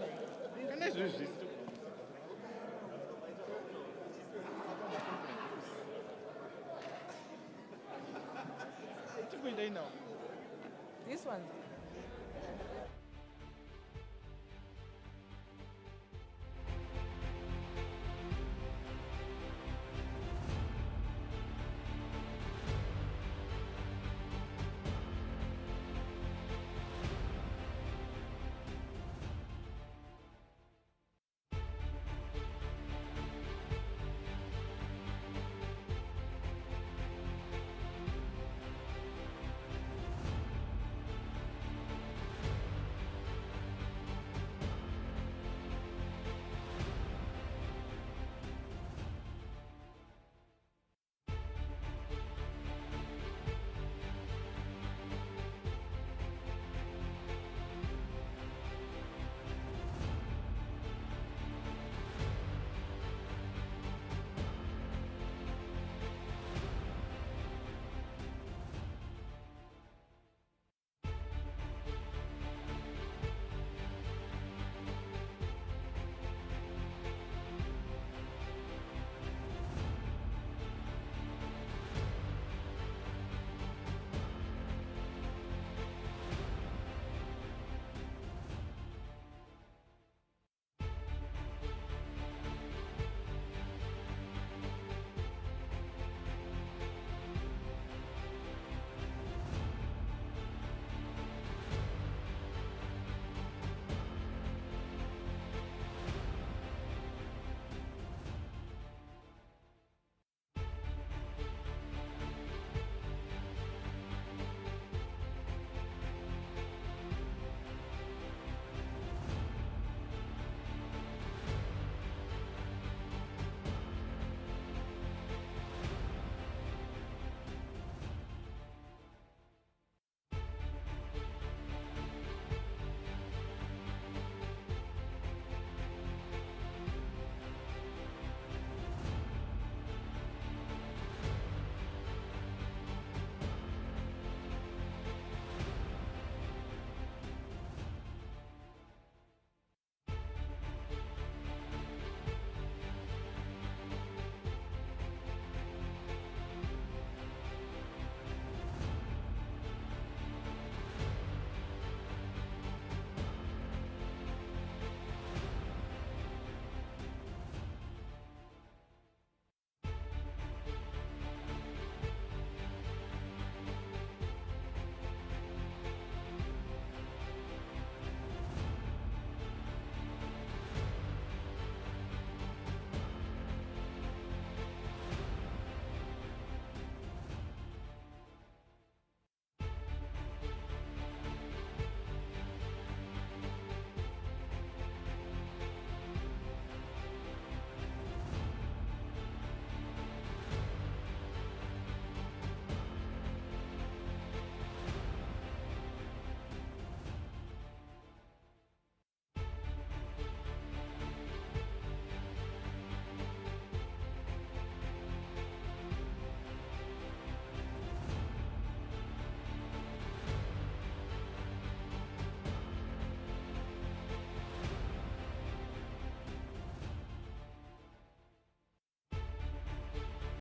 Can I use this? This one.